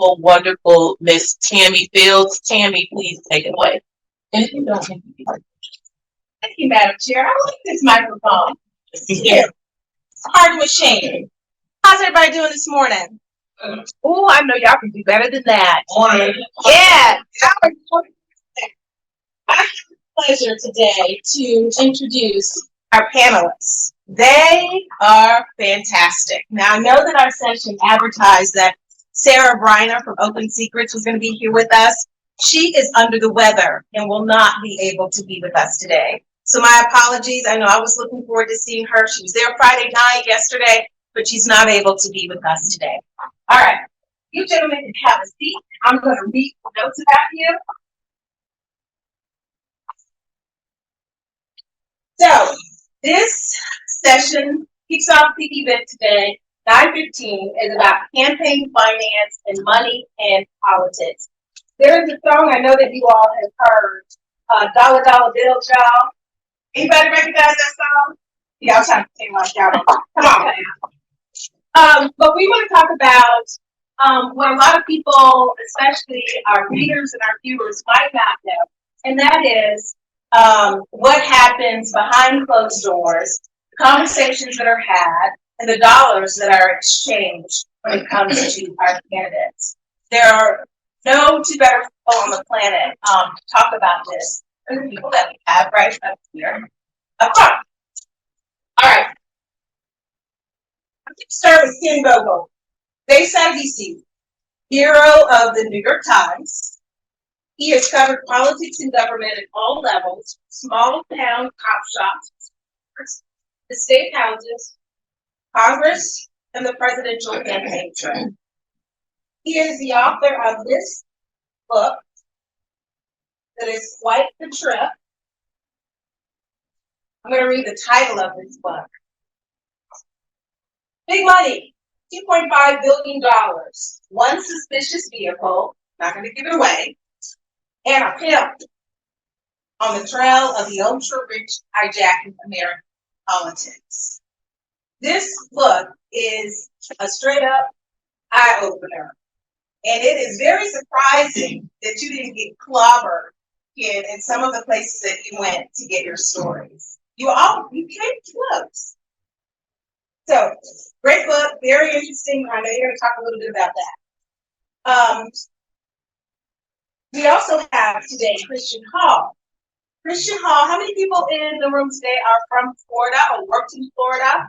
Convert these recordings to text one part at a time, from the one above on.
wonderful, wonderful Miss Tammy Fields. Tammy, please take it away. And if you don't think you can. Thank you, Madam Chair. I like this microphone. Here, hard machine. How's everybody doing this morning? Oh, I know y'all can do better than that. Yeah. I have the pleasure today to introduce our panelists. They are fantastic. Now, I know that our session advertised that Sarah Briner from Open Secrets was going to be here with us. She is under the weather and will not be able to be with us today. So my apologies. I know I was looking forward to seeing her. She was there Friday night yesterday, but she's not able to be with us today. All right. You gentlemen can have a seat. I'm going to read notes about you. So this session kicks off the event today. 9:15 is about campaign finance and money and politics. There is a song I know that you all have heard, Dollar Dollar Bill, y'all. Anybody recognize that song? Y'all trying to sing like y'all don't. Come on. But we want to talk about what a lot of people, especially our readers and our viewers, might not know, and that is what happens behind closed doors, the conversations that are had, and the dollars that are exchanged when it comes to our candidates. There are no two better people on the planet to talk about this than the people that we have right up here up front. All right. I'm going to start with Ken Vogel, based out of DC, hero of the New York Times. He has covered politics and government at all levels, small town cop shops, the state houses, Congress, and the presidential campaign trail. He is the author of this book that is quite the trip. I'm going to read the title of this book. Big Money, $2.5 billion, one suspicious vehicle, not going to give it away, and a pimp on the trail of the ultra-rich hijacking American politics. This book is a straight-up eye-opener, and it is very surprising that you didn't get clobbered in some of the places that you went to get your stories. You came close. So, great book, very interesting. I know you're going to talk a little bit about that. We also have today Christian Hall. Christian Hall, how many people in the room today are from Florida or worked in Florida?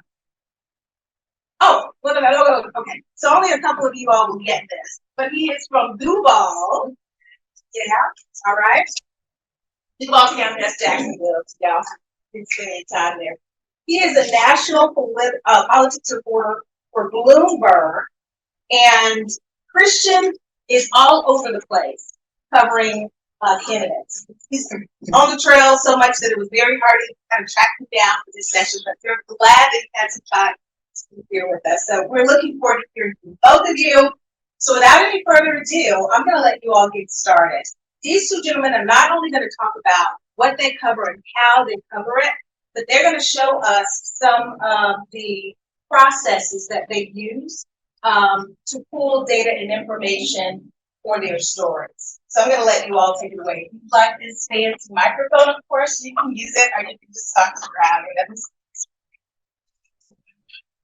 Oh, no, okay. So only a couple of you all will get this. But he is from Duval. Yeah, all right. Duval County, that's Jacksonville, y'all. Been spending time there. He is a national politics reporter for Bloomberg, and Christian is all over the place covering candidates. He's on the trail so much that it was very hard to kind of track him down for this session, but we're glad that he had some time to be here with us. So we're looking forward to hearing from both of you. So without any further ado, I'm going to let you all get started. These two gentlemen are not only going to talk about what they cover and how they cover it, but they're going to show us some of the processes that they use to pull data and information for their stories. So I'm going to let you all take it away. If you'd like this fancy microphone, of course, you can use it, or you can just talk to the crowd.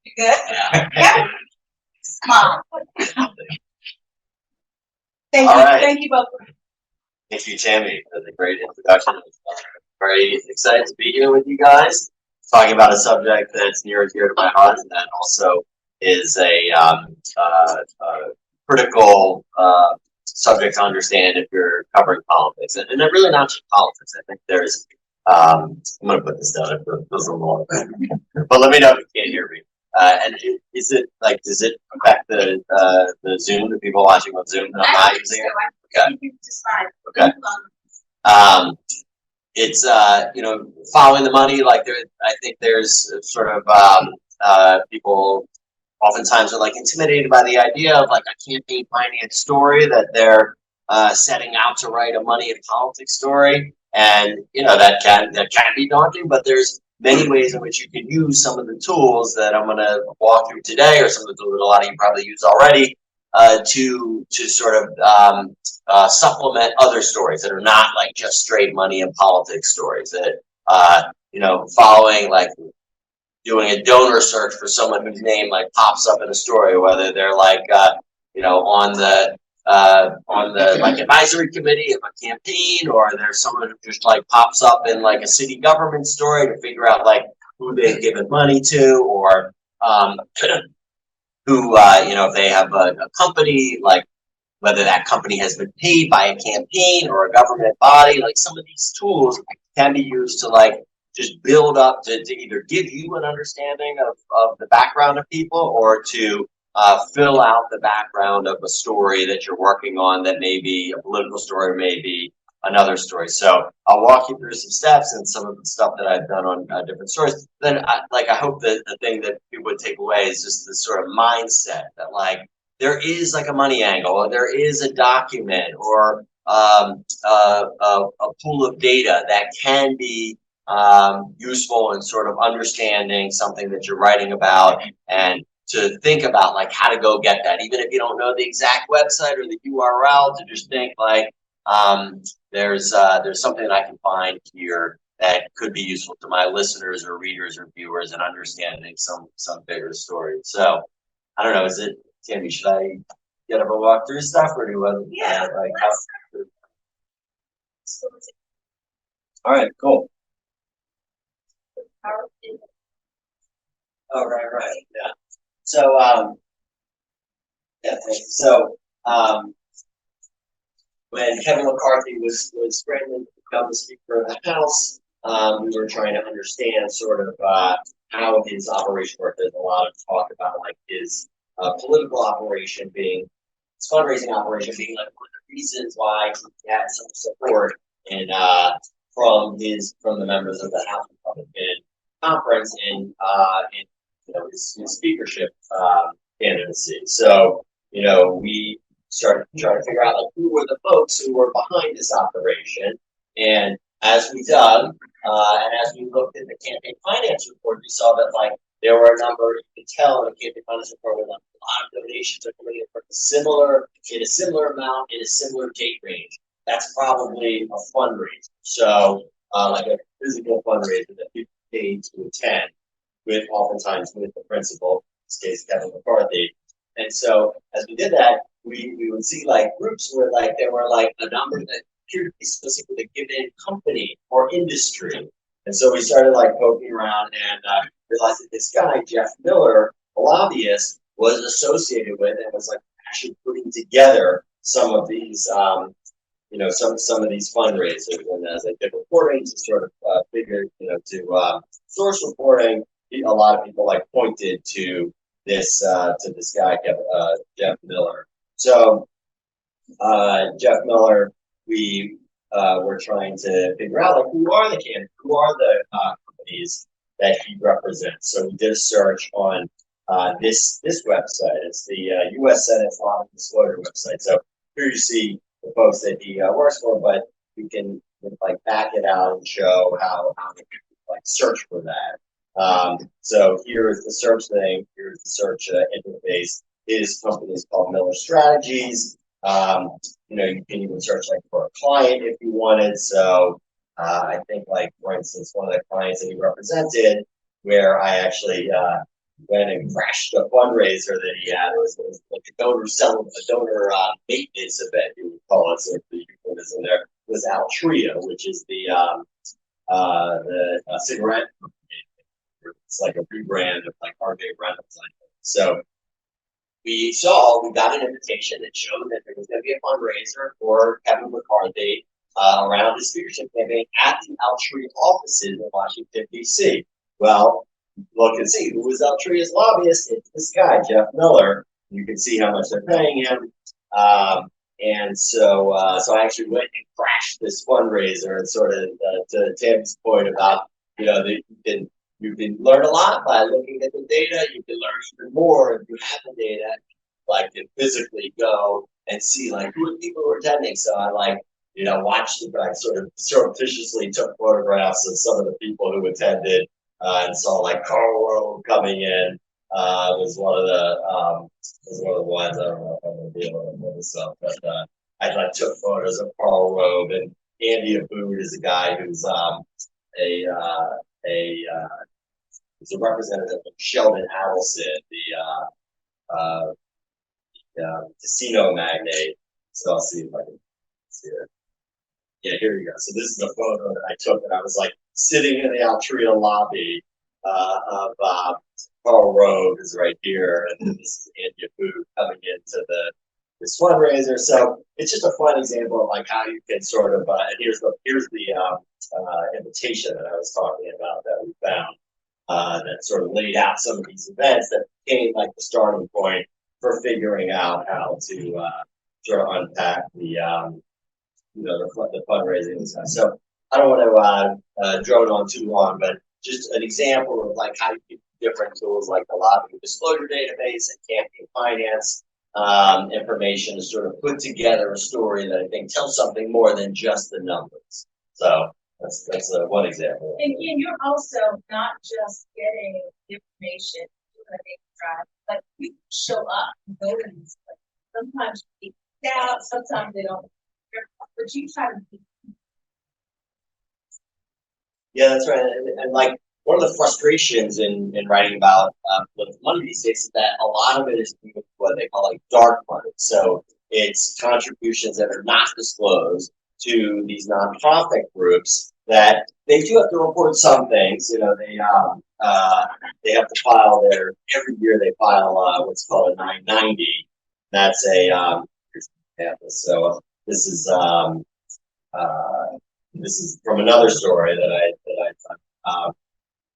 You good? Yeah. Come on. Thank you both. Thank you, Tammy, for the great introduction. Very excited to be here with you guys, talking about a subject that's near and dear to my heart, and that also is a critical subject to understand if you're covering politics, and they're really not just politics. I think there's, I'm going to put this down. It feels a little, but let me know if you can't hear me. And is it like, does it affect the Zoom, the people watching on Zoom that I'm not using it? Okay. Okay. It's following the money. Like I think there's sort of people oftentimes are like intimidated by the idea of like a campaign finance story that they're setting out to write a money and politics story, and that can be daunting. But there's many ways in which you can use some of the tools that I'm going to walk through today, or some of the tools that a lot of you probably use already, to sort of supplement other stories that are not like just straight money and politics stories. That following like doing a donor search for someone whose name like pops up in a story, whether they're like on the like advisory committee of a campaign, or there's someone who just like pops up in like a city government story to figure out like who they've given money to, or who if they have a company, like whether that company has been paid by a campaign or a government body. Like some of these tools can be used to like just build up to either give you an understanding of the background of people, or to fill out the background of a story that you're working on, that may be a political story, maybe another story. So I'll walk you through some steps and some of the stuff that I've done on different stories. Then I hope that the thing that people would take away is just this sort of mindset that like there is like a money angle, or there is a document, or a pool of data that can be useful in sort of understanding something that you're writing about, and to think about like how to go get that, even if you don't know the exact website or the URL, to just think like there's something that I can find here that could be useful to my listeners or readers or viewers in understanding some bigger story. So I don't know, is it, Tammy, should I get up and walk through stuff, or do you want all right, cool. Oh, right, yeah. So, when Kevin McCarthy was scrambling to become the Speaker of the House, we were trying to understand sort of how his operation worked. There's a lot of talk about like his political operation being, his fundraising operation being like one of the reasons why he had some support and from the members of the House Republican Conference in his speakership candidacy. So we started trying to figure out like who were the folks who were behind this operation, and as we dug and as we looked at the campaign finance report, we saw that like there were a number, you could tell in the campaign finance report, like a lot of donations are coming in from a similar amount in a similar date range. That's probably a fundraiser. So like a physical fundraiser that people paid to attend, oftentimes with the principal, in this case Kevin McCarthy. And so as we did that, we would see like groups where like there were like a number that appeared to be specific with a given company or industry. And so we started like poking around and realized that this guy, Jeff Miller, a lobbyist, was associated with and was like actually putting together some of these some of these fundraisers. And as I did reporting to sort of figure, to source reporting, a lot of people like pointed to this guy, Jeff Miller. So Jeff Miller, we were trying to figure out like who are the companies that he represents. So we did a search on this website. It's the U.S. Senate's Law and Disclosure website. So here you see the folks that he works for, but you can like back it out and show how you can like search for that. So here is the search thing. Here's the search interface. His company is called Miller Strategies. You can even search like for a client if you wanted. So I think like, for instance, one of the clients that he represented, where I actually went and crashed a fundraiser that he had. It was like a donor maintenance event, you would call it. So the euphemism there was Altria, which is the cigarette company. It's like a rebrand of like Harvey Reynolds. So we got an invitation that showed that there was going to be a fundraiser for Kevin McCarthy around his speakership campaign at the Altria offices in Washington, D.C. Well, look and see who was Altria's lobbyist. It's this guy, Jeff Miller. You can see how much they're paying him. And so I actually went and crashed this fundraiser, and sort of to Tammy's point about, you can learn a lot by looking at the data. You can learn even more if you have the data, like to physically go and see like who the people who are attending. So I watched I sort of surreptitiously took photographs of some of the people who attended and saw like Carl Rove coming in was one of the ones. I don't know if I'm gonna be able to pull this up, but I like took photos of Karl Rove, and Andy Abood is a guy who's a he's a representative of Sheldon Adelson, the casino magnate. So I'll see if I can see it. Yeah, here you go. So this is a photo that I took, and I was like sitting in the Altria lobby of Karl Rove is right here, and this is Andy Abood coming into this fundraiser. So it's just a fun example of like how you can sort of and here's the invitation that I was talking about that we found that sort of laid out some of these events that became like the starting point for figuring out how to sort of unpack the the fundraising and stuff. So I don't want to drone on too long, but just an example of like how you use different tools like the lobbying disclosure database and campaign finance information to sort of put together a story that I think tells something more than just the numbers. So that's one example. And Ian, you're also not just getting information but you show up and go to these places. Sometimes you get out, sometimes they don't. But you try to be. Yeah, that's right. And like one of the frustrations in writing about political money these days is that a lot of it is what they call like dark money. So it's contributions that are not disclosed to these nonprofit groups that they do have to report some things. You know, they have to file every year they file what's called a 990. That's a so this is from another story that I found.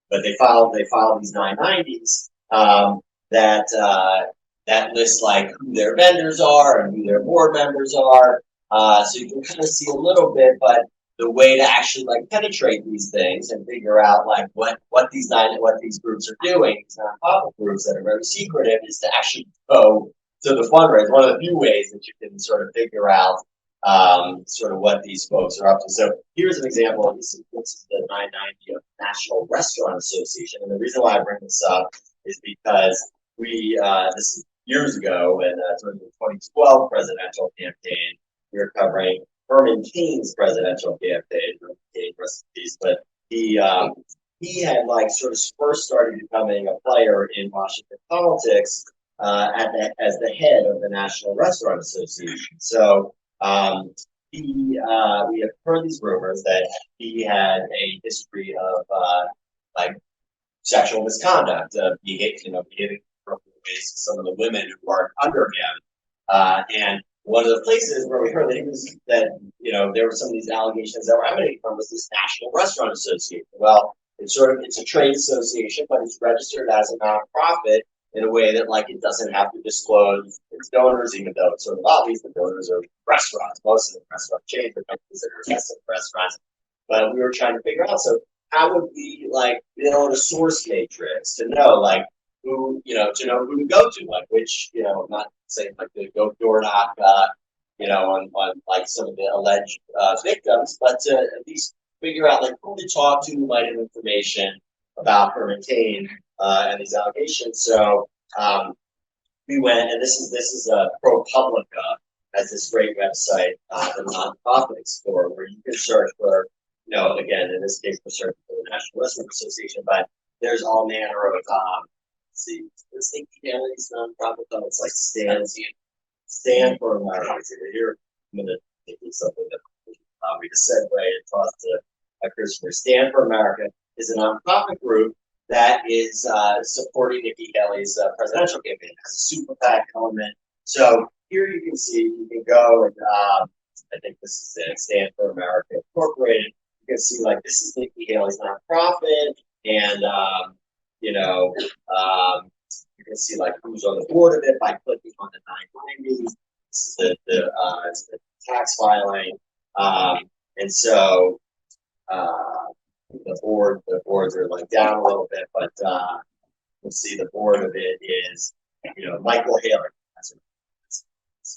But they filed these 990s that list like who their vendors are and who their board members are. So you can kind of see a little bit, but the way to actually like penetrate these things and figure out like what these groups are doing, these nonprofit groups that are very secretive, is to actually go to the fundraiser. One of the few ways that you can sort of figure out sort of what these folks are up to. So here's an example of this. This is the 990 of National Restaurant Association, and the reason why I bring this up is because this is years ago, and during the 2012 presidential campaign, we were covering Herman Cain's presidential campaign. Herman Cain, rest in peace, but he had like sort of first started becoming a player in Washington politics as the head of the National Restaurant Association. So we have heard these rumors that he had a history of like sexual misconduct, behaving ways to some of the women who are under him, and one of the places where we heard that there were some of these allegations that were emanating from was this National Restaurant Association. Well, it's a trade association, but it's registered as a nonprofit in a way that like it doesn't have to disclose its donors, even though it's sort of obvious the donors are restaurants. Most of the restaurant chains are considered restaurants. But we were trying to figure out, so how would we like build a source matrix to know like who to go to, like which, not saying like the go door knock on like some of the alleged victims, but to at least figure out like who to talk to, who might have information about Herman Cain and these allegations. So we went, and this is ProPublica, has this great website, the Nonprofit Explorer, where you can search for, again, in this case, we're searching for the National Restaurant Association, but there's all manner of, let's see, this thing, Kelly's nonprofit, it's like Stand for America. Here, I'm going to take something that we just segue and toss to Christopher. Stand for America is a nonprofit group that is supporting Nikki Haley's presidential campaign. It has a super PAC element. So here you can see, you can go and I think this is it, Stand for America Incorporated. You can see like this is Nikki Haley's nonprofit, and you can see like who's on the board of it by clicking on the 990. This is the tax filing, and so the boards are like down a little bit, but let's see, the board of it is Michael Haley.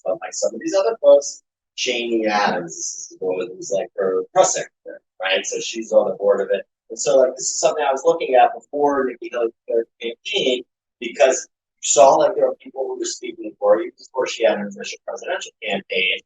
But like some of these other folks, Cheney Adams, this is the woman who's like her press secretary, right? So she's on the board of it. And so like this is something I was looking at before Nikki Haley's campaign, because you saw like there were people who were speaking for you before she had her official presidential campaign.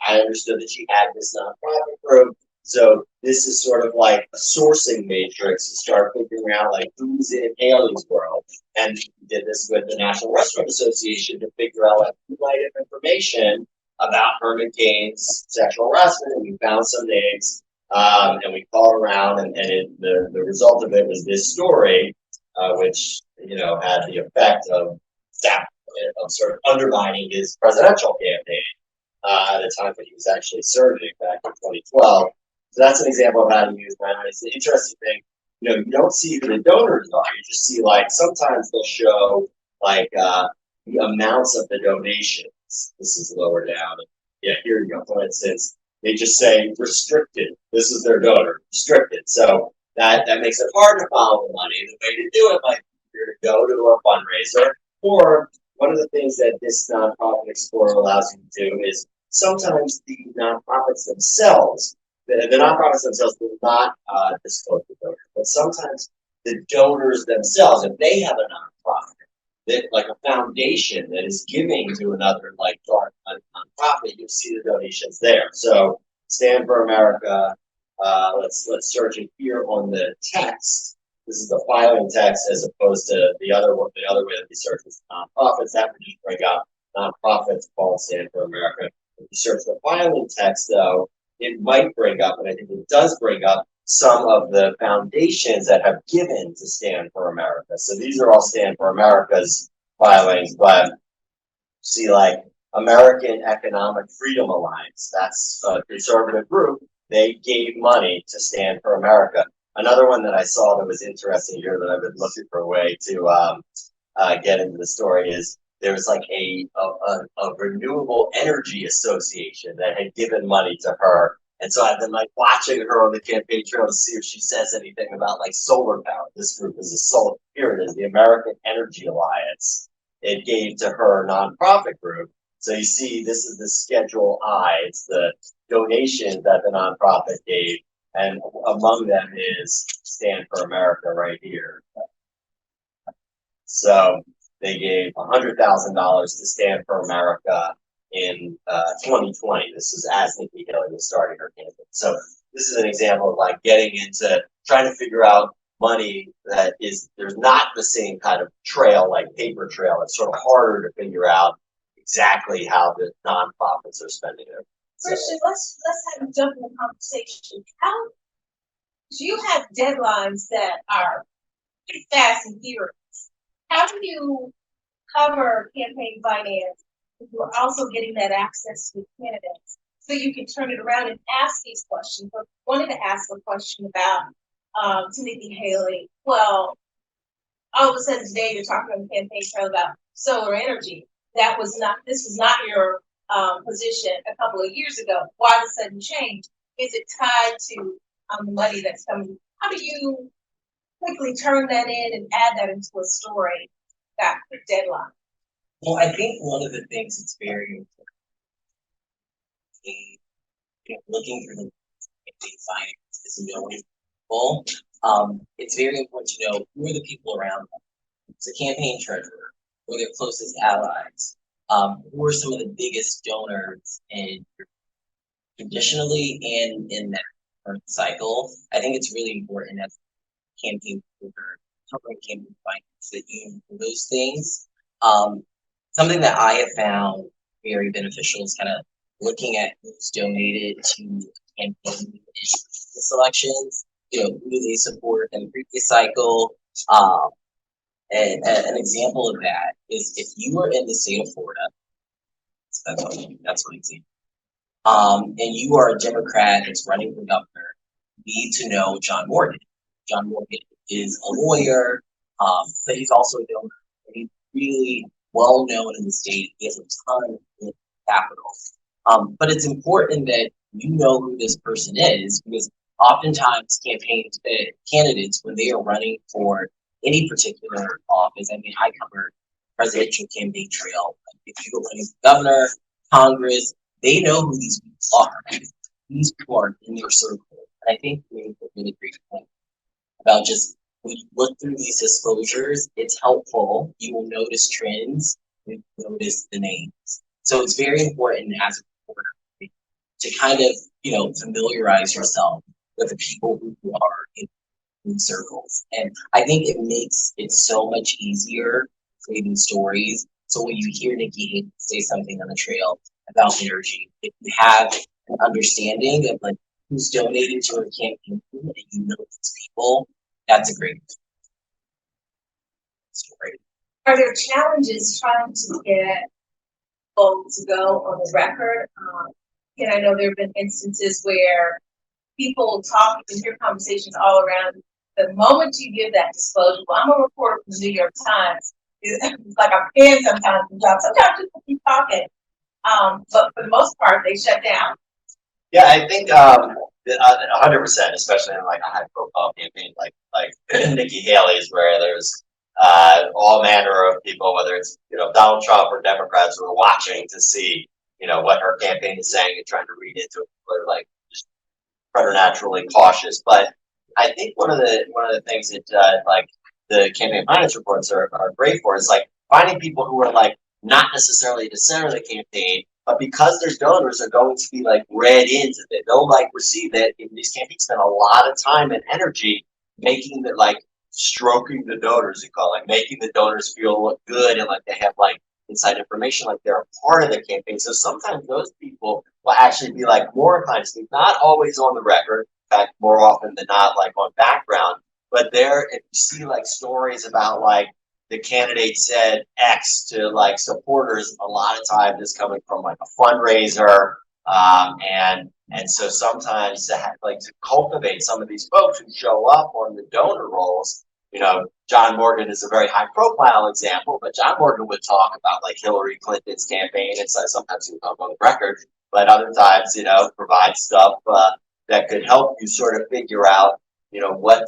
I understood that she had this nonprofit group. So this is sort of like a sourcing matrix to start figuring out like who's in Haley's world. And we did this with the National Restaurant Association to figure out like who might have information about Herman Cain's sexual harassment, and we found some names, and we called around, and the result of it was this story, which had the effect of sort of undermining his presidential campaign at a time when he was actually serving back in 2012. So that's an example of how to use that. It's an interesting thing. You don't see who the donors are. You just see like sometimes they'll show like the amounts of the donations. This is lower down. Yeah, here you go. For instance, they just say restricted. This is their donor, restricted. So that makes it hard to follow the money. The way to do it might be to go to a fundraiser, or one of the things that this nonprofit explorer allows you to do is sometimes the nonprofits themselves, the nonprofits themselves will not disclose the donor, but sometimes the donors themselves, if they have a nonprofit, that like a foundation that is giving to another like dark nonprofit, you'll see the donations there. So Stand for America, let's search it here on the text. This is the filing text as opposed to the other way that we search is nonprofits. That would just bring up nonprofits called Stand for America. If you search the filing text though, it might bring up, and I think it does bring up, some of the foundations that have given to Stand for America. So these are all Stand for America's filings, but see like American Economic Freedom Alliance, that's a conservative group. They gave money to Stand for America. Another one that I saw that was interesting here that I've been looking for a way to get into the story is there was like a renewable energy association that had given money to her. And so I've been like watching her on the campaign trail to see if she says anything about like solar power. This group is here it is, the American Energy Alliance. It gave to her nonprofit group. So you see, this is the Schedule I. It's the donations that the nonprofit gave. And among them is Stand for America right here. So they gave $100,000 to Stand for America in 2020. This was as Nikki Haley was starting her campaign. So this is an example of like getting into trying to figure out money that there's not the same kind of trail, like paper trail. It's sort of harder to figure out exactly how the nonprofits are spending it. Christian, let's have a jump in the conversation. How do you have deadlines that are pretty fast and furious? How do you cover campaign finance if you're also getting that access to candidates so you can turn it around and ask these questions? But I wanted to ask a question about to Nikki Haley. Well, all of a sudden today you're talking on the campaign trail about solar energy. This was not your position a couple of years ago. Why the sudden change? Is it tied to the money that's coming? How do you quickly turn that in and add that into a story that deadline? Well, I think one of the things that's very important in looking through the campaign finance is knowing people. It's very important to know who are the people around them. It's a campaign treasurer, who are their closest allies, who are some of the biggest donors in traditionally and in that current cycle. I think it's really important as a campaign manager, covering campaign finance that you know those things. Something that I have found very beneficial is kind of looking at who's donated to campaign in the elections. Who do they support in the previous cycle? And an example of that is if you are in the state of Florida, that's one example. And you are a Democrat that's running for governor, you need to know John Morgan. John Morgan is a lawyer, but he's also a donor. He's really well known in the state. He has a ton of capital. But it's important that you know who this person is, because oftentimes candidates, when they are running for any particular office, I mean, I cover presidential campaign trail. If you're running for governor, Congress, they know who these people are. These people are in their circle. And I think we make a really great point about just when you look through these disclosures, it's helpful. You will notice trends, you notice the names. So it's very important as a reporter to kind of, familiarize yourself with the people who you are in circles. And I think it makes it so much easier creating stories. So when you hear Nikki Haley say something on the trail about energy, if you have an understanding of like who's donating to her campaign and you know these people, that's a great story. Are there challenges trying to get folks to go on the record? And I know there have been instances where people talk and hear conversations all around. The moment you give that disclosure, well, I'm a reporter from the New York Times. It's like I'm paying sometimes for jobs. Sometimes people keep talking. But for the most part, they shut down. Yeah, I think 100%, especially in like a high profile campaign like Nikki Haley's, where there's all manner of people, whether it's Donald Trump or Democrats, who are watching to see what her campaign is saying and trying to read into it. People are like just preternaturally cautious. But I think one of the things that like the campaign finance reports are great for is like finding people who are like not necessarily the center of the campaign, but because their donors are going to be like read into it, they'll like receive it. And these campaigns spend a lot of time and energy making the like stroking the donors, you call it, making the donors feel good and like they have like inside information, like they're a part of the campaign. So sometimes those people will actually be like more inclined to speak, not always on the record, in fact, more often than not, like on background. But there, if you see like stories about like the candidate said X to like supporters, a lot of times it's coming from like a fundraiser. And so sometimes to have, like to cultivate some of these folks who show up on the donor rolls, John Morgan is a very high profile example, but John Morgan would talk about like Hillary Clinton's campaign. And so sometimes he would talk on the record, but other times, provide stuff that could help you sort of figure out, what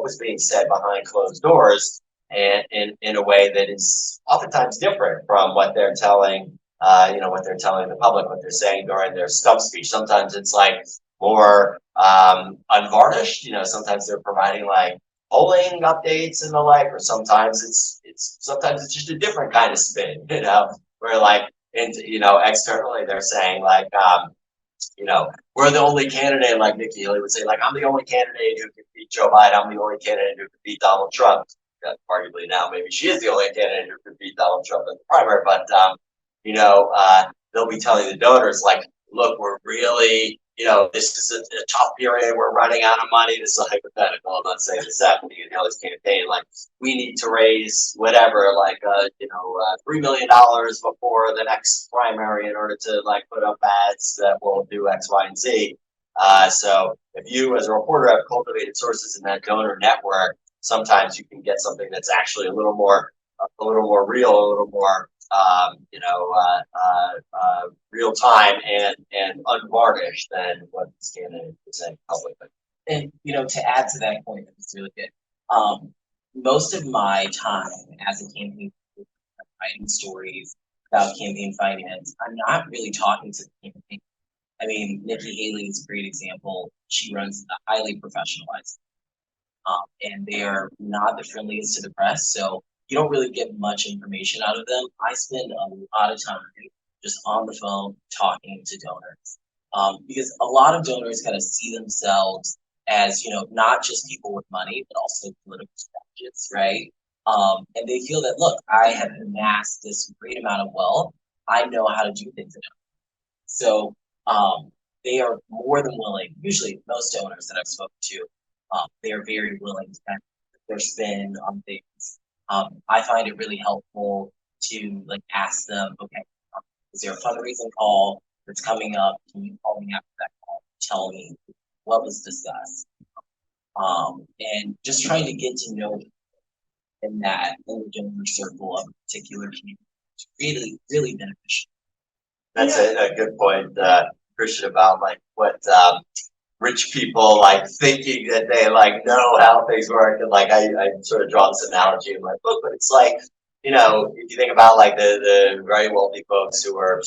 was being said behind closed doors, and in a way that is oftentimes different from what they're telling, what they're telling the public, what they're saying during their stump speech. Sometimes it's like more unvarnished. Sometimes they're providing like polling updates and the like, or sometimes it's just a different kind of spin. Where like externally they're saying like we're the only candidate, like Nikki Haley would say, like, I'm the only candidate who can beat Joe Biden. I'm the only candidate who can beat Donald Trump. Arguably now, maybe she is the only candidate who can beat Donald Trump in the primary. But, they'll be telling the donors, like, look, we're really, this is a tough period. We're running out of money. This is a hypothetical. I'm not saying this is happening in Haley's campaign. Like, we need to raise whatever, like, $3 million before the next primary in order to like put up ads that will do X, Y, and Z. So if you, as a reporter, have cultivated sources in that donor network, sometimes you can get something that's actually a little more real, a little more real time and unvarnished than what this candidate is saying publicly. And to add to that point, it's really good. Most of my time as a campaign writing stories about campaign finance, I'm not really talking to the campaign. I mean, Nikki Haley is a great example. She runs a highly professionalized, and they are not the friendliest to the press. So you don't really get much information out of them. I spend a lot of time just on the phone talking to donors, because a lot of donors kind of see themselves as not just people with money, but also political strategists, right? And they feel that, look, I have amassed this great amount of wealth. I know how to do things. So they are more than willing. Usually, most donors that I've spoken to, they are very willing to spend their spin on things. I find it really helpful to like ask them, okay, is there a fundraising call that's coming up? Can you call me after that call? Tell me what was discussed. And just trying to get to know in the donor circle of a particular community is really, really beneficial. That's a good point, Christian, about like what rich people like thinking that they like know how things work. And like I sort of draw this analogy in my book, but it's like, if you think about like the very wealthy folks who are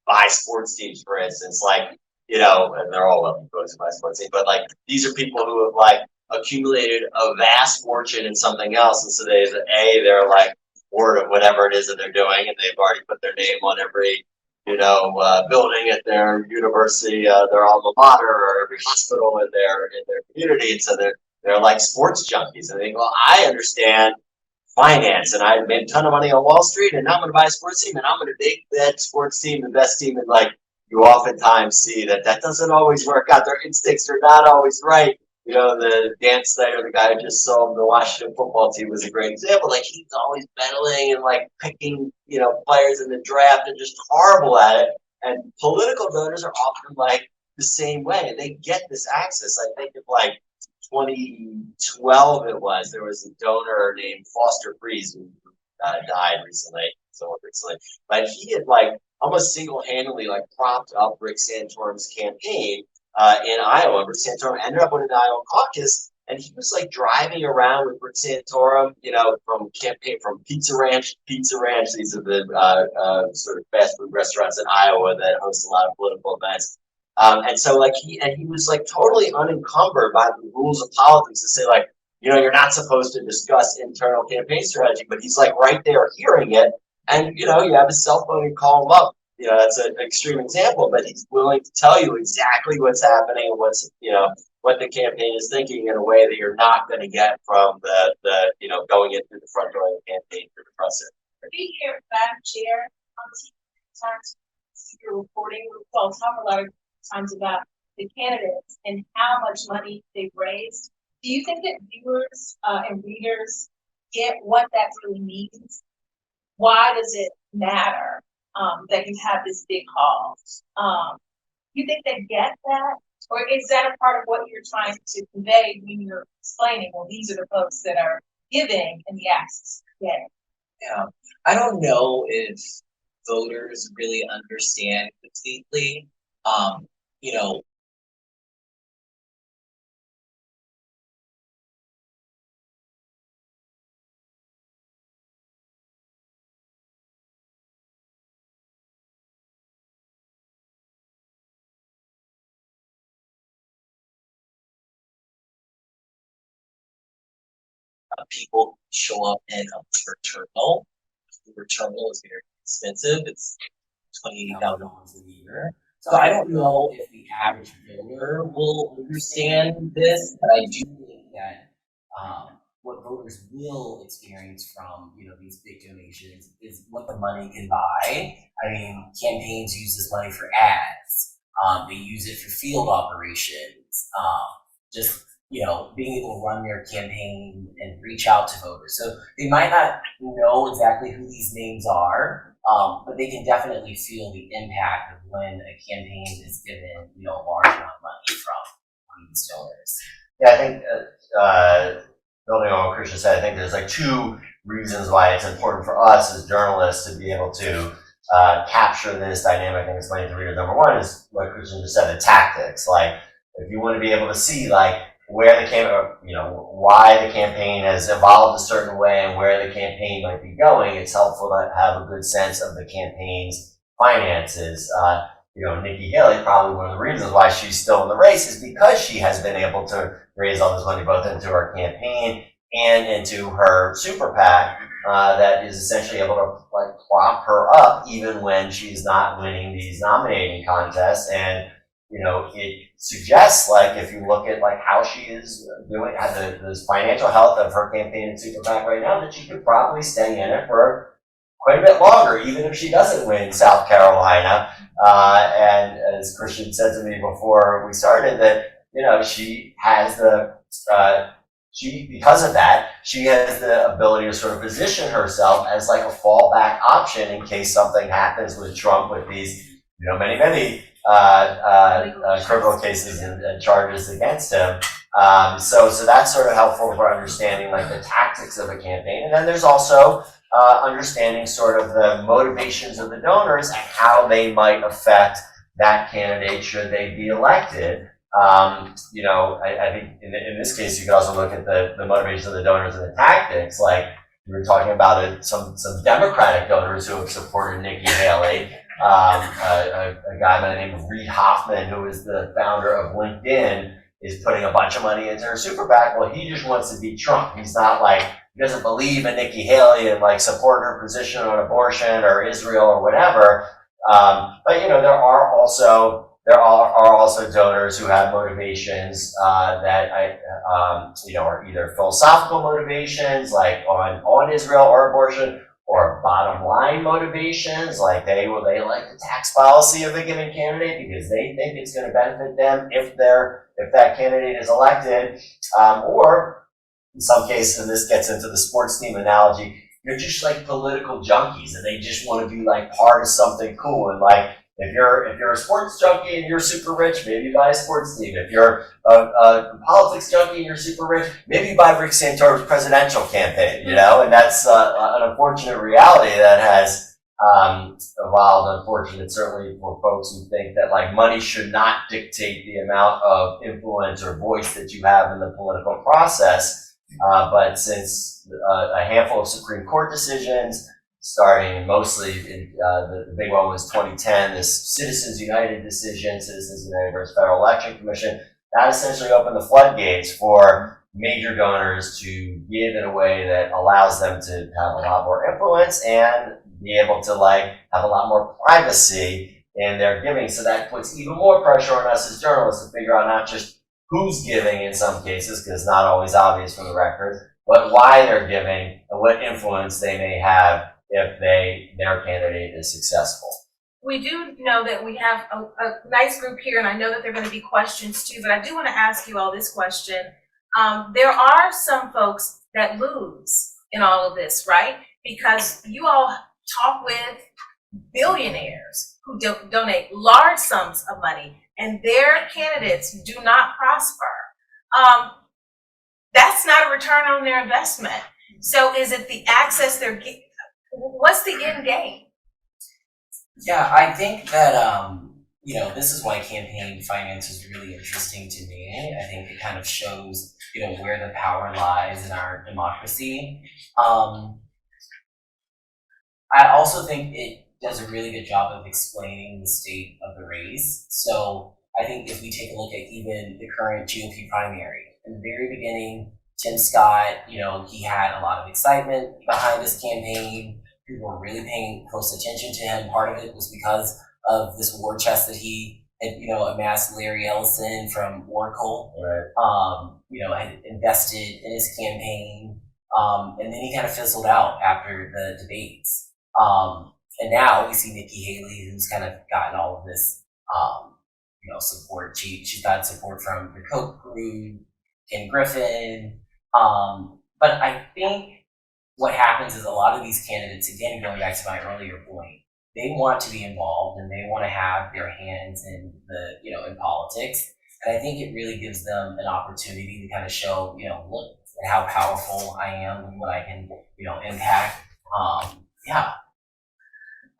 buy sports teams, for instance, like, and they're all wealthy folks who buy sports teams, but like these are people who have like accumulated a vast fortune in something else, and so they're like bored of whatever it is that they're doing, and they've already put their name on every building at their university, their alma mater, or every hospital in their community, and so they're like sports junkies, and they think, well, I understand finance, and I made a ton of money on Wall Street, and now I'm going to buy a sports team, and I'm going to make that sports team the best team. And like, you oftentimes see that doesn't always work out. Their instincts are not always right. The Dan Snyder, the guy who just sold the Washington football team, was a great example. Like, he's always meddling and like picking, players in the draft, and just horrible at it. And political donors are often like the same way. They get this access. I think of like 2012 there was a donor named Foster Freeze who died recently, but he had like almost single-handedly like propped up Rick Santorum's campaign in Iowa. Rick Santorum ended up winning the Iowa caucus, and he was like driving around with Rick Santorum, from Pizza Ranch. These are the sort of fast food restaurants in Iowa that host a lot of political events. And so like he was like totally unencumbered by the rules of politics to say like, you're not supposed to discuss internal campaign strategy, but he's like right there hearing it. And, you have his cell phone and call him up. That's an extreme example, but he's willing to tell you exactly what's happening and what the campaign is thinking in a way that you're not going to get from the going in through the front door of the campaign through the presser. We hear fact share on TV times you're reporting. We'll talk a lot of times about the candidates and how much money they've raised. Do you think that viewers and readers get what that really means? Why does it matter that you have this big haul? You think they get that? Or is that a part of what you're trying to convey when you're explaining, well, these are the folks that are giving and the access to get? Yeah, I don't know if voters really understand completely, people show up in a Uber terminal. Uber terminal is very expensive. It's $28,000 a year. So I don't know if the average voter will understand this, but I do think that what voters will experience from these big donations is what the money can buy. I mean, campaigns use this money for ads. They use it for field operations. Just being able to run their campaign and reach out to voters. So they might not know exactly who these names are, but they can definitely feel the impact of when a campaign is given, a large amount of money from these donors. Yeah, I think building on what Christian said, I think there's like two reasons why it's important for us as journalists to be able to capture this dynamic and explain it to readers. Number one is what Christian just said, the tactics. Like, if you want to be able to see like where the why the campaign has evolved a certain way and where the campaign might be going, it's helpful to have a good sense of the campaign's finances. Nikki Haley, probably one of the reasons why she's still in the race is because she has been able to raise all this money both into her campaign and into her super PAC that is essentially able to like prop her up even when she's not winning these nominating contests. And it suggests, like, if you look at like how she is doing, the financial health of her campaign and super PAC right now, that she could probably stay in it for quite a bit longer, even if she doesn't win South Carolina. And as Christian said to me before we started, that she has because of that, she has the ability to sort of position herself as like a fallback option in case something happens with Trump with these, many criminal cases and charges against him. So that's sort of helpful for understanding like the tactics of a campaign. And then there's also understanding sort of the motivations of the donors and how they might affect that candidate should they be elected. I think in this case, you could also look at the motivations of the donors and the tactics. Like we were talking about it, some Democratic donors who have supported Nikki Haley. A guy by the name of Reid Hoffman, who is the founder of LinkedIn, is putting a bunch of money into her super PAC. Well, he just wants to beat Trump. He's not like, he doesn't believe in Nikki Haley and like support her position on abortion or Israel or whatever. But you know, there are also donors who have motivations that you know, are either philosophical motivations like on Israel or abortion, or bottom line motivations like they like the tax policy of a given candidate because they think it's going to benefit them if that candidate is elected, or in some cases, and this gets into the sports team analogy, you're just like political junkies and they just want to be like part of something cool. And like, if you're a sports junkie and you're super rich, maybe you buy a sports team. If you're a politics junkie and you're super rich, maybe you buy Rick Santorum's presidential campaign, you know? And that's an unfortunate reality that has evolved, unfortunate certainly for folks who think that like money should not dictate the amount of influence or voice that you have in the political process. But since a handful of Supreme Court decisions, starting mostly in the big one was 2010, this Citizens United decision, Citizens United versus Federal Election Commission, that essentially opened the floodgates for major donors to give in a way that allows them to have a lot more influence and be able to like have a lot more privacy in their giving. So that puts even more pressure on us as journalists to figure out not just who's giving in some cases, because it's not always obvious from the records, but why they're giving and what influence they may have if their candidate is successful. We do know that we have a nice group here, and I know that there are going to be questions too, but I do want to ask you all this question. There are some folks that lose in all of this, right? Because you all talk with billionaires who donate large sums of money, and their candidates do not prosper. That's not a return on their investment. So is it the access they're getting? What's the end game? Yeah, I think that, you know, this is why campaign finance is really interesting to me. I think it kind of shows, you know, where the power lies in our democracy. I also think it does a really good job of explaining the state of the race. So I think if we take a look at even the current GOP primary, in the very beginning, Tim Scott, you know, he had a lot of excitement behind this campaign. People were really paying close attention to him. Part of it was because of this war chest that he had, you know, amassed. Larry Ellison from Oracle, Right. You know, had invested in his campaign. And then he kind of fizzled out after the debates. And now we see Nikki Haley, who's kind of gotten all of this, you know, support. She's got support from the Koch group, Ken Griffin. But I think what happens is a lot of these candidates, again, going back to my earlier point, they want to be involved and they want to have their hands in the, you know, in politics. And I think it really gives them an opportunity to kind of show, you know, look at how powerful I am and what I can, you know, impact.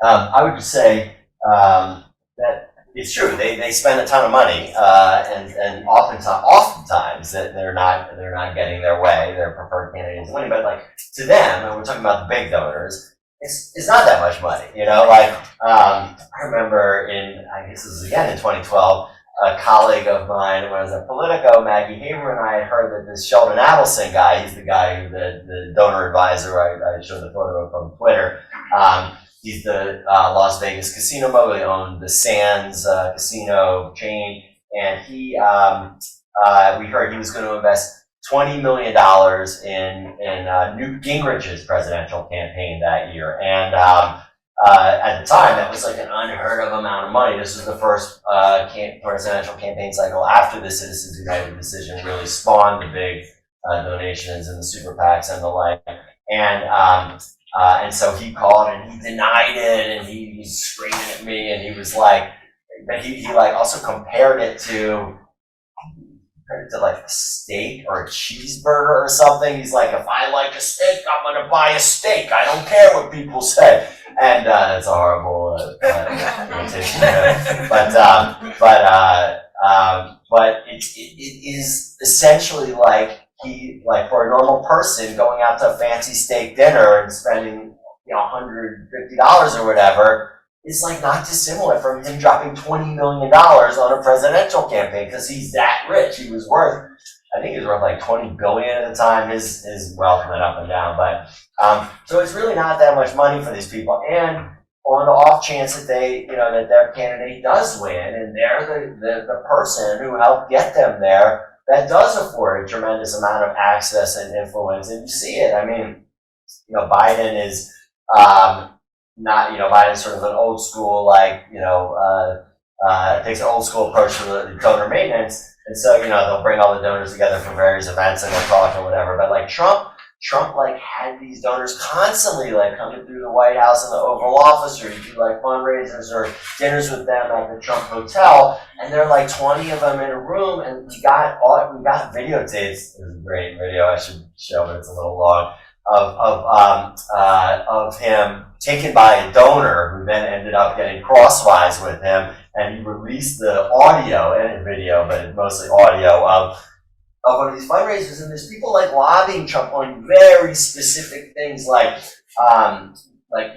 I would just say that it's true. They spend a ton of money, and oftentimes that they're not getting their way. Their preferred candidate is winning, but like to them, and we're talking about the big donors, it's not that much money. You know, like I remember I guess this was again in 2012. A colleague of mine, when I was at Politico, Maggie Haber, and I had heard that this Sheldon Adelson guy, he's the guy, the donor advisor I showed the photo of from Twitter. He's the Las Vegas casino mogul. He owned the Sands casino chain, and we heard he was going to invest $20 million in Newt Gingrich's presidential campaign that year. And at the time, that was like an unheard of amount of money. This was the first presidential campaign cycle after the Citizens United decision really spawned the big donations and the super PACs and the like. And so he called and he denied it, and he was screaming at me, and he was like, but he like also compared it to like a steak or a cheeseburger or something. He's like, if I like a steak, I'm gonna buy a steak. I don't care what people say. And it's a horrible imitation, but it is essentially like for a normal person going out to a fancy steak dinner and spending, you know, $150 or whatever. is like not dissimilar from him dropping $20 million on a presidential campaign because he's that rich. He was worth, I think he was worth like 20 billion at the time. His wealth went up and down, but so it's really not that much money for these people. And on the off chance that they, that their candidate does win, and they're the person who helped get them there, that does afford a tremendous amount of access and influence. And you see it. I mean, Biden is Biden's sort of an old school, takes an old school approach to the donor maintenance. And so, they'll bring all the donors together from various events and they'll talk or whatever. But like Trump had these donors constantly coming through the White House and the Oval Office, or you do fundraisers or dinners with them at the Trump Hotel, and there are like 20 of them in a room, and we got videotapes. There's a great video I should show, but it's a little long, of him taken by a donor who then ended up getting crosswise with him, and he released the audio and video, but mostly audio of one of these fundraisers, and there's people lobbying Trump on very specific things like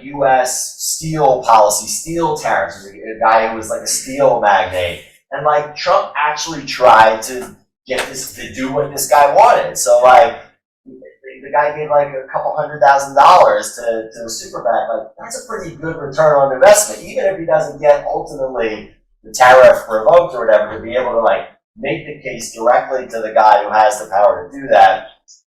U.S. steel policy, steel tariffs. There's a guy who was a steel magnate, and Trump actually tried to get this to do what this guy wanted. So the guy gave a couple $100,000 to the super PAC. That's a pretty good return on investment, even if he doesn't get ultimately the tariff revoked or whatever, to be able to make the case directly to the guy who has the power to do that.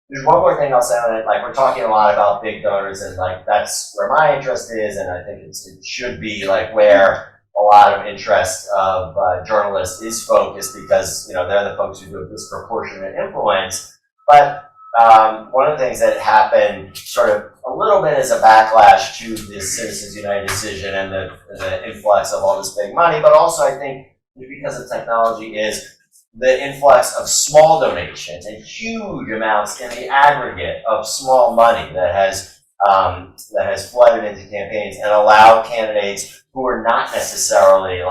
There's one more thing I'll say on it. We're talking a lot about big donors, and that's where my interest is, and I think it should be where a lot of interest of journalists is focused, because they're the folks who do a disproportionate influence. But one of the things that happened sort of a little bit as a backlash to this Citizens United decision and the influx of all this big money, but also I think because of technology, is the influx of small donations and huge amounts in the aggregate of small money that has flooded into campaigns and allowed candidates who are not necessarily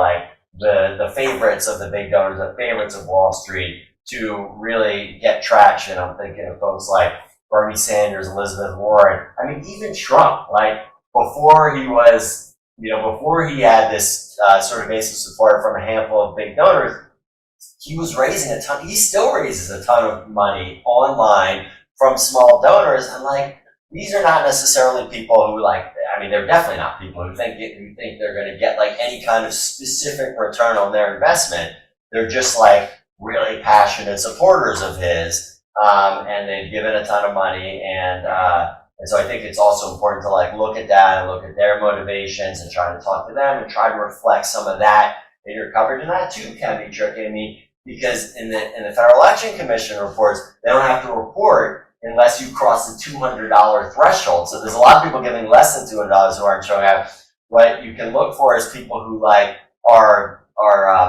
the favorites of the big donors, the favorites of Wall Street, to really get traction. I'm thinking of folks like Bernie Sanders, Elizabeth Warren. I mean, even Trump, before he had this sort of base of support from a handful of big donors, he was raising a ton. He still raises a ton of money online from small donors, and these are not necessarily people who they're definitely not people who think they're going to get any kind of specific return on their investment. They're just really passionate supporters of his, and they've given a ton of money, and so I think it's also important to look at that and look at their motivations and try to talk to them and try to reflect some of that in your coverage. And that too can be tricky. I mean, because in the Federal Election Commission reports, they don't have to report unless you cross the $200 threshold. So there's a lot of people giving less than $200 who aren't showing up. What you can look for is people who are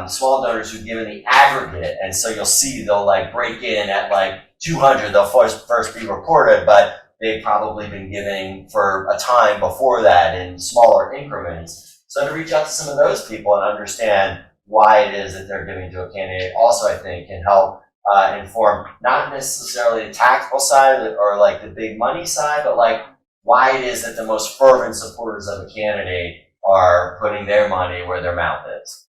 small donors who give in the aggregate, and so you'll see they'll break in at 200. They'll first be reported, but they've probably been giving for a time before that in smaller increments. So to reach out to some of those people and understand why it is that they're giving to a candidate also, I think, can help inform not necessarily the tactical side or the big money side, but why it is that the most fervent supporters of a candidate are putting their money where their mouth is.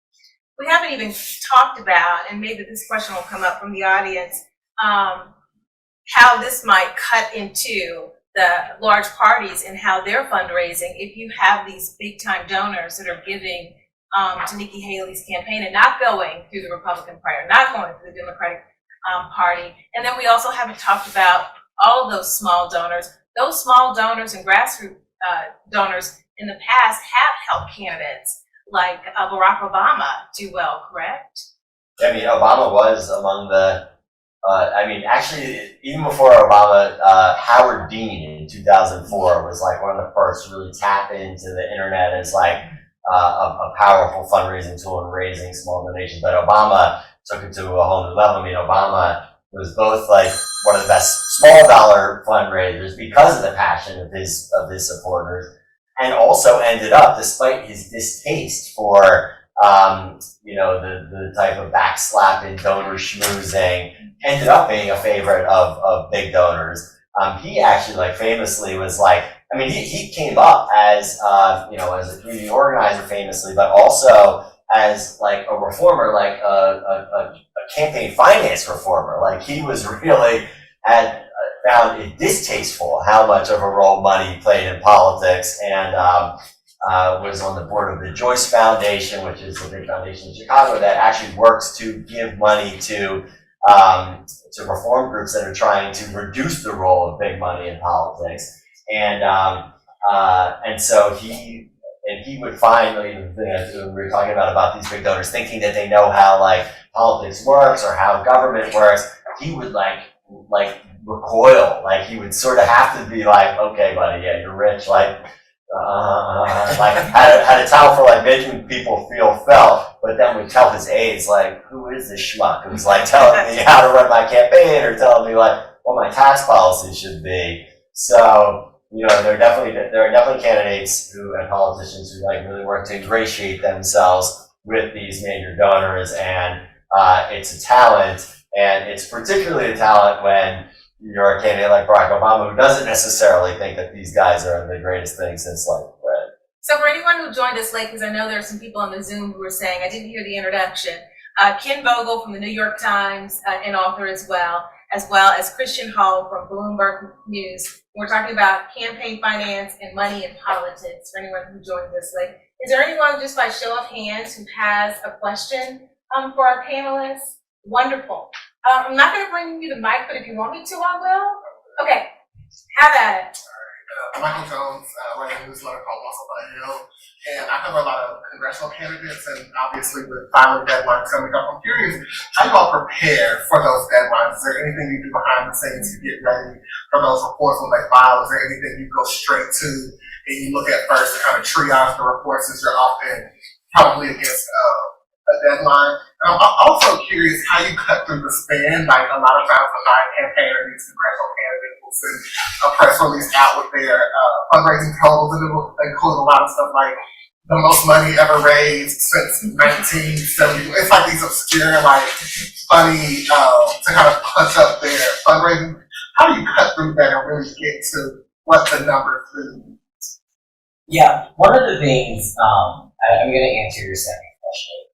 We haven't even talked about, and maybe this question will come up from the audience, how this might cut into the large parties and how they're fundraising if you have these big time donors that are giving to Nikki Haley's campaign and not going through the Republican Party, not going through the Democratic Party. And then we also haven't talked about all of those small donors. Those small donors and grassroots donors in the past have helped candidates like Barack Obama do well, correct? I mean, Obama was among the, actually, even before Obama, Howard Dean in 2004 was one of the first to really tap into the internet as a powerful fundraising tool and raising small donations. But Obama took it to a whole new level. I mean, Obama was both one of the best small dollar fundraisers because of the passion of his supporters, and also ended up, despite his distaste for the type of backslapping donor schmoozing, ended up being a favorite of big donors. he actually like famously was like, I mean, he came up as, as a community organizer famously, but also as like a reformer, like a campaign finance reformer. Like he was really found it distasteful how much of a role money played in politics, and was on the board of the Joyce Foundation, which is a big foundation in Chicago that actually works to give money to reform groups that are trying to reduce the role of big money in politics. And so he would find, like, the thing that we were talking about these big donors thinking that they know how like politics works or how government works. He would like recoil, like he would sort of have to be like, okay, buddy, yeah, you're rich, like had a talent for like making people feel felt, but then would tell his aides like, who is this schmuck who's like telling me how to run my campaign or telling me like what my tax policy should be. So, there are definitely candidates and politicians who like really work to ingratiate themselves with these major donors, and it's a talent, and it's particularly a talent when you're a candidate like Barack Obama, who doesn't necessarily think that these guys are the greatest thing since sliced bread. So for anyone who joined us late, because I know there are some people on the Zoom who were saying, I didn't hear the introduction, Ken Vogel from the New York Times, an author as well as Christian Hall from Bloomberg News. We're talking about campaign finance and money in politics for anyone who joined us late. Is there anyone, just by show of hands, who has a question for our panelists? Wonderful. I'm not going to bring you the mic, but if you want me to, I will. Okay, have at it. Michael Jones, running a newsletter called Once on the Hill, and I cover a lot of congressional candidates, and obviously with filing deadlines coming up, I'm curious how you all prepare for those deadlines. Is there anything you do behind the scenes to get ready for those reports when they file? Is there anything you go straight to and you look at first to kind of triage the reports, since you're often probably against a deadline? And I'm also curious how you cut through the spin. Like a lot of times the campaign or these congressional candidates will send a press release out with their fundraising totals, and it will include a lot of stuff like the most money ever raised since 1970. It's like these obscure, like funny, to kind of punch up their fundraising. How do you cut through that and really get to what the numbers do? Yeah, one of the things, I'm going to answer your second question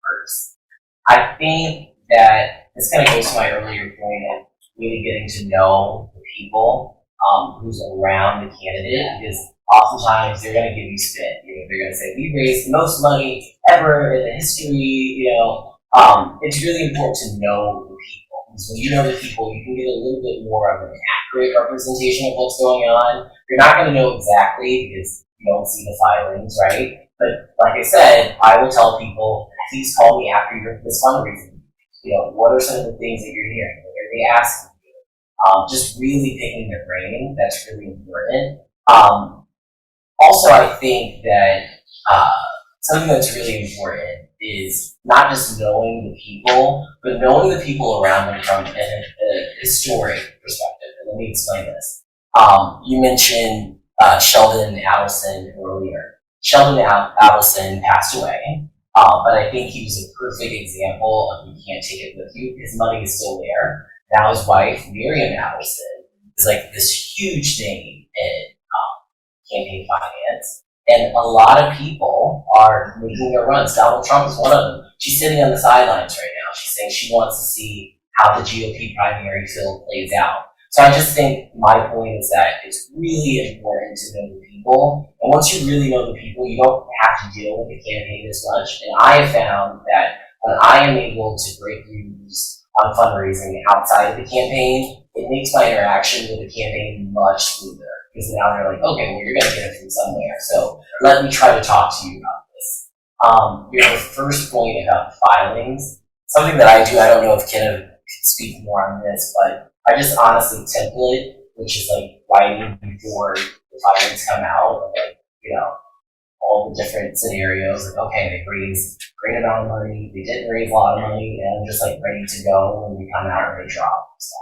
first. I think that this kind of goes to my earlier point of really getting to know the people who's around the candidate, because oftentimes they're going to give you spin. They're going to say, we raised the most money ever in the history. It's really important to know the people. Because when you know the people, you can get a little bit more of an accurate representation of what's going on. You're not going to know exactly because you don't see the filings, right? But like I said, I will tell people, please call me after this fundraising. What are some of the things that you're hearing? What are they asking you? Just really picking their brain, that's really important. Also, I think that something that's really important is not just knowing the people, but knowing the people around them from a historic perspective. And let me explain this. You mentioned Sheldon Adelson earlier. Sheldon Adelson passed away, but I think he was a perfect example of you can't take it with you. His money is still there. Now his wife, Miriam Adelson, is like this huge name in campaign finance. And a lot of people are making their runs. Donald Trump is one of them. She's sitting on the sidelines right now. She's saying she wants to see how the GOP primary field plays out. So I just think my point is that it's really important to know the people. And once you really know the people, you don't have to deal with the campaign as much. And I have found that when I am able to break news on fundraising outside of the campaign, it makes my interaction with the campaign much smoother. Because now they're like, okay, well, you're going to get it from somewhere. So let me try to talk to you about this. Your first point about filings, something that I do, I don't know if Ken could speak more on this, but I just honestly template, which is like writing before the filings come out, like, all the different scenarios. Like, okay, they raised a great amount of money, they didn't raise a lot of money, and I'm just like ready to go when we come out and they drop. So.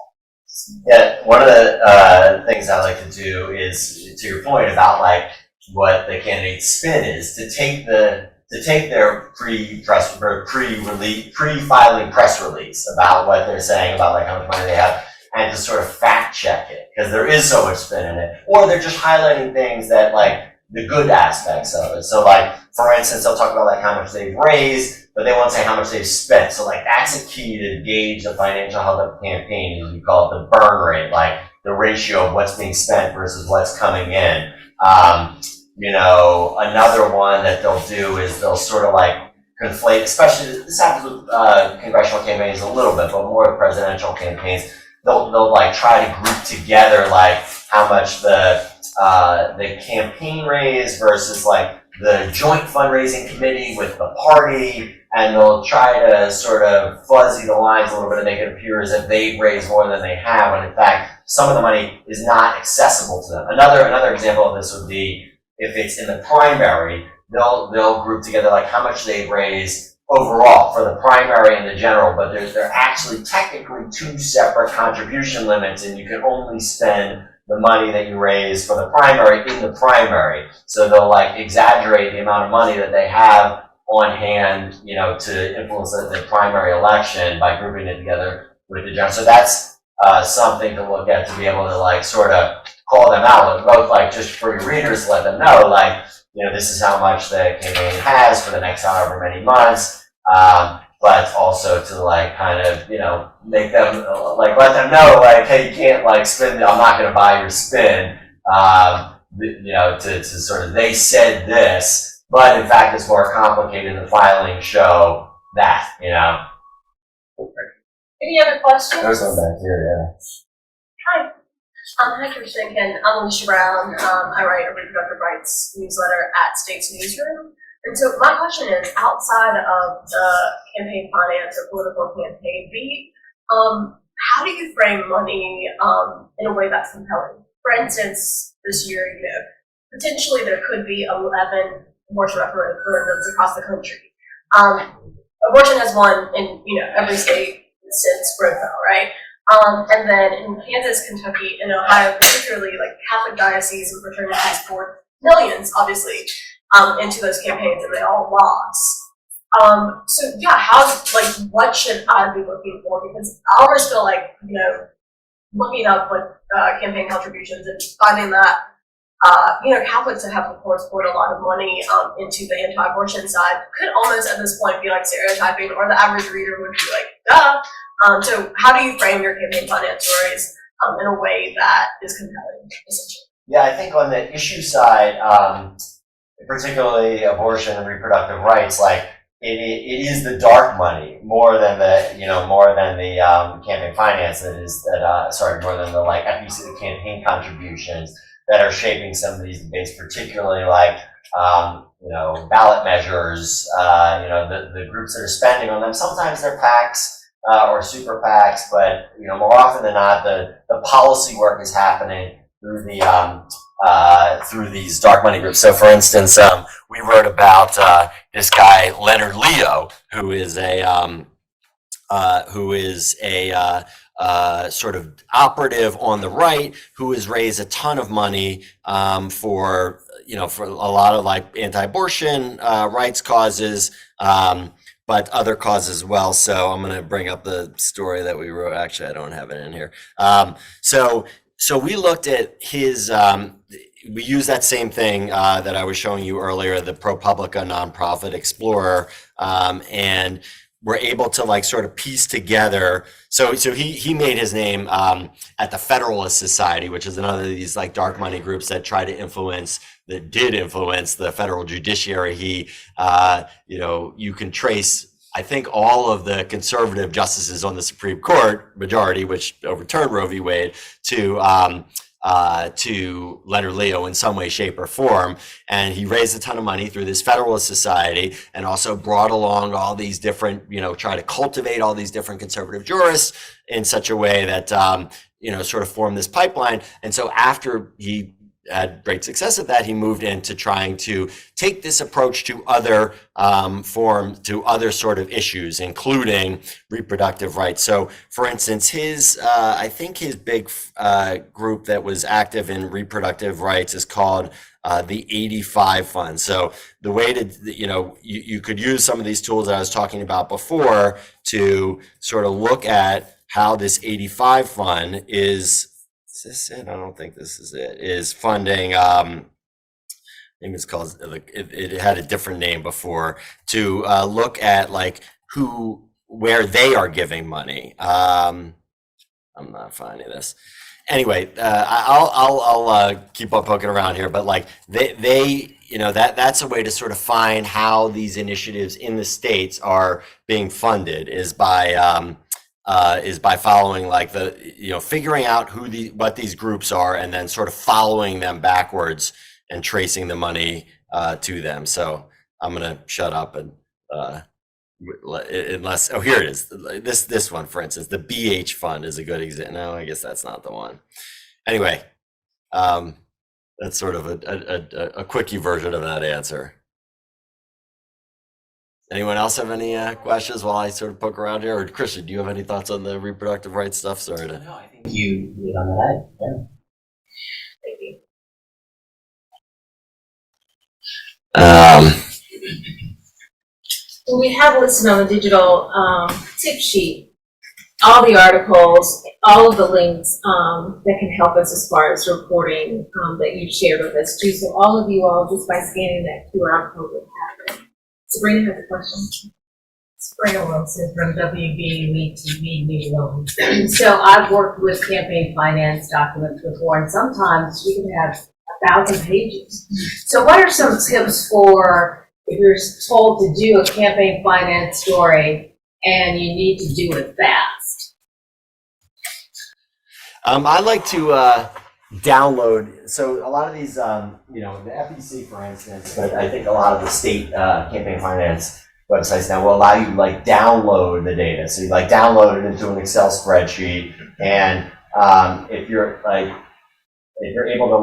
Yeah, one of the things I like to do is, to your point about like what the candidate's spin is, to take their pre-filing press release about what they're saying about like how much money they have, and to sort of fact check it, because there is so much spin in it, or they're just highlighting things that like the good aspects of it. So like, for instance, they'll talk about like how much they've raised, but they won't say how much they've spent. So like, that's a key to gauge the financial health of a campaign, is we call it the burn rate, like the ratio of what's being spent versus what's coming in. You know, another one that they'll do is they'll sort of like conflate, especially this happens with congressional campaigns a little bit, but more with presidential campaigns. They'll like try to group together like how much the campaign raised versus like the joint fundraising committee with the party, and they'll try to sort of fuzzy the lines a little bit and make it appear as if they've raised more than they have, when in fact some of the money is not accessible to them. Another example of this would be if it's in the primary, they'll group together like how much they've raised overall for the primary and the general, but they're actually technically two separate contribution limits, and you can only spend the money that you raise for the primary in the primary. So they'll like exaggerate the amount of money that they have on hand, you know, to influence the primary election by grouping it together with the general. So that's something to look at, to be able to like sort of call them out, both like just for your readers, let them know like, you know, this is how much the campaign has for the next however many months, but also to like kind of, you know, make them like, let them know like, hey, you can't like spin, I'm not going to buy your spin, you know, to sort of, they said this, but in fact it's more complicated. The filings show that, you know. Any other questions? There's one back here, Hi. Hi, Kirsten again. I'm Alicia Brown. I write a reproductive rights newsletter at State's Newsroom. And so my question is, outside of the campaign finance or political campaign beat, how do you frame money in a way that's compelling? For instance, this year, you know, potentially there could be 11 abortion referendums across the country. Abortion has won in, you know, every state since Roe, right? And then in Kansas, Kentucky, and Ohio, particularly, like Catholic dioceses and fraternities poured millions, obviously, into those campaigns, and they all lost. So yeah, what should I be looking for? Because I always feel like, you know, looking up like campaign contributions and finding that, you know, Catholics that have, of course, poured a lot of money into the anti-abortion side could almost at this point be like stereotyping, or the average reader would be like, duh. So how do you frame your campaign finance stories in a way that is compelling, essentially? Yeah, I think on the issue side, particularly abortion and reproductive rights, like it is the dark money more than the campaign finance more than the like FEC, the campaign contributions that are shaping some of these debates, particularly like you know, ballot measures, you know, the groups that are spending on them. Sometimes they're PACs or super PACs, but you know, more often than not, the policy work is happening through through these dark money groups. So, for instance, we wrote about this guy Leonard Leo, who is a sort of operative on the right, who has raised a ton of money for a lot of like anti-abortion rights causes, but other causes as well. So I'm going to bring up the story that we wrote. Actually, I don't have it in here. So we looked at his. We used that same thing that I was showing you earlier, the ProPublica nonprofit explorer, and we're able to like sort of piece together. So he made his name at the Federalist Society, which is another of these like dark money groups that did influence the federal judiciary. He, you can trace, I think, all of the conservative justices on the Supreme Court, majority, which overturned Roe v. Wade, to Leonard Leo in some way, shape, or form. And he raised a ton of money through this Federalist Society, and also brought along all these different, try to cultivate all these different conservative jurists in such a way that, sort of formed this pipeline. And so after he had great success at that, he moved into trying to take this approach to other other sort of issues, including reproductive rights. So, for instance, I think his big group that was active in reproductive rights is called the 85 Fund. So the way to, you could use some of these tools that I was talking about before to sort of look at how this 85 fund is this it? I don't think this is it. Is funding maybe it's called it had a different name before, to look at like where they are giving money. I'm not finding this. Anyway, I'll keep on poking around here, but like they that's a way to sort of find how these initiatives in the states are being funded is by following like figuring out what these groups are and then sort of following them backwards and tracing the money to them. So I'm gonna shut up and unless here it is. This one, for instance, the BH fund is a good example. No, I guess that's not the one. Anyway, that's sort of a quickie version of that answer. Anyone else have any questions while I sort of poke around here? Or Christian, do you have any thoughts on the reproductive rights stuff? Sorry to. No, I think you hit on the head. Yeah. Thank you. Well, we have listed on the digital tip sheet all the articles, all of the links that can help us as far as reporting that you've shared with us too. So all of you all, just by scanning that QR code, will have it. Sabrina has a question. Sabrina Wilson from WB Lead TV New Loans. So I've worked with campaign finance documents before, and sometimes you can have 1,000 pages. So what are some tips for if you're told to do a campaign finance story and you need to do it fast? I like to download. So a lot of these, the FEC, for instance, but I think a lot of the state campaign finance websites now will allow you to like download the data. So you like download it into an Excel spreadsheet, and if you're able to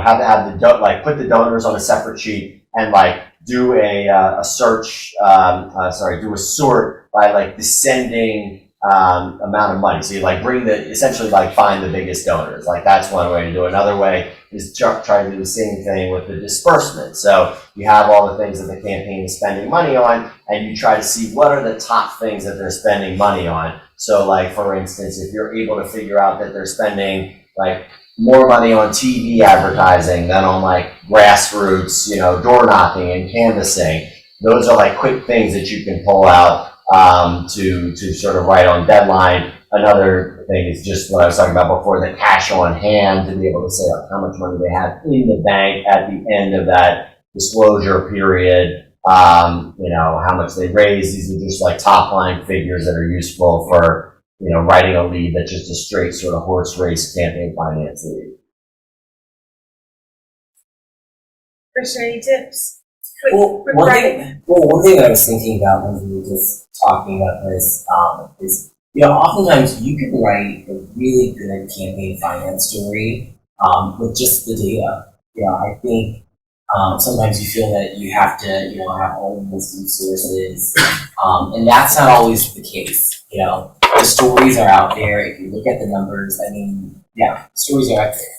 have the put the donors on a separate sheet and like do a search, do a sort by like descending amount of money. So you like essentially find the biggest donors. Like that's one way to do it. Another way is try to do the same thing with the disbursement. So you have all the things that the campaign is spending money on, and you try to see what are the top things that they're spending money on. So like, for instance, if you're able to figure out that they're spending like more money on TV advertising than on like grassroots, door knocking and canvassing, those are like quick things that you can pull out to sort of write on deadline. Another thing is just what I was talking about before, the cash on hand, to be able to say how much money they have in the bank at the end of that disclosure period, how much they raised. These are just like top line figures that are useful for, writing a lead that's just a straight sort of horse race campaign finance lead. Christian, any tips? One thing that I was thinking about when we were just talking about this is, oftentimes you can write a really good campaign finance story with just the data. I think sometimes you feel that you have to, have all of these sources, and that's not always the case. The stories are out there. If you look at the numbers, the stories are out there.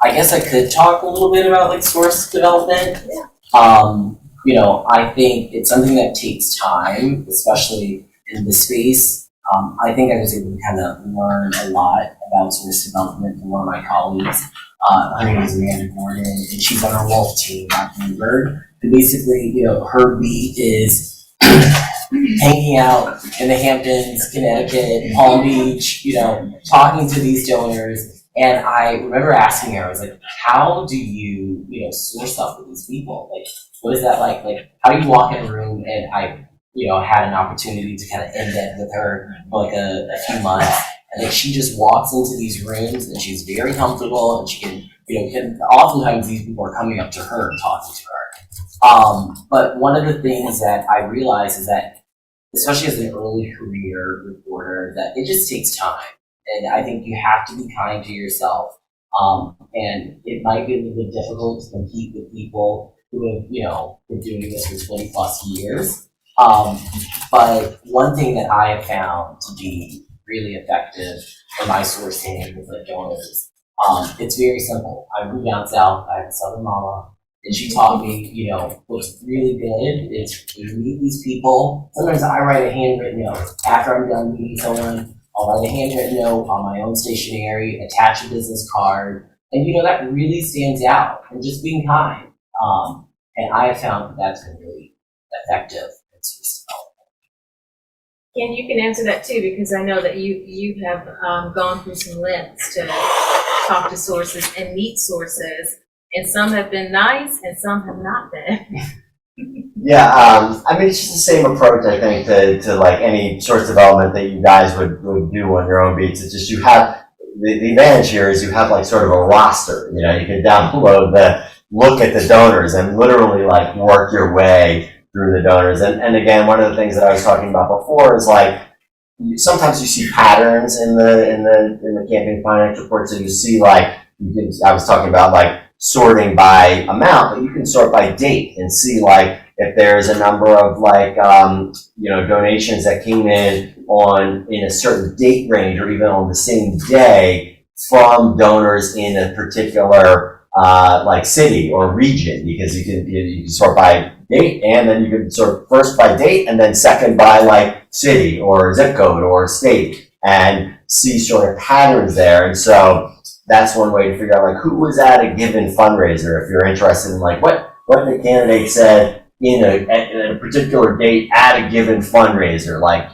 I guess I could talk a little bit about like source development. Yeah. I think it's something that takes time, especially in this space. I think I was able to kind of learn a lot about source development from one of my colleagues. Her name is Amanda Gordon, and she's on our Wolf team at Bloomberg. And basically, her beat is hanging out in the Hamptons, Connecticut, Palm Beach, talking to these donors. And I remember asking her, I was like, how do you, source stuff with these people? Like, what is that like? Like, how do you walk in a room? And I, had an opportunity to kind of embed with her for like a few months. And like, she just walks into these rooms and she's very comfortable, and she can, and oftentimes these people are coming up to her and talking to her. But one of the things that I realized is that, especially as an early career reporter, that it just takes time. And I think you have to be kind to yourself. And it might be a little bit difficult to compete with people who have, been doing this for 20 plus years. But one thing that I have found to be really effective for my sourcing with like donors, it's very simple. I moved down south. I have a Southern mama, And she taught me, what's really good is you meet these people. Sometimes I write a handwritten note. After I'm done meeting someone, I'll write a handwritten note on my own stationery, attach a business card, and that really stands out. And just being kind. And I have found that that's been really effective. Ken, you can answer that too, because I know that you have gone through some lengths to talk to sources and meet sources, and some have been nice and some have not been. Yeah, I mean, it's just the same approach, I think, to like any source development that you guys would do on your own beats. It's just you have, the advantage here is you have like sort of a roster, you can download look at the donors and literally like work your way through the donors. And again, one of the things that I was talking about before is like, sometimes you see patterns in the campaign finance report. So you see like, I was talking about like sorting by amount, but you can sort by date and see like if there's a number of like, donations that came in a certain date range or even on the same day from donors in a particular like city or region, because you can sort by date, and then you can sort first by date and then second by like city or zip code or state, and see sort of patterns there. And so that's one way to figure out like who was at a given fundraiser, if you're interested in like what the candidate said in a particular date at a given fundraiser, like,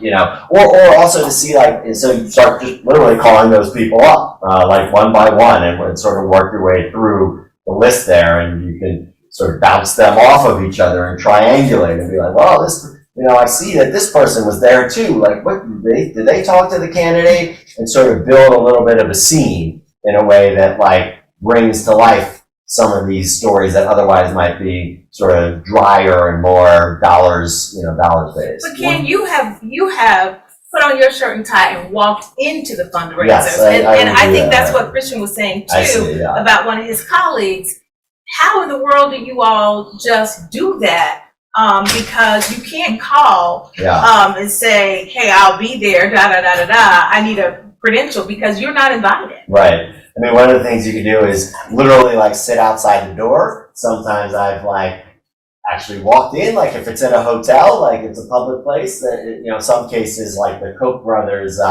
or also to see like, and so you start just literally calling those people up, like one by one, and sort of work your way through the list there, and you can sort of bounce them off of each other and triangulate and be like, well, this, I see that this person was there too, like what, did they talk to the candidate, and sort of build a little bit of a scene in a way that like brings to life some of these stories that otherwise might be sort of drier and more dollars based. But Ken, you have put on your shirt and tie and walked into the fundraisers. Yes, I think that's what Christian was saying too, about one of his colleagues. How in the world do you all just do that? Because you can't call and say, hey, I'll be there, I need a credential, because you're not invited. Right. I mean, one of the things you can do is literally like sit outside the door. Sometimes I've like actually walked in, like if it's in a hotel, like it's a public place, that, some cases like the Koch brothers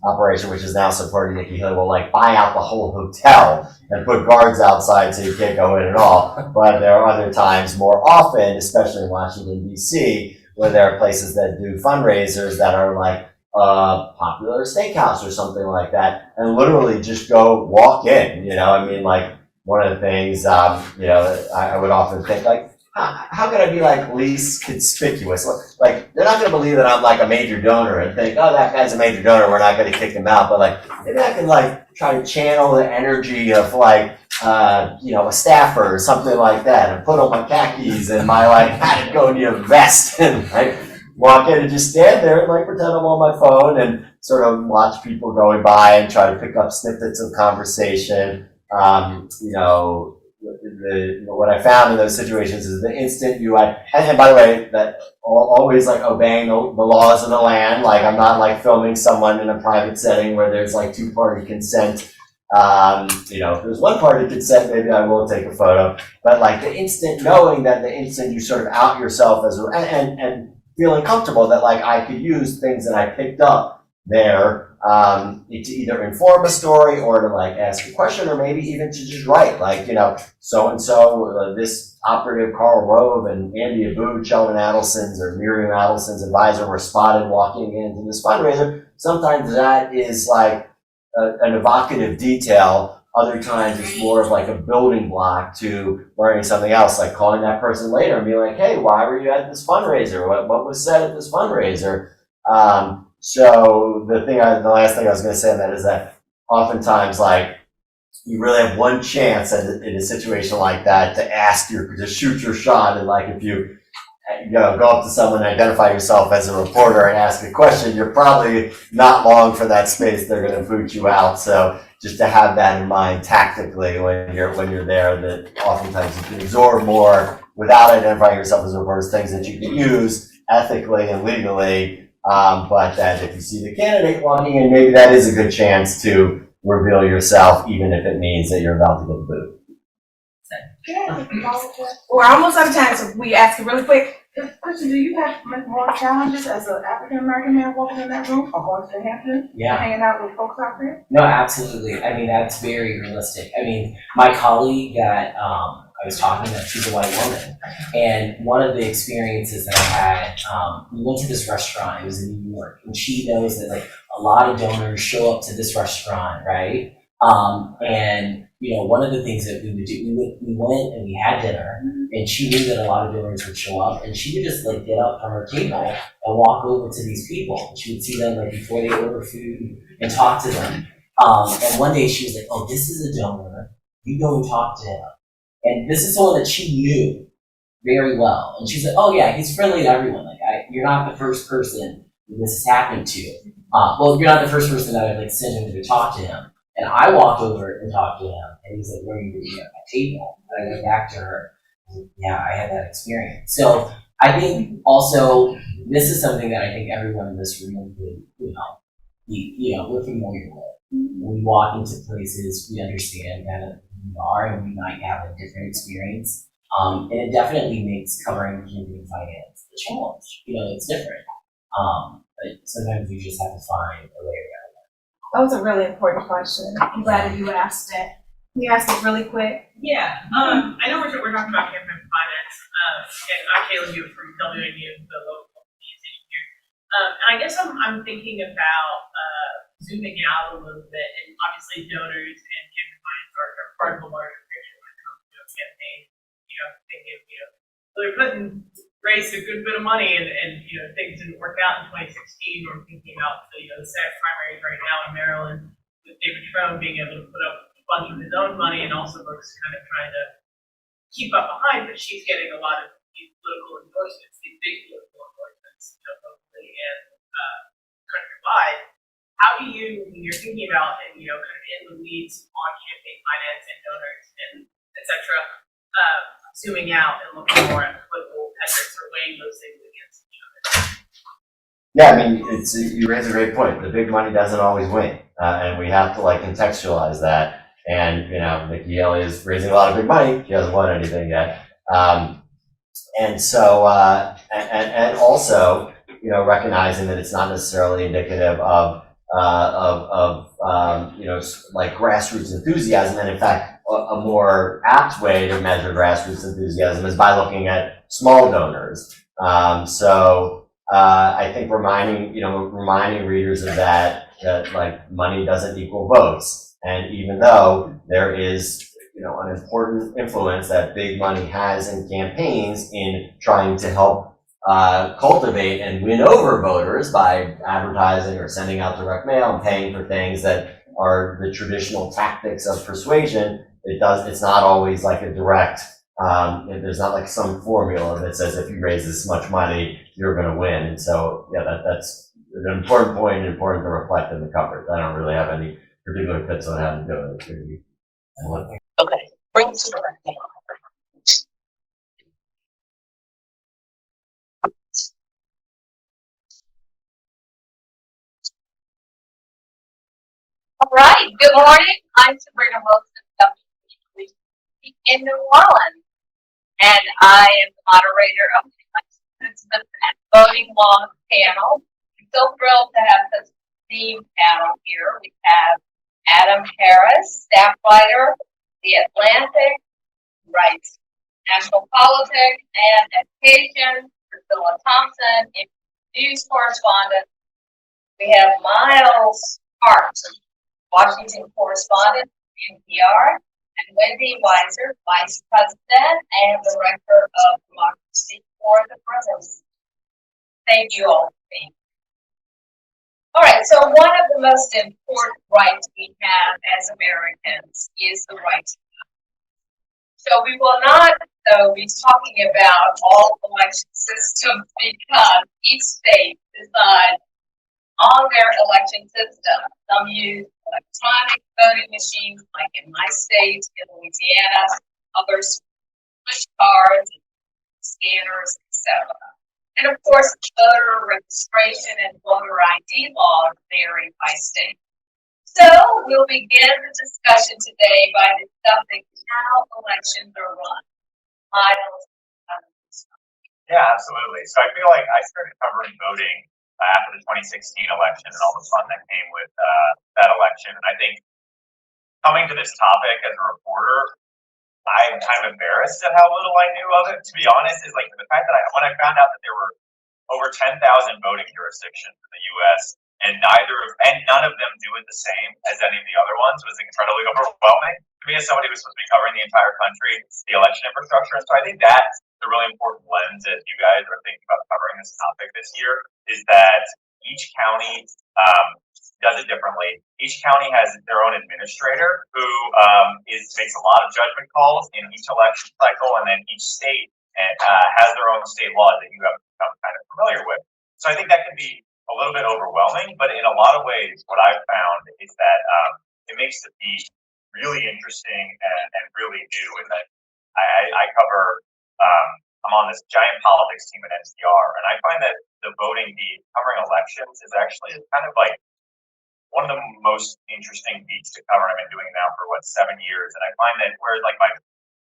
operation, which is now supporting Nikki Haley, will like buy out the whole hotel and put guards outside so you can't go in at all. But there are other times, more often, especially in Washington, D.C., where there are places that do fundraisers that are like popular steakhouse or something like that, and literally just go walk in, like one of the things, I would often think like, how could I be like least conspicuous? Like they're not going to believe that I'm like a major donor and think, oh, that guy's a major donor, we're not going to kick him out. But like maybe I can like try to channel the energy of like, a staffer or something like that, and put on my khakis and my like Patagonia vest and like walk in and just stand there and like pretend I'm on my phone and sort of watch people going by and try to pick up snippets of conversation. What I found in those situations is the instant and by the way, that always like obeying the laws of the land. Like I'm not like filming someone in a private setting where there's like two-party consent. If there's one party consent, maybe I will take a photo. But like the instant knowing that the instant you sort of out yourself as and feeling comfortable that like I could use things that I picked up there to either inform a story or to like ask a question, or maybe even to just write like, so and so this operative Carl Rove and Andy Abu, Sheldon Adelson's or Miriam Adelson's advisor, were spotted walking into this fundraiser. Sometimes that is like an evocative detail. Other times it's more of like a building block to learning something else, like calling that person later and being like, hey, why were you at this fundraiser? What was said at this fundraiser? So the last thing I was going to say on that is that oftentimes like you really have one chance in a situation like that to shoot your shot. And like if you go up to someone and identify yourself as a reporter and ask a question, you're probably not long for that space. They're going to boot you out. So just to have that in mind tactically when you're there, that oftentimes you can absorb more without identifying yourself as a reporter, things that you can use ethically and legally. But that if you see the candidate walking in, maybe that is a good chance to reveal yourself, even if it means that you're about to get booed. We're almost out of time, so we ask it really quick. Question, do you have more challenges as an African American man walking in that room or going to the Hamptons? Yeah. Hanging out with folks out there? No, absolutely. I mean, that's very realistic. I mean, my colleague that I was talking to, she's a white woman, and one of the experiences that I had, we went to this restaurant. It was in New York, and she knows that like a lot of donors show up to this restaurant, right? And you know, one of the things that we would do, we went and we had dinner, and she knew that a lot of donors would show up, and she would just like get up from her table and walk over to these people. She would see them like before they order food and talk to them. And one day she was like, "Oh, this is a donor. You go and talk to him." And this is someone that she knew very well, and she's like, "Oh yeah, he's friendly to everyone. Like, you're not the first person this has happened to. Well, you're not the first person that I've like sent him to talk to him." And I walked over and talked to him, and he's like, "Where are you eating at my table?" And I went back to her. Yeah, I had that experience. So I think also this is something that I think everyone in this room would, we're familiar with. When we walk into places, we understand kind of who we are, and we might have a different experience. And it definitely makes covering campaign finance a challenge. It's different. But sometimes we just have to find a way around. That was a really important question. I'm glad that you asked it. Can you ask it really quick? Yeah, I know we're talking about campaign finance, and I'm Kayla Hewitt from WNU, the local organization here. And I guess I'm thinking about zooming out a little bit, and obviously donors and campaign finance are part of the larger picture when it comes to a campaign. Thinking they're raised a good bit of money, and things didn't work out in 2016. Or thinking about the Senate primaries right now in Maryland, with David Trump being able to put up a bunch of his own money, and also Brooks kind of trying to keep up behind, but she's getting a lot of these political endorsements, these big political endorsements, locally and countrywide. How do you, when you're thinking about and kind of in the weeds on campaign finance and donors and et cetera, zooming out and looking more at political metrics or weighing those things against each other? Yeah, I mean, you raise a great point. The big money doesn't always win, and we have to like contextualize that. And Nikki Haley is raising a lot of big money. She hasn't won anything yet, and so and also recognizing that it's not necessarily indicative of like grassroots enthusiasm. And in fact, a more apt way to measure grassroots enthusiasm is by looking at small donors. I think reminding readers of that like money doesn't equal votes. And even though there is, an important influence that big money has in campaigns in trying to help cultivate and win over voters by advertising or sending out direct mail and paying for things that are the traditional tactics of persuasion, it's not always like a direct, there's not like some formula that says if you raise this much money, you're going to win. And so, yeah, that's an important point, important to reflect in the coverage. I don't really have any particular tips on how to do it. Okay, bring it to the right. All right, good morning. I'm Sabrina Wilson, in New Orleans, and I am the moderator of the Participants and Voting Laws panel. I'm so thrilled to have this esteemed panel here. We have Adam Harris, staff writer, The Atlantic, who writes national politics and education, Priscilla Thompson, news correspondent. We have Miles Parks, Washington correspondent, NPR, and Wendy Weiser, Vice President and Director of Democracy for the Presidency. Thank you all for being here. All right, so one of the most important rights we have as Americans is the right to vote. So we will not, though, be talking about all election systems because each state decides on their election system. Some use electronic voting machines, like in my state, in Louisiana. Others push cards, scanners, etc. And of course, voter registration and voter ID laws vary by state. So we'll begin the discussion today by discussing how elections are run. Miles. Yeah, absolutely. So I feel like I started covering voting after the 2016 election and all the fun that came with that election. And I think coming to this topic as a reporter, I'm kind of embarrassed at how little I knew of it. To be honest, is like the fact that when I found out that there were over 10,000 voting jurisdictions in the U.S. and none of them do it the same as any of the other ones was incredibly overwhelming to me as somebody who's supposed to be covering the entire country, the election infrastructure. And so I think that's the really important lens as you guys are thinking about covering this topic this year is that each county does it differently. Each county has their own administrator who makes a lot of judgment calls in each election cycle, and then each state has their own state laws that you have to become kind of familiar with. So I think that can be a little bit overwhelming, but in a lot of ways, what I've found is that it makes the beat really interesting and really new. And that I cover, I'm on this giant politics team at NCR, and I find that the voting beat covering elections is actually kind of like one of the most interesting beats to cover. I've been doing it now for 7 years, and I find that where like my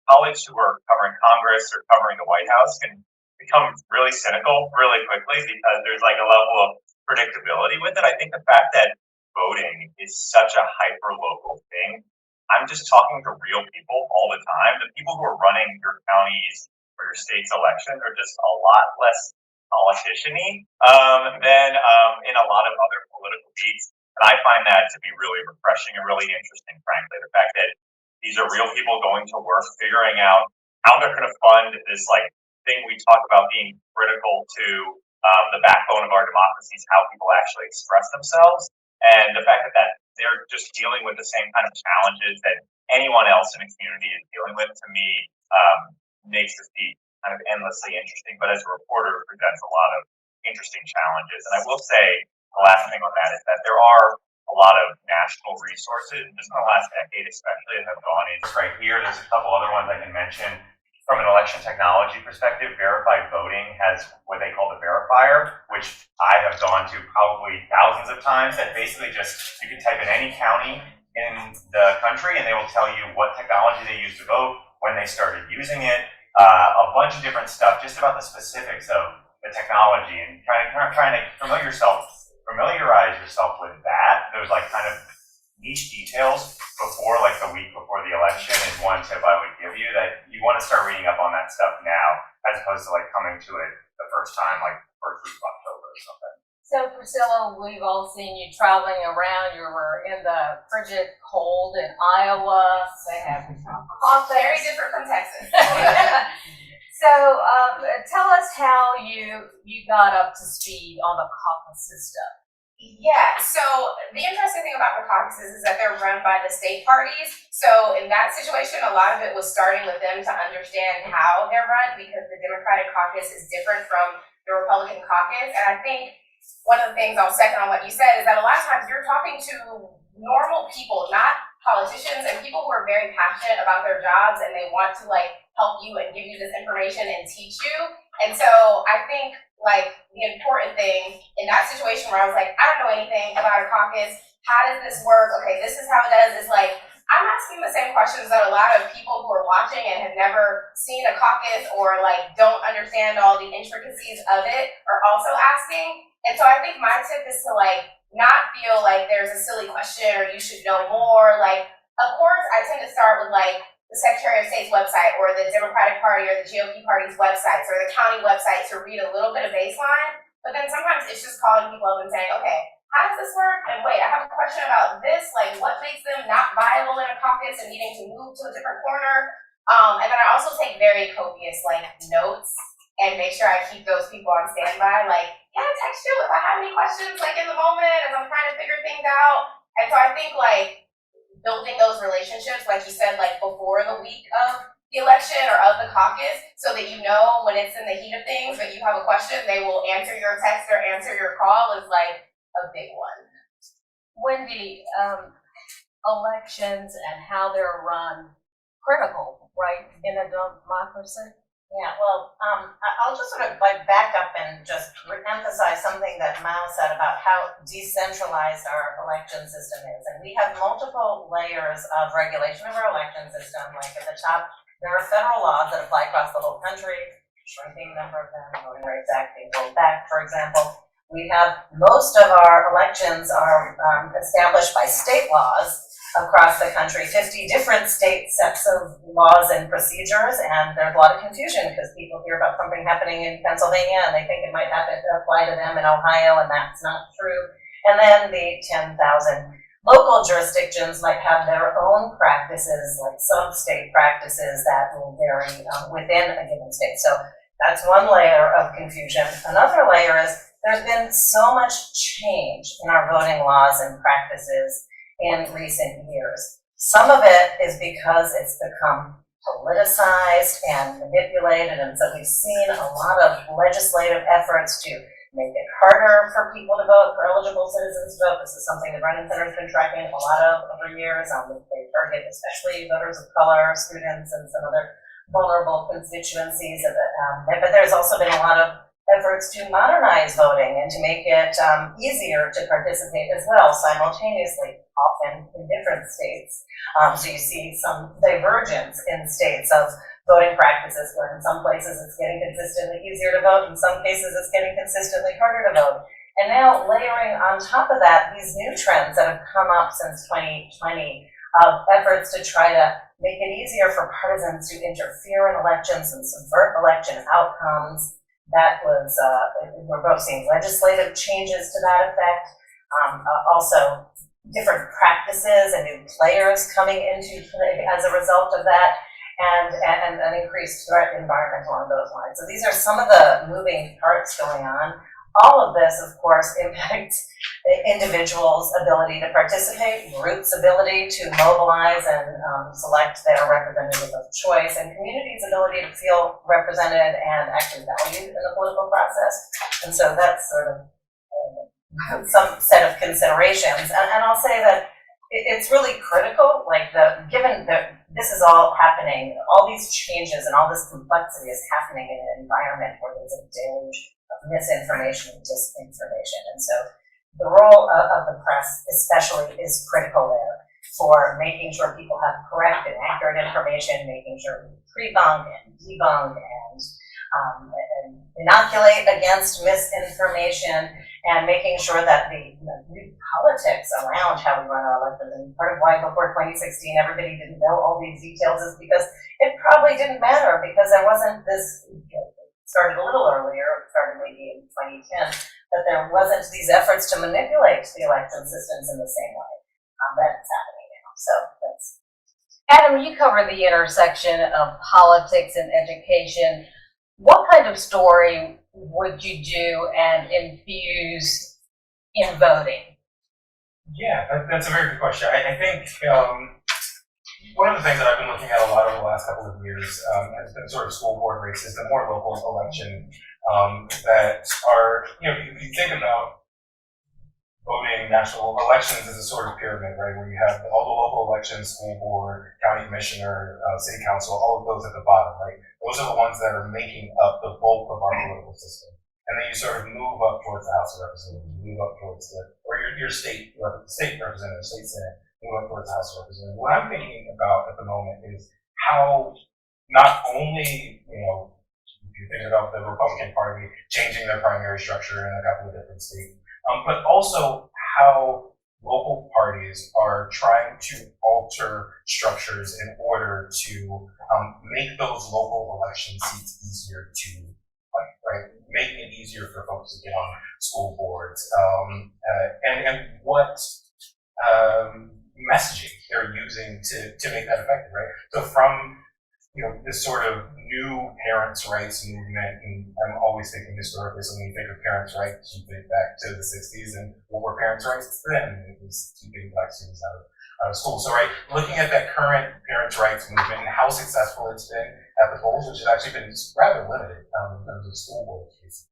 colleagues who are covering Congress or covering the White House can become really cynical really quickly because there's like a level of predictability with it. I think the fact that voting is such a hyper local thing, I'm just talking to real people all the time. The people who are running your counties or your state's elections are just a lot less politician-y than in a lot of other political beats. And I find that to be really refreshing and really interesting, frankly. The fact that these are real people going to work, figuring out how they're going to fund this like thing we talk about being critical to the backbone of our democracies, how people actually express themselves. And the fact that they're just dealing with the same kind of challenges that anyone else in a community is dealing with, to me, makes this be kind of endlessly interesting. But as a reporter, it presents a lot of interesting challenges. And I will say, the last thing on that is that there are a lot of national resources, just in the last decade especially, that have gone in. Right here, there's a couple other ones I can mention. From an election technology perspective, verified voting has what they call the verifier, which I have gone to probably thousands of times. That basically just, you can type in any county in the country and they will tell you what technology they used to vote, when they started using it, a bunch of different stuff just about the specifics of the technology, and trying to familiarize yourself with that. Those like kind of niche details before like the week before the election is one tip I would give you, that you want to start reading up on that stuff now as opposed to like coming to it the first time, like first week of October or something. So Priscilla, we've all seen you traveling around. You were in the frigid cold in Iowa. They have Very different from Texas. So tell us how you got up to speed on the caucus system. Yeah, so the interesting thing about the caucuses is that they're run by the state parties. So in that situation, a lot of it was starting with them to understand how they're run, because the Democratic caucus is different from the Republican caucus. And I think one of the things I'll second on what you said is that a lot of times you're talking to normal people, not politicians, and people who are very passionate about their jobs and they want to like help you and give you this information and teach you. And so I think like the important thing in that situation where I was like, I don't know anything about a caucus, how does this work? Okay, this is how it does, is like, I'm asking the same questions that a lot of people who are watching and have never seen a caucus or like don't understand all the intricacies of it are also asking. And so I think my tip is to like not feel like there's a silly question or you should know more. Like, of course, I tend to start with like the Secretary of State's website or the Democratic Party or the GOP party's websites or the county website to read a little bit of baseline. But then sometimes it's just calling people up and saying, okay, how does this work? And wait, I have a question about this. Like, what makes them not viable in a caucus and needing to move to a different corner? And then I also take very copious like notes and make sure I keep those people on standby. Like, yeah, text you if I have any questions like in the moment as I'm trying to figure things out. And so I think like building those relationships, like you said, like before the week of the election or of the caucus, so that you know when it's in the heat of things that you have a question, they will answer your text or answer your call, is like a big one. Wendy, elections and how they're run, critical, right, in a democracy? Yeah, well, I'll just sort of like back up and just emphasize something that Mao said about how decentralized our election system is. And we have multiple layers of regulation of our election system. Like at the top, there are federal laws that apply across the whole country, shrinking number of them, voting rights act being rolled back, for example. We have most of our elections are established by state laws across the country, 50 different state sets of laws and procedures, and there's a lot of confusion because people hear about something happening in Pennsylvania and they think it might happen to apply to them in Ohio, and that's not true. And then the 10,000 local jurisdictions might have their own practices, like sub-state practices that will vary within a given state. So that's one layer of confusion. Another layer is there's been so much change in our voting laws and practices in recent years. Some of it is because it's become politicized and manipulated, and so we've seen a lot of legislative efforts to make it harder for people to vote, for eligible citizens to vote. This is something the Brennan Center has been tracking a lot of over years. They target especially voters of color, students, and some other vulnerable constituencies. But there's also been a lot of efforts to modernize voting and to make it easier to participate as well, simultaneously, often in different states. So you see some divergence in states of voting practices, where in some places it's getting consistently easier to vote, in some cases it's getting consistently harder to vote. And now layering on top of that, these new trends that have come up since 2020 of efforts to try to make it easier for partisans to interfere in elections and subvert election outcomes. That was, we're both seeing legislative changes to that effect. Also, different practices and new players coming into play as a result of that, and an increased threat environment along those lines. So these are some of the moving parts going on. All of this, of course, impacts individuals' ability to participate, groups' ability to mobilize and select their representative of choice, and communities' ability to feel represented and actually valued in the political process. And so that's sort of some set of considerations. And I'll say that it's really critical, like given that this is all happening, all these changes and all this complexity is happening in an environment where there's a deluge of misinformation and disinformation. And so the role of the press especially is critical there for making sure people have correct and accurate information, making sure we pre-bunk and debunk and inoculate against misinformation, and making sure that the new politics around how we run our elections, and part of why before 2016 everybody didn't know all these details is because it probably didn't matter, because there wasn't this, started a little earlier, started maybe in 2010, that there wasn't these efforts to manipulate the election systems in the same way that's happening now. So that's. Adam, you cover the intersection of politics and education. What kind of story would you do and infuse in voting? Yeah, that's a very good question. I think one of the things that I've been looking at a lot over the last couple of years has been sort of school board races, the more local election that are, you think about voting national elections as a sort of pyramid, right, where you have all the local elections, school board, county commissioner, city council, all of those at the bottom, right? Those are the ones that are making up the bulk of our political system. And then you sort of move up towards the House of Representatives, move up towards your state representative, state senate, move up towards the House of Representatives. What I'm thinking about at the moment is how not only, if you think about the Republican Party changing their primary structure in a couple of different states, but also how local parties are trying to alter structures in order to make those local election seats easier to fight, right? Making it easier for folks to get on school boards, and what messaging they're using to make that effective, right? So from this sort of new parents' rights movement, and I'm always thinking historically, so when you think of parents' rights, you think back to the 60s, and what were parents' rights then? It was keeping Black students out of school. So, right, looking at that current parents' rights movement and how successful it's been at the polls, which has actually been rather limited in terms of school board cases.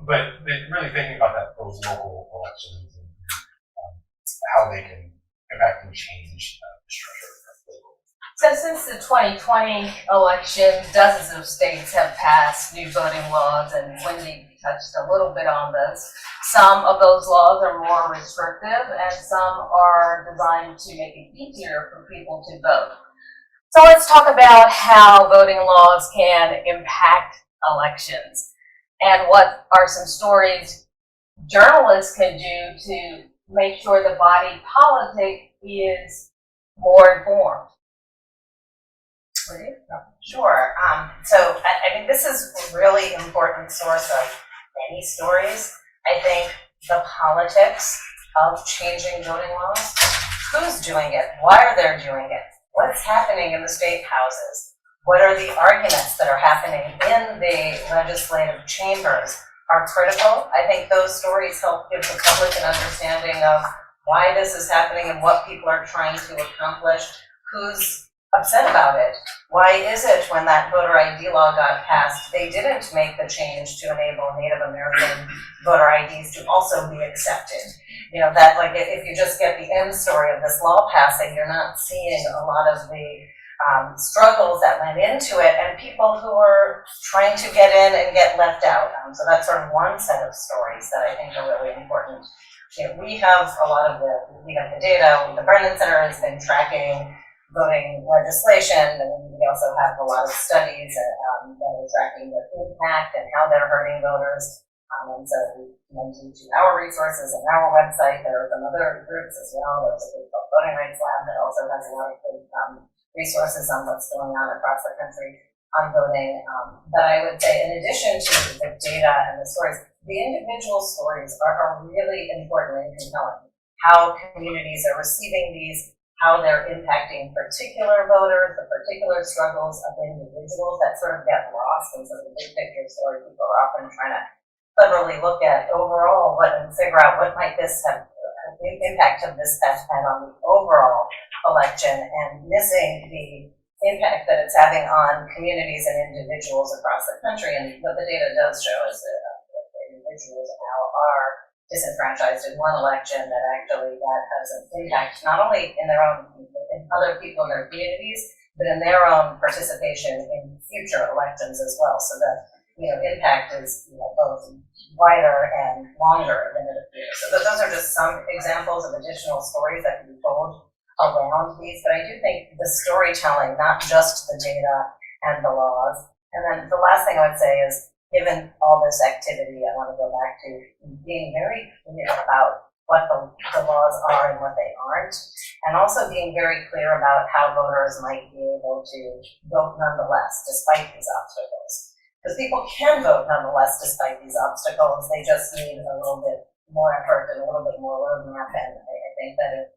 But really thinking about those local elections and how they can impact and change the structure. So since the 2020 election, dozens of states have passed new voting laws, and Wendy touched a little bit on this. Some of those laws are more restrictive, and some are designed to make it easier for people to vote. So let's talk about how voting laws can impact elections, and what are some stories journalists can do to make sure the body politic is more informed. Sure. So I think this is a really important source of many stories. I think the politics of changing voting laws, who's doing it, why are they doing it, what's happening in the state houses, what are the arguments that are happening in the legislative chambers are critical. I think those stories help give the public an understanding of why this is happening and what people are trying to accomplish, who's upset about it. Why is it when that voter ID law got passed, they didn't make the change to enable Native American voter IDs to also be accepted? You know, that like if you just get the end story of this law passing, you're not seeing a lot of the struggles that went into it and people who are trying to get in and get left out. So that's sort of one set of stories that I think are really important. You know, we have the data. The Brennan Center has been tracking voting legislation, and we also have a lot of studies that are tracking the impact and how they're hurting voters. And so we mentioned to our resources and our website. There are some other groups as well. There's a group called Voting Rights Lab that also has a lot of good resources on what's going on across the country on voting. But I would say, in addition to the data and the stories, the individual stories are really important and compelling. How communities are receiving these, how they're impacting particular voters, the particular struggles of individuals that sort of get lost in some of the big picture story. People are often trying to cleverly look at overall and figure out what might this have, the impact of this has had on the overall election, and missing the impact that it's having on communities and individuals across the country. And what the data does show is that individuals now are disenfranchised in one election, that actually that has an impact not only in their own, in other people in their communities, but in their own participation in future elections as well. So that, impact is, both wider and longer than it appears. So those are just some examples of additional stories that can be told around these. But I do think the storytelling, not just the data and the laws. And then the last thing I would say is, given all this activity, I want to go back to being very clear about what the laws are and what they aren't, and also being very clear about how voters might be able to vote nonetheless, despite these obstacles. Because people can vote nonetheless despite these obstacles, they just need a little bit more effort and a little bit more roadmap, and I think that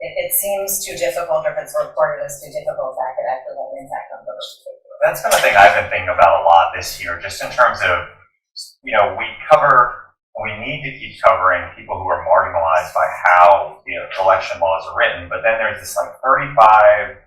it seems too difficult, or if it's reported as too difficult, that could actually have an impact on voters. That's been a thing I've been thinking about a lot this year, just in terms of, we need to keep covering people who are marginalized by how the election laws are written, but then there's this 35, 40%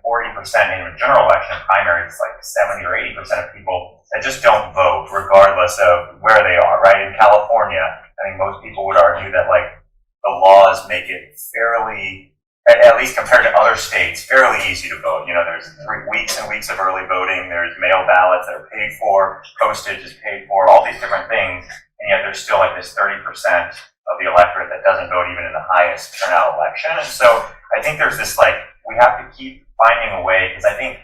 in a general election primary, it's 70 or 80% of people that just don't vote regardless of where they are, right? In California, I think most people would argue that the laws make it fairly, at least compared to other states, fairly easy to vote. There's 3 weeks and weeks of early voting, there's mail ballots that are paid for, postage is paid for, all these different things, and yet there's still this 30% of the electorate that doesn't vote even in the highest turnout election. And so I think there's this, we have to keep finding a way, because I think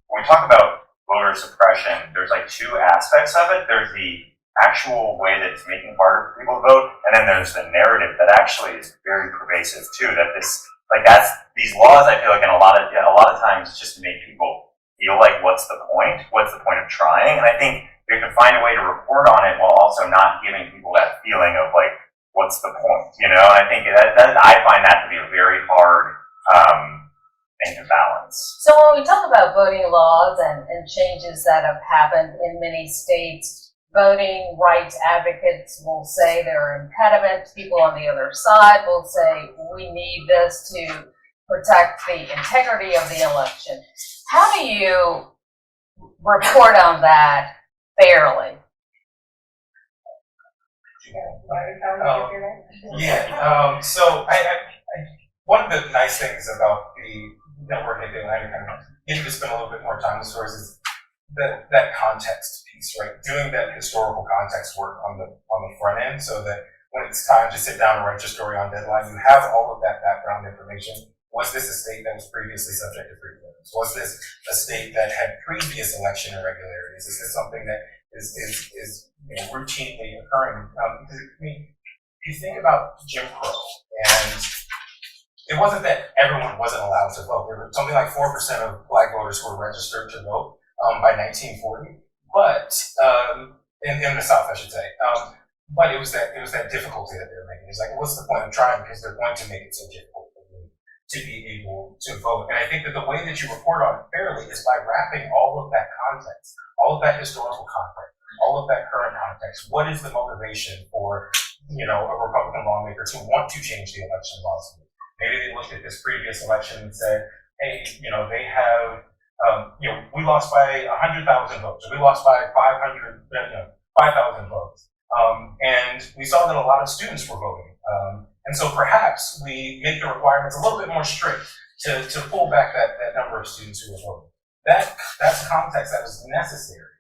when we talk about voter suppression, there's 2 aspects of it. There's the actual way that it's making harder for people to vote, and then there's the narrative that actually is very pervasive too, that these laws, I feel in a lot of times just make people feel what's the point? What's the point of trying? And I think we have to find a way to report on it while also not giving people that feeling of what's the point? And I think that I find that to be a very hard thing to balance. So when we talk about voting laws and changes that have happened in many states, voting rights advocates will say there are impediments. People on the other side will say we need this to protect the integrity of the election. How do you report on that fairly? So one of the nice things about the network at the Atlantic, kind of needed to spend a little bit more time with stories is that context piece, right? Doing that historical context work on the front end, so that when it's time to sit down and write your story on deadline, you have all of that background information. Was this a state that was previously subject to pre-clearance? Was this a state that had previous election irregularities? Is this something that is routinely occurring? Because I mean, if you think about Jim Crow, and it wasn't that everyone wasn't allowed to vote. There were something like 4% of Black voters who were registered to vote by 1940, but in the South, I should say. But it was that difficulty that they were making. It's like, what's the point of trying? Because they're going to make it so difficult for you to be able to vote. And I think that the way that you report on it fairly is by wrapping all of that context, all of that historical context, all of that current context. What is the motivation for, a Republican lawmaker to want to change the election laws? Maybe they looked at this previous election and said, hey, they have, we lost by 100,000 votes, or we lost by 5,000 votes. And we saw that a lot of students were voting. And so perhaps we make the requirements a little bit more strict to pull back that number of students who were voting. That's context that is necessary.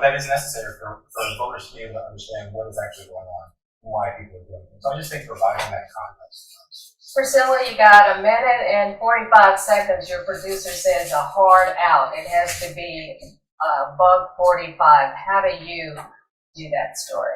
That is necessary for voters to be able to understand what is actually going on and why people are doing it. So I just think providing that context. Priscilla, you got a minute and 45 seconds. Your producer says a hard out. It has to be above 45. How do you do that story?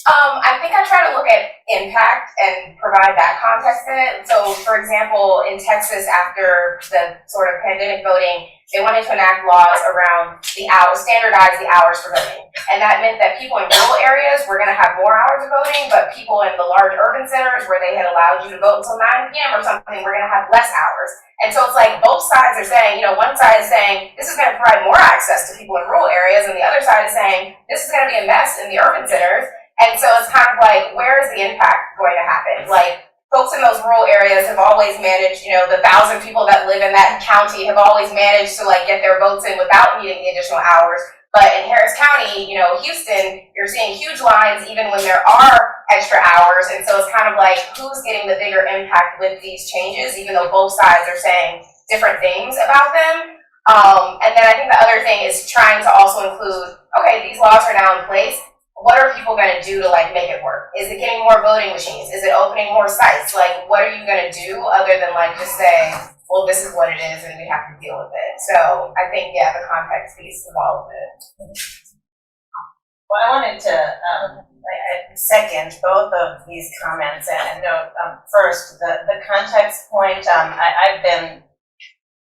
I think I try to look at impact and provide that context in it. So, for example, in Texas, after the sort of pandemic voting, they wanted to enact laws around the hours, standardize the hours for voting. And that meant that people in rural areas were going to have more hours of voting, but people in the large urban centers where they had allowed you to vote until 9 p.m. or something were going to have less hours. And so it's like both sides are saying, one side is saying this is going to provide more access to people in rural areas, and the other side is saying this is going to be a mess in the urban centers. And so it's kind of like, where is the impact going to happen? Like, folks in those rural areas have always managed, the 1,000 people that live in that county have always managed to get their votes in without needing the additional hours. But in Harris County, Houston, you're seeing huge lines even when there are extra hours. And so it's kind of like, who's getting the bigger impact with these changes, even though both sides are saying different things about them. And then I think the other thing is trying to also include, okay, these laws are now in place. What are people going to do to make it work? Is it getting more voting machines? Is it opening more sites? What are you going to do other than just say, well, this is what it is and we have to deal with it? So I think, the context piece of all of it. Well, I wanted to second both of these comments and note first the context point. I've been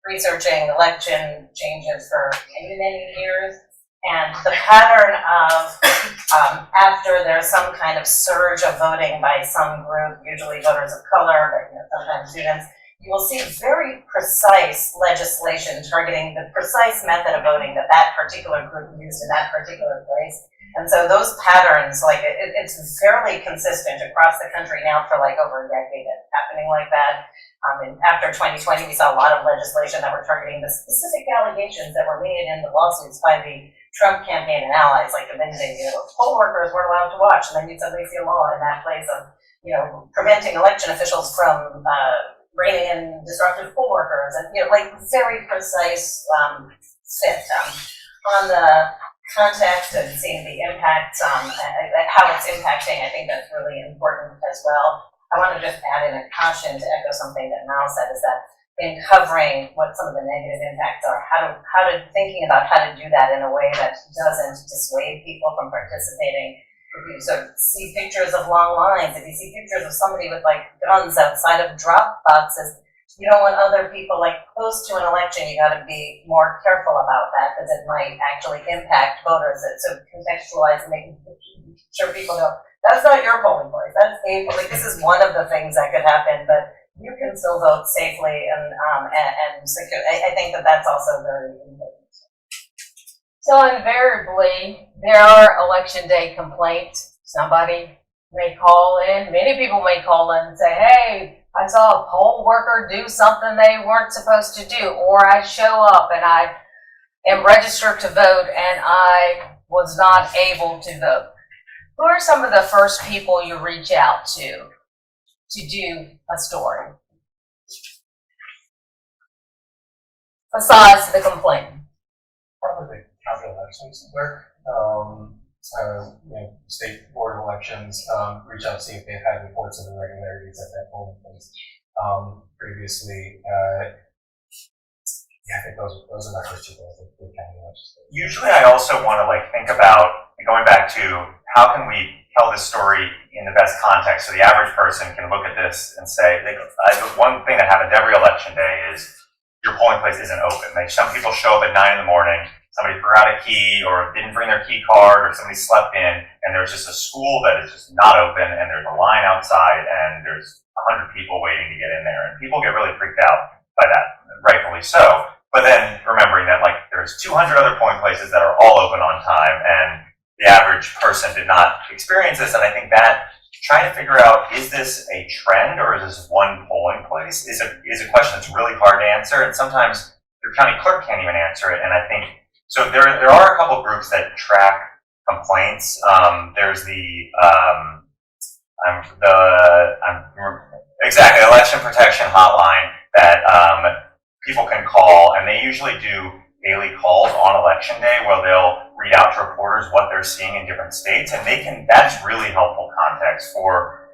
researching election changes for many years. And the pattern of after there's some kind of surge of voting by some group, usually voters of color, but sometimes students, you will see very precise legislation targeting the precise method of voting that particular group used in that particular place. And so those patterns, it's fairly consistent across the country now for over a decade of happening like that. And after 2020, we saw a lot of legislation that were targeting the specific allegations that were made in the lawsuits by the Trump campaign and allies, like demanding, poll workers weren't allowed to watch, and then you suddenly see a law in that place of, preventing election officials from bringing in disruptive poll workers, and very precise fit on the context and seeing the impact, how it's impacting. I think that's really important as well. I want to just add in a caution to echo something that Mal said, is that in covering what some of the negative impacts are, thinking about how to do that in a way that doesn't dissuade people from participating. If you sort of see pictures of long lines, if you see pictures of somebody with guns outside of drop boxes, you don't want other people close to an election. You got to be more careful about that because it might actually impact voters. So contextualize and making sure people know that's not your polling place. That's this is one of the things that could happen, but you can still vote safely and secure. I think that's also very important. So invariably, there are election day complaints. Somebody may call in, many people may call in and say, hey, I saw a poll worker do something they weren't supposed to do, or I show up and I am registered to vote and I was not able to vote. Who are some of the first people you reach out to do a story? besides the complaint? Probably the county elections work. State board of elections, reach out to see if they've had reports of irregularities at that polling place. Previously, I think those are my first two goals, the county elections. Usually I also want to think about going back to how can we tell this story in the best context so the average person can look at this and say, one thing that happens every election day is your polling place isn't open. Some people show up at 9 in the morning, somebody forgot a key or didn't bring their key card or somebody slept in, and there's just a school that is just not open and there's a line outside and there's 100 people waiting to get in there. And people get really freaked out by that, rightfully so. But then remembering that there's 200 other polling places that are all open on time and the average person did not experience this. And I think that trying to figure out, is this a trend or is this one polling place is a question that's really hard to answer. And sometimes your county clerk can't even answer it. And I think, so there are a couple groups that track complaints. There's exactly, election protection hotline that people can call, and they usually do daily calls on election day where they'll read out to reporters what they're seeing in different states, and that's really helpful context for,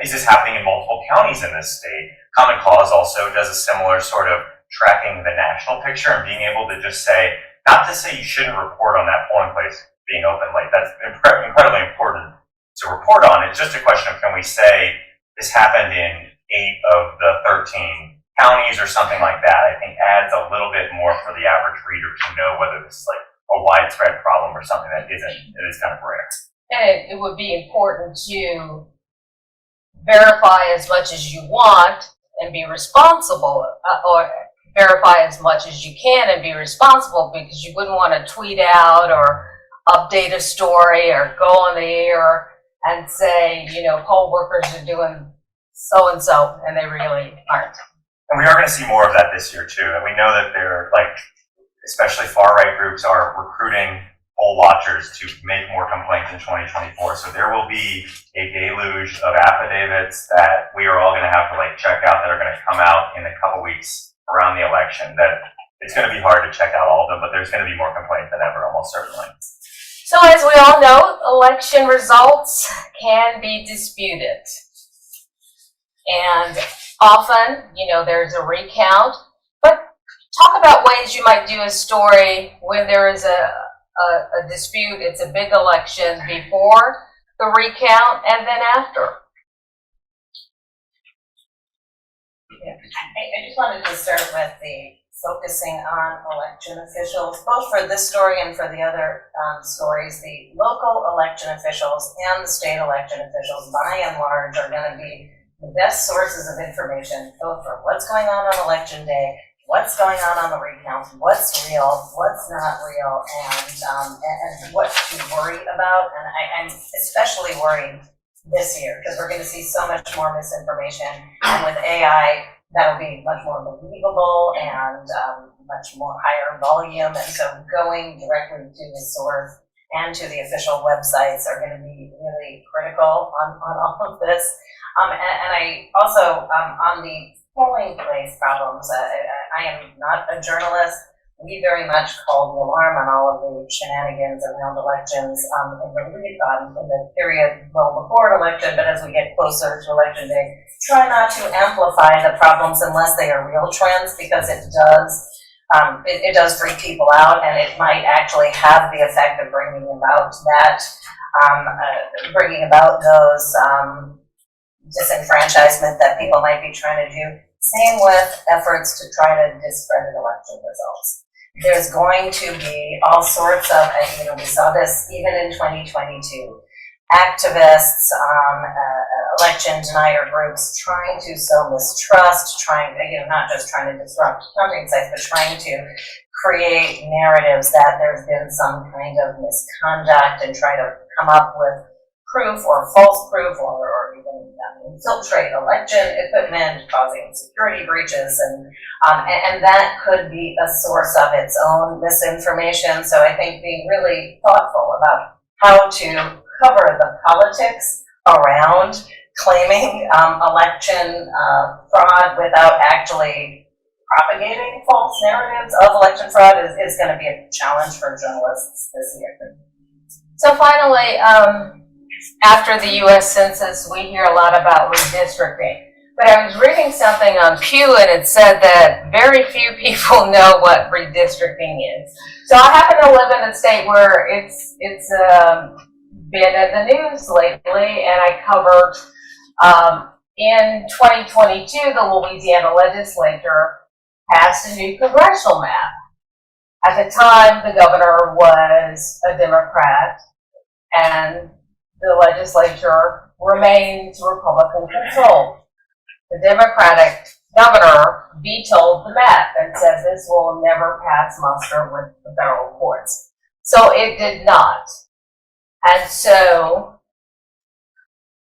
is this happening in multiple counties in this state? Common Cause also does a similar sort of tracking the national picture and being able to just say, not to say you shouldn't report on that polling place being open late, that's incredibly important to report on. It's just a question of, can we say this happened in 8 of the 13 counties or something like that, I think adds a little bit more for the average reader to know whether this is a widespread problem or something that isn't. It is kind of rare. And it would be important to verify as much as you want and be responsible, or verify as much as you can and be responsible, because you wouldn't want to tweet out or update a story or go on the air and say, poll workers are doing so-and-so, and they really aren't. And we are going to see more of that this year too. And we know that they're especially far-right groups are recruiting poll watchers to make more complaints in 2024. So there will be a deluge of affidavits that we are all going to have to check out that are going to come out in a couple weeks around the election. That it's going to be hard to check out all of them, but there's going to be more complaints than ever, almost certainly. So as we all know, election results can be disputed. And often, there's a recount, but talk about ways you might do a story when there is a dispute. It's a big election before the recount and then after. I just wanted to start with the focusing on election officials, both for this story and for the other stories. The local election officials and the state election officials, by and large, are going to be the best sources of information, both for what's going on election day, what's going on the recount, what's real, what's not real, and what to worry about. And I'm especially worried this year because we're going to see so much more misinformation, and with AI, that'll be much more believable and much more higher volume. And so going directly to the source and to the official websites are going to be really critical on all of this. And I also, on the polling place problems, I am not a journalist. We very much called the alarm on all of the shenanigans around elections in the period well before an election, but as we get closer to election day, try not to amplify the problems unless they are real trends, because it does freak people out, and it might actually have the effect of bringing about that, bringing about those disenfranchisement that people might be trying to do. Same with efforts to try to discredit election results. There's going to be all sorts of, we saw this even in 2022, activists, election denier groups trying to sow mistrust, not just trying to disrupt counting sites, but trying to create narratives that there's been some kind of misconduct and try to come up with proof or false proof or even infiltrate election equipment, causing security breaches, and that could be a source of its own misinformation. So I think being really thoughtful about how to cover the politics around claiming election fraud without actually propagating false narratives of election fraud is gonna be a challenge for journalists this year. So finally, after the US Census, we hear a lot about redistricting. But I was reading something on Pew and it said that very few people know what redistricting is. So I happen to live in a state where it's been in the news lately, and I covered in 2022, the Louisiana legislature passed a new congressional map. At the time, the governor was a Democrat, and the legislature remains Republican controlled. The Democratic governor vetoed the map and said this will never pass muster with the federal courts. So it did not. And so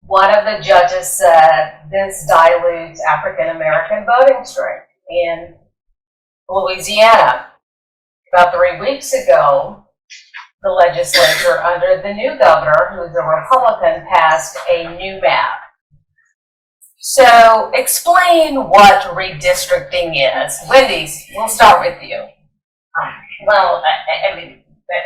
one of the judges said this dilutes African American voting strength in Louisiana. About 3 weeks ago, the legislature under the new governor, who's a Republican, passed a new map. So explain what redistricting is. Wendy, we'll start with you. Well, I mean,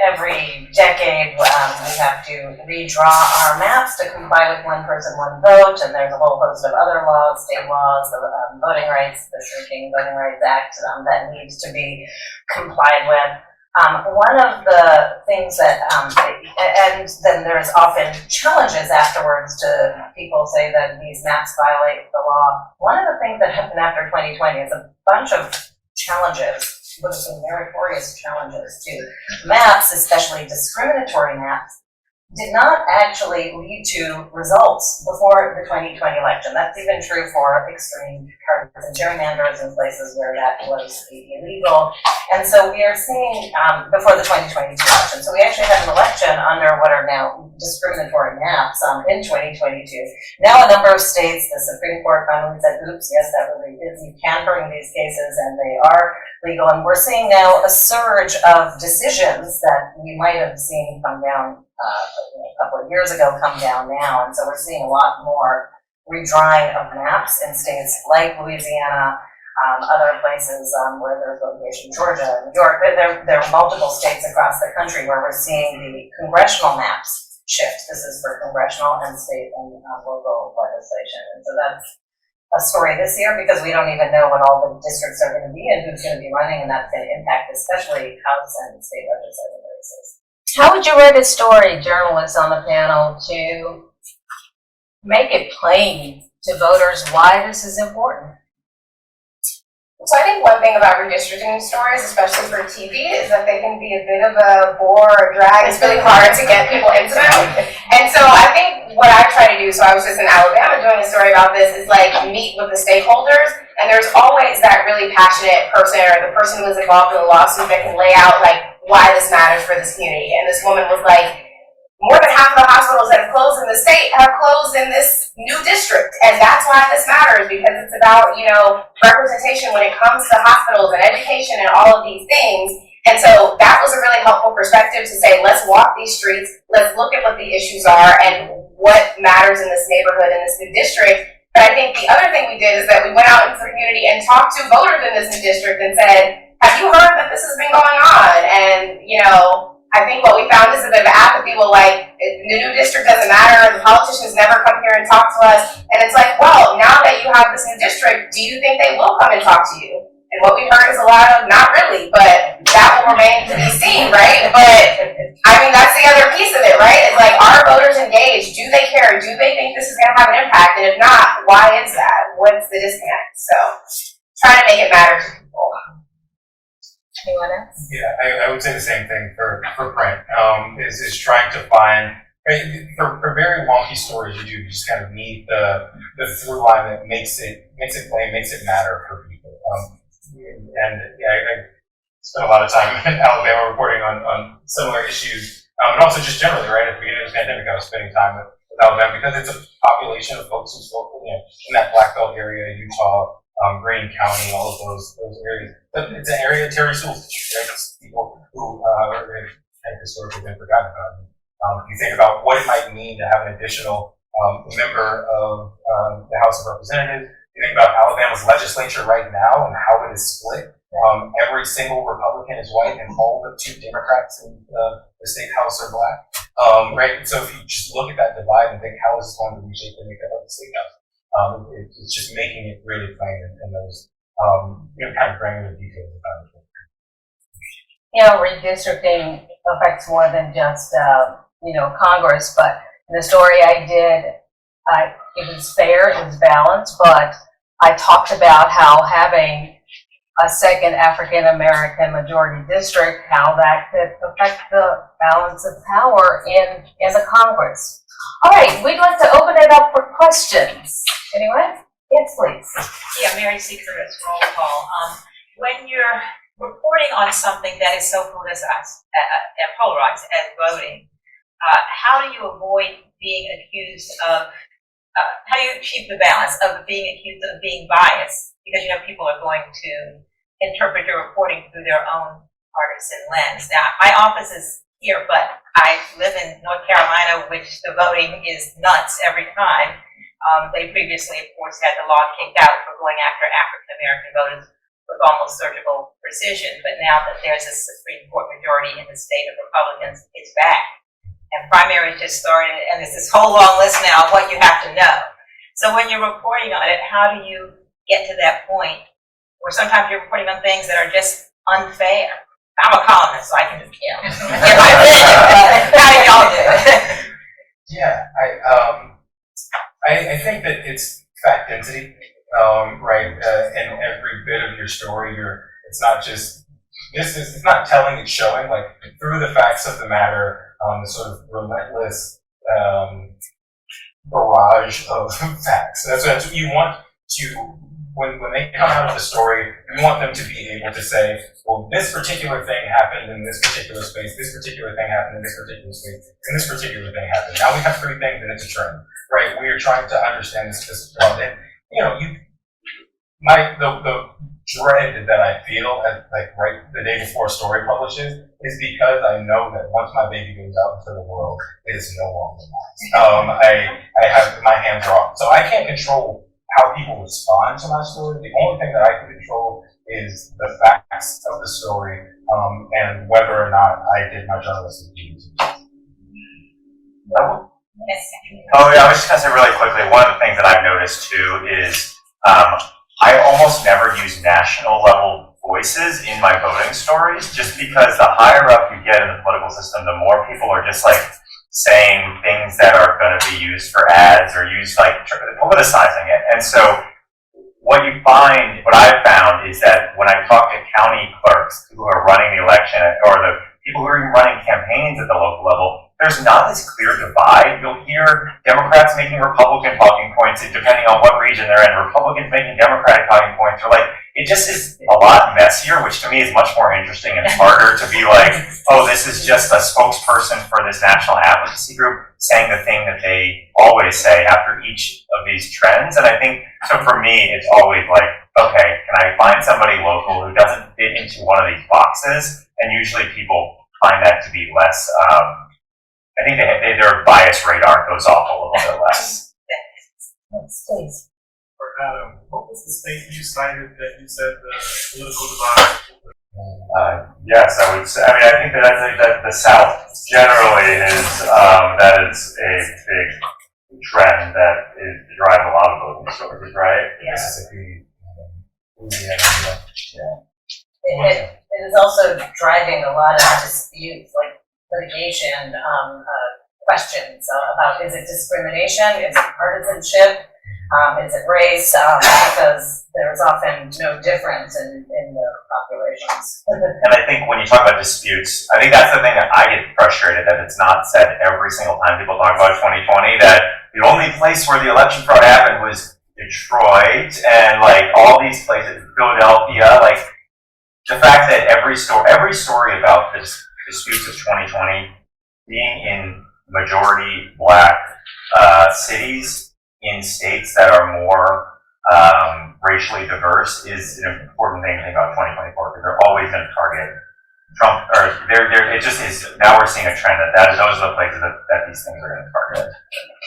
every decade, we have to redraw our maps to comply with one person, one vote, and there's a whole host of other laws, state laws, the Voting Rights, the Shrinking Voting Rights Act, that needs to be complied with. One of the things that, and then there's often challenges afterwards to people say that these maps violate the law. One of the things that happened after 2020 is a bunch of challenges, some meritorious challenges to maps, especially discriminatory maps, did not actually lead to results before the 2020 election. That's even true for extreme partisan gerrymanders in places where that was illegal. And so we are seeing, before the 2022 election, so we actually had an election under what are now discriminatory maps in 2022. Now a number of states, the Supreme Court finally said, oops, yes, that really is, you can bring these cases and they are legal. And we're seeing now a surge of decisions that we might have seen come down a couple of years ago come down now, and so we're seeing a lot more redrawing of maps in states like Louisiana, other places where there's litigation, Georgia, New York. There are multiple states across the country where we're seeing the congressional maps shift. This is for congressional and state and local legislation, and so that's a story this year because we don't even know what all the districts are going to be and who's going to be running, and that's going to impact especially House and state legislative races. How would you write a story, journalists on the panel, to make it plain to voters why this is important? So I think one thing about redistricting stories, especially for TV, is that they can be a bit of a bore or drag. It's really hard to get people into them. And so I think what I try to do, so I was just in Alabama doing a story about this, is like meet with the stakeholders, and there's always that really passionate person or the person who was involved in the lawsuit that can lay out like why this matters for this community. And this woman was like, more than half of the hospitals that have closed in the state have closed in this new district. And that's why this matters, because it's about, representation when it comes to hospitals and education and all of these things. And so that was a really helpful perspective to say, let's walk these streets, let's look at what the issues are and what matters in this neighborhood, in this new district. But I think the other thing we did is that we went out into the community and talked to voters in this new district and said, have you heard that this has been going on? And, I think what we found is a bit of apathy. Well, like, the new district doesn't matter, the politicians never come here and talk to us. And it's like, well, now that you have this new district, do you think they will come and talk to you? And what we heard is a lot of, not really, but that will remain to be seen, right? But, I mean, that's the other piece of it, right? It's like, are voters engaged? Do they care? Do they think this is going to have an impact? And if not, why is that? What's the disconnect? So, trying to make it matter to people. Anyone else? Yeah, I would say the same thing for print, is trying to find, for very wonky stories, you just kind of need the through line that makes it plain, makes it matter for people. I spent a lot of time in Alabama reporting on similar issues, and also just generally, right, at the beginning of the pandemic, I was spending time with Alabama because it's a population of folks who's in that Black Belt area, Utah, Greene County, all of those areas. But it's an area of Terry Sewell's, right? It's people who have historically been forgotten about. If you think about what it might mean to have an additional member of the House of Representatives, you think about Alabama's legislature right now and how it is split. Every single Republican is white, and all but 2 Democrats in the state house are black. Right? So if you just look at that divide and think, how is this going to reshape the makeup of the state house? It's just making it really plain in those kind of granular details about it. Redistricting affects more than just, Congress, but in the story I did, it was fair, it was balanced, but I talked about how having a second African American majority district, how that could affect the balance of power in the Congress. All right, we'd like to open it up for questions. Anyone? Yes, please. Yeah, Mary C. Curtis, roll call. When you're reporting on something that is so politicized and polarized as voting, how do you avoid being accused of, how do you achieve the balance of being accused of being biased? Because people are going to interpret your reporting through their own partisan lens. Now, my office is here, but I live in North Carolina, which the voting is nuts every time. They previously, of course, had the law kicked out for going after African American voters with almost surgical precision. But now that there's a Supreme Court majority in the state of Republicans, it's back. And primaries just started, and there's this whole long list now of what you have to know. So when you're reporting on it, how do you get to that point where sometimes you're reporting on things that are just unfair? I'm a columnist, so I can just, get my opinion, but how do y'all do it? Yeah, I think that it's fact density, right? In every bit of your story, it's not just it's not telling, it's showing, like through the facts of the matter, the sort of relentless barrage of facts. That's what you want to. When they come out of the story, you want them to be able to say, well, this particular thing happened in this particular space, this particular thing happened in this particular space, and this particular thing happened. Now we have 3 things and it's a trend, right? We are trying to understand this well. And, the dread that I feel at right the day before a story publishes is because I know that once my baby goes out into the world, it is no longer mine. I have my hands are off. So I can't control how people respond to my story. The only thing that I can control is the facts of the story, and whether or not I did my journalistic duties. Oh yeah, I was just gonna say really quickly, one of the things that I've noticed too is I almost never use national level voices in my voting stories, just because the higher up you get in the political system, the more people are just like saying things that are going to be used for ads or used like politicizing it. And so what I've found is that when I talk to county clerks who are running the election, or the people who are even running campaigns at the local level, there's not this clear divide. You'll hear Democrats making Republican talking points, and depending on what region they're in, Republicans making Democratic talking points, or it just is a lot messier, which to me is much more interesting and harder to be like, oh, this is just a spokesperson for this national advocacy group saying the thing that they always say after each of these trends. And I think, so for me, it's always like, okay, can I find somebody local who doesn't fit into one of these boxes? And usually people find that to be less, I think their bias radar goes off a little bit less. Yes, please. For Adam, what was the state you cited that you said the political divide? Yes, I would say. I mean, I think that the South generally is that is a big trend that is to drive a lot of voting stories, right? Mississippi, Louisiana, It is also driving a lot of disputes, like litigation questions about, is it discrimination, is it partisanship, is it race, because there's often no difference in the populations. And I think when you talk about disputes, I think that's the thing that I get frustrated that it's not said every single time people talk about 2020, that the only place where the election fraud happened was Detroit and all these places, Philadelphia, the fact that every story about this disputes of 2020 being in majority black cities in states that are more racially diverse is an important thing to think about 2024, because they're always going to target Trump, or it just is, now we're seeing a trend that those are the places that these things are gonna target.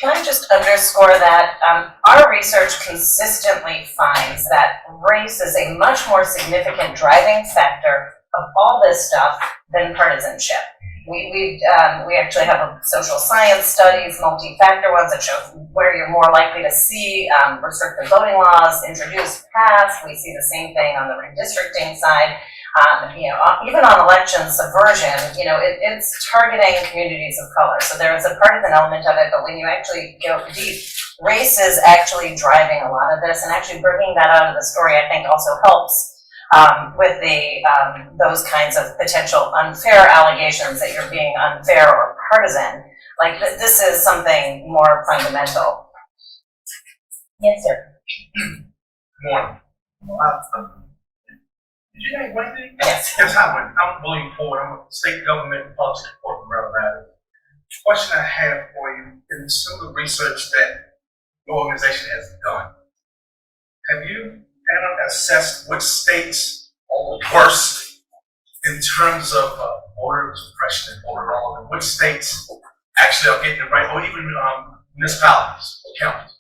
Can I just underscore that? Our research consistently finds that race is a much more significant driving factor of all this stuff than partisanship. We actually have a social science studies, multi-factor ones that show where you're more likely to see restrictive voting laws introduced, passed. We see the same thing on the redistricting side. Even on election subversion, it's targeting communities of color. So there is a partisan element of it, but when you actually go deep, race is actually driving a lot of this, and actually bringing that out of the story, I think, also helps with those kinds of potential unfair allegations that you're being unfair or partisan. Like this is something more fundamental. Yes, sir. Morning. Did you name one thing? Yes. Yes, I'm William Ford. I'm a state government policy support from Maryland Valley. Question I have for you, in some of the research that your organization has done, have you assessed which states are worse in terms of voter suppression and voter law, and which states actually are getting it right, or even municipalities or counties?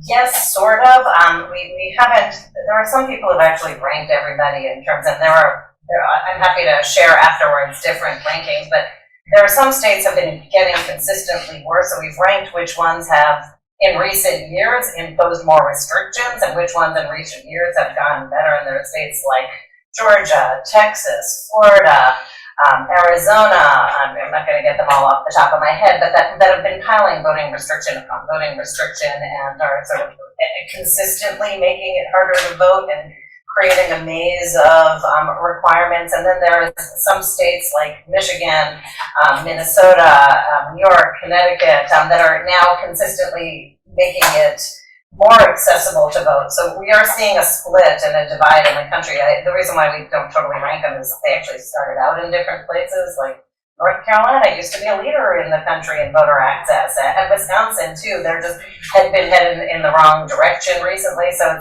Yes, sort of. We haven't, there are some people who have actually ranked everybody in terms, and I'm happy to share afterwards different rankings, but there are some states have been getting consistently worse, so we've ranked which ones have in recent years imposed more restrictions and which ones in recent years have gotten better. And there are states like Georgia, Texas, Florida, Arizona, I'm not going to get them all off the top of my head, but that have been piling voting restriction upon voting restriction and are sort of consistently making it harder to vote and creating a maze of requirements. And then there are some states like Michigan, Minnesota, New York, Connecticut, that are now consistently making it more accessible to vote. So we are seeing a split and a divide in the country. The reason why we don't totally rank them is they actually started out in different places. Like North Carolina used to be a leader in the country in voter access, and Wisconsin too. They're just had been headed in the wrong direction recently. So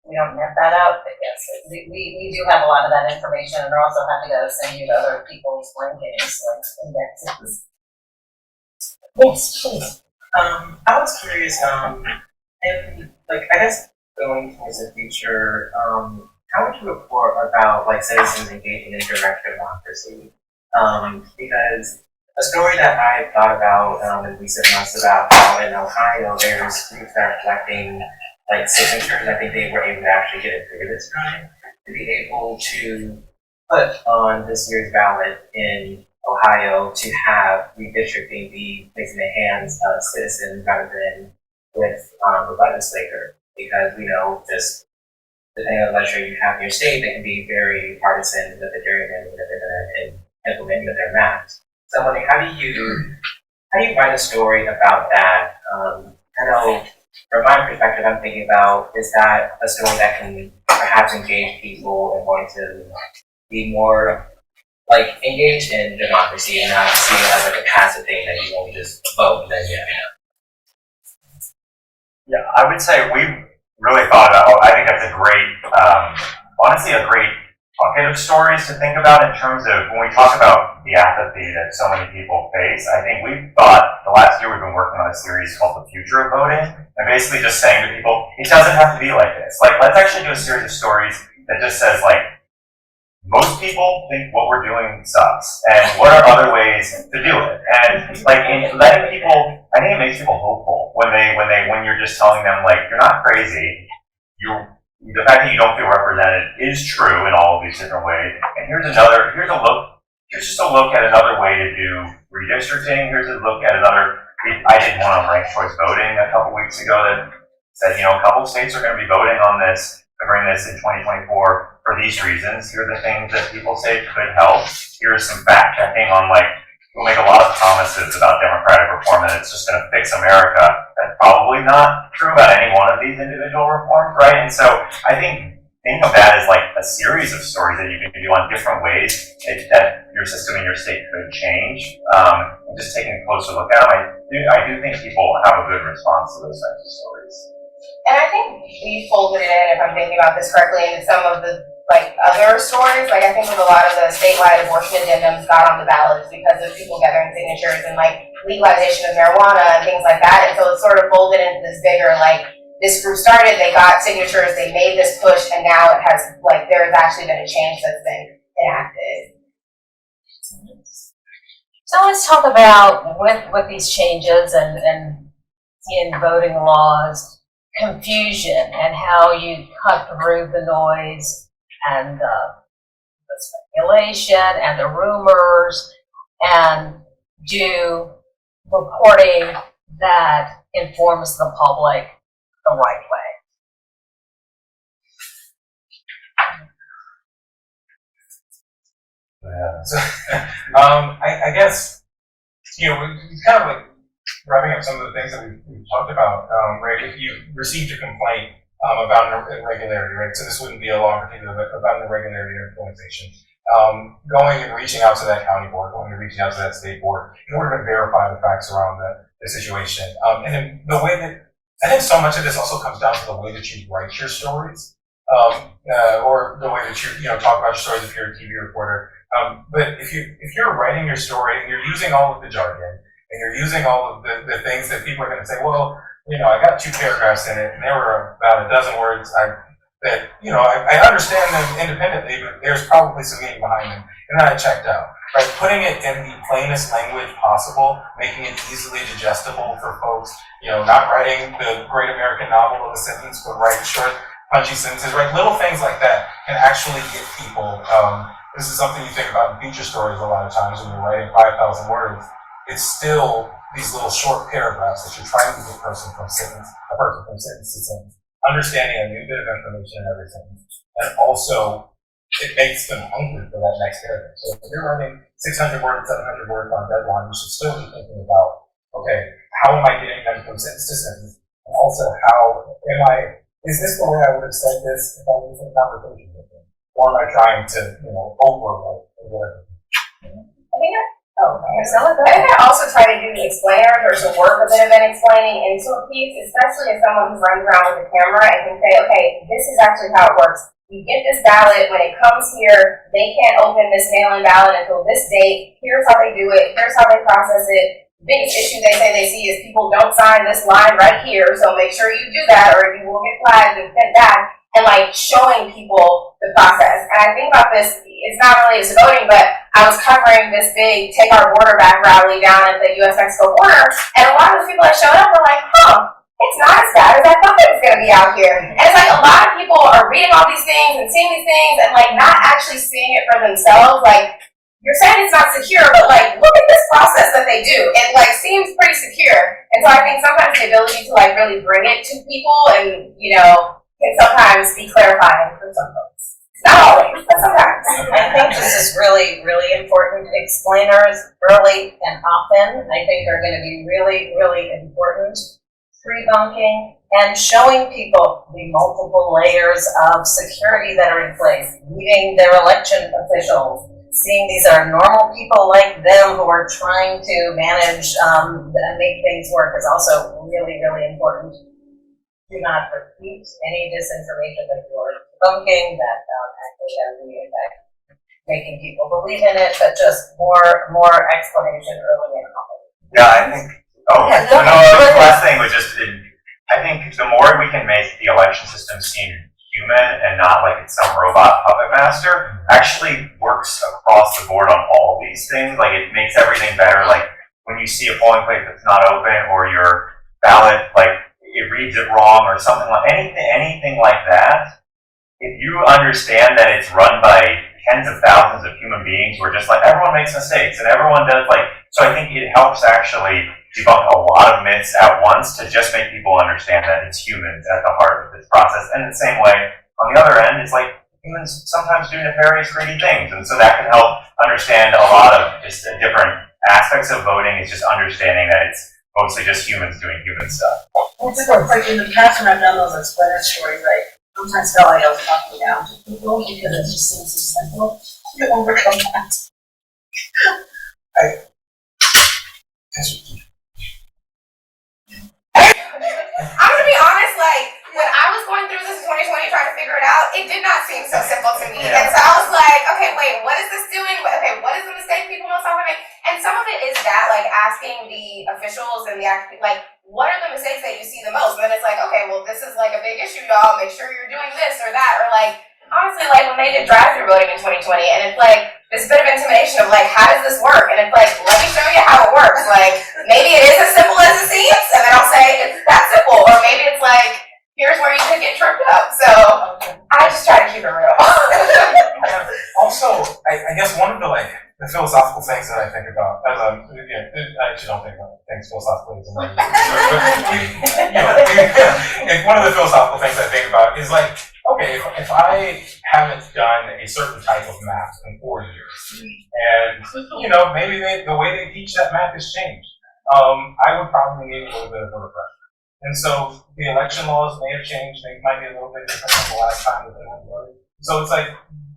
we don't net that out, but yes, we do have a lot of that information, and we're also happy to send you to other people's rankings, like indexes. Yes, please. I was curious, and I guess going towards the future, how would you report about citizens engaging in direct democracy? Because a story that I thought about in recent months about how in Ohio there's groups that are collecting signatures. I think they were able to actually get it through this time to be able to put on this year's ballot in Ohio to have redistricting be placed in the hands of citizens rather than with the legislator, because we know just depending on the legislature you have in your state, they can be very partisan with the gerrymandering that they're going to implement with their maps. So I'm wondering, how do you write a story about that? I know from my perspective, I'm thinking about, is that a story that can perhaps engage people and want to be more engaged in democracy and not see it as a passive thing that you only just vote and then Yeah, I would say we really thought about, I think that's a great, honestly, a great bucket of stories to think about in terms of when we talk about the apathy that so many people face. I think we thought the last year we've been working on a series called The Future of Voting, and basically just saying to people, it doesn't have to be like this. Let's actually do a series of stories that just says, most people think what we're doing sucks, and what are other ways to do it? And in letting people, I think it makes people hopeful when you're just telling them you're not crazy. The fact that you don't feel represented is true in all of these different ways. And here's just a look at another way to do redistricting. Here's a look at another. I did one on ranked choice voting a couple weeks ago that said, a couple of states are going to be voting on this to bring this in 2024 for these reasons. Here are the things that people say could help. Here's some fact checking on we'll make a lot of promises about democratic reform that it's just going to fix America. That's probably not true about any one of these individual reforms, right? And so I think of that as a series of stories that you can do on different ways that your system and your state could change. And just taking a closer look at them, I do think people have a good response to those types of stories. And I think we folded it in, if I'm thinking about this correctly, into some of the like other stories. Like I think with a lot of the statewide abortion addendums got on the ballots because of people gathering signatures and like legalization of marijuana and things like that. And so it's sort of folded into this bigger, like, this group started, they got signatures, they made this push, and now it has, like, there's actually been a change that's been enacted. So let's talk about with these changes and in voting laws, confusion and how you cut through the noise and the speculation and the rumors and do reporting that informs the public the right way. Yeah. So, I guess, you know, we kind of like wrapping up some of the things that we've talked about, right? If you received a complaint about an irregularity, right? So this wouldn't be a law in particular, but about an irregularity or implementation. Going and reaching out to that county board, going and reaching out to that state board in order to verify the facts around the situation. And then the way that, I think so much of this also comes down to the way that you write your stories, or the way that you talk about your stories if you're a TV reporter. But if you're writing your story and you're using all of the jargon and you're using all of the things that people are going to say, well, I got 2 paragraphs in it and they were about a dozen words. I understand them independently, but there's probably some meaning behind them. And then I checked out. Right, putting it in the plainest language possible, making it easily digestible for folks. Not writing the great American novel of a sentence, but writing short, punchy sentences. Right, little things like that can actually get people. This is something you think about in feature stories a lot of times when you're writing 5,000 words. It's still these little short paragraphs that you're trying to get a person from sentence to sentence, understanding a new bit of information in every sentence, and also it makes them hungry for that next paragraph. So if you're writing 600 words, 700 words on deadline, you should still be thinking about, okay, how am I getting them from sentence to sentence? And also, is this the way I would have said this if I was in a conversation with them? Or am I trying to, overwrite or whatever? I think I also try to do the explainer or to work a bit of an explaining into a piece, especially as someone who runs around with a camera and can say, okay, this is actually how it works. You get this ballot, when it comes here, they can't open this mail-in ballot until this date. Here's how they do it. Here's how they process it. The biggest issue they say they see is people don't sign this line right here, so make sure you do that or you will get flagged and sent back. And like showing people the process. And I think about this, it's not related to voting, but I was covering this big Take Our Border Back rally down at the US-Mexico border, and a lot of the people that showed up were like, it's not as bad as I thought it was going to be out here. And it's like a lot of people are reading all these things and seeing these things and like not actually seeing it for themselves. Like, you're saying it's not secure, but like, look at this process that they do. It like seems pretty secure. And so I think sometimes the ability to like really bring it to people and, can sometimes be clarifying for some folks. Not always, but sometimes. I think this is really, really important. Explainers early and often, I think are going to be really, really important. Pre-bunking and showing people the multiple layers of security that are in place, meeting their election officials, seeing these are normal people like them who are trying to manage and make things work is also really, really important. Do not repeat any disinformation that you are debunking that actually has the impact making people believe in it, but just more explanation early and often. Yeah, I think. The last thing was just, I think the more we can make the election system seem human and not like it's some robot puppet master, actually works across the board on all of these things. Like it makes everything better. Like when you see a polling place that's not open or your ballot, like it reads it wrong or something like anything like that. If you understand that it's run by tens of thousands of human beings who are just like, everyone makes mistakes and everyone does so I think it helps actually debunk a lot of myths at once to just make people understand that it's humans at the heart of this process. And in the same way, on the other end, it's like humans sometimes do nefarious, greedy things. And so that can help understand a lot of just different aspects of voting. It's just understanding that it's mostly just humans doing human stuff. It's like in the past when I've done those explainer stories, I sometimes felt like I was talking down to people because it just seems so simple to overcome that. I'm gonna be honest, like, when I was going through this in 2020 trying to figure it out, it did not seem so simple to me. And so I was like, okay, wait, what is this doing? Okay, what is the mistake people most often make? And some of it is that, like, asking the officials and the like, what are the mistakes that you see the most? And then it's like, okay, well, this is like a big issue, y'all. Make sure you're doing this or that. Or like, honestly, like when they did drive-through voting in 2020, and it's like this bit of intimidation of like, how does this work? And it's like, let me show you how it works. Like, maybe it is as simple as it seems, and then I'll say it's that simple. Or maybe it's like, here's where you could get tripped up. So I just try to keep it real. Also, I guess one of the philosophical things that I think about, as I actually don't think about things philosophically as much. One of the philosophical things I think about is like, okay, if I haven't done a certain type of math in 4 years, and maybe the way they teach that math has changed, I would probably need a little bit of a refresher. And so the election laws may have changed; they might be a little bit different than the last time that they went voted. So it's like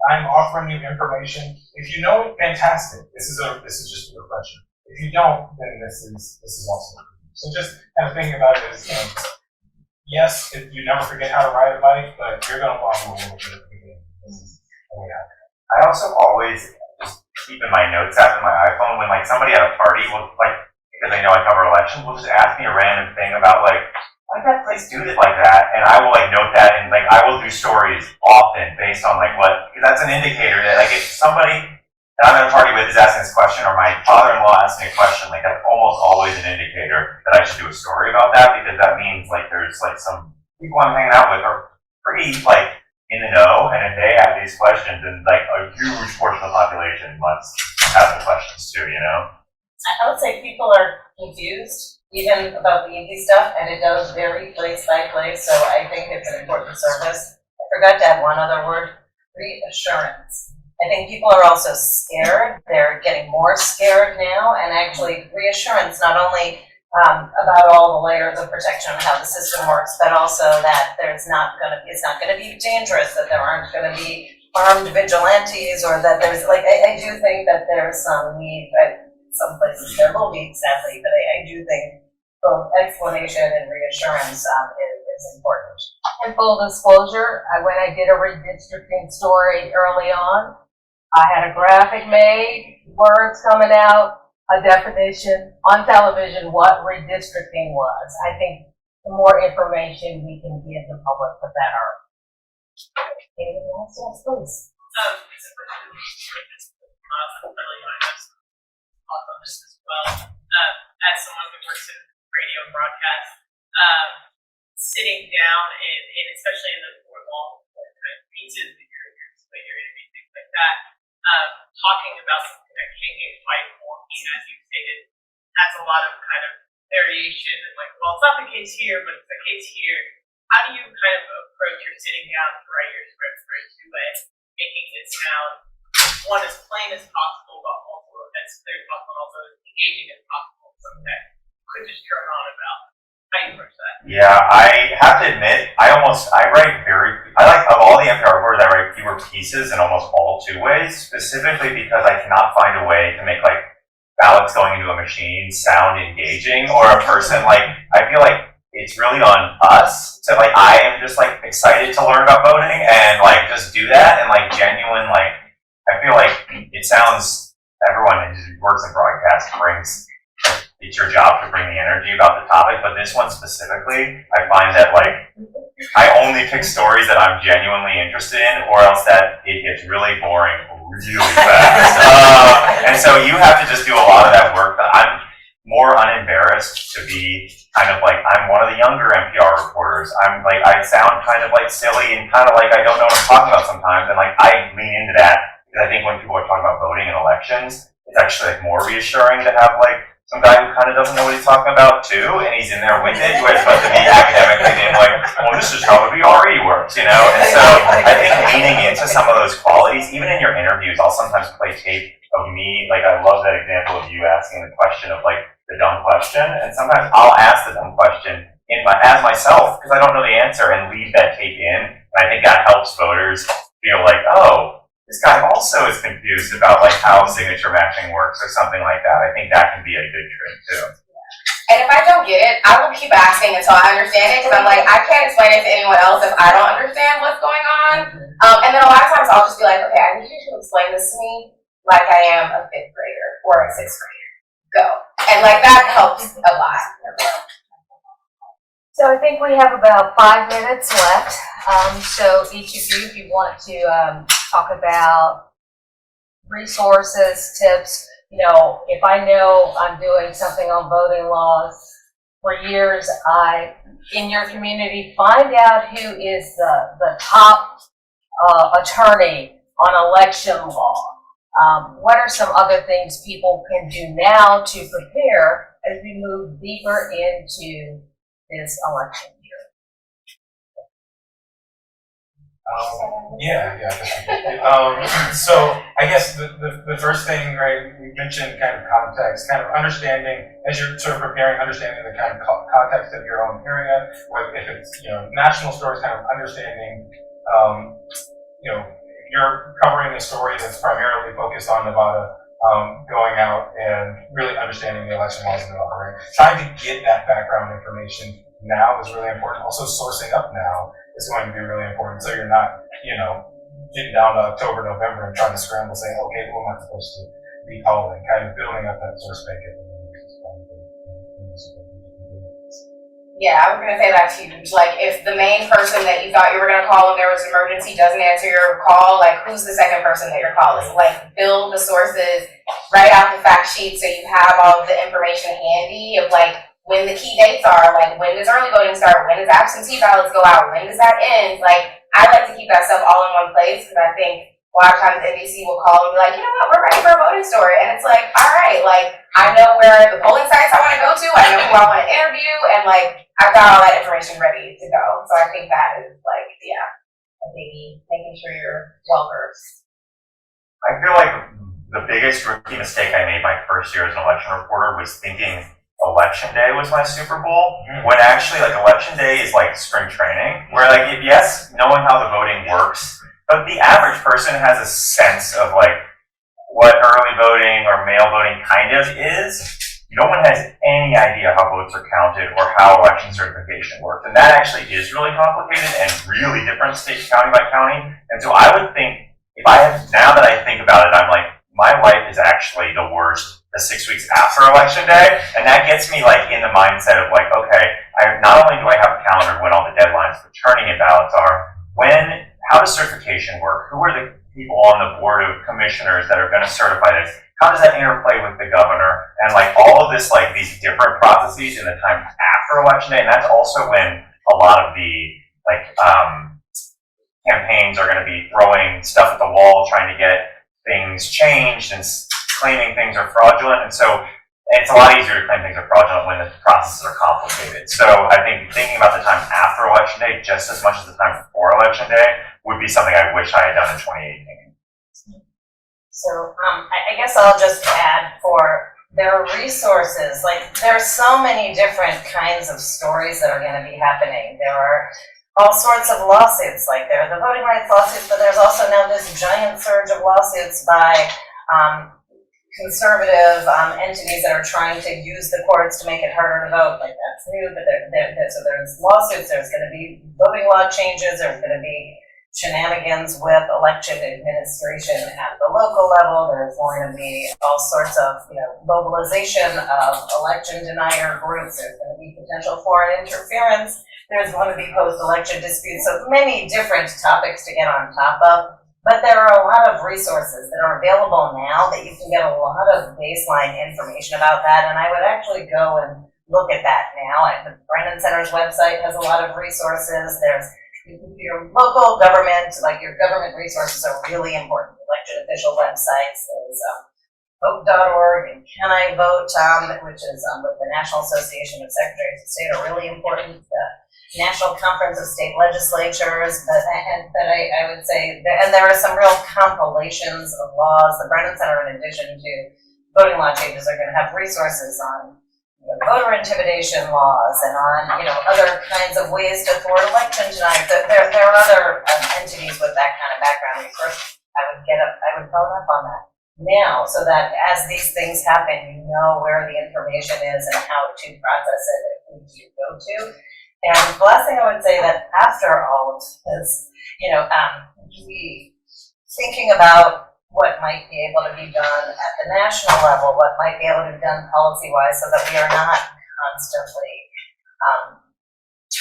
I'm offering you information. If you know it, fantastic. This is just a refresher. If you don't, then this is also. So just kind of thinking about it as yes, you never forget how to ride a bike, but you're going to follow a little bit at the beginning. This is the way I also always just keep in my notes app on my iPhone when like somebody at a party will because they know I cover elections, will just ask me a random thing about like, why did that place do it like that? And I will like note that, and like I will do stories often based on like because that's an indicator that like if somebody that I'm at a party with is asking this question, or my father-in-law asks me a question, like that's almost always an indicator that I should do a story about that, because that means like there's like some people I'm hanging out with are pretty like in the know, and if they have these questions, then like a huge portion of the population must have the questions too, I would say people are confused even about the easy stuff, and it does vary place by place, so I think it's an important service. I forgot to add one other word, reassurance. I think people are also scared. They're getting more scared now, and actually reassurance not only about all the layers of protection and how the system works, but also that it's not going to be dangerous, that there aren't going to be armed vigilantes, or that there's I do think that there's some need, but some places there will be, sadly, but I do think both explanation and reassurance is important. And full disclosure, when I did a redistricting story early on, I had a graphic made, words coming out, a definition on television what redistricting was. I think the more information we can give the public, the better. Anything else? Yes, please. On this as well. As someone who works in radio and broadcast, sitting down and especially in the more long pieces that you're interviewing, things like that, talking about something that can get quite wonky, as you stated, has a lot of kind of variation and like, well, it's not the case here, but it's the case here. How do you kind of approach your sitting down to write your script for a two-way, making it sound one as plain as possible, but also as clear as possible, and also as engaging as possible, something that could just turn on about. How do you approach that? Yeah, I have to admit, I like of all the NPR reporters, I write fewer pieces in almost all two ways, specifically because I cannot find a way to make like ballots going into a machine sound engaging, or a person I feel like it's really on us to I am just excited to learn about voting and just do that, and genuine I feel like it sounds, everyone who works in broadcast brings, it's your job to bring the energy about the topic, but this one specifically, I find that I only pick stories that I'm genuinely interested in, or else that it gets really boring really fast. And so you have to just do a lot of that work. I'm more unembarrassed to be kind of I'm one of the younger NPR reporters. I sound kind of silly and kind of I don't know what I'm talking about sometimes, and I lean into that. Because I think when people are talking about voting and elections, it's actually more reassuring to have some guy who kind of doesn't know what he's talking about too, and he's in there with it, who is supposed to be academically being well, this is how the VRE works, And so I think leaning into some of those qualities, even in your interviews, I'll sometimes play tape of me. I love that example of you asking the question of the dumb question, and sometimes I'll ask the dumb question as myself because I don't know the answer, and leave that tape in. And I think that helps voters feel oh, this guy also is confused about how signature matching works or something like that. I think that can be a good trick too. And if I don't get it, I will keep asking until I understand it, because I'm like, I can't explain it to anyone else if I don't understand what's going on. And then a lot of times I'll just be like, okay, I need you to explain this to me like I am a 5th grader or a 6th grader. Go. And like that helps a lot. So I think we have about 5 minutes left. So each of you, if you want to talk about resources, tips, you know, if I know I'm doing something on voting laws for years, in your community, find out who is the top attorney on election law. What are some other things people can do now to prepare as we move deeper into this election year? So I guess the first thing, right, we mentioned kind of context, kind of understanding, as you're sort of preparing, understanding the kind of context of your own area, if it's, you know, national stories, kind of understanding, you know, if you're covering a story that's primarily focused on Nevada, going out and really understanding the election laws in Nevada, right? Trying to get that background information now is really important. Also, sourcing up now is going to be really important. So you're not, you know, getting down to October, November and trying to scramble, saying, okay, who am I supposed to be calling? Kind of building up that source bank. Yeah, I was gonna say that's huge. Like, if the main person that you thought you were gonna call when there was an emergency doesn't answer your call, like, who's the second person that you're calling? Like, build the sources, write out the fact sheet so you have all of the information handy of, like, when the key dates are, like, when does early voting start, when does absentee ballots go out, when does that end? Like, I like to keep that stuff all in one place, because I think a lot of times NBC will call and be like, you know what, we're ready for a voting story. And it's like, all right, like, I know where the polling sites I want to go to, I know who I want to interview, and like, I've got all that information ready to go. So I think that is like, yeah, a biggie, making sure you're well versed. I feel like the biggest rookie mistake I made my first year as an election reporter was thinking election day was my Super Bowl, when actually, like, election day is like spring training, where, like, yes, knowing how the voting works, but the average person has a sense of, like, what early voting or mail voting kind of is. No one has any idea how votes are counted or how election certification works. And that actually is really complicated and really different state county by county. And so I would think, now that I think about it, I'm like, my life is actually the worst the 6 weeks after election day. And that gets me, like, in the mindset of, like, okay, not only do I have a calendar when all the deadlines for turning in ballots are, how does certification work? Who are the people on the board of commissioners that are going to certify this? How does that interplay with the governor? And, like, all of this, like, these different processes in the time after election day. And that's also when a lot of the, like, campaigns are going to be throwing stuff at the wall, trying to get things changed and claiming things are fraudulent. And so it's a lot easier to claim things are fraudulent when the processes are complicated. So I think thinking about the time after election day just as much as the time before election day would be something I wish I had done in 2018. So I guess I'll just add, for their resources, like, there are so many different kinds of stories that are going to be happening. There are all sorts of lawsuits, like there are the voting rights lawsuits, but there's also now this giant surge of lawsuits by conservative entities that are trying to use the courts to make it harder to vote. Like, that's new, but so there's lawsuits, there's going to be voting law changes, there's going to be shenanigans with election administration at the local level, there's going to be all sorts of, you know, mobilization of election denier groups, there's going to be potential foreign interference, there's going to be post-election disputes, so many different topics to get on top of. But there are a lot of resources that are available now that you can get a lot of baseline information about that, and I would actually go and look at that now. The Brennan Center's website has a lot of resources. There's your local government, like your government resources are really important. Election official websites, there's vote.org and Can I Vote, which is with the National Association of Secretaries of State, are really important. The National Conference of State Legislatures, I would say, and there are some real compilations of laws. The Brennan Center, in addition to voting law changes, are going to have resources on, you know, voter intimidation laws and on, you know, other kinds of ways to thwart election deniers. There are other entities with that kind of background resource. I would follow up on that. now, so that as these things happen, you know where the information is and how to process it and who to go to. And the last thing I would say that after all of this, we thinking about what might be able to be done at the national level, what might be able to be done policy-wise, so that we are not constantly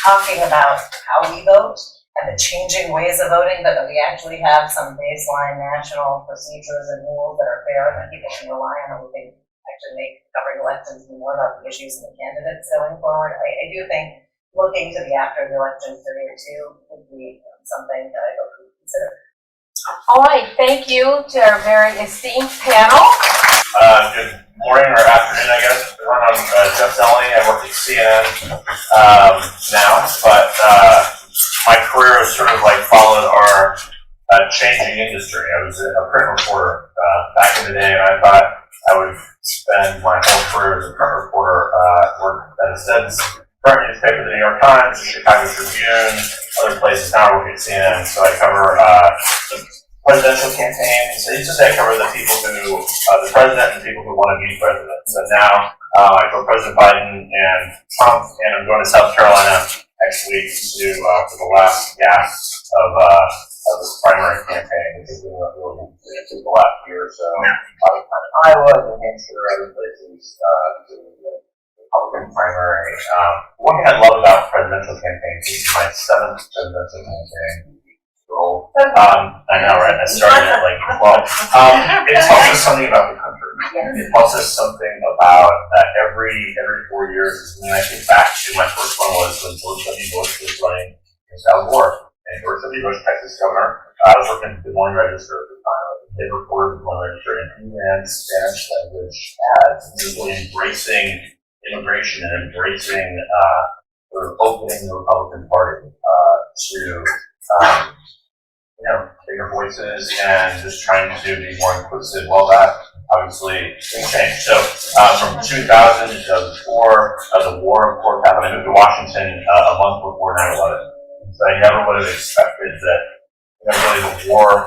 talking about how we vote and the changing ways of voting, but that we actually have some baseline national procedures and rules that are fair and that people can rely on, and we can actually make covering elections more about the issues and the candidates going forward. I do think looking to the after the election period too would be something that I hope we consider. All right, thank you to our very esteemed panel. Good morning or afternoon, I guess. I'm Jeff Zelling. I work at CNN now, but my career has sort of like followed our changing industry. I was a print reporter back in the day, and I thought I would spend my whole career as a print reporter. Worked at a print newspaper, the New York Times, the Chicago Tribune, other places. Now I work at CNN, so I cover the presidential campaigns. I used to say I cover the people who, the president and people who want to be president. So now I cover President Biden and Trump, and I'm going to South Carolina next week to for the last gasp of this primary campaign, which is the last year or so. Iowa, New Hampshire, other places, doing the Republican primary. One thing I love about presidential campaigns, this is my 7th presidential campaign. I know, right? I started at like 12. It tells us something about the country. It tells us something about every 4 years. And I think back to my first one was when George W. Bush was running against Al Gore, and George W. Bush, Texas governor. I was working at the Des Moines Register at the time. They reported the Des Moines Register, and he ran Spanish language ads. He was really embracing immigration and embracing opening the Republican Party to bigger voices and just trying to be more inclusive. Well, that obviously changed. So from 2000 to 2004, the war of court happened. I moved to Washington a month before 9/11. So I never would have expected that really the war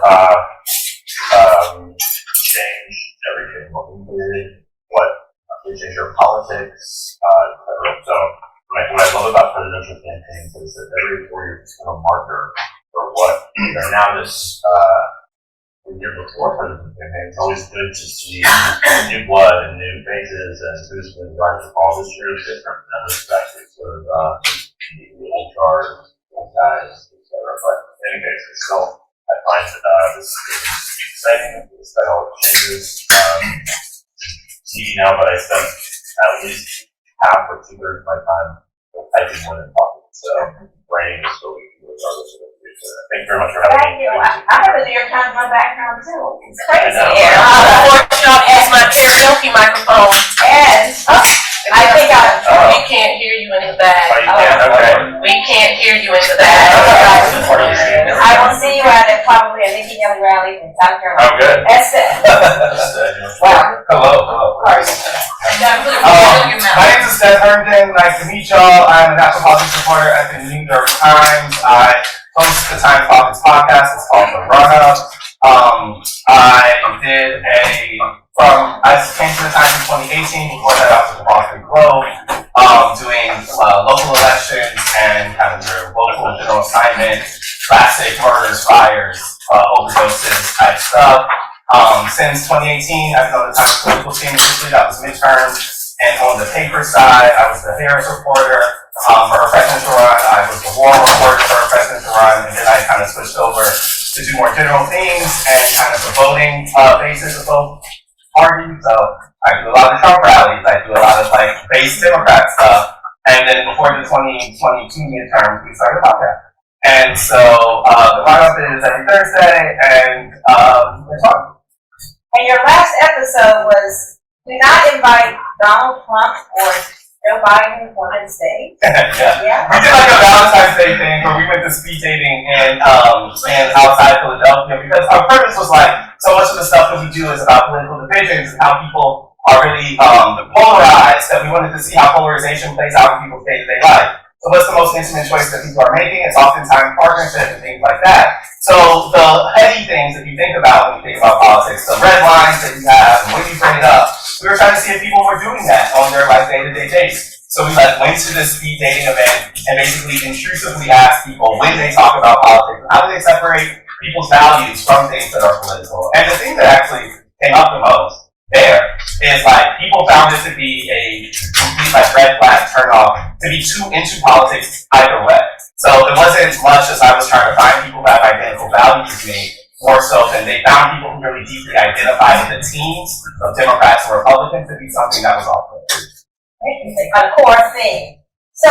changed everything. What changed your politics, etc. So what I love about presidential campaigns is that every 4 years it's kind of a marker for what now this the year before presidential campaign. It's always good to see new blood and new faces and who's been driving the ball. This year is different. That was actually sort of the old guard, old guys, etc. But in any case, it's still I find this is exciting. This all changes. TV now, but I spent at least half or 2/3 of my time typing more than talking. So writing is still regardless of the future. Thank you very much for having me. Thank you. I have a New York Times in my background too. It's crazy. Unfortunately, as my karaoke microphone. And I think we can't hear you in the back. Oh, you can? Okay. We can't hear you in the back. I will see you at probably a Nikki Haley rally in South Carolina. Oh, good. That's it. Wow. Hello. My name is Seth Herndon. Nice to meet y'all. I'm a national politics reporter at the New York Times. I host the Times Politics podcast. It's called The Run Up. I came to the Times in 2018. Before that, I was at the Boston Globe, doing local elections and kind of your local general assignment, classic murders, fires, overdoses type stuff. Since 2018, I've been on the Times political team. Initially, that was midterms. And on the paper side, I was the Harris reporter for her presidential run. I was the war reporter for her presidential run. And then I kind of switched over to do more general themes and kind of the voting basis of both parties. So I do a lot of Trump rallies. I do a lot of like base Democrat stuff. And then before the 2022 midterms, we started about that. And so the lineup is every Thursday, and it's fun. And your last episode was do not invite Donald Trump or Joe Biden on stage. Yeah. We did like a Valentine's Day thing where we went to speed dating and outside Philadelphia because our purpose was like so much of the stuff that we do is about political divisions and how people are really polarized, that we wanted to see how polarization plays out in people's day-to-day life. So what's the most intimate choice that people are making? It's oftentimes partnership and things like that. So the heavy things that you think about when you think about politics, the red lines that you have and when you bring it up, we were trying to see if people were doing that on their like day-to-day basis. So we like went to this speed dating event and basically intrusively asked people when they talk about politics, how do they separate people's values from things that are political? And the thing that actually came up the most there is like people found it to be a complete like red flag turn off to be too into politics either way. So it wasn't much as I was trying to find people that have identical values as me, more so than they found people who really deeply identified with the teams of Democrats and Republicans to be something that was off. A core thing. So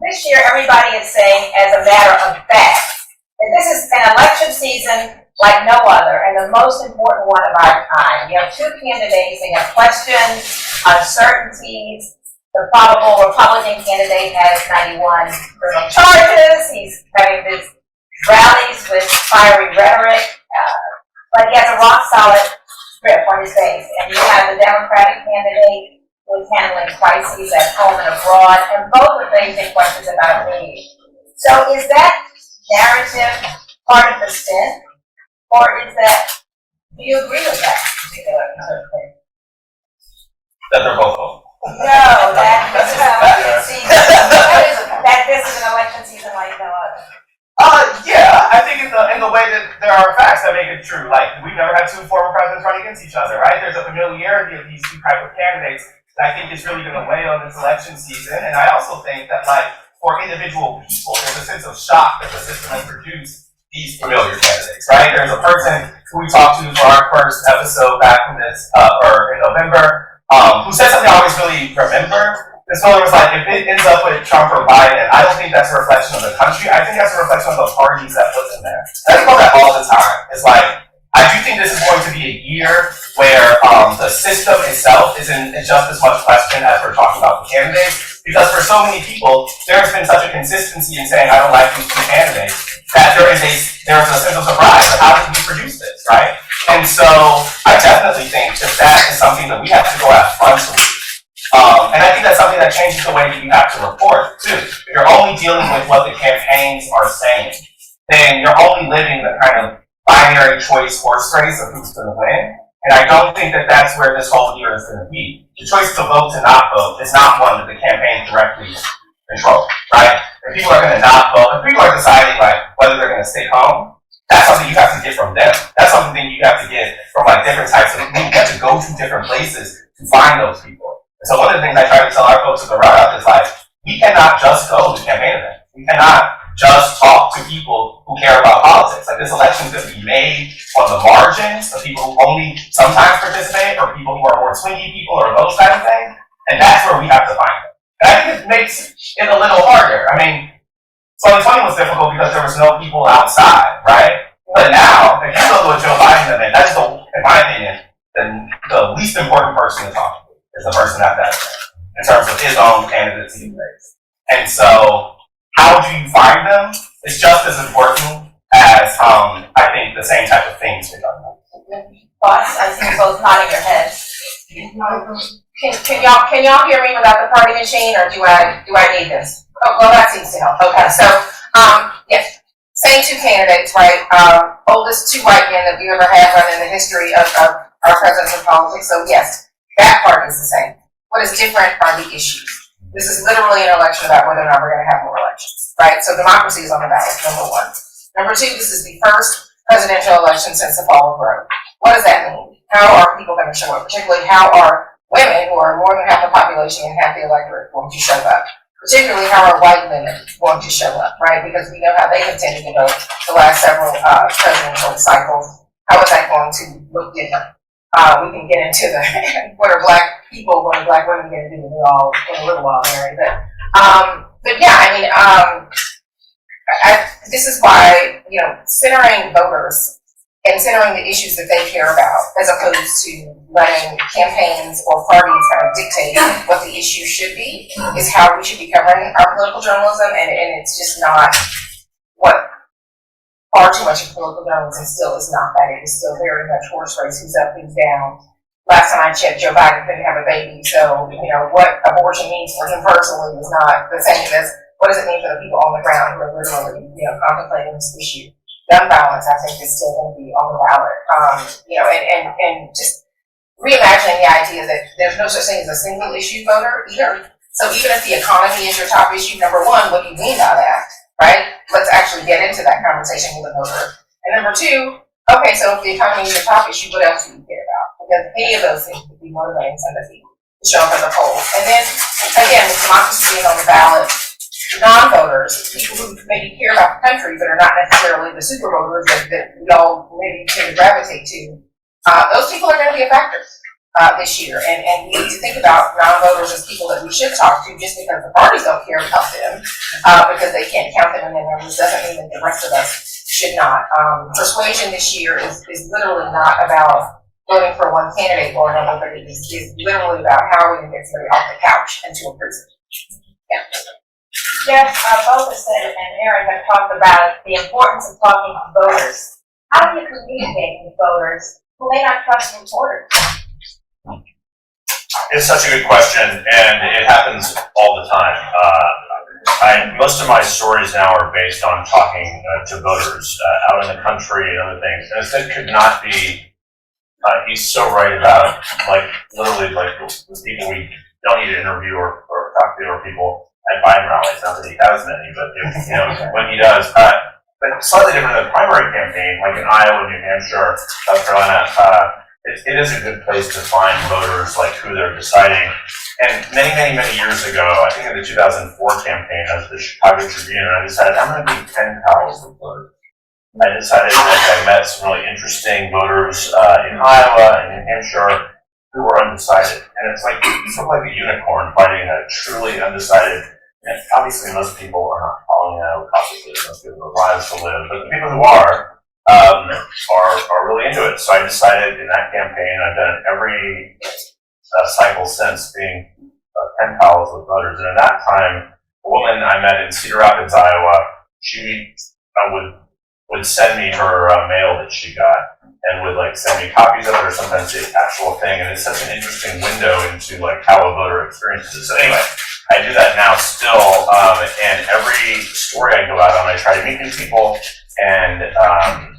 this year, everybody is saying, as a matter of fact, that this is an election season like no other, and the most important one of our time. You have two candidates, they have questions, uncertainties. The probable Republican candidate has 91 criminal charges. He's having these rallies with fiery rhetoric, but he has a rock solid grip on his base. And you have the Democratic candidate who's handling crises at home and abroad, and both are raising questions about need. So is that narrative part of the sin, or is that, do you agree with that particular thing? That they're both open. No, that this is an election season. That this is an election season like no other. Yeah, I think in the way that there are facts that make it true. Like, we've never had two former presidents run against each other, right? There's a familiarity of these two type of candidates that I think is really going to weigh on this election season. And I also think that, like, for individual people, there's a sense of shock that the system has produced these familiar candidates, right? There's a person who we talked to for our first episode back in this, or in November, who said something I always really remember. This fellow was like, if it ends up with Trump or Biden, I don't think that's a reflection of the country. I think that's a reflection of the parties that put them there. I think about that all the time. It's like, I do think this is going to be a year where the system itself is in just as much question as we're talking about the candidates. Because for so many people, there's been such a consistency in saying, I don't like these two candidates, that there is a sense of surprise of how did we produce this, right? And so I definitely think that is something that we have to go at frontally. And I think that's something that changes the way that you have to report, too. If you're only dealing with what the campaigns are saying, then you're only living the kind of binary choice horse race of who's going to win. And I don't think that that's where this whole year is going to be. The choice to vote to not vote is not one that the campaign directly controls, right? If people are going to not vote, if people are deciding like whether they're going to stay home, that's something you have to get from them. That's something you have to get from like different types of people. You have to go to different places to find those people. And so one of the things I try to tell our folks at the run-up is like, we cannot just go to campaign events. We cannot just talk to people who care about politics. Like, this election is going to be made on the margins of people who only sometimes participate, or people who are more swingy people, or those kind of things. And that's where we have to find them. And I think it makes it a little harder. I mean, 2020 was difficult because there was no people outside, right? But now, if you go to a Joe Biden event, that's in my opinion, the least important person to talk to is the person at that event, in terms of his own candidacy race. And so, how do you find them is just as important as, I think, the same type of things we're talking about. Boss, I see you both nodding your heads. Can y'all hear me without the party machine, or do I need this? Oh, well, that seems to help. Okay, so, yes, same two candidates, right? Oldest two white men that we've ever had run in the history of our presidential politics. So yes, that part is the same. What is different are the issues. This is literally an election about whether or not we're going to have more elections, right? So democracy is on the ballot, number one. Number two, this is the first presidential election since the fall of Rome. What does that mean? How are people going to show up? Particularly, how are women, who are more than half the population and half the electorate, going to show up? Particularly, how are white women going to show up, right? Because we know how they have tended to vote the last several presidential cycles. How is that going to look different? We can get into the what are black people, what are black women going to do? We're all in a little while married, but yeah, I mean, this is why, you know, centering voters and centering the issues that they care about, as opposed to letting campaigns or parties kind of dictate what the issue should be, is how we should be covering our political journalism, and it's just not what. Far too much of political journalism still is not that. It is still very much horse race, who's up, who's down. Last time I checked, Joe Biden couldn't have a baby, so, you know, what abortion means for him personally is not the same as what does it mean for the people on the ground who are literally, contemplating this issue? Gun violence, I think, is still going to be on the ballot. And just reimagining the idea that there's no such thing as a single issue voter either. So even if the economy is your top issue, number one, what do you mean by that, right? Let's actually get into that conversation with the voter. And number two, okay, so if the economy is your top issue, what else do you care about? Because any of those things would be motivating somebody to show up at the polls. And then, again, with democracy being on the ballot, non-voters, people who maybe care about the country but are not necessarily the super voters that we all maybe tend to gravitate to, those people are going to be a factor this year. And we need to think about non-voters as people that we should talk to. Just because the parties don't care about them, because they can't count them in their numbers, doesn't mean that the rest of us should not. Persuasion this year is literally not about voting for one candidate or another, but it is literally about how are we going to get somebody off the couch into a prison. Yeah. Jeff, both have said it, and Aaron have talked about the importance of talking to voters. How do you communicate with voters who may not trust reporters? It's such a good question, and it happens all the time. Most of my stories now are based on talking to voters out in the country and other things. And it could not be, he's so right about, literally, the people we don't need to interview or talk to are people at Biden rallies. Not that he has many, but when he does. But slightly different than the primary campaign, like in Iowa, New Hampshire, South Carolina, it is a good place to find voters, who they're deciding. And many years ago, I think in the 2004 campaign, I was at the Chicago Tribune, and I decided I'm going to be pen pals with voters. I decided that I met some really interesting voters in Iowa and New Hampshire who were undecided. And it's sort of like a unicorn fighting a truly undecided. And obviously, most people are not following that cautiously. Most people have lives to live, but the people who are really into it. So I decided in that campaign, I've done it every cycle since, being pen pals with voters. And at that time, a woman I met in Cedar Rapids, Iowa, she would send me her mail that she got, and would send me copies of it, or sometimes the actual thing. And it's such an interesting window into how a voter experiences it. So anyway, I do that now still, and every story I go out on, I try to meet new people and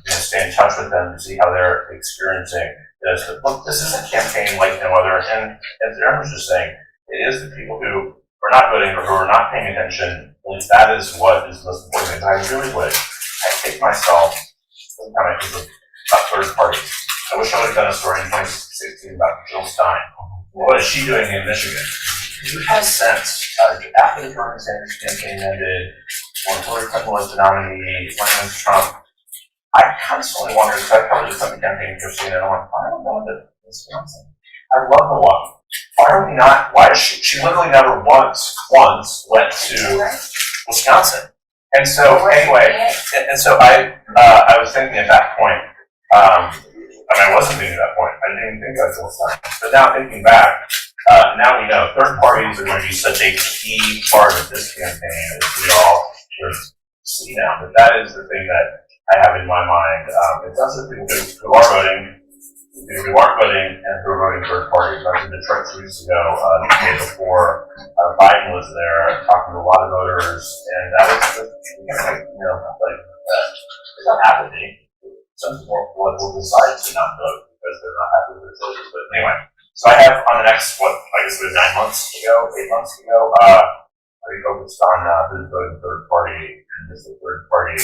stay in touch with them to see how they're experiencing this. But look, this is a campaign like no other, and as Aaron was just saying, it is the people who are not voting or who are not paying attention. At least that is what is most important. I really would. I take myself sometimes I think about third parties. I wish I would have done a story in 2016 about Jill Stein. What is she doing in Michigan? You have a sense, after the Bernie Sanders campaign ended, when Hillary Clinton was the nominee, when against Trump, I constantly wondered, because I covered the Clinton campaign for CNN, and I went, why don't we go to Wisconsin? I love Milwaukee. Why are we not? Why is she literally never once went to Wisconsin. And so anyway, and so I was thinking at that point, I wasn't thinking at that point, I didn't even think that was time. But now thinking back, now we know third parties are going to be such a key part of this campaign, as we all see now. But that is the thing that I have in my mind. It's also people who are voting, people who aren't voting, and who are voting third parties. I was in Detroit 2 weeks ago, the day before Biden was there, talking to a lot of voters, and that was just, there's no apathy. Some people will decide to not vote because they're not happy with their choices. But anyway, so I have on the next, I guess it was 8 months ago, we focused on who's voting third party, and this is third party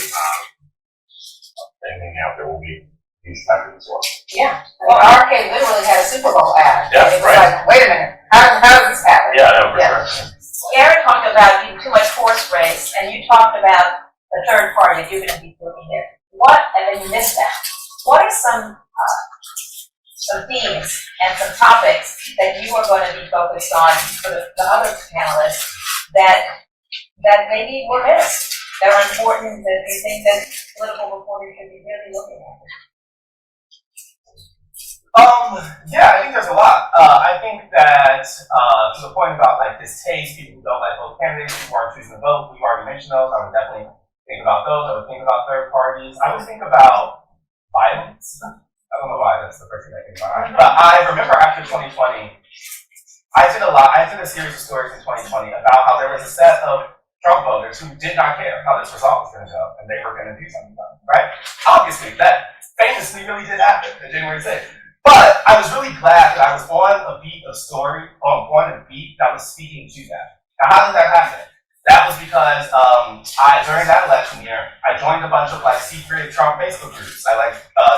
thing out there will be huge factor as well. Yeah. Well, RK literally had a Super Bowl ad. Yeah, it was right. wait a minute, how does this happen? Yeah, no, for sure. Aaron talked about too much horse race, and you talked about the third party you're going to be looking at. And then you missed that. What are some themes and some topics that you are going to be focused on for the other panelists that maybe were missed, that are important, that you think that political reporters should be really looking at? Yeah, I think there's a lot. I think that to the point about distaste, people who don't like both candidates, people who aren't choosing to vote, we've already mentioned those. I would definitely think about those. I would think about third parties. I would think about violence. I don't know why that's the first thing I think about. But I remember after 2020, I did a series of stories in 2020 about how there was a set of Trump voters who did not care how this result was going to go, and they were going to do something about it, right? Obviously, that famously really did happen on January 6th. But I was really glad that I was on a beat of story, on a beat that was speaking to that. Now, how did that happen? That was because during that election year, I joined a bunch of like secret Trump Facebook groups. I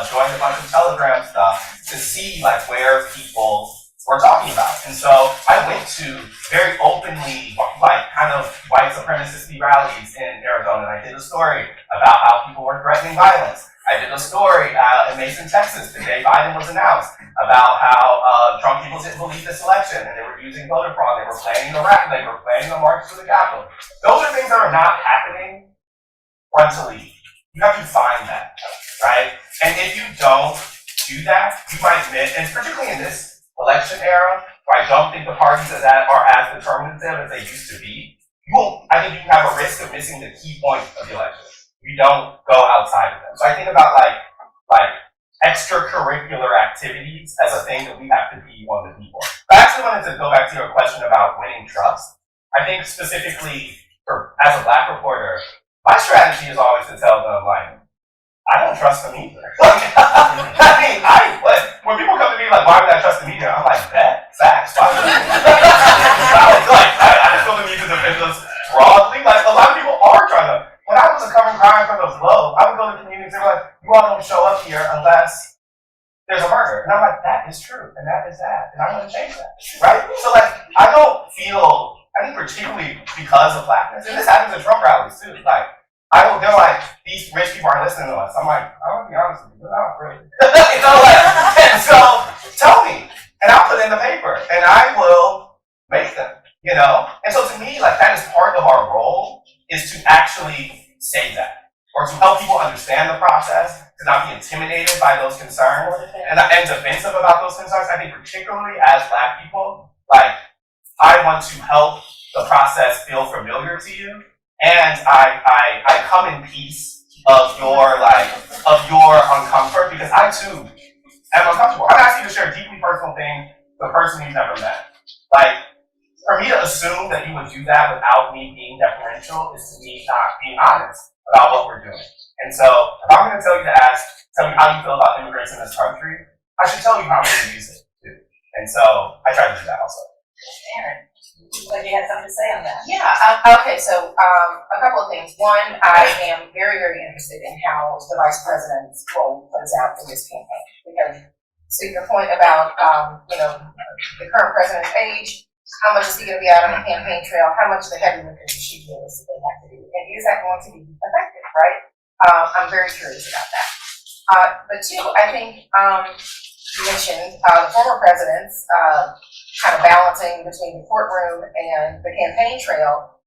joined a bunch of Telegram stuff to see like where people were talking about. And so I went to very openly like kind of white supremacist rallies in Arizona, and I did a story about how people were threatening violence. I did a story in Mason, Texas, the day Biden was announced, about how Trump people didn't believe this election and they were using voter fraud. They were planning the rat, they were planning the march to the Capitol. Those are things that are not happening frontally. You have to find that, right? And if you don't do that, you might miss, and particularly in this election era, where I don't think the parties are as determinative as they used to be, I think you have a risk of missing the key point of the election. You don't go outside of them. So I think about like extracurricular activities as a thing that we have to be on the people. But I actually wanted to go back to your question about winning trust. I think specifically as a Black reporter, my strategy is always to tell them like, I don't trust them either. When people come to me like, why would I trust the media? I'm like, that, facts. Why would I just go to the media to defend us broadly. Like, a lot of people are trying to. When I was a cover crime from those low, I would go to communities and they're like, you all don't show up here unless there's a murder. And I'm like, that is true, and that is that, and I want to change that, right? So like, I think particularly because of Blackness, and this happens at Trump rallies too, like, they're like, these rich people aren't listening to us. I'm like, I want to be honest with you, they're not really. And so tell me, and I'll put it in the paper, and I will make them, And so to me, like, that is part of our role, is to actually say that, or to help people understand the process, to not be intimidated by those concerns, and defensive about those concerns. I think particularly as Black people, like, I want to help the process feel familiar to you, and I come in peace of your uncomfort, because I too am uncomfortable. I'm asking you to share a deeply personal thing with a person you've never met. Like, for me to assume that you would do that without me being deferential is to me not being honest about what we're doing. And so, if I'm going to tell you how you feel about immigrants in this country, I should tell you how I'm going to use it too. And so, I try to do that also. Aaron, you had something to say on that? Yeah, okay, so a couple of things. One, I am very, very interested in how the vice president's role plays out in this campaign. Because, to your point about, the current president's age, how much is he going to be out on the campaign trail? How much of the heavy lifting does she realistically have to do? And is that going to be effective, right? I'm very curious about that. But two, I think you mentioned the former president's kind of balancing between the courtroom and the campaign trail.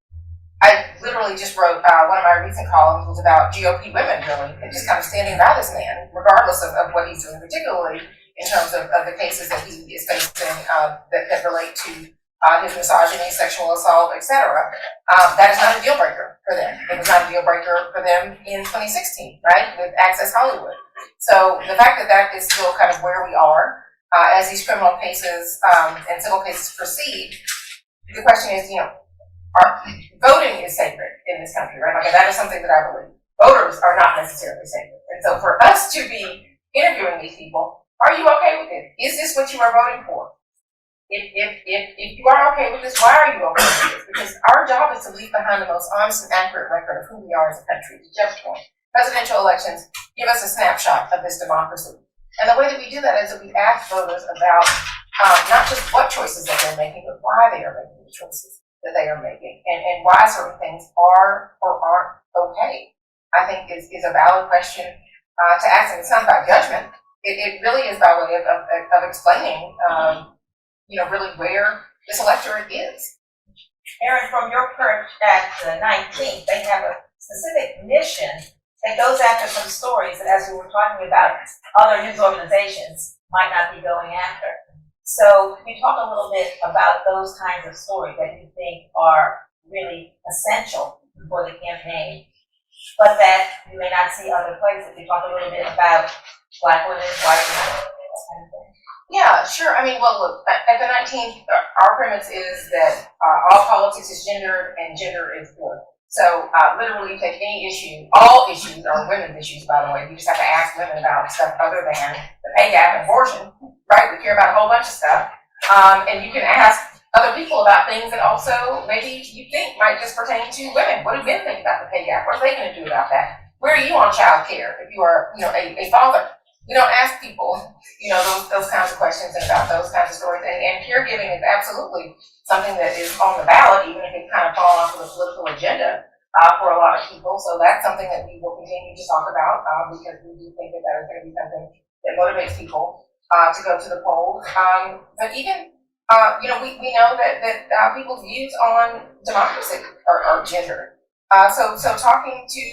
I literally just wrote one of my recent columns was about GOP women, really, and just kind of standing by this man, regardless of what he's doing, particularly in terms of the cases that he is facing that relate to his misogyny, sexual assault, etc. That is not a deal breaker for them. It was not a deal breaker for them in 2016, right, with Access Hollywood. So the fact that that is still kind of where we are as these criminal cases and civil cases proceed, the question is, voting is sacred in this country, right? Like, that is something that I believe. Voters are not necessarily sacred. And so for us to be interviewing these people, are you okay with it? Is this what you are voting for? If you are okay with this, why are you okay with this? Because our job is to leave behind the most honest and accurate record of who we are as a country. To Jeff's point, presidential elections give us a snapshot of this democracy. And the way that we do that is that we ask voters about not just what choices that they're making, but why they are making the choices that they are making, and why certain things are or aren't okay. I think is a valid question to ask, and it's not about judgment. It really is by way of explaining really where this electorate is. Aaron, from your perch at the 19th, they have a specific mission that goes after some stories that, as we were talking about, other news organizations might not be going after. So can you talk a little bit about those kinds of stories that you think are really essential for the campaign, but that you may not see other places? Can you talk a little bit about Black women, white women, that kind of thing? Yeah, sure. I mean, well, look, at the 19th, our premise is that all politics is gendered and gender is political. So, literally, you take any issue, all issues are women's issues, by the way. You just have to ask women about stuff other than the pay gap and abortion, right? We care about a whole bunch of stuff. And you can ask other people about things that also maybe you think might just pertain to women. What do men think about the pay gap? What are they going to do about that? Where are you on child care if you are, a father? We don't ask people, those kinds of questions and about those kinds of stories. And caregiving is absolutely something that is on the ballot, even if it's kind of fallen off of the political agenda for a lot of people. So that's something that we will continue to talk about because we do think that that is going to be something that motivates people to go to the polls. But even, we know that people's views on democracy are gendered. So talking to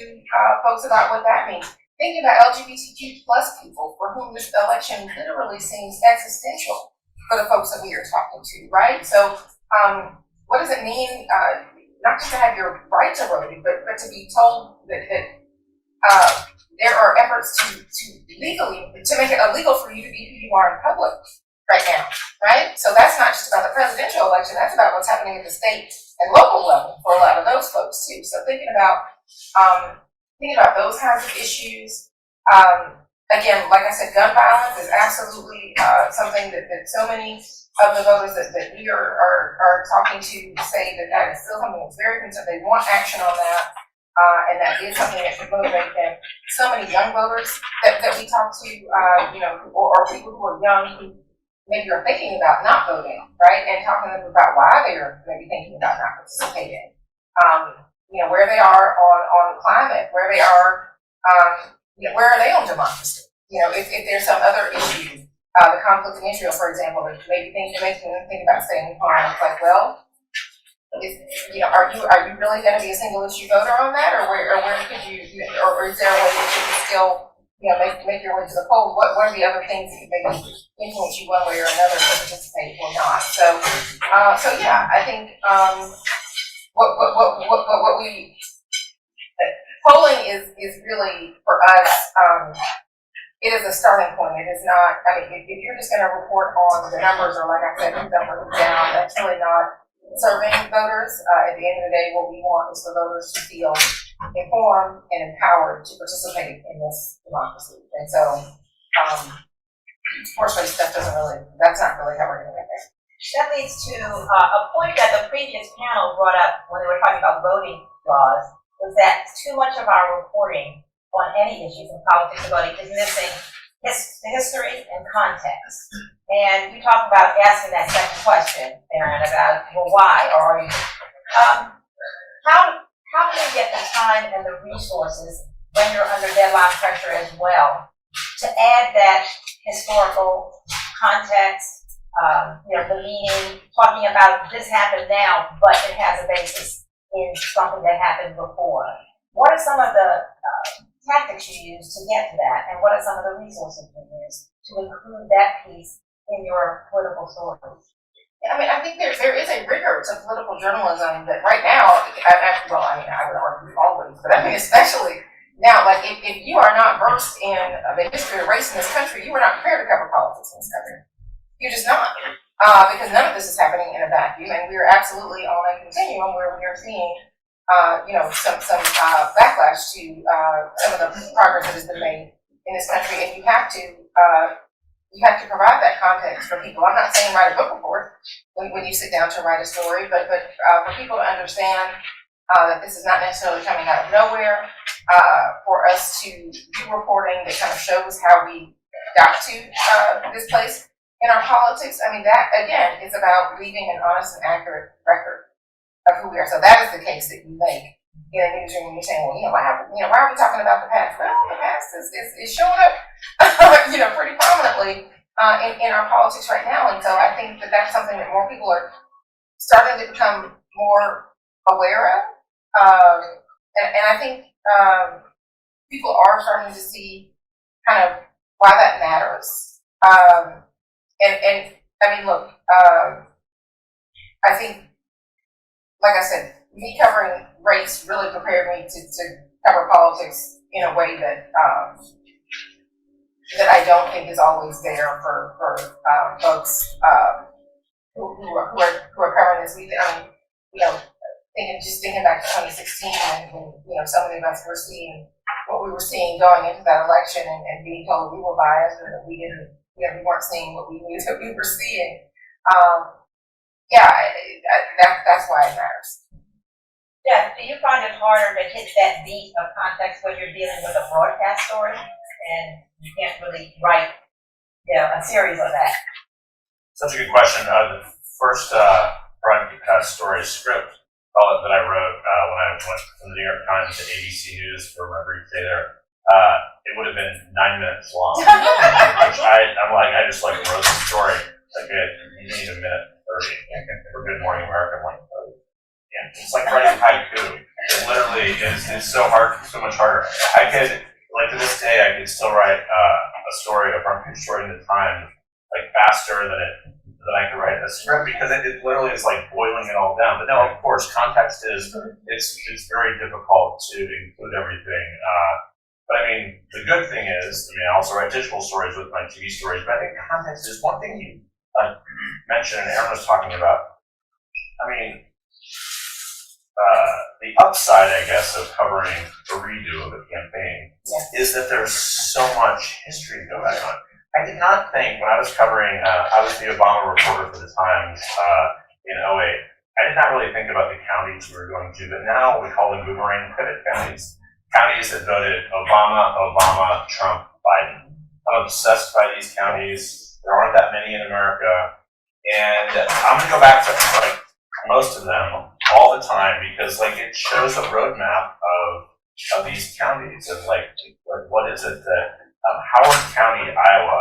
folks about what that means. Thinking about LGBTQ plus people for whom this election literally seems existential for the folks that we are talking to, right? So what does it mean, not just to have your rights eroded, but to be told that there are efforts to make it illegal for you to be who you are in public right now, right? So that's not just about the presidential election, that's about what's happening at the state and local level for a lot of those folks too. So thinking about those kinds of issues. Again, like I said, gun violence is absolutely something that so many of the voters that we are talking to say that is still something that's very concerned. They want action on that, and that is something that should motivate them. So many young voters that we talk to, or people who are young who maybe are thinking about not voting, right, and talking to them about why they are maybe thinking about not participating. Where they are on climate, where they are, where are they on democracy? If there's some other issue, the conflict in Israel, for example, that maybe makes them think about staying home. It's like, well, are you really going to be a single issue voter on that, or where could you, or is there a way that you can still, make your way to the poll? What are the other things that could maybe influence you one way or another to participate or not? So yeah, I think what we polling is really for us. It is a starting point. It is not. I mean, if you're just going to report on the numbers, or like I said, who's up or who's down, that's really not serving voters. At the end of the day, what we want is for voters to feel informed and empowered to participate in this democracy. And so, force-based stuff that's not really how we're going to get there. That leads to a point that the previous panel brought up when they were talking about voting laws, was that too much of our reporting on any issues in politics and voting is missing history and context. And you talk about asking that second question, Aaron, about, well, why, or are you, how do you get the time and the resources when you're under deadline pressure as well to add that historical context, the meaning, talking about this happened now, but it has a basis in something that happened before. What are some of the tactics you use to get to that, and what are some of the resources you use to include that piece in your political stories? I mean, I think there is a rigor to political journalism that right now, I would argue always, but I mean especially now, like if you are not versed in the history of race in this country, you are not prepared to cover politics in this country. You're just not. Because none of this is happening in a vacuum, and we are absolutely on a continuum where we are seeing some backlash to some of the progress that has been made in this country, and you have to provide that context for people. I'm not saying write a book report when you sit down to write a story, but for people to understand that this is not necessarily coming out of nowhere, for us to do reporting that kind of shows how we got to this place in our politics. I mean, that again is about leaving an honest and accurate record of who we are. So that is the case that you make in a newsroom when you're saying, well, why are we talking about the past? Well, the past is showing up, pretty prominently in our politics right now. And so I think that that's something that more people are starting to become more aware of. And I think people are starting to see kind of why that matters. And I mean, look, I think, like I said, me covering race really prepared me to cover politics in a way that that I don't think is always there for folks who are covering this. thinking back to 2016 and when, you know, so many of us were seeing what we were seeing going into that election and being told we were biased or that we didn't, you know, we weren't seeing what we knew that we were seeing. That's why it matters. Yeah, do you find it harder to hit that beat of context when you're dealing with a broadcast story and you can't really write, you know, a series of that? Such a good question. The first broadcast story script that I wrote when I went from the New York Times to ABC News for my brief day there, it would have been 9 minutes long. Which I just like wrote the story. Like, you need a minute 30 for Good Morning America. I'm like, oh, yeah, it's like writing haiku. It literally is. It's so hard, so much harder. I could, like to this day, I could still write a story, a front page story in the Times, like faster than I could write a script because it literally is like boiling it all down. But no, of course, context is it's very difficult to include everything. But I mean, the good thing is, I also write digital stories with my TV stories. But I think context is one thing you mentioned, and Aaron was talking about. I mean, the upside, I guess, of covering a redo of a campaign is that there's so much history going on. I did not think, when I was covering, I was the Obama reporter for the Times in 08, I did not really think about the counties we were going to, but now we call them boomerang pivot counties. Counties that voted Obama, Trump, Biden. I'm obsessed by these counties. There aren't that many in America. And I'm going to go back to like most of them all the time because like it shows a roadmap of these counties of like what is it that Howard County, Iowa,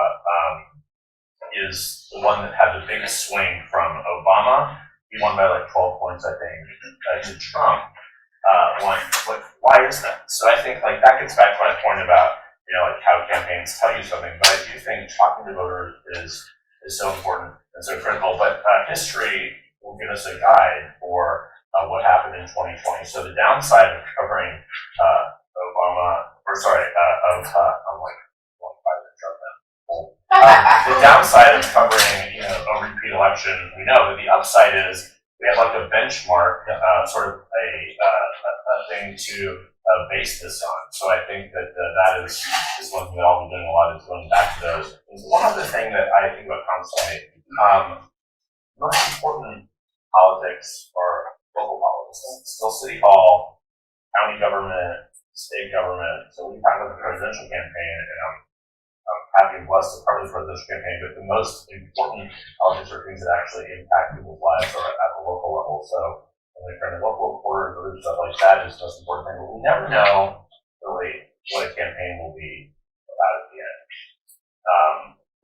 is the one that had the biggest swing from Obama. He won by like 12 points, I think, to Trump. Why is that? So I think like that gets back to my point about, you know, like how campaigns tell you something. But I do think talking to voters is so important and so critical. But history will give us a guide for what happened in 2020. So the downside of covering the downside of covering, you know, a repeat election, we know that the upside is we have like a benchmark, sort of a thing to base this on. So I think that that is one thing that I'll be doing a lot is going back to those. One other thing that I think about constantly, most important politics are local politics. Still city hall, county government, state government. So we have a presidential campaign, and I'm happy and blessed to part of the presidential campaign, but the most important politics are things that actually impact people's lives or at the local level. So when we turn to local reporters or stuff like that is the most important thing, but we never know really what a campaign will be about at the end.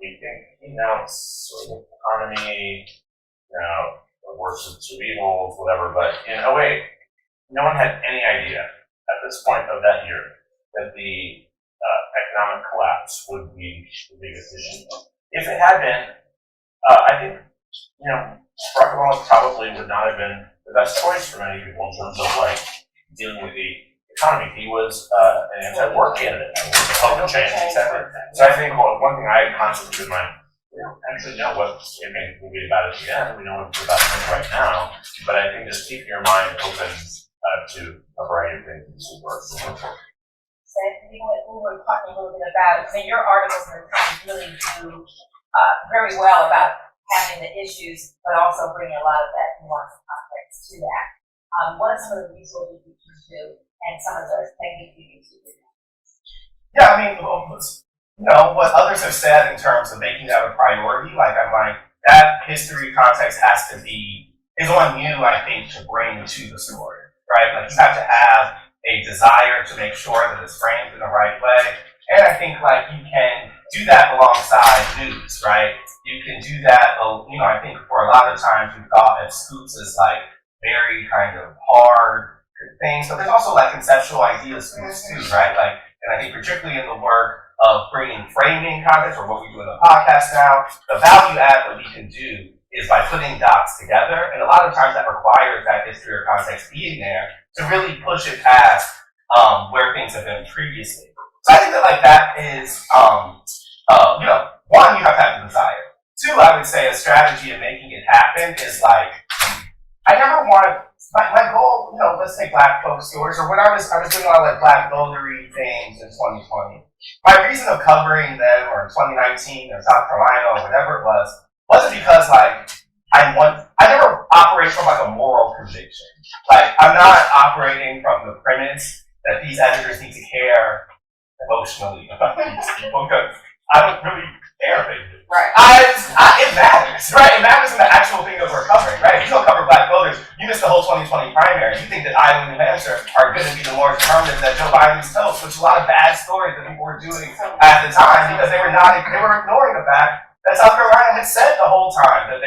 We think, you know, sort of economy, you know, the worst of two evils, whatever, but in 08, no one had any idea at this point of that year that the economic collapse would be the biggest issue. If it had been, I think, you know, Barack Obama probably would not have been the best choice for many people in terms of like dealing with the economy. He was an anti-war candidate, Republican change, etc. So I think one thing I constantly keep in mind, we don't actually know what campaign will be about at the end. We know what it's about right now, but I think just keep your mind open to a variety of things is super important. So we were talking a little bit about, I mean, your articles in the Times really do very well about having the issues, but also bringing a lot of that nuance and context to that. What are some of the resources you can do and some of the techniques you use to do that? Yeah, I mean, you know, what others have said in terms of making that a priority, like I'm like, that history context is on you, I think, to bring to the story, right? Like you have to have a desire to make sure that it's framed in the right way. And I think like you can do that alongside news, right? You can do that, you know, I think for a lot of times we thought of scoops as like very kind of hard things, but there's also like conceptual idea scoops too, right? Like, and I think particularly in the work of bringing framing context or what we do in the podcast now, the value add that we can do is by putting dots together. And a lot of times that requires that history or context being there to really push it past where things have been previously. So I think that like that is, you know, one, you have to have the desire. Two, I would say a strategy of making it happen is like, I never want my goal, let's say Black folk stories, or when I was doing a lot of like Black votery things in 2020. My reason of covering them, or in 2019, or South Carolina, or whatever it was, wasn't because like I never operate from like a moral conviction. Like I'm not operating from the premise that these editors need to care emotionally about these people, because I don't really care if they do. Right. It matters, right? It matters in the actual thing that we're covering, right? If you don't cover Black voters, you missed the whole 2020 primary. You think that Iowa and New Hampshire are going to be the more determinants that Joe Biden's toast, which is a lot of bad stories that people were doing at the time because they were ignoring the fact that South Carolina had said the whole time that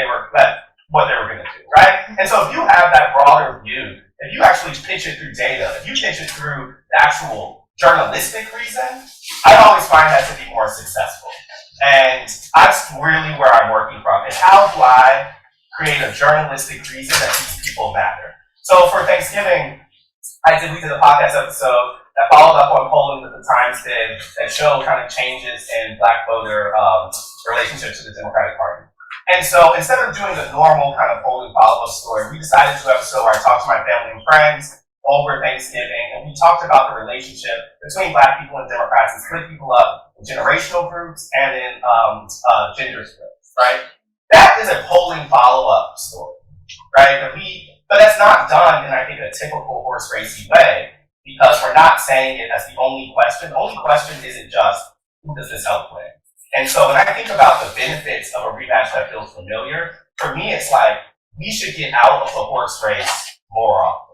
what they were going to do, right? And so if you have that broader view, if you actually pitch it through data, if you pitch it through the actual journalistic reason, I always find that to be more successful. And that's really where I'm working from, is how do I create a journalistic reason that these people matter? So for Thanksgiving, we did a podcast episode that followed up on polling that the Times did that showed kind of changes in Black voter relationship to the Democratic Party. And so instead of doing the normal kind of polling follow-up story, we decided to do an episode where I talked to my family and friends over Thanksgiving, and we talked about the relationship between Black people and Democrats and split people up in generational groups and in gender splits, right? That is a polling follow-up story, right? But that's not done in, I think, a typical horse racy way, because we're not saying it as the only question. The only question isn't just, who does this help with? And so when I think about the benefits of a rematch that feels familiar, for me it's like, we should get out of the horse race more often.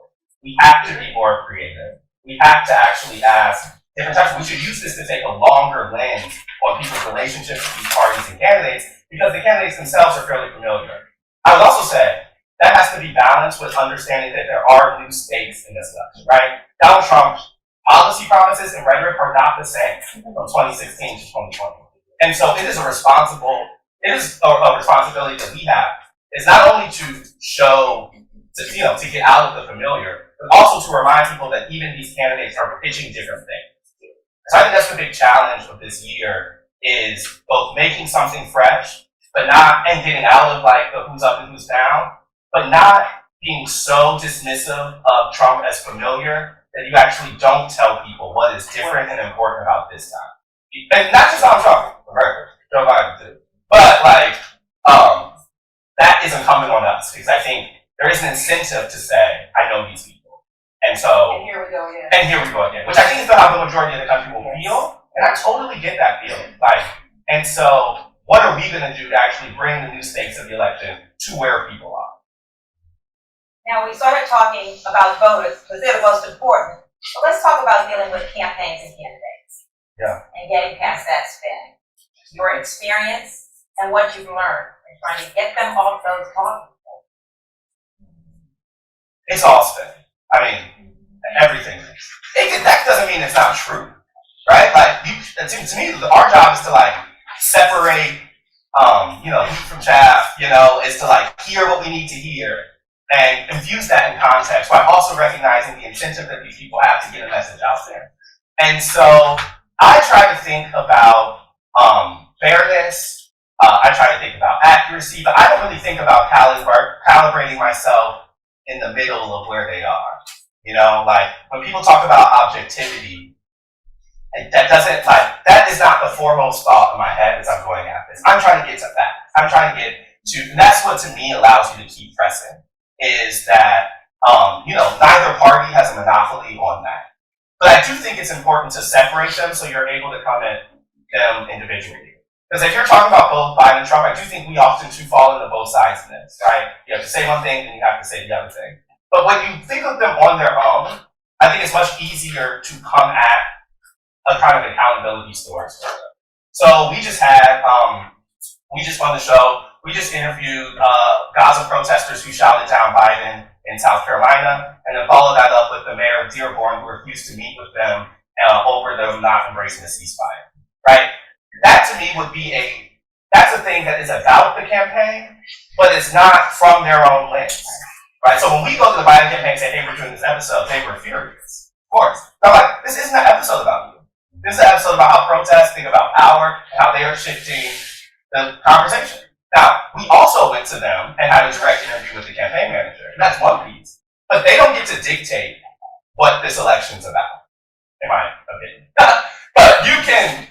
We have to be more creative. We have to actually ask different types. We should use this to take a longer lens on people's relationships with these parties and candidates, because the candidates themselves are fairly familiar. I would also say that has to be balanced with understanding that there are new stakes in this election, right? Donald Trump's policy promises and rhetoric are not the same from 2016 to 2020. And so it is a responsibility that we have, is not only to show, to get out of the familiar, but also to remind people that even these candidates are pitching different things. So I think that's the big challenge of this year, is both making something fresh, and getting out of like the who's up and who's down, but not being so dismissive of Trump as familiar that you actually don't tell people what is different and important about this time. And not just Donald Trump, America, Joe Biden too. But that is incumbent on us, because I think there is an incentive to say, I know these people. And so, And here we go again. Which I think is how the majority of the country will feel, and I totally get that feeling. And so, what are we gonna do to actually bring the new stakes of the election to where people are? Now, we started talking about voters, because they're the most important, but let's talk about dealing with campaigns and candidates. Yeah. And getting past that spin. Your experience and what you've learned in trying to get them off those talking points. It's all spin. I mean, everything. That doesn't mean it's not true, right? To me, our job is to separate, wheat from chaff. Is to hear what we need to hear and infuse that in context, while also recognizing the incentive that these people have to get a message out there. And so I try to think about fairness. I try to think about accuracy, but I don't really think about calibrating myself in the middle of where they are. When people talk about objectivity, that is not the foremost thought in my head as I'm going at this. I'm trying to get to that. I'm trying to get to, and that's what to me allows you to keep pressing, is that, neither party has a monopoly on that. But I do think it's important to separate them so you're able to come at them individually. Because if you're talking about both Biden and Trump, I do think we often too fall into both sides in this, right? You have to say one thing and you have to say the other thing. But when you think of them on their own, I think it's much easier to come at a kind of accountability story for them. So we just on the show, we just interviewed Gaza protesters who shouted down Biden in South Carolina, and then followed that up with the mayor of Dearborn, who refused to meet with them over them not embracing the ceasefire, right? That to me would be that's a thing that is about the campaign, but it's not from their own lens, right? So when we go to the Biden campaign and say, hey, we're doing this episode, they were furious, of course. They're like, this isn't an episode about you. This is an episode about how protests think about power and how they are shifting the conversation. Now, we also went to them and had a direct interview with the campaign manager. And that's one piece. but they don't get to dictate what this election's about, in my opinion. But you can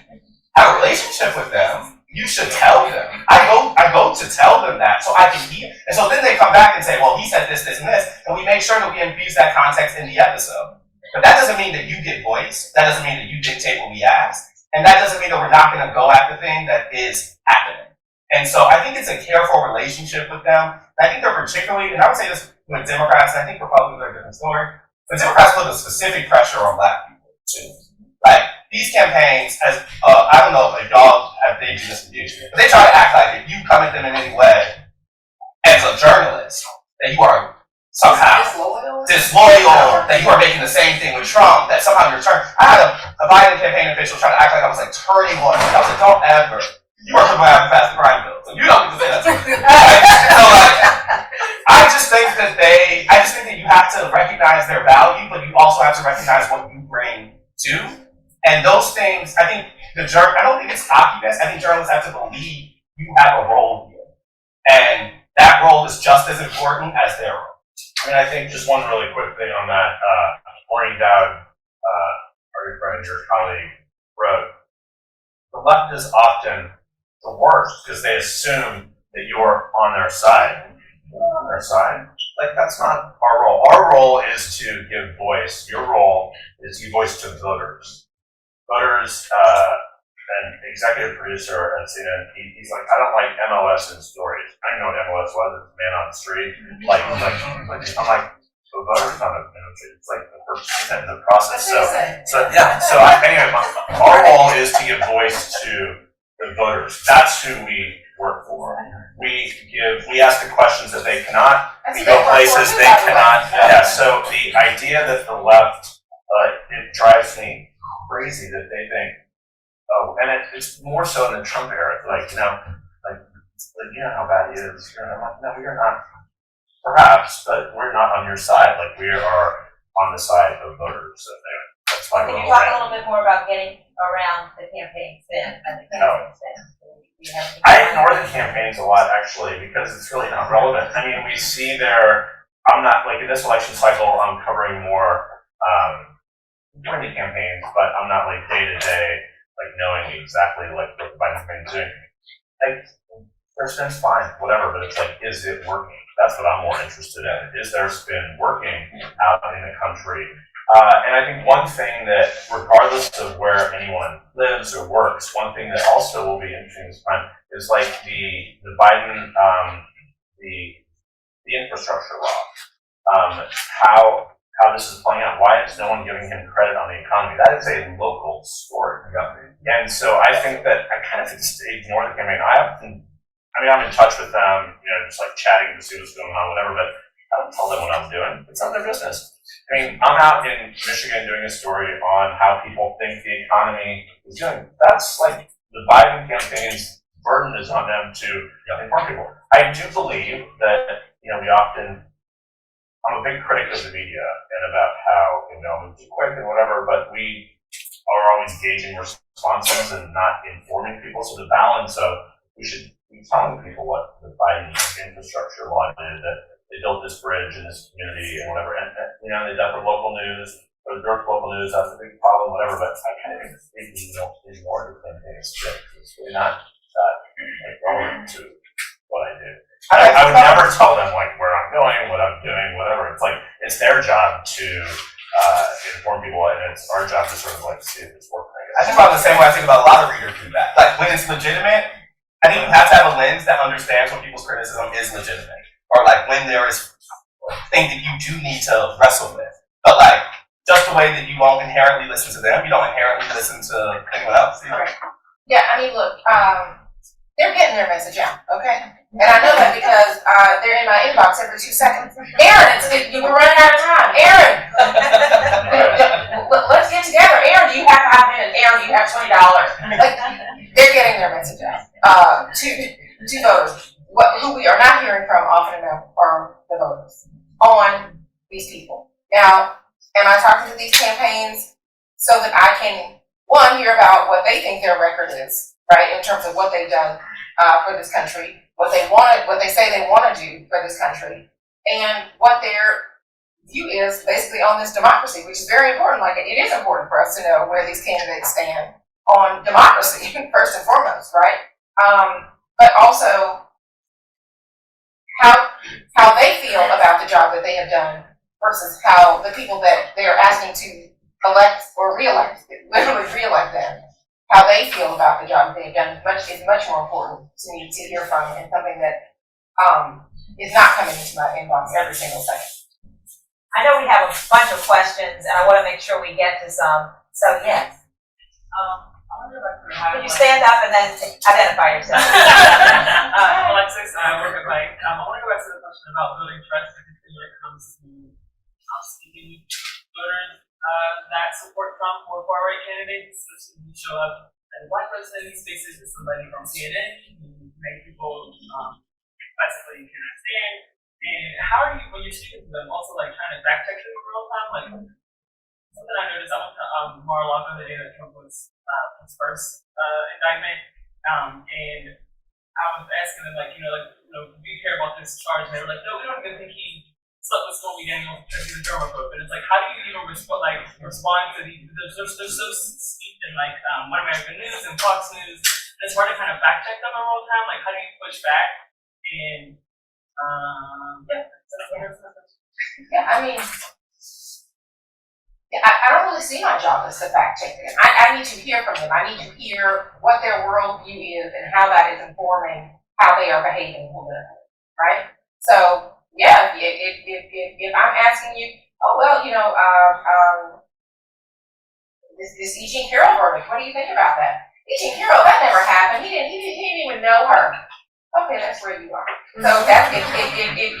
have a relationship with them. You should tell them. I go to tell them that so I can hear. And so then they come back and say, well, he said this, this, and this, and we make sure that we infuse that context in the episode. But that doesn't mean that you get voice. That doesn't mean that you dictate what we ask. And that doesn't mean that we're not going to go at the thing that is happening. And so I think it's a careful relationship with them. And I think they're particularly, and I would say this with Democrats, and I think Republicans are a different story, but Democrats put a specific pressure on Black people too. Like, these campaigns, as I don't know if y'all have they do this with you, but they try to act like if you come at them in any way as a journalist, that you are somehow disloyal, that you are making the same thing with Trump, that somehow you're turning. I had a Biden campaign official try to act like I was like turning on him. I was like, don't ever. You are talking about pass the crime bill, so you don't get to say that. So like, I just think that you have to recognize their value, but you also have to recognize what you bring to. And those things, I think I don't think it's cockiness. I think journalists have to believe you have a role here. And that role is just as important as their role. I mean, I think just one really quick thing on that. Maureen Dowd, our friend, your colleague, wrote, the left is often the worst because they assume that you're on their side. You're on their side. Like, that's not our role. Our role is to give voice. Your role is to give voice to voters. Voters, and executive producer at CNN, he's like, I don't like MLS in stories. I didn't know what MLS was. It's man on the street. I'm like, so voters on it. It's like the first step in the process. Anyway, our role is to give voice to the voters. That's who we work for. We ask the questions that they cannot. We go places they cannot. Yeah. So the idea that the left, it drives me crazy that they think, and it's more so in the Trump era, like, you know how bad he is. I'm like, no, you're not. Perhaps, but we're not on your side. Like, we are on the side of voters. So that's why Can you talk a little bit more about getting around the campaign spin and the campaign spin? I ignore the campaigns a lot, actually, because it's really not relevant. I mean, we see I'm not, like, in this election cycle, I'm covering more during the campaigns, but I'm not, like, day to day, like, knowing exactly, like, what the Biden campaign is doing. Like, their spin's fine, whatever, but it's like, is it working? That's what I'm more interested in. Is their spin working out in the country? And I think one thing that, regardless of where anyone lives or works, one thing that also will be interesting this time is like the Biden, the infrastructure law, how this is playing out. Why is no one giving him credit on the economy? That is a local story. And so I think that I kind of just ignore the campaign. I'm in touch with them, just like chatting to see what's going on, whatever, but I don't tell them what I'm doing. It's not their business. I mean, I'm out in Michigan doing a story on how people think the economy is doing. That's like the Biden campaign's burden is on them to inform people. I do believe that, we often, I'm a big critic of the media and about how, it's quick and whatever, but we are always gauging responses and not informing people. So the balance of, we should be telling people what the Biden infrastructure law did, that they built this bridge in this community and whatever, and they did that for local news, for the local news, that's a big problem, whatever, but I kind of think we don't ignore the campaigns. It's really not relevant to what I do. I would never tell them like where I'm going, what I'm doing, whatever. It's like, it's their job to inform people, and it's our job to sort of like see if it's working. I think about it the same way I think about a lot of reader feedback. Like, when it's legitimate, I think you have to have a lens that understands when people's criticism is legitimate. Or like when there is things that you do need to wrestle with. But like, just the way that you won't inherently listen to them, you don't inherently listen to anyone else. Yeah, look, they're getting their message out, okay? And I know that because they're in my inbox every 2 seconds. Aaron, we're running out of time. Aaron, let's get together. Aaron, do you have 5 minutes? Aaron, do you have $20? Like, they're getting their message out to voters. Who we are not hearing from often enough are the voters on these people. Now, am I talking to these campaigns so that I can, one, hear about what they think their record is, right, in terms of what they've done for this country, what they say they want to do for this country, and what their view is basically on this democracy, which is very important. Like, it is important for us to know where these candidates stand on democracy, first and foremost, right? But also how they feel about the job that they have done versus how the people that they're asking to elect or reelect, literally reelect them, how they feel about the job that they've done is much more important to me to hear from, and something that is not coming into my inbox every single second. I know we have a bunch of questions, and I want to make sure we get to some. So yes. Can you stand up and then identify yourself? Alexis, I work at Mike. I want to go back to the question about building trust, particularly when it comes to speaking voters that support Trump or far-right candidates. So you show up as a black person in these spaces as somebody from CNN, you make people basically you can understand. And how are you, when you're speaking to them, also like trying to fact check them in real time? Like something I noticed, I went to Mar-a-Lago the day that Trump was his first indictment, and I was asking them do you care about this charge? And they were like, no, we don't even think he slept with Stormy Daniels because he's a germaphobe. But it's like, how do you even respond to these? They're so steeped in One American News and Fox News. It's hard to kind of fact check them in real time. Like, how do you push back? And I don't really see my job as to fact check them. I need to hear from them. I need to hear what their worldview is and how that is informing how they are behaving politically, right? So yeah, if I'm asking you, this E. Jean Carroll verdict, what do you think about that? E. Jean Carroll, that never happened. He didn't even know her. Okay, that's where you are. So that's if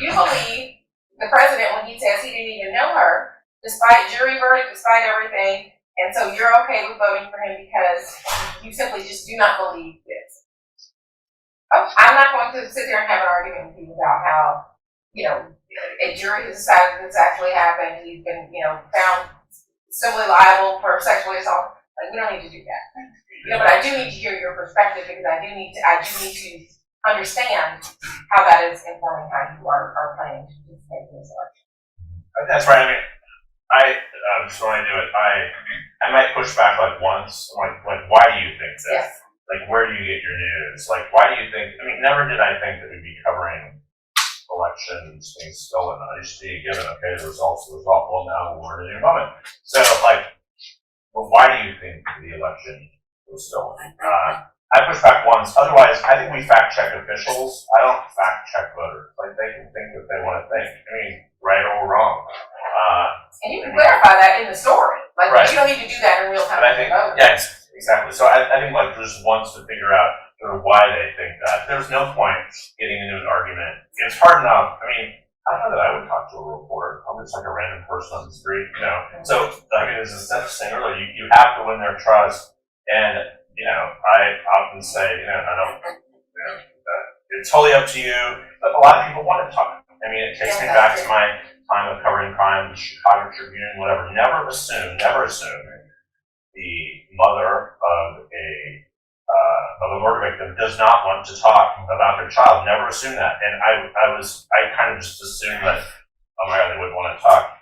you believe the president when he says he didn't even know her, despite jury verdict, despite everything, and so you're okay with voting for him because you simply just do not believe this. I'm not going to sit there and have an argument with you about how, a jury has decided this actually happened. He's been, found civilly liable for sexually assault. Like, we don't need to do that. But I do need to hear your perspective because I do need to understand how that is informing how you are planning to participate in this election. That's right. I mean, so when I do it, I might push back once, like why do you think this? Yes. Like, where do you get your news? Like, why do you think? I mean, never did I think that we'd be covering elections being stolen. I used to be given, okay, the results, well, now we're in a new moment. So, well, why do you think the election was stolen? I push back once. Otherwise, I think we fact check officials. I don't fact check voters. Like, they can think what they want to think. I mean, right or wrong. And you can clarify that in the story. Like, right. You don't need to do that in real time. But I think, yes, exactly. So I think just wants to figure out sort of why they think that. There's no point getting into an argument. It's hard enough. I mean, I don't know that I would talk to a reporter. I'm just like a random person on the street, So, I mean, as I said earlier, you have to win their trust. And, I often say, I don't, it's totally up to you. But a lot of people want to talk. I mean, it takes me back to my time of covering crime, the Chicago Tribune, whatever. Never assume the mother of a murder victim does not want to talk about their child. Never assume that. And I kind of just assumed that, oh my God, they wouldn't want to talk.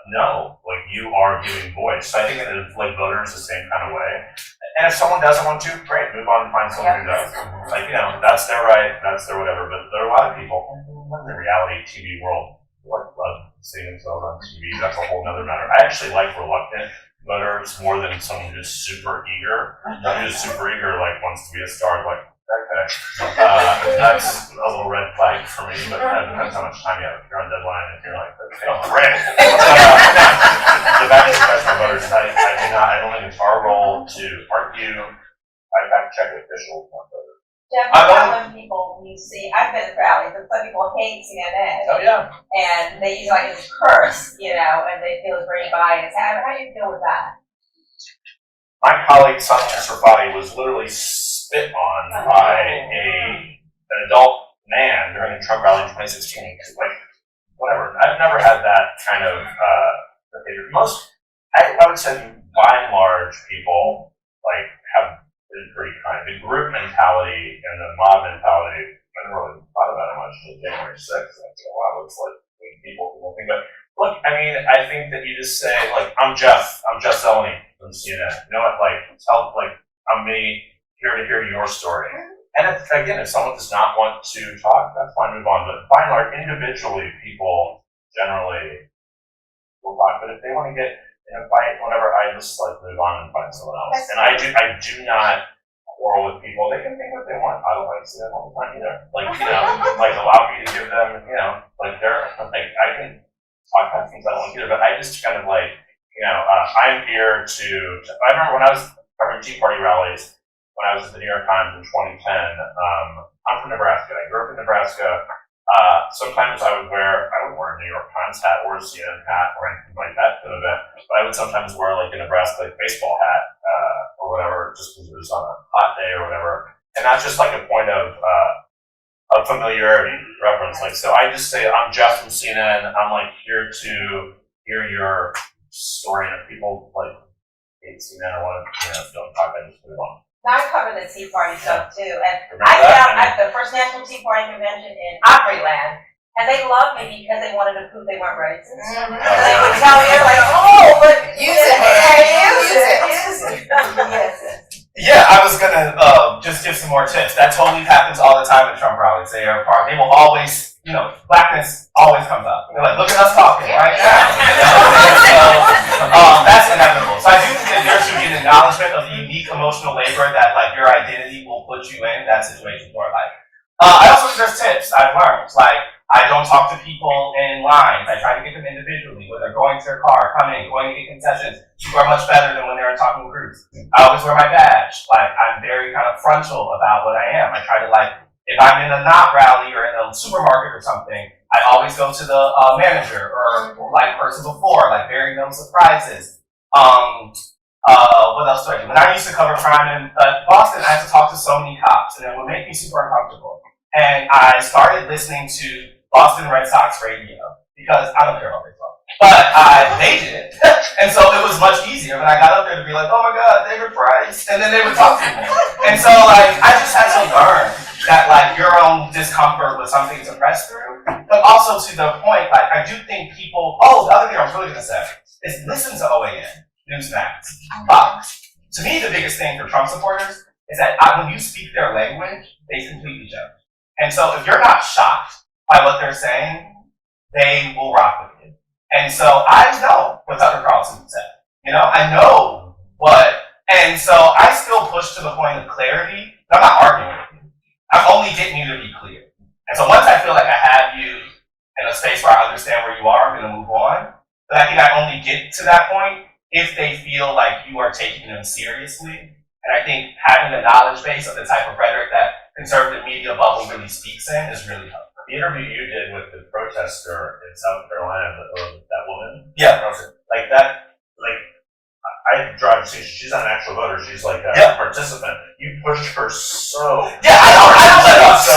No, you are giving voice. So I think that voters the same kind of way. And if someone doesn't want to, great, move on and find someone who does. That's their right, that's their whatever. But there are a lot of people in the reality TV world who love seeing themselves on TV. That's a whole nother matter. I actually like reluctant voters more than someone who's super eager. Someone who's super eager, wants to be a star, okay. That's a little red flag for me, but that depends how much time you have. If you're on deadline and you're like, okay, great. The back to the question of voters, I don't think it's our role to argue. I fact check officials, not voters. Jeff, when people you see, I've been at rallies, but some people hate CNN. Oh yeah. And they use it's curse, and they feel it's very biased. How do you deal with that? My colleague Sami Srifati was literally spit on by an adult man during the Trump rally in 2016. Whatever. I've never had that kind of behavior. I would say, by and large, people have been pretty kind. The group mentality and the mob mentality, I never really thought about it much until January 6th. Wow, it's people think. But mean, I think that you just say, like, I'm Jeff Zeleny from CNN. You know what, like, tell, like, I'm me, here to hear your story. And if someone does not want to talk, that's fine, move on. But by and large, individually, people generally will talk. But if they want to get in a fight, whatever, I just, like, move on and find someone else. And I do not quarrel with people. They can think what they want. I don't like to see that all the time either. Like, you know, like, allow me to give them, you know, like, like, I can talk about things I don't like either, but I just kind of like, you know, I'm here to, I remember when I was covering Tea Party rallies, when I was at the New York Times in 2010, I'm from Nebraska. I grew up in Nebraska. Sometimes I would wear a New York Times hat or a CNN hat or anything like that to an event, but I would sometimes wear like a Nebraska baseball hat, or whatever, just because it was on a hot day or whatever. And that's just like a point of familiarity reference. Like, so I just say, I'm Jeff from CNN. I'm like here to hear your story. And if people like hate CNN or want to, you know, don't talk, I just move on. I cover the Tea Party stuff too, and I found at the first National Tea Party convention in Opryland, and they loved me because they wanted to prove they weren't racist. They would tell me, they're like, oh, but use it. Yeah, I was gonna just give some more tips. That totally happens all the time at Trump rallies. They will always, you know, blackness always comes up. They're like, look at us talking right now. So that's inevitable. So I do think that there should be an acknowledgement of the unique emotional labor that like your identity will put you in that situation for life. I also think there's tips I've learned. Like, I don't talk to people in lines. I try to get them individually, whether going to their car, coming, going to get concessions. People are much better than when they're in talking groups. I always wear my badge. Like, I'm very kind of frontal about what I am. I try to, like, if I'm in a not rally or in a supermarket or something, I always go to the manager or like person before, like very no surprises. What else do I do? When I used to cover crime in Boston, I had to talk to so many cops, and it would make me super uncomfortable. And I started listening to Boston Red Sox radio because I don't care about baseball, but they did, and so it was much easier when I got up there to be like, oh my God, David Price, and then they would talk to me. And so like I just had to learn that like your own discomfort was something to press through, but also to the point, like I do think people. Oh, the other thing I was really gonna say is listen to OAN, Newsmax, Fox. To me, the biggest thing for Trump supporters is that when you speak their language, they completely judge. And so if you're not shocked by what they're saying, they will rock with you. And so I know what Tucker Carlson said. You know, I know what, and so I still push to the point of clarity, but I'm not arguing with you. I'm only getting you to be clear. And so once I feel like I have you in a space where I understand where you are, I'm gonna move on. But I think I only get to that point if they feel like you are taking them seriously. And I think having a knowledge base of the type of rhetoric that conservative media bubble really speaks in is really helpful. The interview you did with the protester in South Carolina, that woman. Yeah. Like that, like, I drive, she's not an actual voter, she's like a participant. You pushed her so. Yeah, I know. So,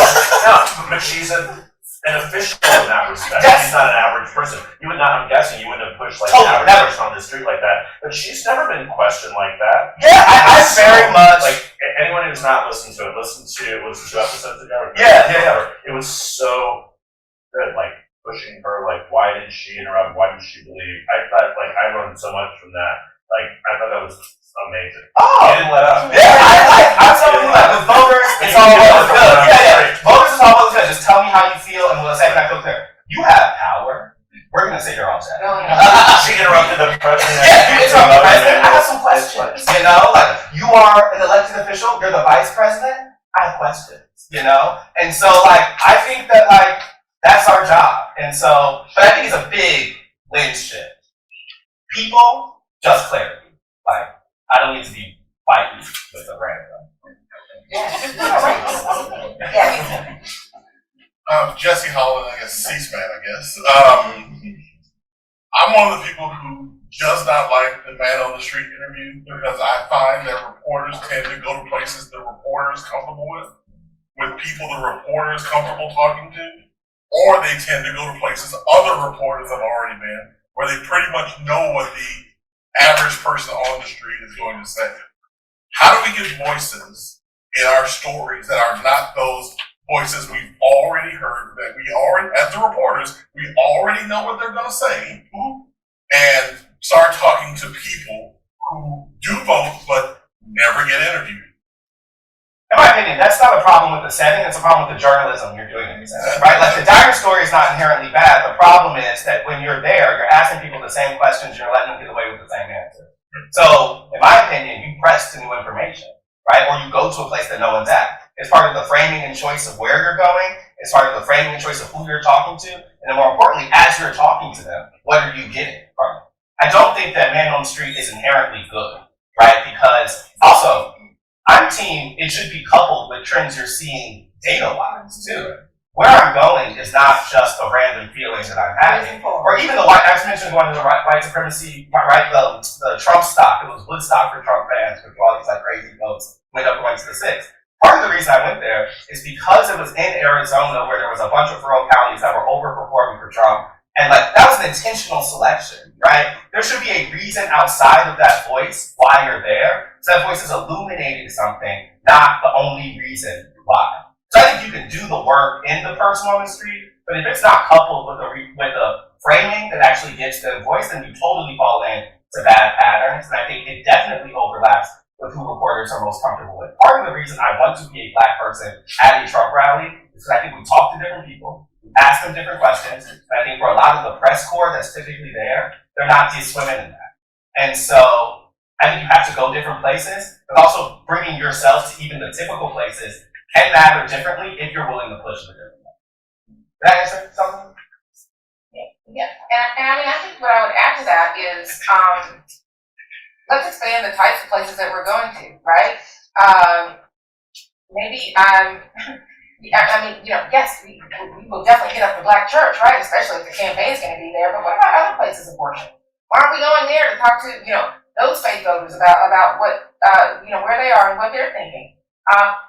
but she's an official in that respect. Yes. She's not an average person. You would not, I'm guessing, you wouldn't have pushed like Totally, an average never. person on the street like that. But she's never been questioned like that. Yeah, I very much. Like, anyone who's not listened to it, listen to 2 episodes ago. Yeah. It was so good, like, pushing her, like, why did she interrupt? Why did she believe? I thought, like, I learned so much from that. Like, I thought that was amazing. Oh! You didn't let up. Yeah, I'm telling you, like, with voters, it's all well and good. Yeah. Voters is all well and good. Just tell me how you feel, and we'll say, can I feel clear? You have power. We're gonna sit here all day. She interrupted the president. Yeah, you interrupted the president. I have some questions. You know, like, you are an elected official, you're the vice president, I have questions, you know? And so, like, I think that, like, that's our job. And so, but I think it's a big lens shift. People, just clarity. Like, I don't need to be fighting with a random. Jesse Holland, I guess, C-SPAN, I guess. I'm one of the people who does not like the man on the street interview because I find that reporters tend to go to places the reporter is comfortable with people the reporter is comfortable talking to, or they tend to go to places other reporters have already been, where they pretty much know what the average person on the street is going to say. How do we get voices in our stories that are not those voices we've already heard, that we already, as the reporters, we already know what they're going to say, and start talking to people who do vote but never get interviewed. In my opinion, that's not a problem with the setting, it's a problem with the journalism you're doing in the setting, right? Like, the diner story is not inherently bad. The problem is that when you're there, you're asking people the same questions, you're letting them get away with the same answer. So, in my opinion, you press to new information, right? Or you go to a place that no one's at. It's part of the framing and choice of where you're going, it's part of the framing and choice of who you're talking to, and then more importantly, as you're talking to them, what are you getting from it? I don't think that man on the street is inherently good, right? Because, also, I'm team, it should be coupled with trends you're seeing data-wise, too. Where I'm going is not just a random feeling that I'm having. Or even the white, I was mentioning going to the white supremacy, right, the Trump stock, it was Woodstock for Trump fans, with all these like crazy votes, went up going to the 6th. Part of the reason I went there is because it was in Arizona where there was a bunch of rural counties that were overperforming for Trump. And like, that was an intentional selection, right? There should be a reason outside of that voice why you're there. So that voice is illuminating something, not the only reason why. So I think you can do the work in the person on the street, but if it's not coupled with the framing that actually gets the voice, then you totally fall into bad patterns. And I think it definitely overlaps with who reporters are most comfortable with. Part of the reason I want to be a Black person at a Trump rally is because I think we talk to different people, we ask them different questions, and I think for a lot of the press corps that's typically there, they're not just swimming in that. And so I think you have to go different places, but also bringing yourself to even the typical places can matter differently if you're willing to push the different way. Did that answer something? Yeah, and I mean, I think what I would add to that is, let's expand the types of places that we're going to, right? Maybe I mean, you know, yes, we will definitely hit up the Black church, right? Especially if the campaign's going to be there. But what about other places of worship? Why aren't we going there to talk to, you know, those faith voters about what, you know, where they are and what they're thinking?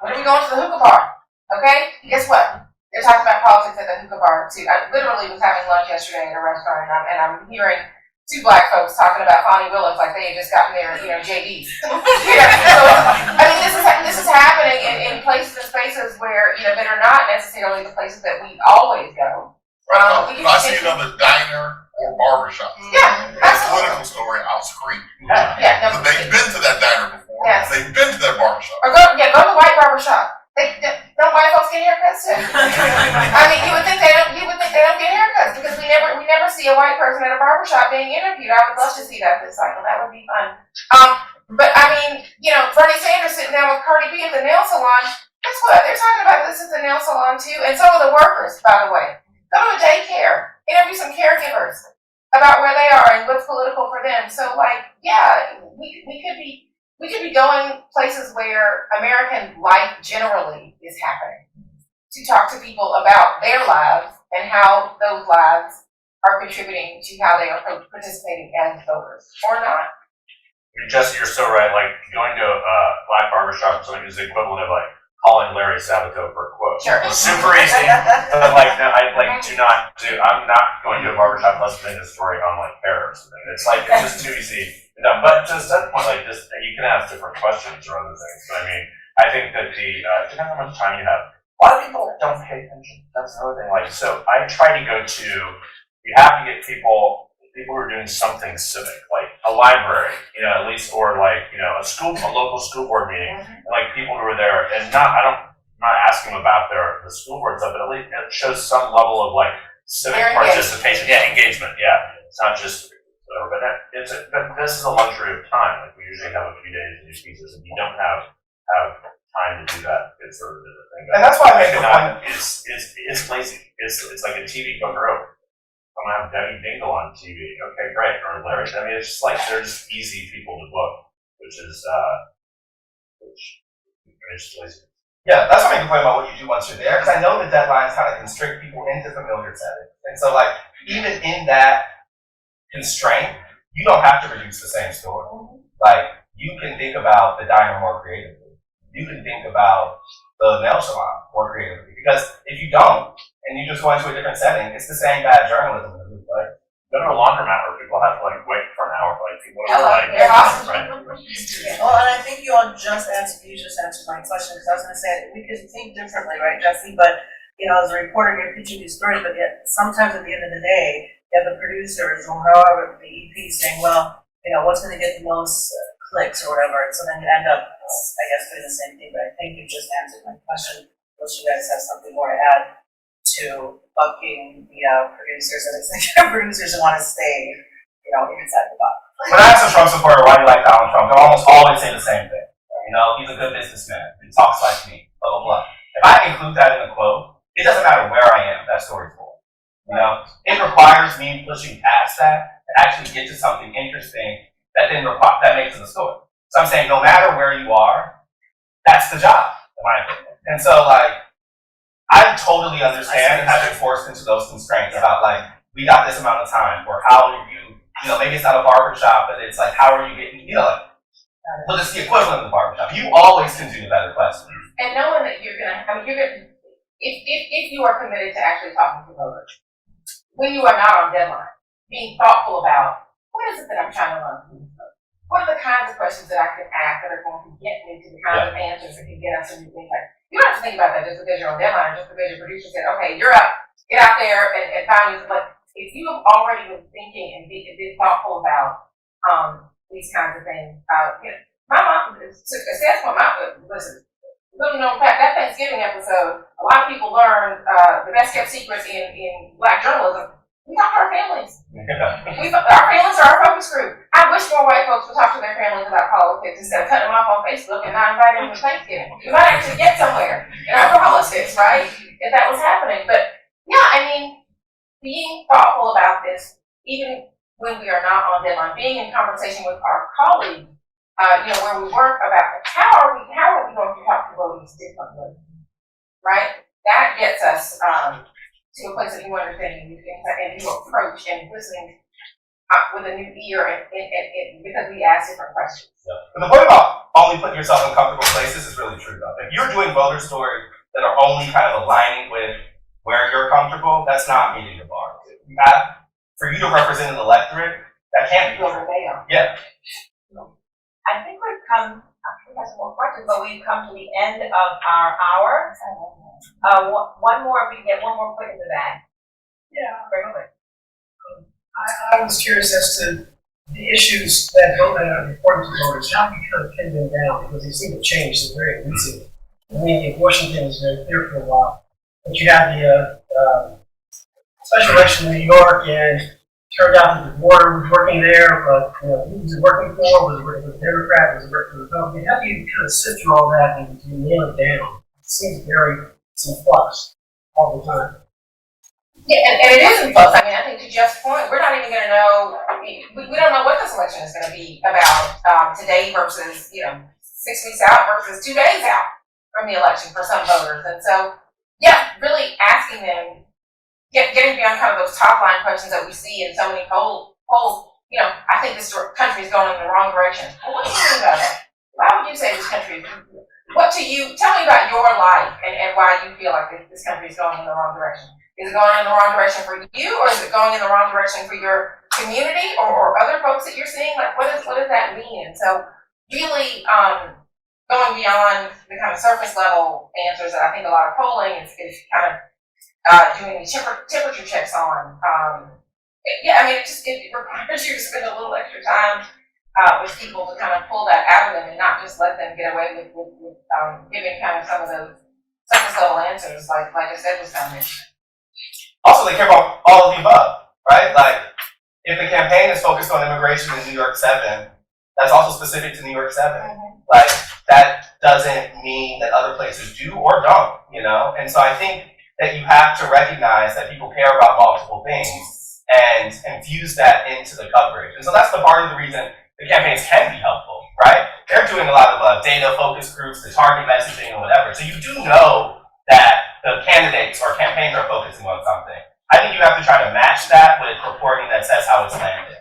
When are we going to the hookah bar? Okay, guess what? They're talking about politics at the hookah bar too. I literally was having lunch yesterday at a restaurant, and I'm hearing two Black folks talking about Fonnie Willis like they had just gotten their, you know, JDs. So I mean, this is happening in places and spaces where, you know, that are not necessarily the places that we always go. If I see another diner or barbershop, yeah, political story, I'll scream. Yeah, no, They've been to that diner before. Yes. They've been to that barbershop. Or go to the white barbershop. Don't white folks get haircuts too? I mean, you would think they don't get haircuts because we never see a white person at a barbershop being interviewed. I would love to see that this cycle. That would be fun. But I mean, you know, Bernie Sanders sitting down with Cardi B at the nail salon. Guess what? They're talking about this at the nail salon too, and some of the workers, by the way. Go to a daycare, interview some caregivers about where they are and what's political for them. So, like, yeah, we could be going places where American life generally is happening to talk to people about their lives and how those lives are contributing to how they are participating as voters or not. Jesse, you're so right. Like, going to a Black barbershop or something is the equivalent of like calling Larry Sabato for a quote. Sure. It's super easy, but like, no, I'm not going to a barbershop unless I'm in a story on like hair or something. It's like, it's just too easy. No, but to that point, like, just, you can ask different questions or other things. But I mean, I think that depending on how much time you have, a lot of people don't pay attention. That's another thing. Like, so I try to go to, you have to get people who are doing something civic, like a library, you know, at least, or like, you know, a local school board meeting, and like people who are there, and I'm not asking them about the school board stuff, but at least it shows some level of like civic participation, engagement, It's not just whatever, but this is a luxury of time. Like, we usually have a few days to do pieces, and you don't have time to do that. It's sort of the thing. And that's why I make the point. It's lazy. It's like a TV cooker over. I'm gonna have Debbie Dingle on TV. Okay, great. Or Larry. I mean, it's just like they're just easy people to book, which is just lazy. Yeah, that's what I make the point about what you do once you're there, because I know the deadlines kind of constrict people into familiar settings. And so, like, even in that constraint, you don't have to produce the same story. Like, you can think about the diner more creatively. You can think about the nail salon more creatively. Because if you don't, and you just go into a different setting, it's the same bad journalism that we play. Go to a laundromat where people have to like wait for an hour, like people are like, right? Well, and I think you just answered my question, because I was gonna say, we could think differently, right, Jesse? But, you know, as a reporter, you're pitching these stories, but yet sometimes at the end of the day, you have the producers or however the EP saying, well, you know, what's gonna get the most clicks or whatever, so then you end up, I guess, doing the same thing, but I think you just answered my question, unless you guys have something more to add to bucking the producers and executive producers who wanna stay, you know, inside the box. When I ask a Trump supporter why do you like Donald Trump, they'll almost always say the same thing. You know, he's a good businessman, he talks like me, blah, blah, blah. If I include that in the quote, it doesn't matter where I am, that story's full. You know, it requires me pushing past that to actually get to something interesting that then that makes it a story. So I'm saying no matter where you are, that's the job, in my opinion. And so like, I totally understand having forced into those constraints about like, we got this amount of time, or how are you know, maybe it's not a barber shop, but it's like, how are you getting, you know, like, well, it's the equivalent of the barber shop. You always can do better questions. And knowing that you're gonna, I mean, you're gonna, if you are committed to actually talking to voters, when you are not on deadline, being thoughtful about what is it that I'm trying to learn from this book? What are the kinds of questions that I can ask that are going to get me to the kinds of answers that can get us to new things? Like, you don't have to think about that just because you're on deadline, just because your producer said, okay, you're up, get out there and find you. But if you have already been thinking and been thoughtful about these kinds of things, you know, my mom, to a point, listen, little known fact, that Thanksgiving episode, a lot of people learned the best kept secret in Black journalism. We talk to our families. Our families are our focus group. I wish more white folks would talk to their families about politics instead of cutting them off on Facebook and not inviting them to Thanksgiving. We might actually get somewhere in our politics, right? If that was happening. But yeah, I mean, being thoughtful about this, even when we are not on deadline, being in conversation with our colleagues, you know, where we work about how are we going to talk to voters differently, right? That gets us to a place of new understanding and new approach and listening with a new ear and because we ask different questions. Yeah. And the point about only putting yourself in comfortable places is really true though. If you're doing voter stories that are only kind of aligning with where you're comfortable, that's not meeting the bar. You have, for you to represent an electorate, that can't be true. Yeah. I think we've come, I think that's more questions, but we've come to the end of our hour. One more, we can get one more quick into that. Yeah. Very quick. I was curious as to the issues that are important to voters. How do you kind of pin them down? Because they seem to change so very easily. I mean, the abortion thing was very clear for a while. But you had the special election in New York, and it turned out that the border was working there, but you know, who was it working for? Was it working for the Democrat? Was it working for the Republican? How do you kind of sift through all that and nail it down? It seems very in flux all the time. Yeah, and it is in flux. I mean, I think to Jeff's point, we're not even going to know, we don't know what this election is going to be about today versus, you know, 6 weeks out versus 2 days out from the election for some voters. And so, yeah, really asking them, getting beyond kind of those top line questions that we see in so many polls, you know, I think this country is going in the wrong direction. Well, what do you mean by that? Why would you say this country, what to you, tell me about your life and why you feel like this country is going in the wrong direction. Is it going in the wrong direction for you, or is it going in the wrong direction for your community or other folks that you're seeing? Like, what does that mean? And so really going beyond the kind of surface level answers that I think a lot of polling is kind of doing these temperature checks on. Yeah, I mean, it requires you to spend a little extra time with people to kind of pull that out of them and not just let them get away with giving kind of some of those surface level answers like I said was done. Also, they care about all of the above, right? Like, if the campaign is focused on immigration in New York 7, that's also specific to New York 7. Like, that doesn't mean that other places do or don't, you know? And so I think that you have to recognize that people care about multiple things and infuse that into the coverage. And so that's the part of the reason the campaigns can be helpful, right? They're doing a lot of data focus groups, the target messaging or whatever. So you do know that the candidates or campaigns are focusing on something. I think you have to try to match that with reporting that says how it's landed.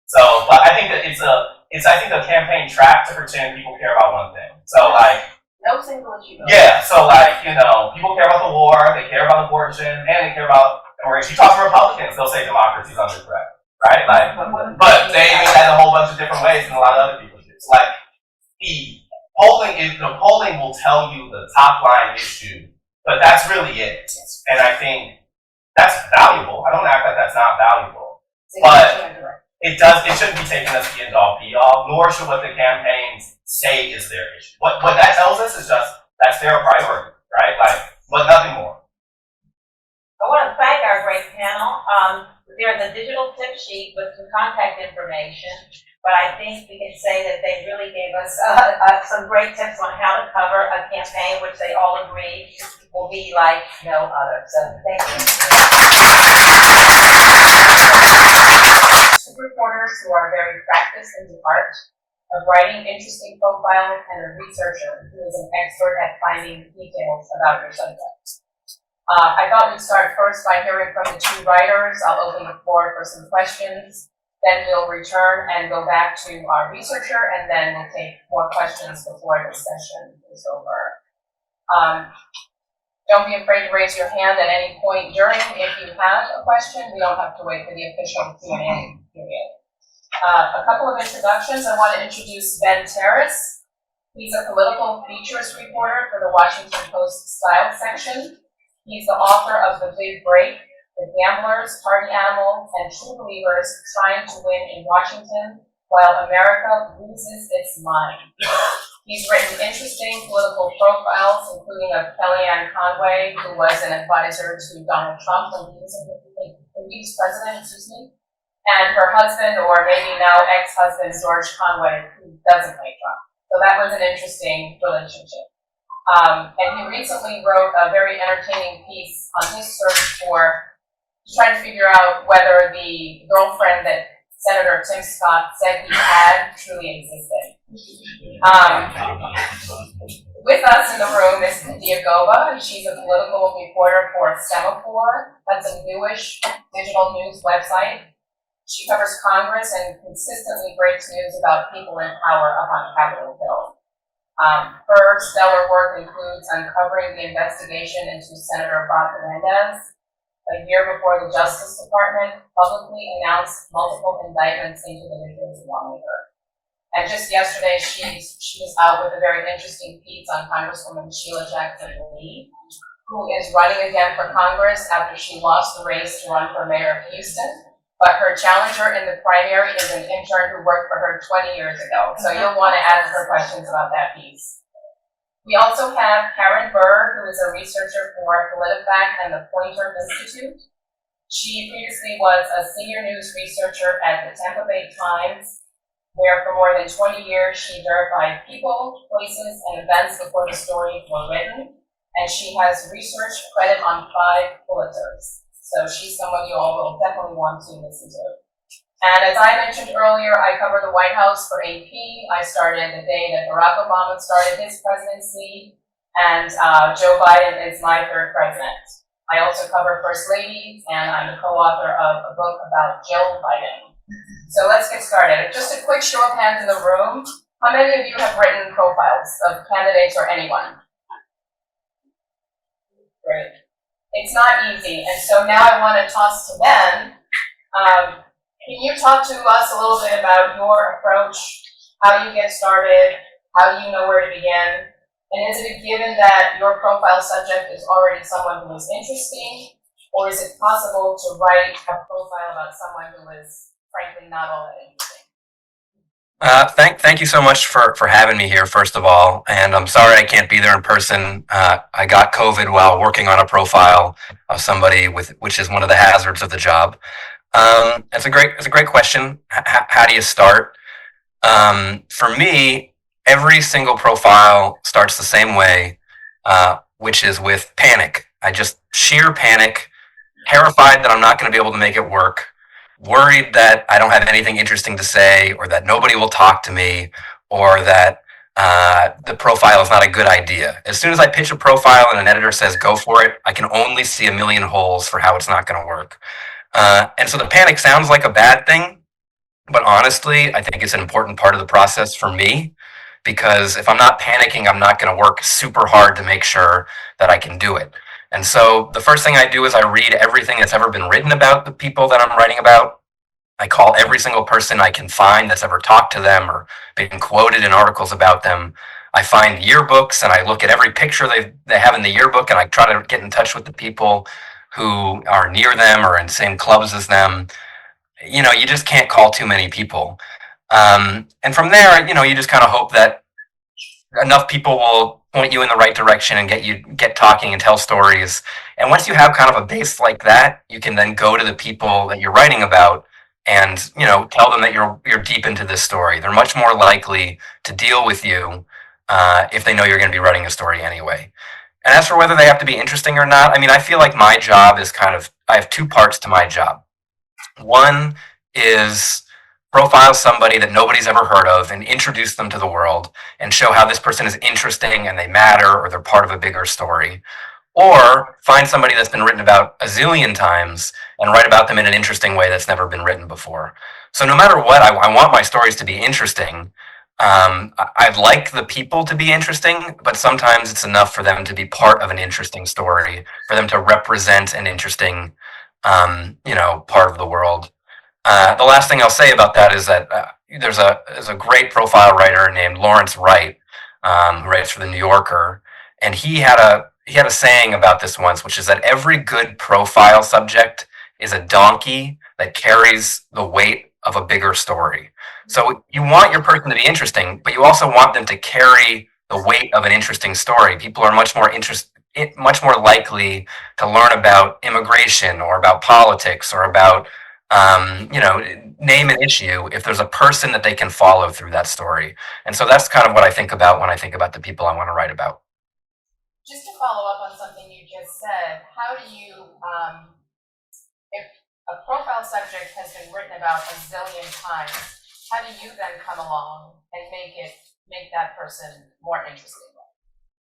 So, but I think that it's a campaign track to pretend people care about one thing. So like, no single issue. Yeah, so like, you know, people care about the war, they care about abortion, and they care about immigration. You talk to Republicans, they'll say democracy is under threat, right? Like, but they mean that in a whole bunch of different ways than a lot of other people do. It's like, the polling will tell you the top line issue, but that's really it. And I think that's valuable. I don't act like that's not valuable. But it shouldn't be taken as the end all be all, nor should what the campaigns say is their issue. What that tells us is just that's their priority, right? Like, but nothing more. I want to thank our great panel. There's a digital tip sheet with some contact information, but I think we can say that they really gave us some great tips on how to cover a campaign, which they all agree will be like no other. So thank you. Reporters who are very practiced in the art of writing interesting profiles, and a researcher who is an expert at finding details about your subject. I thought we'd start first by hearing from the two writers. I'll open the floor for some questions. Then we'll return and go back to our researcher, and then we'll take more questions before the session is over. Don't be afraid to raise your hand at any point during if you have a question. We don't have to wait for the official Q&A period. A couple of introductions. I want to introduce Ben Terrace. He's a political features reporter for the Washington Post Style section. He's the author of The Big Break, The Gamblers, Party Animals, and True Believers Trying to Win in Washington While America Loses Its Mind. He's written interesting political profiles, including of Kellyanne Conway, who was an advisor to Donald Trump when he was president, and her husband, or maybe now ex-husband, George Conway, who doesn't like Trump. So that was an interesting relationship. And he recently wrote a very entertaining piece on his search to try to figure out whether the girlfriend that Senator Tim Scott said he had truly existed. With us in the room is Kadia Goba. She's a political reporter for Semaphore. That's a newish digital news website. She covers Congress and consistently breaks news about people in power up on Capitol Hill. Her stellar work includes uncovering the investigation into Senator Bob Menendez. A year before the Justice Department publicly announced multiple indictments into the New Jersey lawmaker. And just yesterday, she was out with a very interesting piece on Congresswoman Sheila Jackson Lee, who is running again for Congress after she lost the race to run for mayor of Houston. But her challenger in the primary is an intern who worked for her 20 years ago. So you'll want to ask her questions about that piece. We also have Karen Burr, who is a researcher for PolitiFact and the Poynter Institute. She previously was a senior news researcher at the Tampa Bay Times, where for more than 20 years she verified people, places, and events before the stories were written. And she has research credit on 5 Pulitzers. So she's someone you all will definitely want to listen to. And as I mentioned earlier, I cover the White House for AP. I started the day that Barack Obama started his presidency, and Joe Biden is my 3rd president. I also cover First Ladies, and I'm the co-author of a book about Jill Biden. So let's get started. Just a quick show of hands in the room. How many of you have written profiles of candidates or anyone? Great. It's not easy, and so now I want to toss to Ben. Can you talk to us a little bit about your approach, how you get started, how you know where to begin, and is it a given that your profile subject is already someone who is interesting, or is it possible to write a profile about someone who is frankly not all that interesting? Thank you so much for having me here, first of all. And I'm sorry I can't be there in person. I got COVID while working on a profile of somebody which is one of the hazards of the job. It's a great question. How do you start? For me, every single profile starts the same way, which is with panic. Sheer panic, terrified that I'm not going to be able to make it work. Worried that I don't have anything interesting to say, or that nobody will talk to me, or that the profile is not a good idea. As soon as I pitch a profile and an editor says go for it, I can only see a million holes for how it's not going to work. And so the panic sounds like a bad thing, but honestly, I think it's an important part of the process for me, because if I'm not panicking, I'm not going to work super hard to make sure that I can do it. And so the first thing I do is I read everything that's ever been written about the people that I'm writing about. I call every single person I can find that's ever talked to them or been quoted in articles about them. I find yearbooks and I look at every picture they have in the yearbook, and I try to get in touch with the people who are near them or in the same clubs as them. you just can't call too many people. And from there, you just kind of hope that enough people will point you in the right direction and get talking and tell stories. And once you have kind of a base like that, you can then go to the people that you're writing about and tell them that you're deep into this story. They're much more likely to deal with you if they know you're going to be writing a story anyway. And as for whether they have to be interesting or not, I feel like my job is I have two parts to my job. One is profile somebody that nobody's ever heard of and introduce them to the world and show how this person is interesting and they matter or they're part of a bigger story. Or find somebody that's been written about a zillion times and write about them in an interesting way that's never been written before. So no matter what, I want my stories to be interesting. I'd like the people to be interesting, but sometimes it's enough for them to be part of an interesting story, for them to represent an interesting, part of the world. The last thing I'll say about that is that there's a great profile writer named Lawrence Wright, who writes for the New Yorker, and he had a saying about this once, which is that every good profile subject is a donkey that carries the weight of a bigger story. So you want your person to be interesting, but you also want them to carry the weight of an interesting story. People are much more likely to learn about immigration or about politics or about name an issue if there's a person that they can follow through that story. And so that's kind of what I think about when I think about the people I want to write about. Just to follow up on something you just said, how do you, if a profile subject has been written about a zillion times, how do you then come along and make that person more interesting?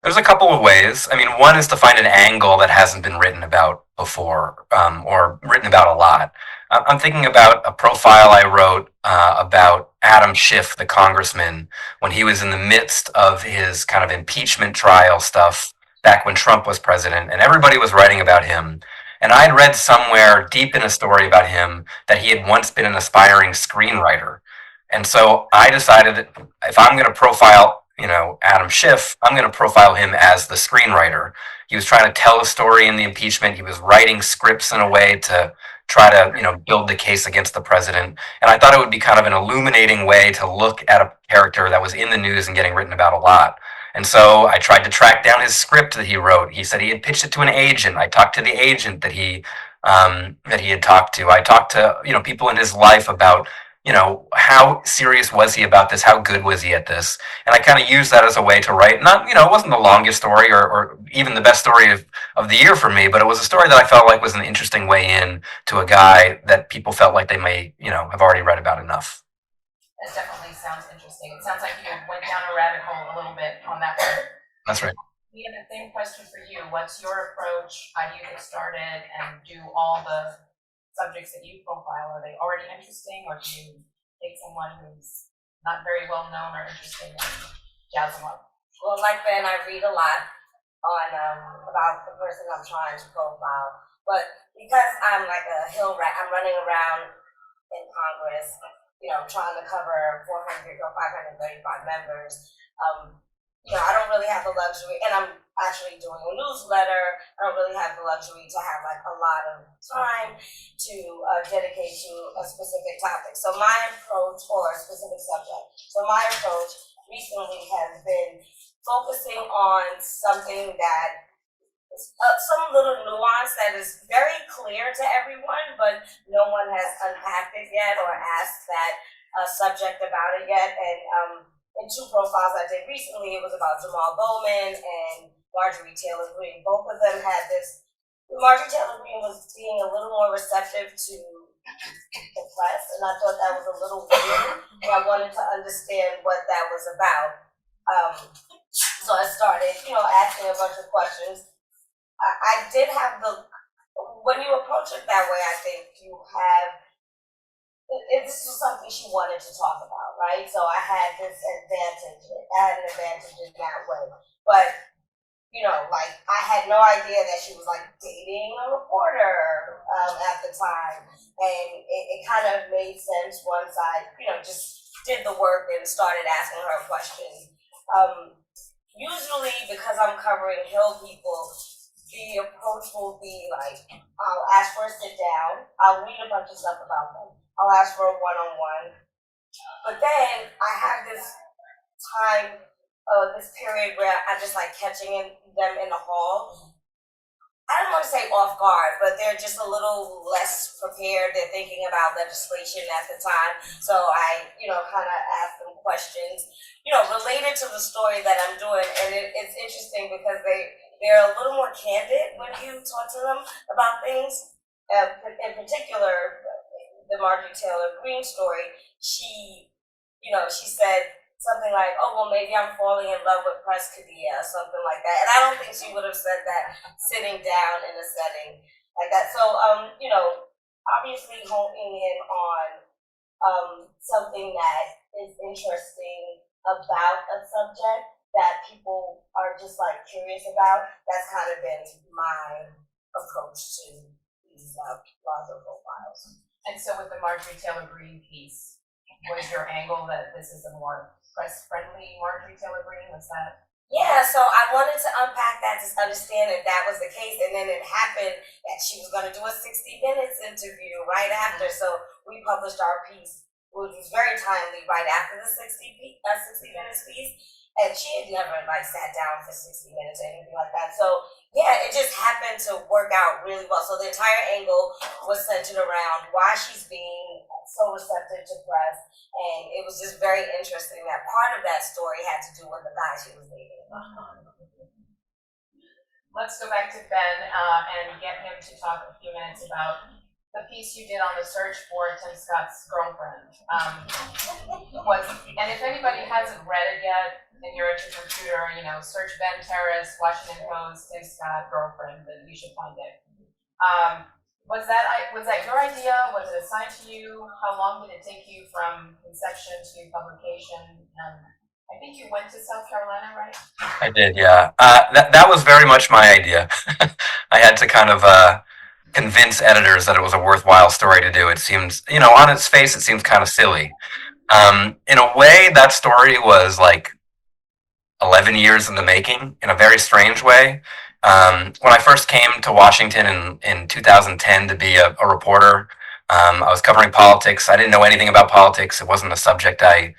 There's a couple of ways. One is to find an angle that hasn't been written about before, or written about a lot. I'm thinking about a profile I wrote about Adam Schiff, the congressman, when he was in the midst of his kind of impeachment trial stuff back when Trump was president, and everybody was writing about him. And I'd read somewhere deep in a story about him that he had once been an aspiring screenwriter. And so I decided that if I'm going to profile Adam Schiff, I'm going to profile him as the screenwriter. He was trying to tell a story in the impeachment. He was writing scripts in a way to try to, build the case against the president. And I thought it would be kind of an illuminating way to look at a character that was in the news and getting written about a lot. And so I tried to track down his script that he wrote. He said he had pitched it to an agent. I talked to the agent that he had talked to. I talked to, people in his life about, how serious was he about this? How good was he at this? And I kind of used that as a way to write, not, it wasn't the longest story or even the best story of the year for me, but it was a story that I felt like was an interesting way in to a guy that people felt like they may, have already read about enough. That definitely sounds interesting. It sounds like you went down a rabbit hole a little bit on that one. That's right. Ian, the same question for you. What's your approach? How do you get started and do all the subjects that you profile? Are they already interesting, or do you take someone who's not very well known or interesting and jazz them up? Well, like Ben, I read a lot on about the person I'm trying to profile, but because I'm like a hill rat, I'm running around in Congress, trying to cover 400 or 535 members. I don't really have the luxury, and I'm actually doing a newsletter. I don't really have the luxury to have like a lot of time to dedicate to a specific topic. So my approach, or a specific subject. So my approach recently has been focusing on something that some little nuance that is very clear to everyone, but no one has unpacked it yet or asked that subject about it yet. And in two profiles I did recently, it was about Jamal Bowman and Marjorie Taylor Greene. Both of them had this. Marjorie Taylor Greene was being a little more receptive to the press, and I thought that was a little weird, and I wanted to understand what that was about. So I started, asking a bunch of questions. I did have when you approach it that way, I think you have, this was something she wanted to talk about, right? So I had this advantage, an advantage in that way. But, I had no idea that she was dating a reporter at the time. And it kind of made sense once I, just did the work and started asking her questions. Usually, because I'm covering Hill people, the approach will be I'll ask for a sit down, I'll read a bunch of stuff about them, I'll ask for a one-on-one. But then I have this time, this period where I just like catching them in the hall. I don't want to say off guard, but they're just a little less prepared. They're thinking about legislation at the time. So I, kind of ask them questions, related to the story that I'm doing. And it's interesting because they're a little more candid when you talk to them about things. In particular, the Marjorie Taylor Greene story, she said something like, "Oh, well, maybe I'm falling in love with Press Kadia," or something like that. And I don't think she would have said that sitting down in a setting like that. So, obviously honing in on something that is interesting about a subject that people are just like curious about. That's kind of been my approach to these larger profiles. And so with the Marjorie Taylor Greene piece, was your angle that this is a more press-friendly Marjorie Taylor Greene? Was that? Yeah, so I wanted to unpack that to understand if that was the case, and then it happened that she was going to do a 60 Minutes interview right after, so we published our piece, which was very timely, right after the 60 Minutes piece, and she had never sat down for 60 minutes or anything like that. So yeah, it just happened to work out really well. So the entire angle was centered around why she's being so receptive to press, and it was just very interesting that part of that story had to do with the guy she was dating. Let's go back to Ben and get him to talk a few minutes about the piece you did on the search for Tim Scott's girlfriend. And if anybody hasn't read it yet, and you're at your computer, search Ben Terrace, Washington Post, Tim Scott girlfriend, then you should find it. Was that your idea? Was it assigned to you? How long did it take you from conception to publication? I think you went to South Carolina, right? I did, yeah. That was very much my idea. I had to kind of convince editors that it was a worthwhile story to do. It seems, on its face, it seems kind of silly. In a way, that story was like 11 years in the making, in a very strange way. When I first came to Washington in 2010 to be a reporter, I was covering politics. I didn't know anything about politics. It wasn't a subject I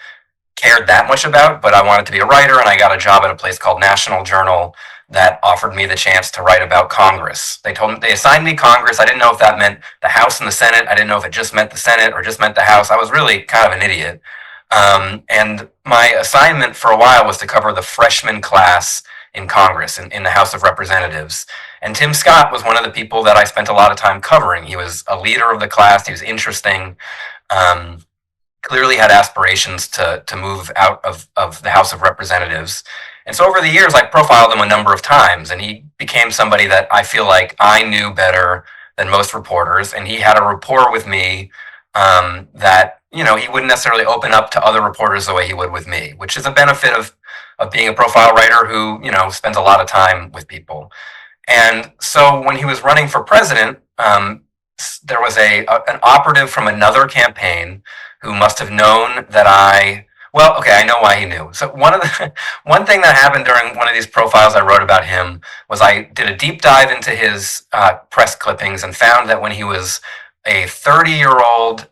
cared that much about, but I wanted to be a writer, and I got a job at a place called National Journal that offered me the chance to write about Congress. They assigned me Congress. I didn't know if that meant the House and the Senate. I didn't know if it just meant the Senate or just meant the House. I was really kind of an idiot. And my assignment for a while was to cover the freshman class in Congress, in the House of Representatives. And Tim Scott was one of the people that I spent a lot of time covering. He was a leader of the class. He was interesting. Clearly had aspirations to move out of the House of Representatives. And so over the years, I profiled him a number of times, and he became somebody that I feel like I knew better than most reporters. And he had a rapport with me that, he wouldn't necessarily open up to other reporters the way he would with me, which is a benefit of being a profile writer who, spends a lot of time with people. And so when he was running for president, there was an operative from another campaign who must have known that I know why he knew. So one thing that happened during one of these profiles I wrote about him was I did a deep dive into his press clippings and found that when he was a 30-year-old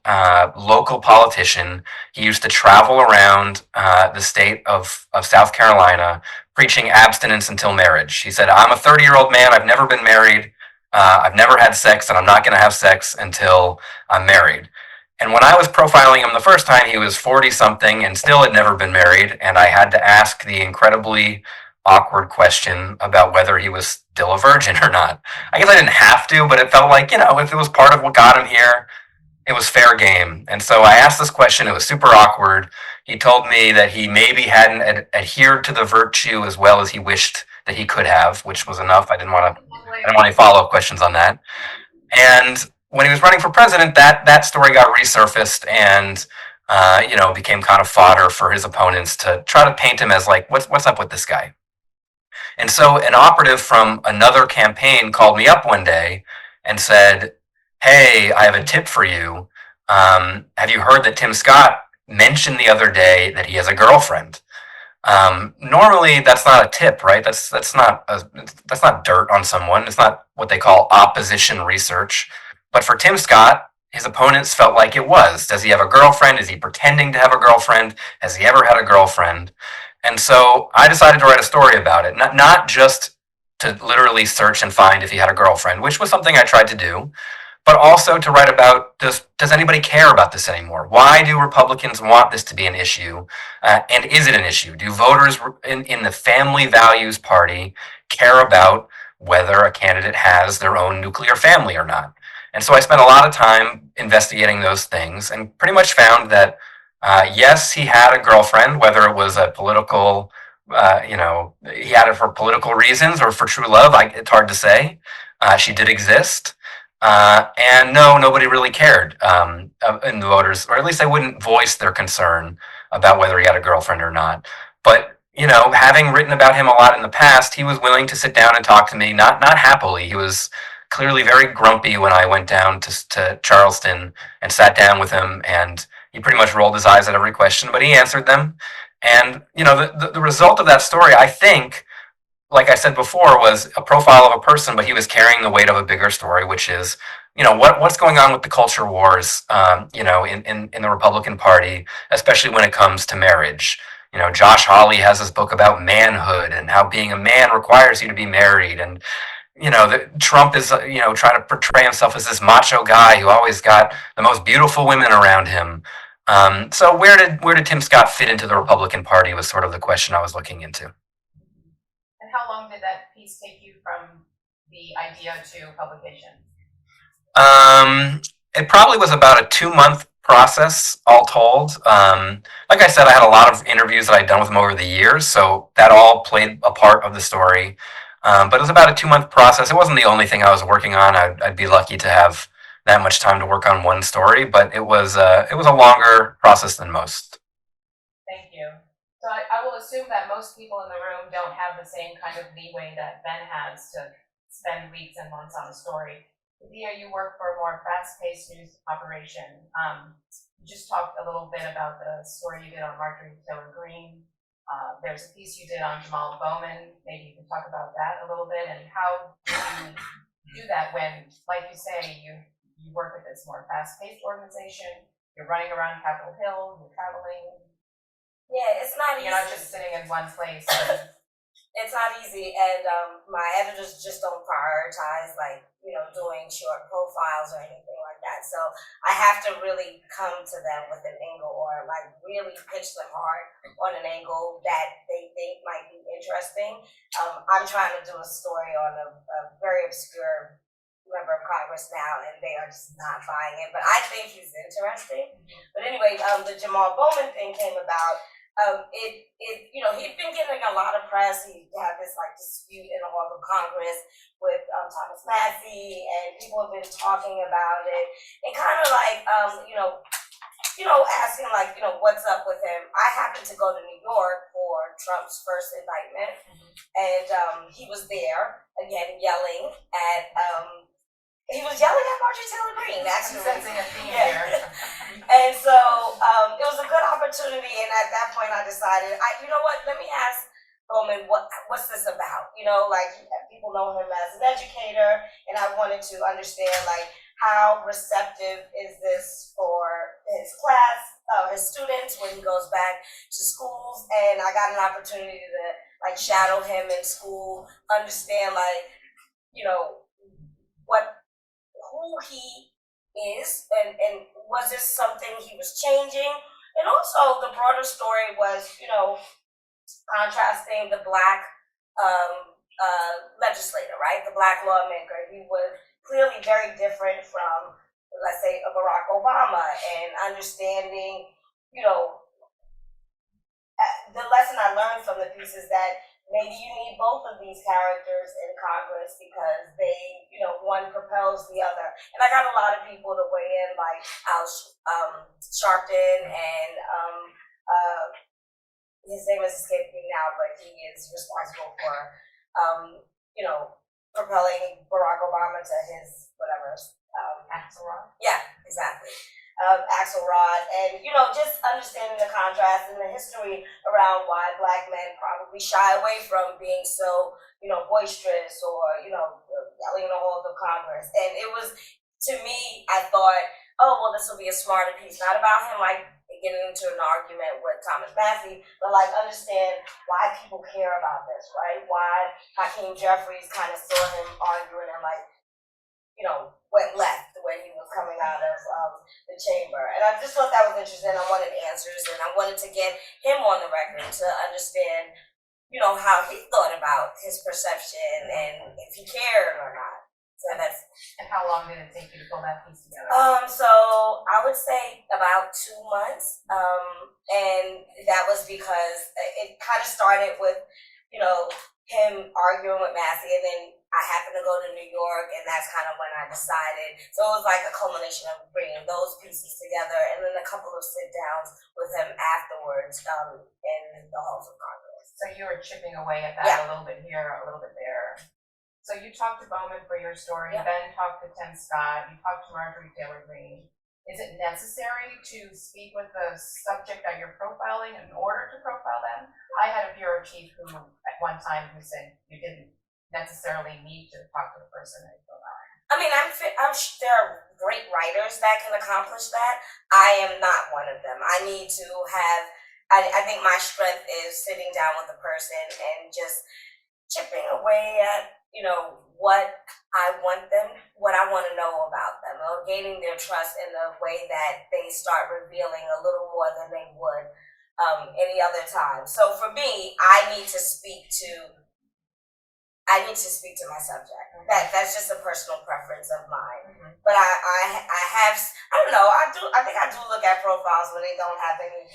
local politician, he used to travel around the state of South Carolina preaching abstinence until marriage. He said, "I'm a 30-year-old man, I've never been married, I've never had sex, and I'm not going to have sex until I'm married." And when I was profiling him the first time, he was 40-something and still had never been married, and I had to ask the incredibly awkward question about whether he was still a virgin or not. I guess I didn't have to, but it felt like, if it was part of what got him here, it was fair game. And so I asked this question. It was super awkward. He told me that he maybe hadn't adhered to the virtue as well as he wished that he could have, which was enough. I didn't want any follow-up questions on that. And when he was running for president, that story got resurfaced and became kind of fodder for his opponents to try to paint him as like, what's up with this guy? And so an operative from another campaign called me up one day and said, "Hey, I have a tip for you. Have you heard that Tim Scott mentioned the other day that he has a girlfriend?" Normally that's not a tip, right? That's not dirt on someone. It's not what they call opposition research. But for Tim Scott, his opponents felt like it was. Does he have a girlfriend? Is he pretending to have a girlfriend? Has he ever had a girlfriend? And so I decided to write a story about it, not just to literally search and find if he had a girlfriend, which was something I tried to do, but also to write about, does anybody care about this anymore? Why do Republicans want this to be an issue? And is it an issue? Do voters in the Family Values Party care about whether a candidate has their own nuclear family or not? And so I spent a lot of time investigating those things and pretty much found that, yes, he had a girlfriend, whether it was a political, he had it for political reasons or for true love, it's hard to say. She did exist. And no, nobody really cared in the voters, or at least they wouldn't voice their concern about whether he had a girlfriend or not. But having written about him a lot in the past, he was willing to sit down and talk to me, not happily. He was clearly very grumpy when I went down to Charleston and sat down with him, and he pretty much rolled his eyes at every question, but he answered them. And the result of that story, I think, like I said before, was a profile of a person, but he was carrying the weight of a bigger story, which is, what's going on with the culture wars, in the Republican Party, especially when it comes to marriage. Josh Hawley has this book about manhood and how being a man requires you to be married, and Trump is, trying to portray himself as this macho guy who always got the most beautiful women around him. So where did Tim Scott fit into the Republican Party was sort of the question I was looking into. And how long did that piece take you from the idea to publication? It probably was about a 2-month process, all told. Like I said, I had a lot of interviews that I'd done with him over the years, so that all played a part of the story. But it was about a 2-month process. It wasn't the only thing I was working on. I'd be lucky to have that much time to work on one story, but it was a longer process than most. Thank you. So I will assume that most people in the room don't have the same kind of leeway that Ben has to spend weeks and months on a story. Dia, you work for a more fast-paced news operation. You just talked a little bit about the story you did on Marjorie Taylor Greene. There's a piece you did on Jamal Bowman. Maybe you can talk about that a little bit, and how do you do that when, like you say, you work with this more fast-paced organization, you're running around Capitol Hill, you're traveling. Yeah, it's not easy. You're not just sitting in one place. It's not easy, and my editors just don't prioritize, doing short profiles or anything like that. So I have to really come to them with an angle, or really pitch them hard on an angle that they think might be interesting. I'm trying to do a story on a very obscure member of Congress now, and they are just not buying it. But I think he's interesting. But anyway, the Jamal Bowman thing came about. He'd been getting a lot of press. He had this dispute in the hall of Congress with Thomas Massey, and people have been talking about it and kind of asking what's up with him. I happened to go to New York for Trump's first indictment, and he was there again yelling at. He was yelling at Marjorie Taylor Greene, actually. Sensing a theme here. And so it was a good opportunity, and at that point I decided, let me ask Bowman, what's this about? People know him as an educator, and I wanted to understand, how receptive is this for his class, his students when he goes back to schools, and I got an opportunity to, shadow him in school, understand, who he is, and was this something he was changing? And also the broader story was, contrasting the Black legislator, right? The Black lawmaker. He was clearly very different from, let's say, a Barack Obama, and understanding, the lesson I learned from the piece is that maybe you need both of these characters in Congress because they, one propels the other. And I got a lot of people to weigh in, like Al Sharpton, and his name is escaping me now, but he is responsible for, propelling Barack Obama to his whatever. Axelrod? Yeah, exactly. Axelrod, and just understanding the contrast and the history around why Black men probably shy away from being so boisterous or yelling in the halls of Congress. And it was, to me, I thought oh, well, this will be a smarter piece. Not about him like getting into an argument with Thomas Massey, but like understand why people care about this, right? Why Hakeem Jeffries kind of saw him arguing and like, you know, went left when he was coming out of the chamber. And I just thought that was interesting. I wanted answers and I wanted to get him on the record to understand, you know, how he thought about his perception and if he cared or not. So that's. And how long did it take you to pull that piece together? So I would say about 2 months. And that was because it kind of started with, you know, him arguing with Massey, and then I happened to go to New York, and that's kind of when I decided. So it was like a culmination of bringing those pieces together, and then a couple of sit downs with him afterwards in the halls of Congress. So you were chipping away at that a little bit here, a little bit there. So you talked to Bowman for your story, Ben talked to Tim Scott, you talked to Marjorie Taylor Greene. Is it necessary to speak with the subject that you're profiling in order to profile them? I had a bureau chief who, at one time, who said you didn't necessarily need to talk to the person that you profile. I mean, there are great writers that can accomplish that. I am not one of them. I need to have, I think my strength is sitting down with a person and just chipping away at, you know, what I want them, what I want to know about them, or gaining their trust in a way that they start revealing a little more than they would any other time. So for me, I need to speak to my subject. That's just a personal preference of mine. But I have, I don't know, I think I do look at profiles when they don't have any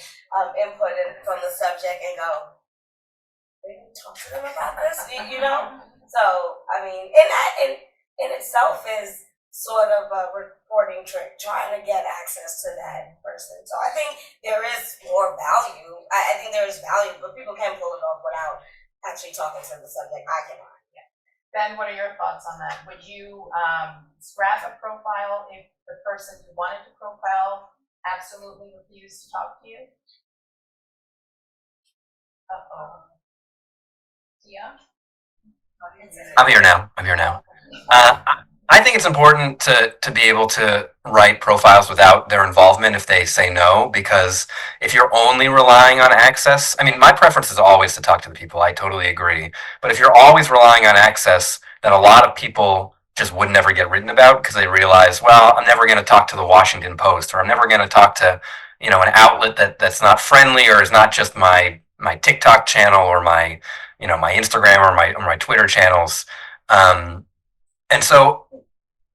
input from the subject and go, maybe talk to them about this, you know? So, I mean, and that in itself is sort of a reporting trick, trying to get access to that person. So I think there is more value. I think there is value, but people can pull it off without actually talking to the subject. I cannot. Ben, what are your thoughts on that? Would you scrap a profile if the person you wanted to profile absolutely refused to talk to you? Uh-oh. Tia? I'm here now. I think it's important to be able to write profiles without their involvement if they say no, because if you're only relying on access, I mean, my preference is always to talk to the people. I totally agree. But if you're always relying on access, then a lot of people just would never get written about because they realize, well, I'm never going to talk to the Washington Post, or I'm never going to talk to, you know, an outlet that's not friendly or is not just my TikTok channel or my Instagram or my Twitter channels. And so,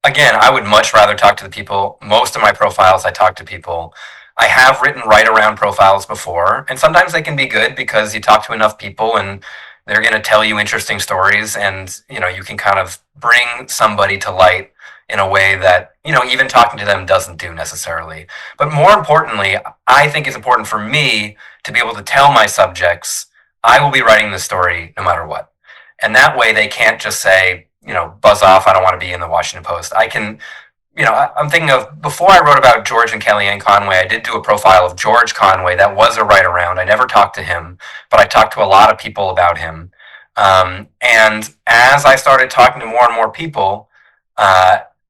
again, I would much rather talk to the people. Most of my profiles, I talk to people. I have written right around profiles before, and sometimes they can be good because you talk to enough people and they're going to tell you interesting stories, and you can kind of bring somebody to light in a way that even talking to them doesn't do necessarily. But more importantly, I think it's important for me to be able to tell my subjects I will be writing this story no matter what, and that way they can't just say, buzz off, I don't want to be in the Washington Post. I can, I'm thinking of, before I wrote about George and Kellyanne Conway, I did do a profile of George Conway that was a write around. I never talked to him, but I talked to a lot of people about him. And as I started talking to more and more people,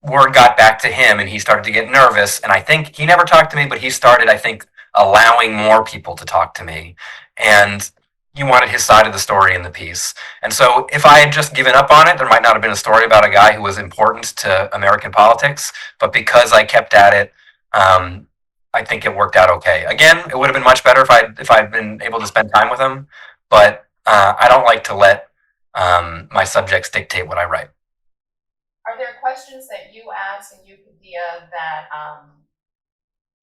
word got back to him and he started to get nervous. And I think he never talked to me, but he started, I think, allowing more people to talk to me. And he wanted his side of the story in the piece. And so if I had just given up on it, there might not have been a story about a guy who was important to American politics. But because I kept at it, I think it worked out okay. Again, it would have been much better if I'd been able to spend time with him. But I don't like to let my subjects dictate what I write. Are there questions that you ask and you, Padilla, that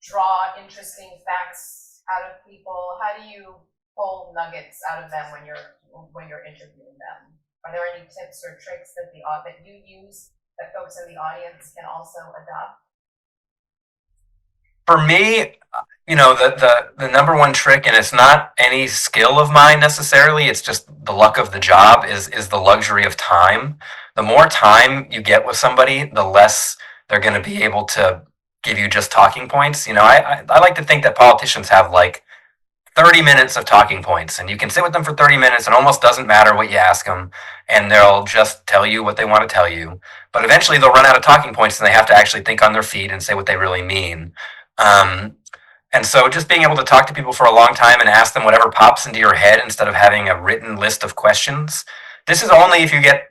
draw interesting facts out of people? How do you pull nuggets out of them when you're interviewing them? Are there any tips or tricks that you use that folks in the audience can also adopt? For me, the number one trick, and it's not any skill of mine necessarily, it's just the luck of the job, is the luxury of time. The more time you get with somebody, the less they're going to be able to give you just talking points. I like to think that politicians have like 30 minutes of talking points, and you can sit with them for 30 minutes. It almost doesn't matter what you ask them, and they'll just tell you what they want to tell you. But eventually they'll run out of talking points and they have to actually think on their feet and say what they really mean. And so just being able to talk to people for a long time and ask them whatever pops into your head instead of having a written list of questions. This is only if you get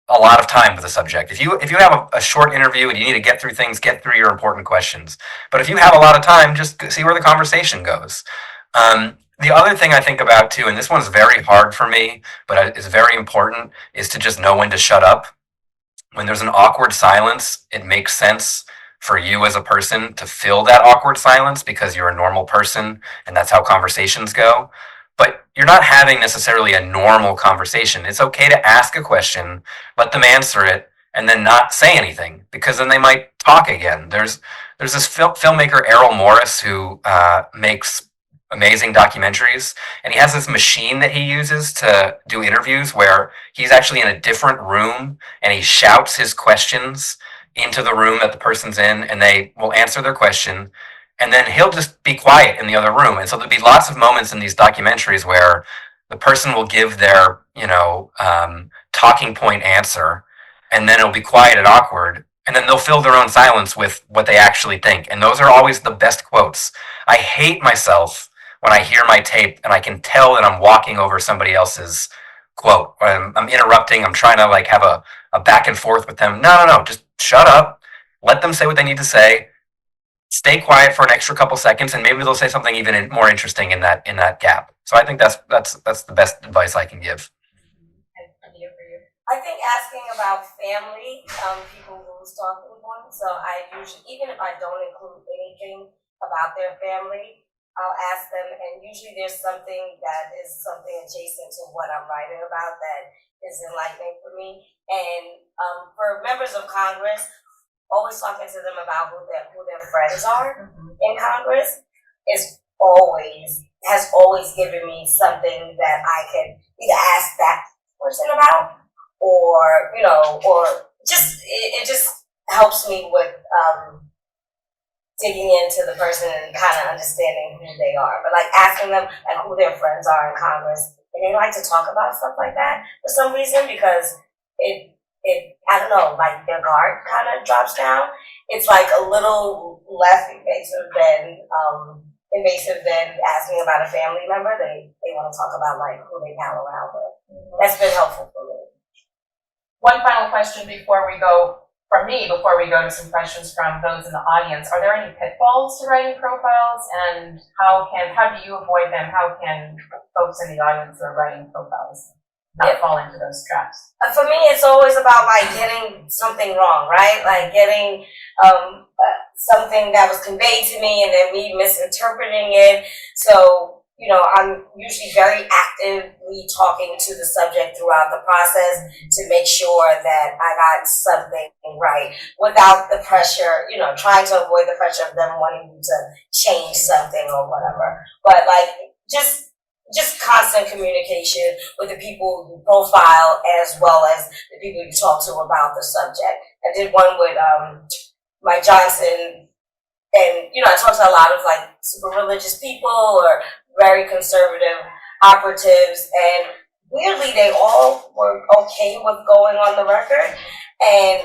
a lot of time with the subject. If you have a short interview and you need to get through things, get through your important questions. But if you have a lot of time, just see where the conversation goes. The other thing I think about too, and this one's very hard for me, but is very important, is to just know when to shut up. When there's an awkward silence, it makes sense for you as a person to fill that awkward silence because you're a normal person and that's how conversations go. But you're not having necessarily a normal conversation. It's okay to ask a question, let them answer it, and then not say anything, because then they might talk again. There's this filmmaker, Errol Morris, who makes amazing documentaries, and he has this machine that he uses to do interviews where he's actually in a different room and he shouts his questions into the room that the person's in, and they will answer their question, and then he'll just be quiet in the other room. And so there'll be lots of moments in these documentaries where the person will give their, talking point answer, and then it'll be quiet and awkward, and then they'll fill their own silence with what they actually think. And those are always the best quotes. I hate myself when I hear my tape and I can tell that I'm walking over somebody else's quote. I'm interrupting, I'm trying to like have a back and forth with them. No, just shut up, let them say what they need to say, stay quiet for an extra couple seconds, and maybe they'll say something even more interesting in that gap. So I think that's the best advice I can give. I think asking about family, people lose talking points. So I usually, even if I don't include anything about their family, I'll ask them, and usually there's something that is something adjacent to what I'm writing about that is enlightening for me. And for members of Congress, always talking to them about who their friends are in Congress has always given me something that I can either ask that person about, or just it just helps me with digging into the person and kind of understanding who they are. But like asking them like who their friends are in Congress, and they like to talk about stuff like that for some reason, because it I don't know, like their guard kind of drops down. It's like a little less invasive than asking about a family member. They want to talk about like who they pal around with. That's been helpful for me. One final question before we go to some questions from those in the audience. Are there any pitfalls to writing profiles, and how do you avoid them? How can folks in the audience who are writing profiles not fall into those traps? For me, it's always about like getting something wrong, right? Like getting something that was conveyed to me and then me misinterpreting it. So, I'm usually very actively talking to the subject throughout the process to make sure that I got something right without the pressure, trying to avoid the pressure of them wanting you to change something or whatever. But like just constant communication with the people you profile as well as the people you talk to about the subject. I did one with Mike Johnson, and I talked to a lot of like super religious people or very conservative operatives, and weirdly they all were okay with going on the record, and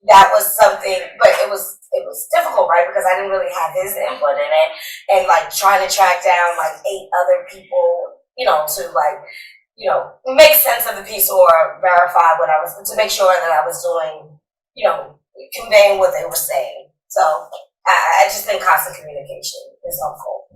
that was something, but it was difficult, right? Because I didn't really have his input in it, and like trying to track down like 8 other people, to like, make sense of the piece or verify what I was, to make sure that I was doing, conveying what they were saying. So I just think constant communication is helpful.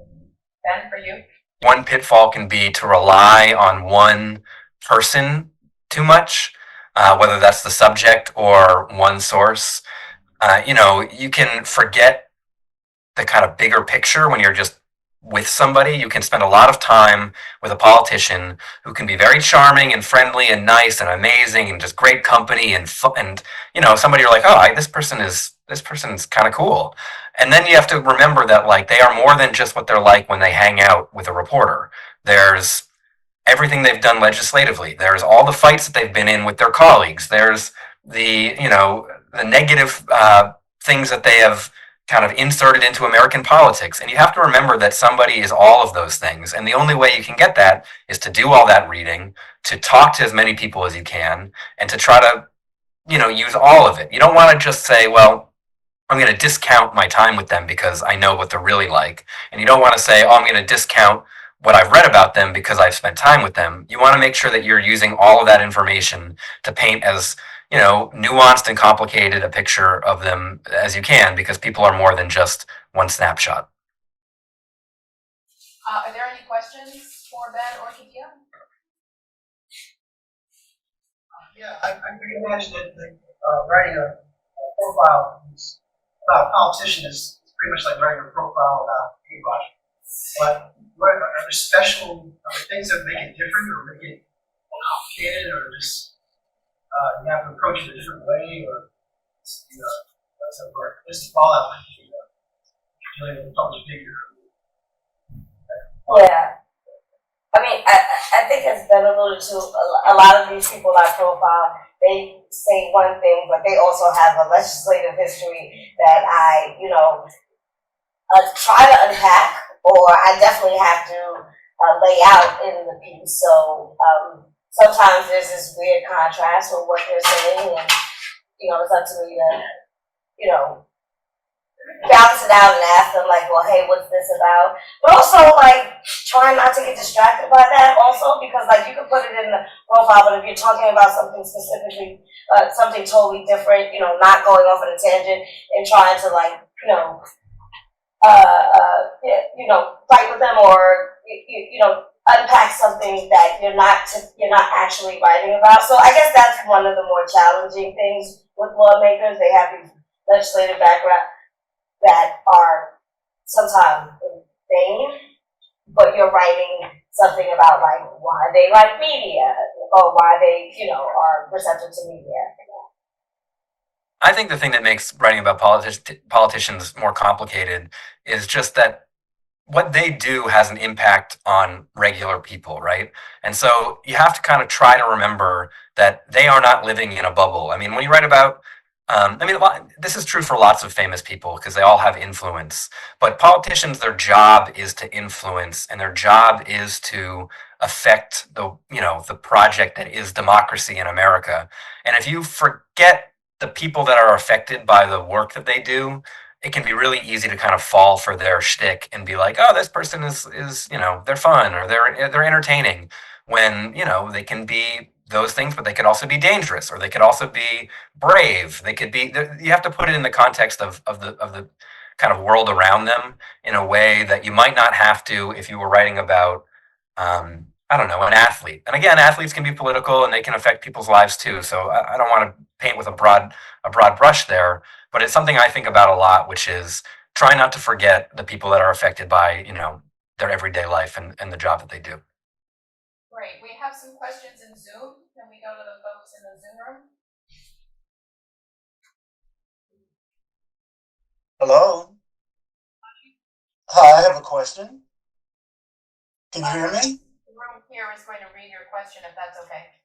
Ben, for you? One pitfall can be to rely on one person too much, whether that's the subject or one source. You can forget the kind of bigger picture when you're just with somebody. You can spend a lot of time with a politician who can be very charming and friendly and nice and amazing and just great company and somebody you're like, oh, this person's kind of cool. And then you have to remember that like they are more than just what they're like when they hang out with a reporter. There's everything they've done legislatively. There's all the fights that they've been in with their colleagues. There's the negative things that they have kind of inserted into American politics. And you have to remember that somebody is all of those things. And the only way you can get that is to do all that reading, to talk to as many people as you can, and to try to, use all of it. You don't want to just say, well, I'm going to discount my time with them because I know what they're really like. And you don't want to say, oh, I'm going to discount what I've read about them because I've spent time with them. You want to make sure that you're using all of that information to paint as, nuanced and complicated a picture of them as you can, because people are more than just one snapshot. Are there any questions for Ben or Katia? Yeah, I can imagine that writing a profile about a politician is pretty much like writing a profile about anybody. But are there special things that make it different or make it more complicated, or just you have to approach it a different way, or does it work? This is all out dealing with a public figure. Yeah. I mean, I think it's been alluded to, a lot of these people I profile, they say one thing, but they also have a legislative history that I, try to unpack, or I definitely have to lay out in the piece. So sometimes there's this weird contrast with what they're saying, and, it's up to me to, balance it out and ask them, like, well, hey, what's this about? But also, like, trying not to get distracted by that also, because, like, you can put it in the profile, but if you're talking about something specifically, something totally different, not going off on a tangent and trying to, like, fight with them, or, unpack something that you're not actually writing about. So I guess that's one of the more challenging things with lawmakers. They have these legislative background that are sometimes insane, but you're writing something about, like, why they like media, or why they, are receptive to media. I think the thing that makes writing about politicians more complicated is just that what they do has an impact on regular people, right? And so you have to kind of try to remember that they are not living in a bubble. I mean, when you write about this is true for lots of famous people because they all have influence. But politicians, their job is to influence, and their job is to affect the project that is democracy in America. And if you forget the people that are affected by the work that they do, it can be really easy to kind of fall for their shtick and be like, oh, this person is they're fun, or they're entertaining, when they can be those things, but they could also be dangerous, or they could also be brave. They could be. You have to put it in the context of the kind of world around them in a way that you might not have to if you were writing about I don't know, an athlete. And again, athletes can be political and they can affect people's lives too. So I don't want to paint with a broad brush there, but it's something I think about a lot, which is try not to forget the people that are affected by their everyday life and the job that they do. Great. We have some questions in Zoom. Can we go to the folks in the Zoom room? Hello. Hi, I have a question. Can you hear me? The room here is going to read your question, if that's okay.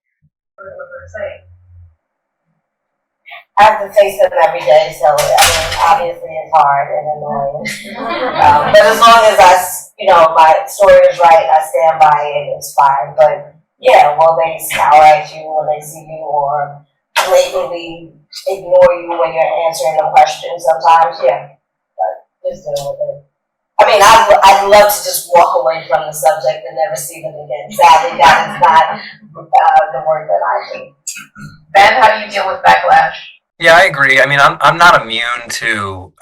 I have to face them every day, so obviously it's hard and annoying. But as long as my story is right, I stand by it, it's fine. But yeah, will they scowl at you when they see you, or blatantly ignore you when you're answering the question sometimes? Yeah, but just deal with it. I mean, I'd love to just walk away from the subject and never see them again. Sadly, that is not the work that I do. Ben, how do you deal with backlash? Yeah, I agree. I mean, I'm not immune to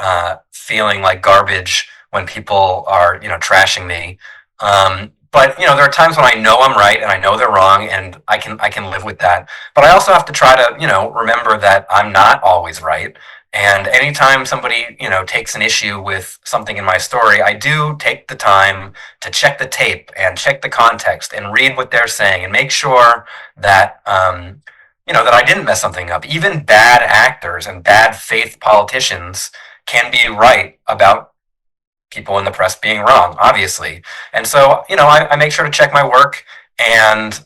feeling like garbage when people are trashing me. But there are times when I know I'm right and I know they're wrong, and I can live with that. But I also have to try to remember that I'm not always right. And anytime somebody takes an issue with something in my story, I do take the time to check the tape and check the context and read what they're saying and make sure that that I didn't mess something up. Even bad actors and bad faith politicians can be right about people in the press being wrong, obviously. And so, I make sure to check my work And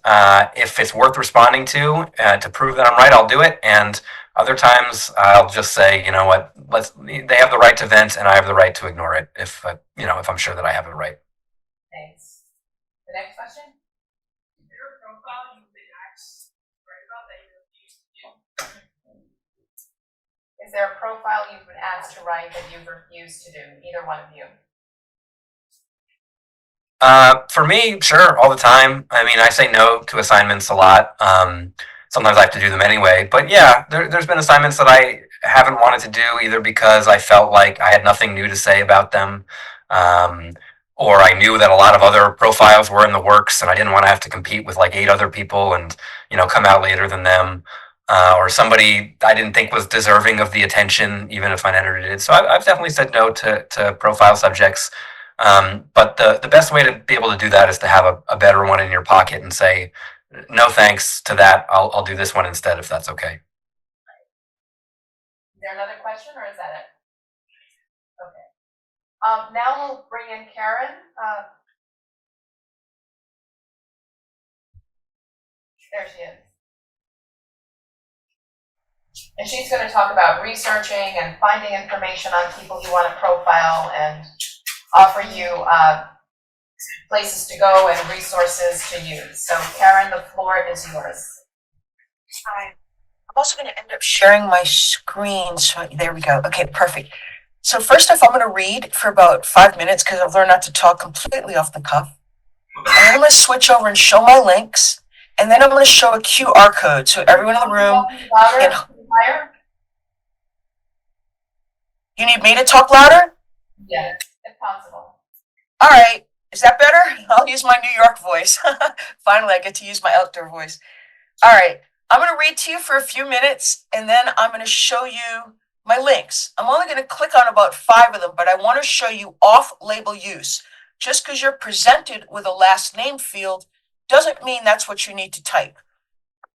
if it's worth responding to prove that I'm right, I'll do it. And other times I'll just say, you know what, they have the right to vent and I have the right to ignore it if if I'm sure that I have it right. Thanks. The next question? Is there a profile you've been asked to write about that you refuse to do? Is there a profile you've been asked to write that you've refused to do? Either one of you. For me, sure, all the time. I mean, I say no to assignments a lot. Sometimes I have to do them anyway. But yeah, there's been assignments that I haven't wanted to do either because I felt like I had nothing new to say about them, or I knew that a lot of other profiles were in the works and I didn't want to have to compete with like 8 other people and come out later than them. Or somebody I didn't think was deserving of the attention, even if I edited it. So I've definitely said no to profile subjects. But the best way to be able to do that is to have a better one in your pocket and say, no thanks to that. I'll do this one instead if that's okay. Is there another question or is that it? Okay. Now we'll bring in Karen. There she is. And she's going to talk about researching and finding information on people you want to profile and offer you places to go and resources to use. So Karen, the floor is yours. Hi. I'm also going to end up sharing my screen. So there we go. Okay, perfect. So first off, I'm going to read for about 5 minutes because I've learned not to talk completely off the cuff. And then I'm going to switch over and show my links. And then I'm going to show a QR code so everyone in the room can... You need me to talk louder? Yeah, if possible. All right. Is that better? I'll use my New York voice. Finally, I get to use my outdoor voice. All right. I'm going to read to you for a few minutes, and then I'm going to show you my links. I'm only going to click on about 5 of them, but I want to show you off-label use. Just because you're presented with a last name field doesn't mean that's what you need to type.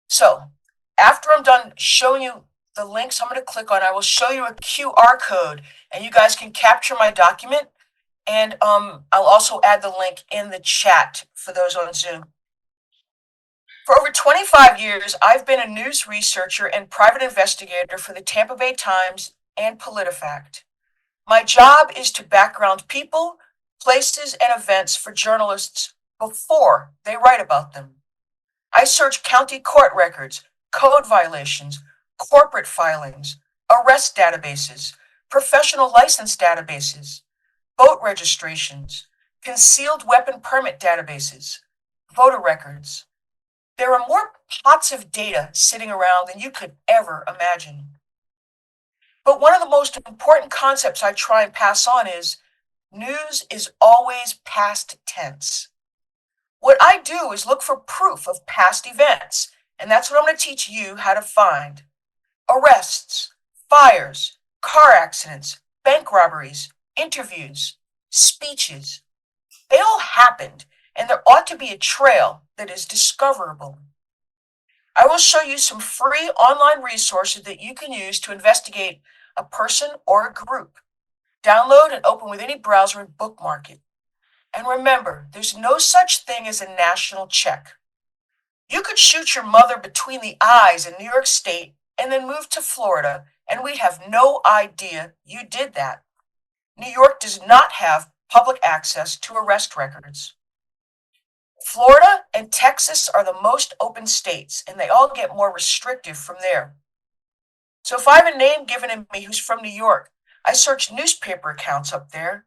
So after I'm done showing you the links I'm going to click on, I will show you a QR code, and you guys can capture my document. And I'll also add the link in the chat for those on Zoom. For over 25 years, I've been a news researcher and private investigator for the Tampa Bay Times and PolitiFact. My job is to background people, places, and events for journalists before they write about them. I search county court records, code violations, corporate filings, arrest databases, professional license databases, boat registrations, concealed weapon permit databases, voter records. There are more pots of data sitting around than you could ever imagine. But one of the most important concepts I try and pass on is news is always past tense. What I do is look for proof of past events, and that's what I'm going to teach you how to find. Arrests, fires, car accidents, bank robberies, interviews, speeches. They all happened, and there ought to be a trail that is discoverable. I will show you some free online resources that you can use to investigate a person or a group. Download and open with any browser and bookmark it. And remember, there's no such thing as a national check. You could shoot your mother between the eyes in New York State and then move to Florida, and we'd have no idea you did that. New York does not have public access to arrest records. Florida and Texas are the most open states, and they all get more restrictive from there. So if I have a name given to me who's from New York, I search newspaper accounts up there,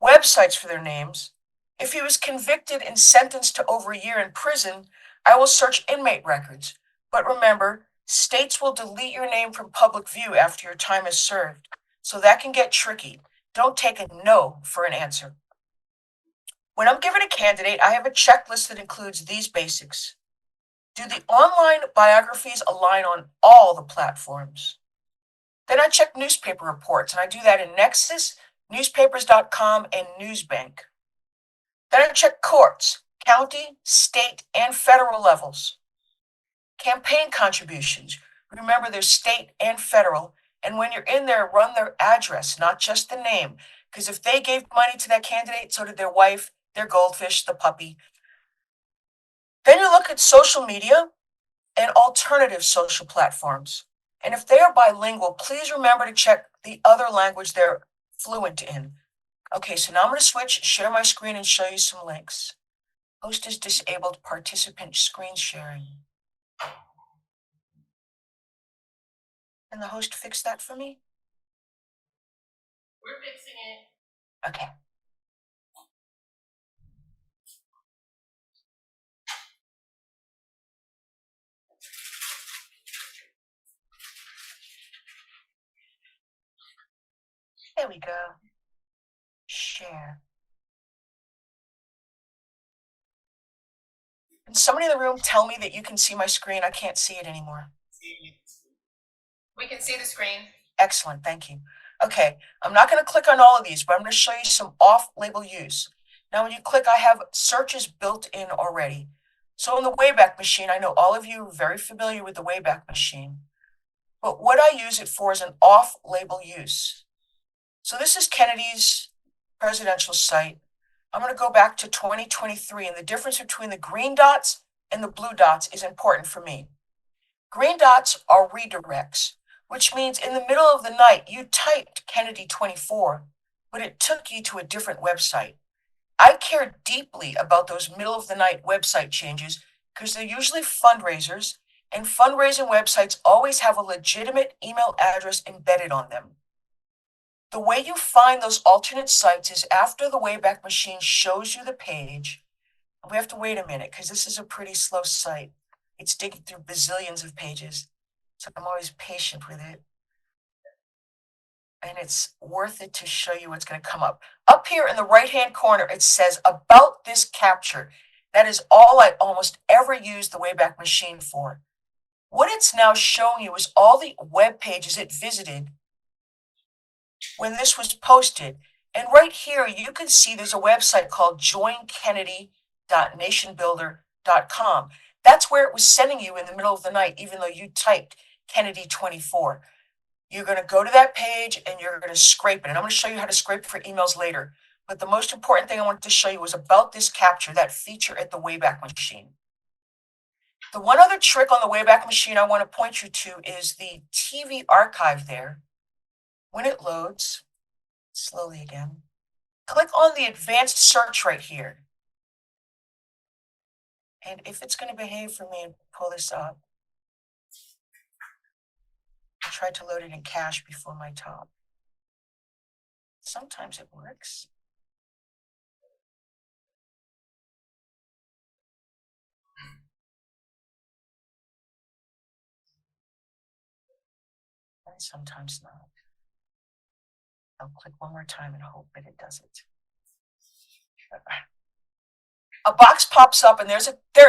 websites for their names. If he was convicted and sentenced to over a year in prison, I will search inmate records. But remember, states will delete your name from public view after your time is served. So that can get tricky. Don't take a no for an answer. When I'm given a candidate, I have a checklist that includes these basics. Do the online biographies align on all the platforms? Then I check newspaper reports, and I do that in Nexus, newspapers.com, and Newsbank. Then I check courts, county, state, and federal levels. Campaign contributions. Remember, there's state and federal. And when you're in there, run their address, not just the name. Because if they gave money to that candidate, so did their wife, their goldfish, the puppy. Then you look at social media and alternative social platforms. And if they are bilingual, please remember to check the other language they're fluent in. Okay, so now I'm going to switch, share my screen, and show you some links. Host is disabled participant screen sharing. Can the host fix that for me? We're fixing it. Okay. There we go. Share. Can somebody in the room tell me that you can see my screen? I can't see it anymore. We can see the screen. Excellent, thank you. Okay, I'm not going to click on all of these, but I'm going to show you some off-label use. Now when you click, I have searches built in already. So in the Wayback Machine, I know all of you are very familiar with the Wayback Machine, but what I use it for is an off-label use. So this is Kennedy's presidential site. I'm going to go back to 2023, and the difference between the green dots and the blue dots is important for me. Green dots are redirects, which means in the middle of the night, you typed Kennedy 24, but it took you to a different website. I care deeply about those middle of the night website changes because they're usually fundraisers, and fundraising websites always have a legitimate email address embedded on them. The way you find those alternate sites is after the Wayback Machine shows you the page. We have to wait a minute because this is a pretty slow site. It's digging through bazillions of pages, so I'm always patient with it. And it's worth it to show you what's going to come up. Up here in the right-hand corner, it says about this capture. That is all I almost ever use the Wayback Machine for. What it's now showing you is all the web pages it visited when this was posted. And right here, you can see there's a website called joinkennedy.nationbuilder.com. That's where it was sending you in the middle of the night, even though you typed Kennedy 24. You're going to go to that page and you're going to scrape it. And I'm going to show you how to scrape for emails later. But the most important thing I wanted to show you was about this capture, that feature at the Wayback Machine. The one other trick on the Wayback Machine I want to point you to is the TV archive there. When it loads, slowly again, click on the advanced search right here. And if it's going to behave for me and pull this up, I tried to load it in cache before my top. Sometimes it works. And sometimes not. I'll click one more time and hope that it does it. A box pops up and there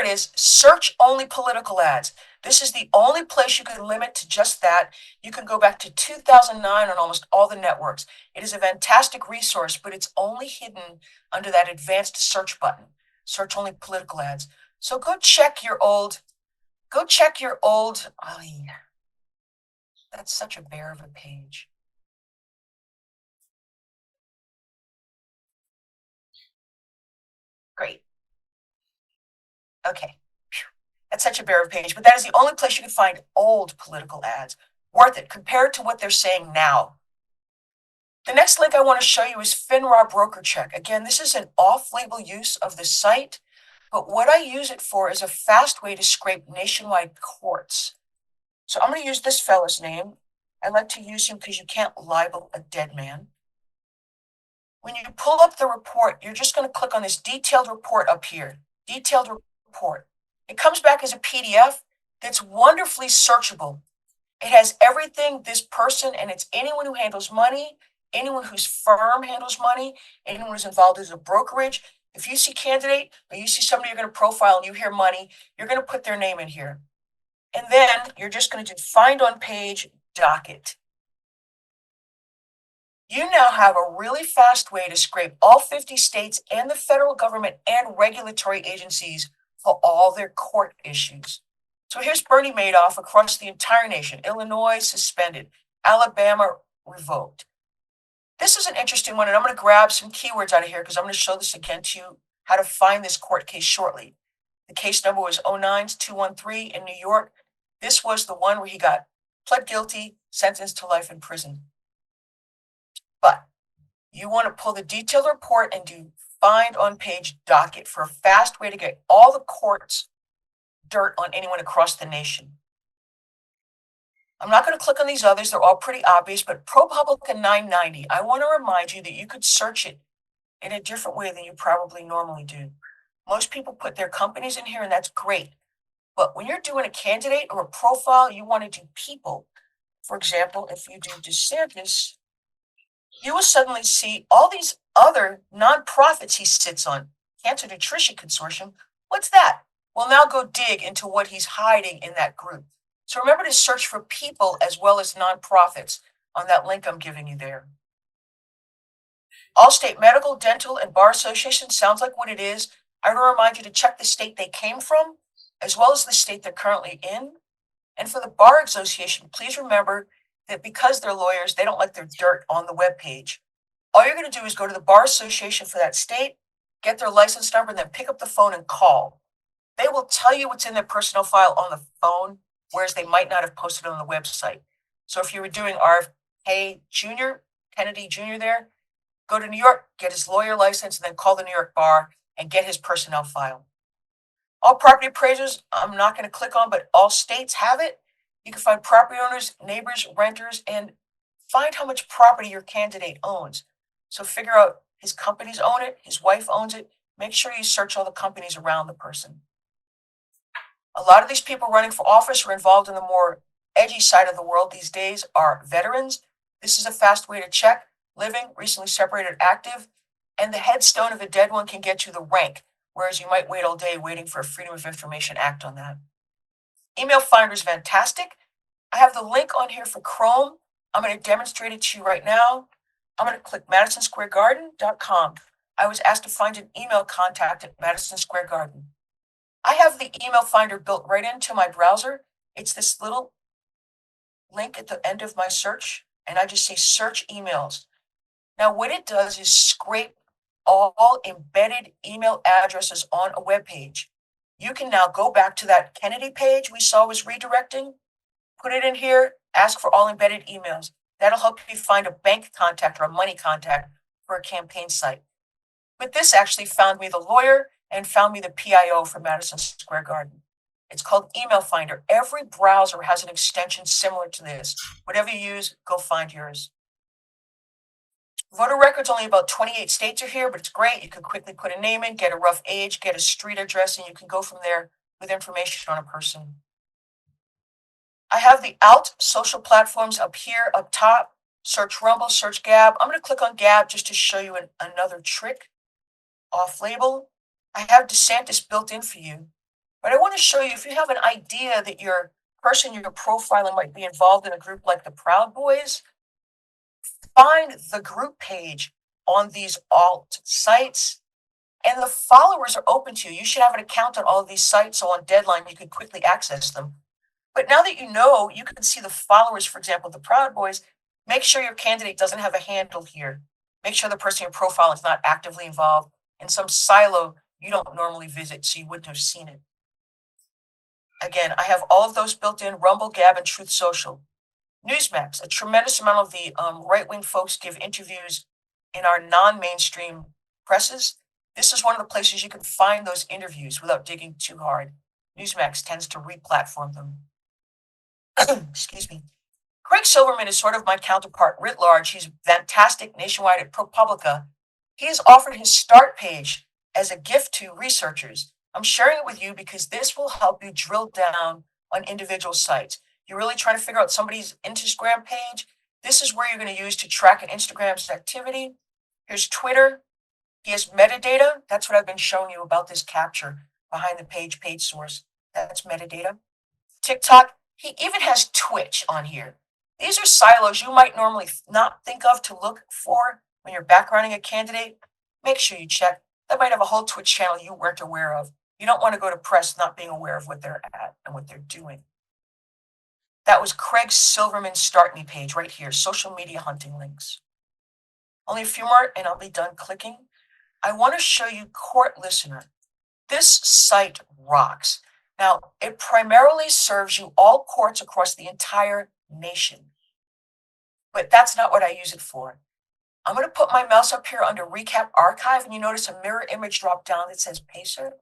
it is, search only political ads. This is the only place you can limit to just that. You can go back to 2009 on almost all the networks. It is a fantastic resource, but it's only hidden under that advanced search button, search only political ads. So go check your old, oh yeah, that's such a bear of a page. Great. Okay, that's such a bear of a page, but that is the only place you can find old political ads. Worth it compared to what they're saying now. The next link I want to show you is FINRA Broker Check. Again, this is an off-label use of the site, but what I use it for is a fast way to scrape nationwide courts. So I'm going to use this fellow's name. I like to use him because you can't libel a dead man. When you pull up the report, you're just going to click on this detailed report up here. Detailed report. It comes back as a PDF that's wonderfully searchable. It has everything this person, and it's anyone who handles money, anyone whose firm handles money, anyone who's involved as a brokerage. If you see candidate or you see somebody you're going to profile and you hear money, you're going to put their name in here. And then you're just going to do find on page docket. You now have a really fast way to scrape all 50 states and the federal government and regulatory agencies for all their court issues. So here's Bernie Madoff across the entire nation. Illinois suspended, Alabama revoked. This is an interesting one, and I'm going to grab some keywords out of here because I'm going to show this again to you how to find this court case shortly. The case number was 09213 in New York. This was the one where he got pled guilty, sentenced to life in prison. But you want to pull the detailed report and do find on page docket for a fast way to get all the courts dirt on anyone across the nation. I'm not going to click on these others. They're all pretty obvious, but ProPublica 990, I want to remind you that you could search it in a different way than you probably normally do. Most people put their companies in here, and that's great. But when you're doing a candidate or a profile, you want to do people. For example, if you do DeSantis, you will suddenly see all these other nonprofits he sits on. Cancer Nutrition Consortium, what's that? Well, now go dig into what he's hiding in that group. So remember to search for people as well as nonprofits on that link I'm giving you there. Allstate Medical, Dental, and Bar Association sounds like what it is. I want to remind you to check the state they came from, as well as the state they're currently in. And for the Bar Association, please remember that because they're lawyers, they don't like their dirt on the webpage. All you're going to do is go to the Bar Association for that state, get their license number, and then pick up the phone and call. They will tell you what's in their personnel file on the phone, whereas they might not have posted it on the website. So if you were doing RFK Jr., Kennedy Jr. there, go to New York, get his lawyer license, and then call the New York Bar and get his personnel file. All property appraisers, I'm not going to click on, but all states have it. You can find property owners, neighbors, renters, and find how much property your candidate owns. So figure out his companies own it, his wife owns it. Make sure you search all the companies around the person. A lot of these people running for office or involved in the more edgy side of the world these days are veterans. This is a fast way to check. Living, recently separated, active, and the headstone of a dead one can get you the rank, whereas you might wait all day waiting for a Freedom of Information Act on that. Email Finder is fantastic. I have the link on here for Chrome. I'm going to demonstrate it to you right now. I'm going to click MadisonSquareGarden.com. I was asked to find an email contact at Madison Square Garden. I have the email finder built right into my browser. It's this little link at the end of my search, and I just say search emails. Now, what it does is scrape all embedded email addresses on a web page. You can now go back to that Kennedy page we saw was redirecting, put it in here, ask for all embedded emails. That'll help you find a bank contact or a money contact for a campaign site. But this actually found me the lawyer and found me the PIO for Madison Square Garden. It's called Email Finder. Every browser has an extension similar to this. Whatever you use, go find yours. Voter records, only about 28 states are here, but it's great. You can quickly put a name in, get a rough age, get a street address, and you can go from there with information on a person. I have the out social platforms up here, up top. Search Rumble, search Gab. I'm going to click on Gab just to show you another trick. Off label. I have DeSantis built in for you. But I want to show you, if you have an idea that your person you're profiling might be involved in a group like the Proud Boys, find the group page on these alt sites, and the followers are open to you. You should have an account on all of these sites, so on deadline, you can quickly access them. But now that you know, you can see the followers, for example, the Proud Boys. Make sure your candidate doesn't have a handle here. Make sure the person you're profiling is not actively involved in some silo you don't normally visit, so you wouldn't have seen it. Again, I have all of those built in: Rumble, Gab, and Truth Social. Newsmax, a tremendous amount of the right-wing folks give interviews in our non-mainstream presses. This is one of the places you can find those interviews without digging too hard. Newsmax tends to re-platform them. Excuse me. Craig Silverman is sort of my counterpart writ large. He's fantastic nationwide at ProPublica. He has offered his start page as a gift to researchers. I'm sharing it with you because this will help you drill down on individual sites. You're really trying to figure out somebody's Instagram page. This is where you're going to use to track an Instagram's activity. Here's Twitter. He has metadata. That's what I've been showing you about this capture behind the page source. That's metadata. TikTok. He even has Twitch on here. These are silos you might normally not think of to look for when you're backgrounding a candidate. Make sure you check. They might have a whole Twitch channel you weren't aware of. You don't want to go to press not being aware of what they're at and what they're doing. That was Craig Silverman's Start Me page right here, social media hunting links. Only a few more and I'll be done clicking. I want to show you Court Listener. This site rocks. Now, it primarily serves you all courts across the entire nation. But that's not what I use it for. I'm going to put my mouse up here under Recap Archive, and you notice a mirror image drop down that says Pacer.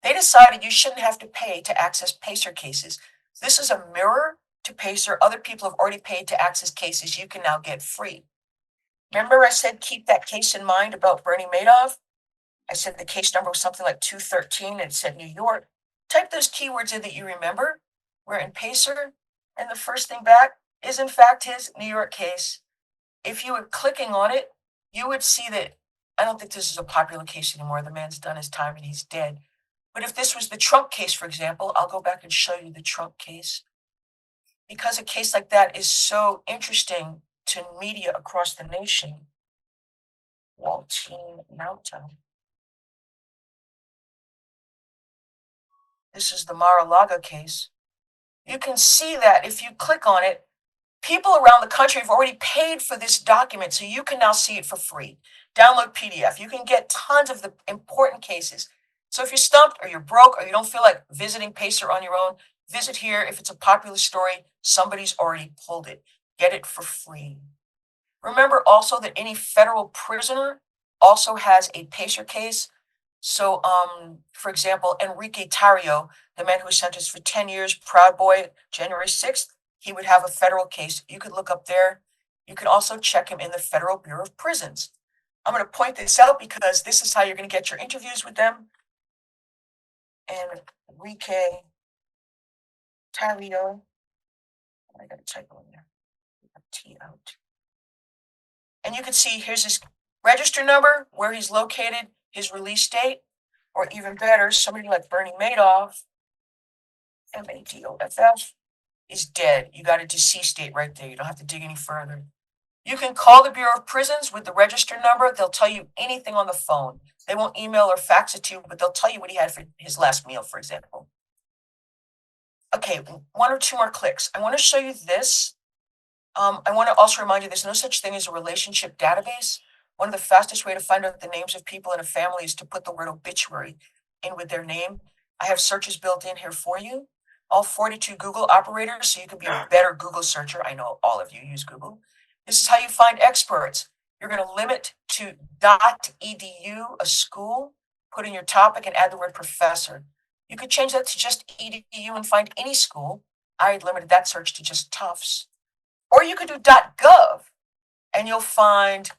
They decided you shouldn't have to pay to access Pacer cases. This is a mirror to Pacer. Other people have already paid to access cases you can now get free. Remember I said keep that case in mind about Bernie Madoff? I said the case number was something like 213 and it said New York. Type those keywords in that you remember. We're in Pacer, and the first thing back is in fact his New York case. If you were clicking on it, you would see that I don't think this is a popular case anymore. The man's done his time and he's dead. But if this was the Trump case, for example, I'll go back and show you the Trump case. Because a case like that is so interesting to media across the nation. Waltine Nauta. This is the Mar-a-Lago case. You can see that if you click on it, people around the country have already paid for this document, so you can now see it for free. Download PDF. You can get tons of the important cases. So if you're stumped or you're broke or you don't feel like visiting Pacer on your own, visit here. If it's a popular story, somebody's already pulled it. Get it for free. Remember also that any federal prisoner also has a Pacer case. So, for example, Enrique Tarrio, the man who was sentenced for 10 years, Proud Boy, January 6th, he would have a federal case. You could look up there. You can also check him in the Federal Bureau of Prisons. I'm going to point this out because this is how you're going to get your interviews with them. Enrique Tarrio. I got to type in there. T out. And you can see here's his register number, where he's located, his release date, or even better, somebody like Bernie Madoff, Madoff, is dead. You got a deceased date right there. You don't have to dig any further. You can call the Bureau of Prisons with the register number. They'll tell you anything on the phone. They won't email or fax it to you, but they'll tell you what he had for his last meal, for example. Okay, one or two more clicks. I want to show you this. I want to also remind you there's no such thing as a relationship database. One of the fastest way to find out the names of people in a family is to put the word obituary in with their name. I have searches built in here for you. All 42 Google operators, so you can be a better Google searcher. I know all of you use Google. This is how you find experts. You're going to limit to .edu, a school, put in your topic and add the word professor. You could change that to just edu and find any school. I limited that search to just Tufts. Or you could do .gov, and you'll find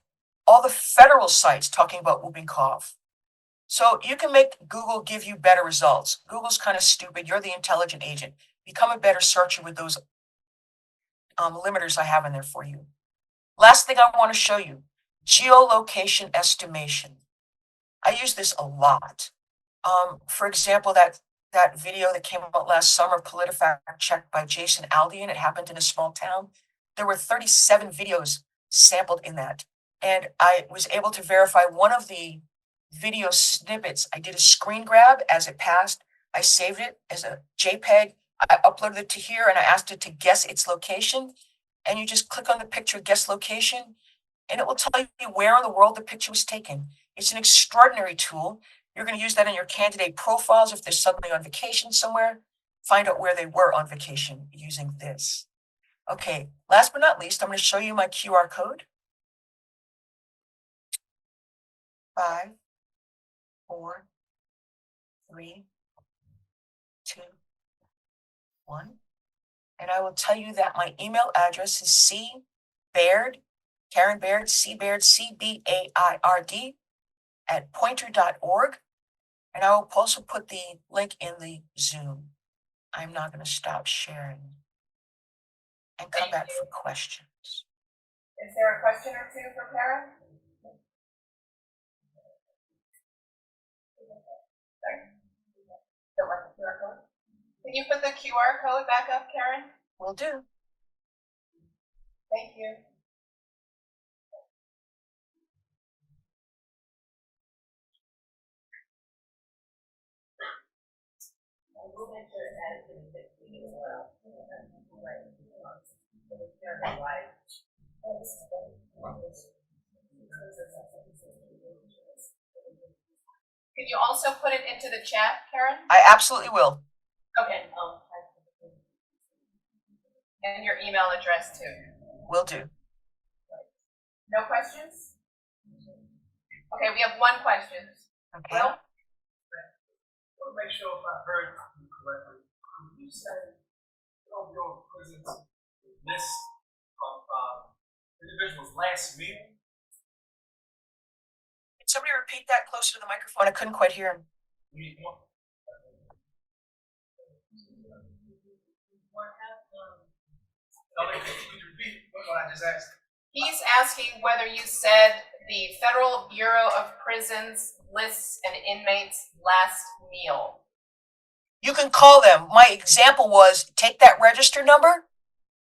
all the federal sites talking about whooping cough. So you can make Google give you better results. Google's kind of stupid. You're the intelligent agent. Become a better searcher with those limiters I have in there for you. Last thing I want to show you, geolocation estimation. I use this a lot. For example, that video that came out last summer, PolitiFact checked by Jason Aldean, it happened in a small town. There were 37 videos sampled in that. And I was able to verify one of the video snippets. I did a screen grab as it passed. I saved it as a JPEG. I uploaded it to here and I asked it to guess its location. And you just click on the picture, guess location, and it will tell you where in the world the picture was taken. It's an extraordinary tool. You're going to use that in your candidate profiles if they're suddenly on vacation somewhere. Find out where they were on vacation using this. Okay, last but not least, I'm going to show you my QR code. 5, 4, 3, 2, 1. And I will tell you that my email address is cbaird, Karen Baird, cbaird, CBAIRD, at pointer.org. And I will also put the link in the Zoom. I'm not going to stop sharing and come back for questions. Is there a question or two for Karen? Don't like the QR code? Can you put the QR code back up, Karen? Will do. Thank you. We'll make sure it adds to the 16 as well. Can you also put it into the chat, Karen? I absolutely will. Okay. And your email address too. Will do. No questions? Okay, we have one question. Okay. Will? I want to make sure if I heard you correctly. Did you say your prison's list of individuals' last meal? Can somebody repeat that closer to the microphone? I couldn't quite hear him. Could you repeat what I just asked? He's asking whether you said the Federal Bureau of Prisons lists an inmate's last meal. You can call them. My example was take that register number,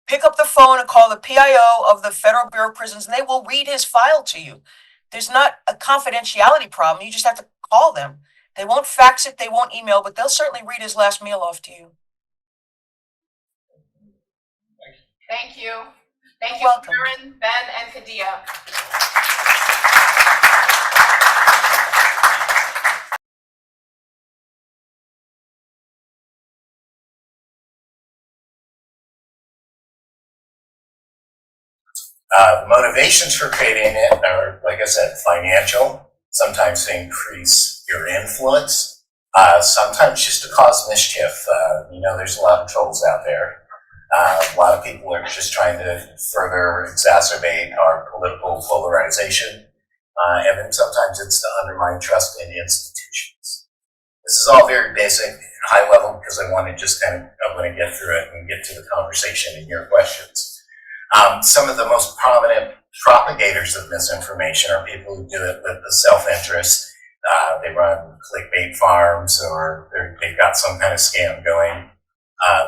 pick up the phone and call the PIO of the Federal Bureau of Prisons, and they will read his file to you. There's not a confidentiality problem. You just have to call them. They won't fax it, they won't email, but they'll certainly read his last meal off to you. Thank you. Thank You're you, welcome. Karen, Ben, and Kadia. Motivations for creating it are, like I said, financial, sometimes to increase your influence, sometimes just to cause mischief. There's a lot of trolls out there. A lot of people are just trying to further exacerbate our political polarization. And then sometimes it's to undermine trust in institutions. This is all very basic, high level, because I want to get through it and get to the conversation and your questions. Some of the most prominent propagators of misinformation are people who do it with the self-interest. They run clickbait farms, or they've got some kind of scam going.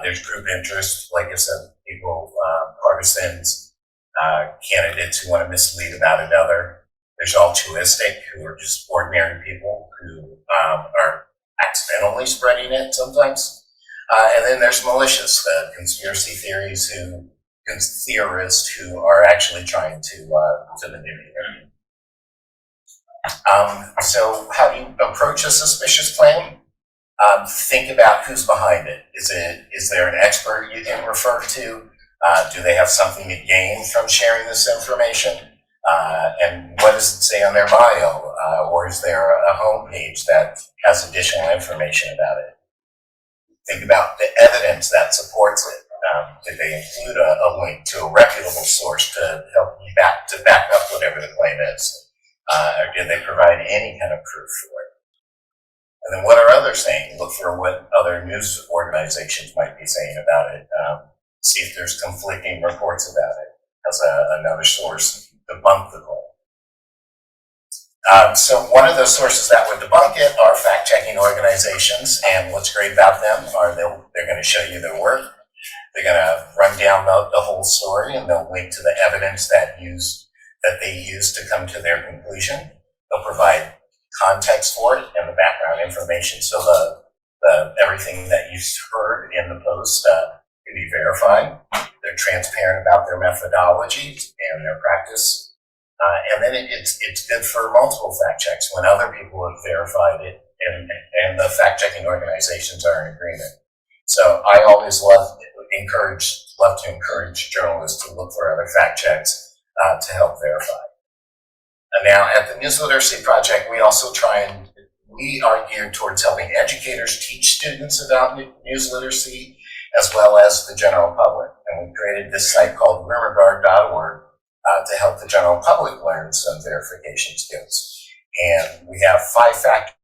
There's group interest, like I said, people, partisans, candidates who want to mislead about another. There's altruistic, who are just ordinary people who are accidentally spreading it sometimes. And then there's malicious, the conspiracy theorists who are actually trying to manipulate. So how do you approach a suspicious claim? Think about who's behind it. Is there an expert you can refer to? Do they have something to gain from sharing this information? And what does it say on their bio? Or is there a homepage that has additional information about it? Think about the evidence that supports it. Did they include a link to a reputable source to help you back up whatever the claim is? Or did they provide any kind of proof for it? And then what are others saying? Look for what other news organizations might be saying about it. See if there's conflicting reports about it as another source debunk the claim. So one of those sources that would debunk it are fact-checking organizations, and what's great about them are they're going to show you their work. They're going to run down the whole story, and they'll link to the evidence that they use to come to their conclusion. They'll provide context for it and the background information, so the everything that you've heard in the post can be verified. They're transparent about their methodology and their practice. And then it's good for multiple fact checks when other people have verified it and the fact checking organizations are in agreement. So I always love to encourage journalists to look for other fact checks to help verify. And now at the News Literacy Project, we are geared towards helping educators teach students about news literacy as well as the general public. And we created this site called rumorguard.org to help the general public learn some verification skills. And we have 5 factors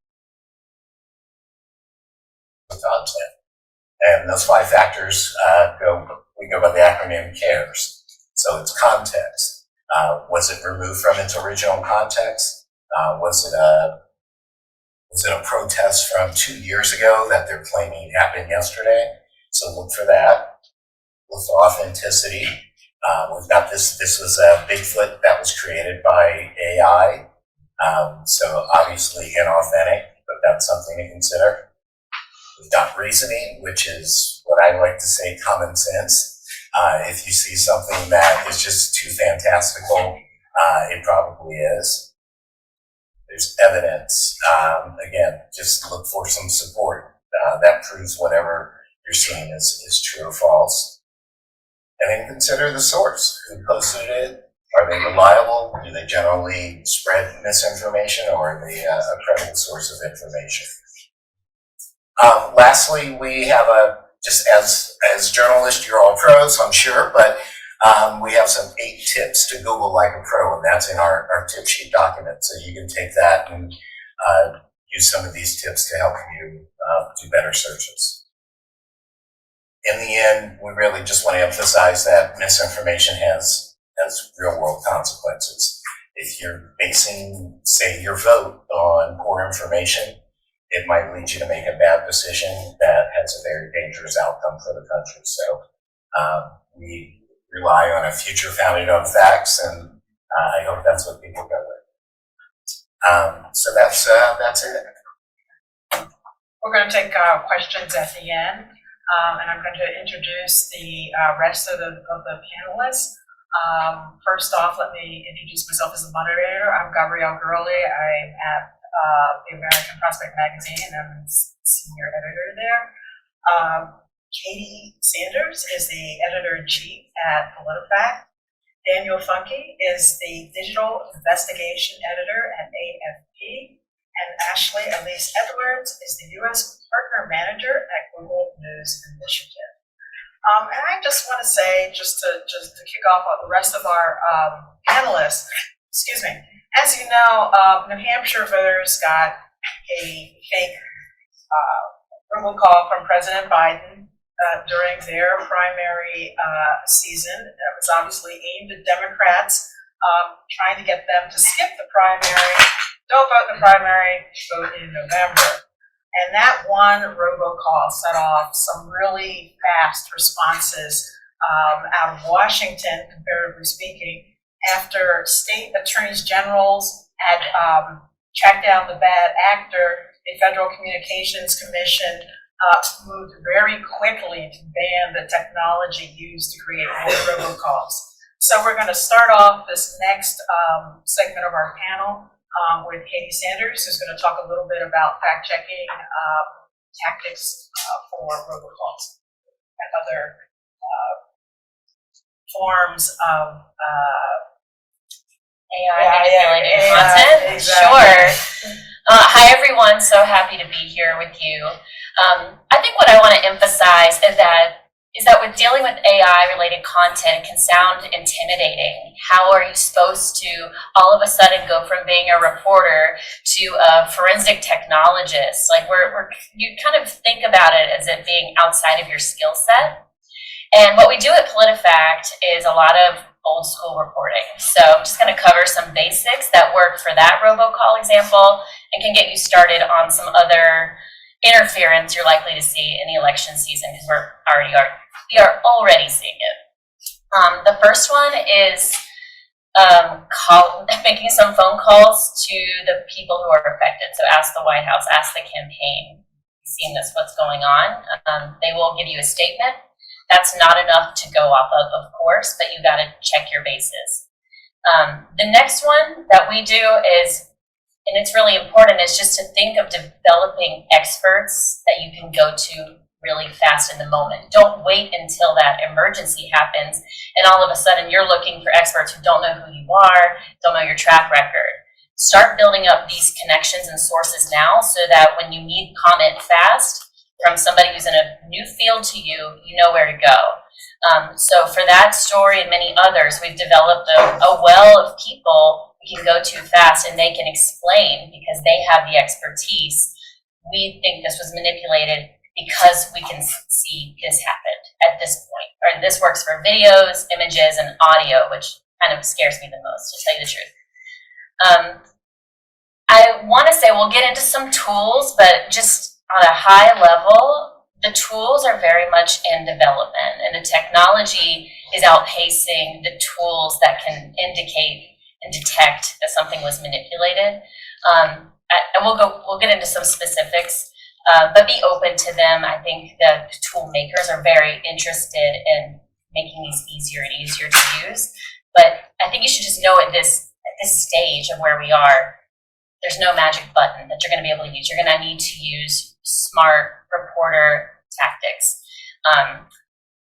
of content. And those 5 factors we go by the acronym CARES. So it's context. Was it removed from its original context? Was it a protest from 2 years ago that they're claiming happened yesterday? So look for that. Look for authenticity. We've got this was a Bigfoot that was created by AI. So obviously inauthentic, but that's something to consider. We've got reasoning, which is what I like to say common sense. If you see something that is just too fantastical, it probably is. there's evidence. Again, just look for some support. That proves whatever you're seeing is true or false. And then consider the source. Who posted it? Are they reliable? Do they generally spread misinformation, or are they a credible source of information? Lastly, we have just as journalists, you're all pros, I'm sure, but we have some 8 tips to Google like a pro, and that's in our tip sheet document. So you can take that and use some of these tips to help you do better searches. In the end, we really just want to emphasize that misinformation has real world consequences. If you're basing, say, your vote on poor information, it might lead you to make a bad decision that has a very dangerous outcome for the country. So we rely on a future founded on facts, and I hope that's what people go with. So that's it. We're going to take questions at the end, and I'm going to introduce the rest of the panelists. First off, let me introduce myself as the moderator. I'm Gabrielle Gurley. I'm at the American Prospect Magazine. I'm the senior editor there. Katie Sanders is the editor-in-chief at PolitiFact. Daniel Funke is the digital investigation editor at AFP. And Ashley Elise Edwards is the U.S. partner manager at Google News Initiative. And I just want to say, just to kick off the rest of our panelists, excuse me, as you know, New Hampshire voters got a fake robocall from President Biden during their primary season. That was obviously aimed at Democrats, trying to get them to skip the primary, don't vote in the primary, vote in November. And that one robocall set off some really fast responses out of Washington, comparatively speaking, after state attorneys generals had tracked down the bad actor. The Federal Communications Commission moved very quickly to ban the technology used to create more robocalls. So we're going to start off this next segment of our panel with Katie Sanders, who's going to talk a little bit about fact-checking tactics for robocalls and other forms of AI manipulating content. Exactly. Sure. Hi everyone, so happy to be here with you. I think what I want to emphasize is that with dealing with AI related content can sound intimidating. How are you supposed to all of a sudden go from being a reporter to a forensic technologist? Like you kind of think about it as it being outside of your skill set. And what we do at PolitiFact is a lot of old school reporting. So I'm just going to cover some basics that work for that robocall example and can get you started on some other interference you're likely to see in the election season, because we are already seeing it. The first one is making some phone calls to the people who are affected. So ask the White House, ask the campaign, seeing this, what's going on. They will give you a statement. That's not enough to go off of course, but you got to check your bases. The next one that we do is, and it's really important, is just to think of developing experts that you can go to really fast in the moment. Don't wait until that emergency happens and all of a sudden you're looking for experts who don't know who you are, don't know your track record. Start building up these connections and sources now so that when you need comment fast from somebody who's in a new field to you, you know where to go. So for that story and many others, we've developed a well of people we can go to fast and they can explain, because they have the expertise. We think this was manipulated because we can see this happened at this point. Or this works for videos, images, and audio, which kind of scares me the most, to tell you the truth. I want to say we'll get into some tools, but just on a high level, the tools are very much in development, and the technology is outpacing the tools that can indicate and detect that something was manipulated. And we'll get into some specifics, but be open to them. I think the tool makers are very interested in making these easier and easier to use. But I think you should just know at this stage of where we are, there's no magic button that you're going to be able to use. You're going to need to use smart reporter tactics.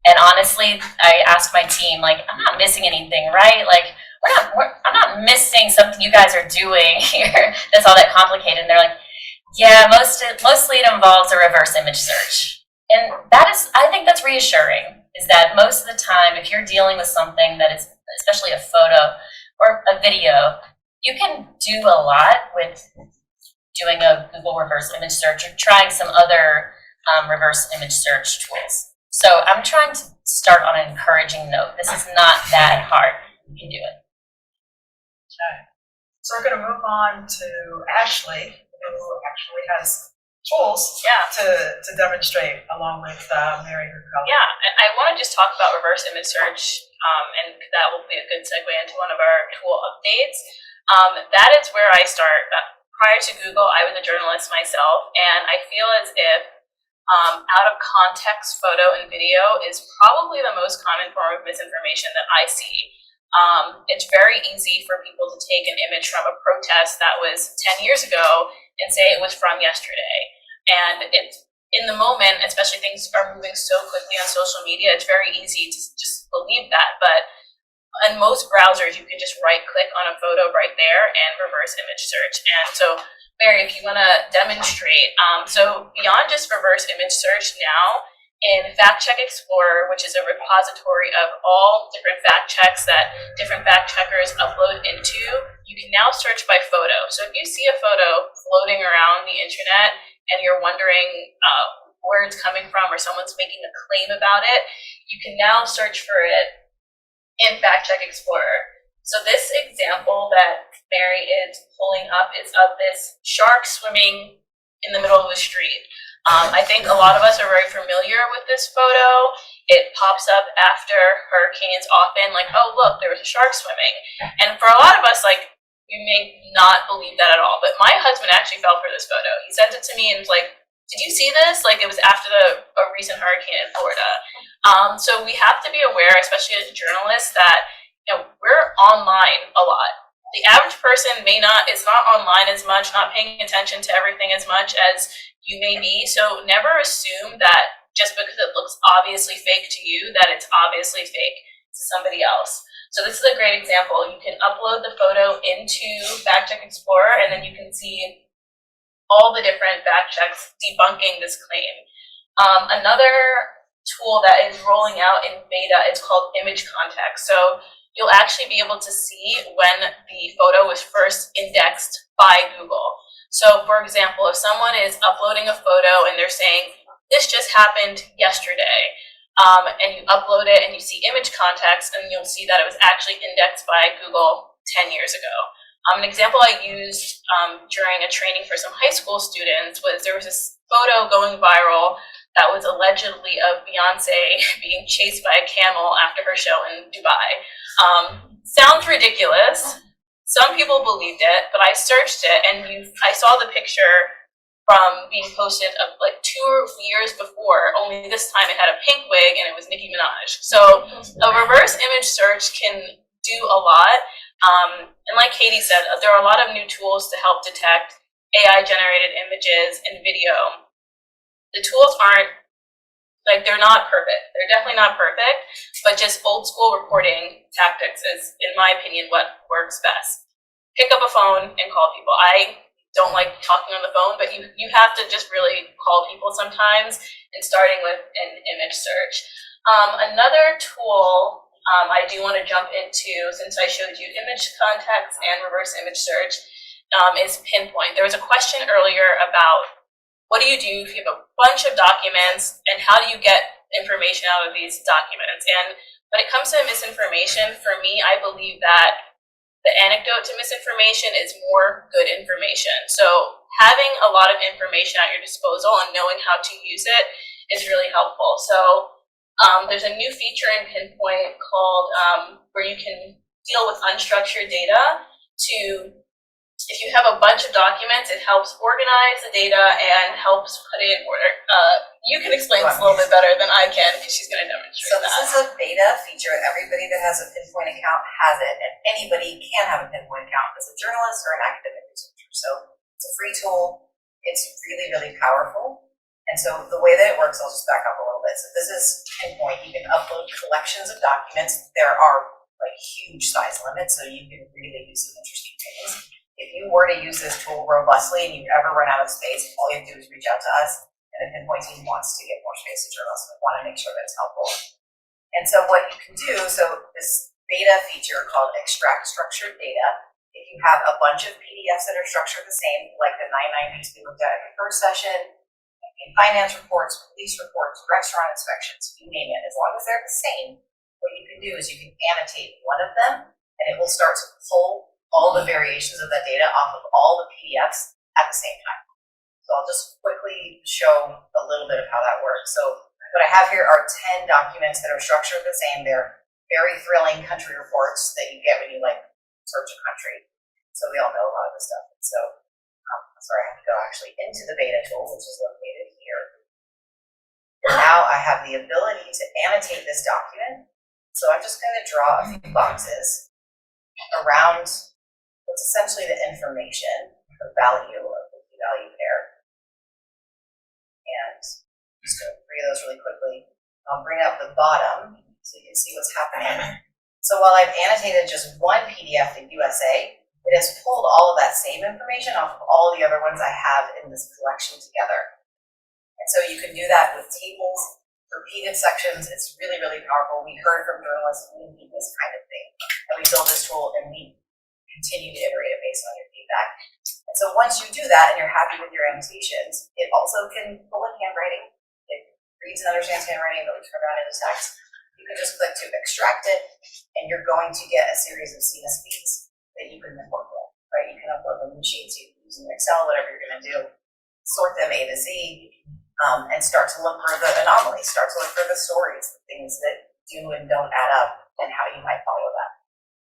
And honestly, I asked my team, like, I'm not missing anything, right? Like, I'm not missing something you guys are doing here that's all that complicated. And they're like, yeah, mostly it involves a reverse image search. And I think that's reassuring, is that most of the time, if you're dealing with something that is, especially a photo or a video, you can do a lot with doing a Google reverse image search or trying some other reverse image search tools. So I'm trying to start on an encouraging note. This is not that hard. You can do it. Okay. So we're going to move on to Ashley, who actually has tools to demonstrate along with Mary and her colleagues. Yeah, I want to just talk about reverse image search, and that will be a good segue into one of our tool updates. That is where I start. Prior to Google, I was a journalist myself, and I feel as if out of context photo and video is probably the most common form of misinformation that I see. It's very easy for people to take an image from a protest that was 10 years ago and say it was from yesterday. And it's in the moment, especially things are moving so quickly on social media, it's very easy to just believe that. But in most browsers, you can just right click on a photo right there and reverse image search. And so, Mary, if you want to demonstrate, so beyond just reverse image search now, in Fact Check Explorer, which is a repository of all different fact checks that different fact checkers upload into, you can now search by photo. So if you see a photo floating around the internet and you're wondering where it's coming from or someone's making a claim about it, you can now search for it in Fact Check Explorer. So this example that Mary is pulling up is of this shark swimming in the middle of the street. I think a lot of us are very familiar with this photo. It pops up after hurricanes often, like, oh, look, there was a shark swimming. And for a lot of us, like, we may not believe that at all. But my husband actually fell for this photo. He sent it to me and was like, did you see this? Like, it was after a recent hurricane in Florida. So we have to be aware, especially as journalists, that we're online a lot. The average person is not online as much, not paying attention to everything as much as you may be. So never assume that just because it looks obviously fake to you, that it's obviously fake to somebody else. So this is a great example. You can upload the photo into Fact Check Explorer, and then you can see all the different fact checks debunking this claim. Another tool that is rolling out in beta is called image context. So you'll actually be able to see when the photo was first indexed by Google. So for example, if someone is uploading a photo and they're saying, this just happened yesterday, and you upload it and you see image context, and you'll see that it was actually indexed by Google 10 years ago. An example I used during a training for some high school students was there was this photo going viral that was allegedly of Beyonce being chased by a camel after her show in Dubai. Sounds ridiculous. Some people believed it, but I searched it and I saw the picture from being posted of like 2 years before, only this time it had a pink wig and it was Nicki Minaj. So a reverse image search can do a lot. And like Katie said, there are a lot of new tools to help detect AI generated images and video. The tools they're not perfect. They're definitely not perfect, but just old school reporting tactics is, in my opinion, what works best. Pick up a phone and call people. I don't like talking on the phone, but you have to just really call people sometimes, and starting with an image search. Another tool I do want to jump into, since I showed you image context and reverse image search, is pinpoint. There was a question earlier about what do you do if you have a bunch of documents, and how do you get information out of these documents? And when it comes to misinformation, for me, I believe that the antidote to misinformation is more good information. So having a lot of information at your disposal and knowing how to use it is really helpful. So there's a new feature in Pinpoint called where you can deal with unstructured data to, if you have a bunch of documents, it helps organize the data and helps put it in order. You can explain this a little bit better than I can, because she's going to demonstrate that. So this is a beta feature. Everybody that has a Pinpoint account has it, and anybody can have a Pinpoint account as a journalist or an academic researcher. So it's a free tool. It's really, really powerful. And so the way that it works, I'll just back up a little bit. So this is Pinpoint. You can upload collections of documents. There are like huge size limits, so you can really use some interesting things. If you were to use this tool robustly and you ever run out of space, all you have to do is reach out to us, and the Pinpoint team wants to get more space to journalists. We want to make sure that it's helpful. And so what you can do, so this beta feature called Extract Structured Data, if you have a bunch of PDFs that are structured the same, like the 990s we looked at in the first session, finance reports, police reports, restaurant inspections, you name it, as long as they're the same, what you can do is you can annotate one of them, and it will start to pull all the variations of that data off of all the PDFs at the same time. So I'll just quickly show a little bit of how that works. So what I have here are 10 documents that are structured the same. They're very thrilling country reports that you get when you like search a country. So we all know a lot of this stuff. And so, sorry, I have to go actually into the beta tool, which is located here. And now I have the ability to annotate this document. So I'm just going to draw a few boxes around what's essentially the information, the value of the key value pair. And I'm just going to read those really quickly. I'll bring up the bottom so you can see what's happening. So while I've annotated just one PDF to USA, it has pulled all of that same information off of all the other ones I have in this collection together. And so you can do that with tables, repeated sections. It's really, really powerful. We heard from journalists, we need this kind of thing. And we built this tool and we continue to iterate it based on your feedback. And so once you do that and you're happy with your annotations, it also can pull in handwriting. It reads and understands handwriting that we turn around into text. You can just click to extract it, and you're going to get a series of CSVs feeds that you can then work with, right? You can upload them in sheets, you can use them in Excel, whatever you're going to do, sort them A to Z, and start to look for the anomalies, start to look for the stories, the things that do and don't add up, and how you might follow that.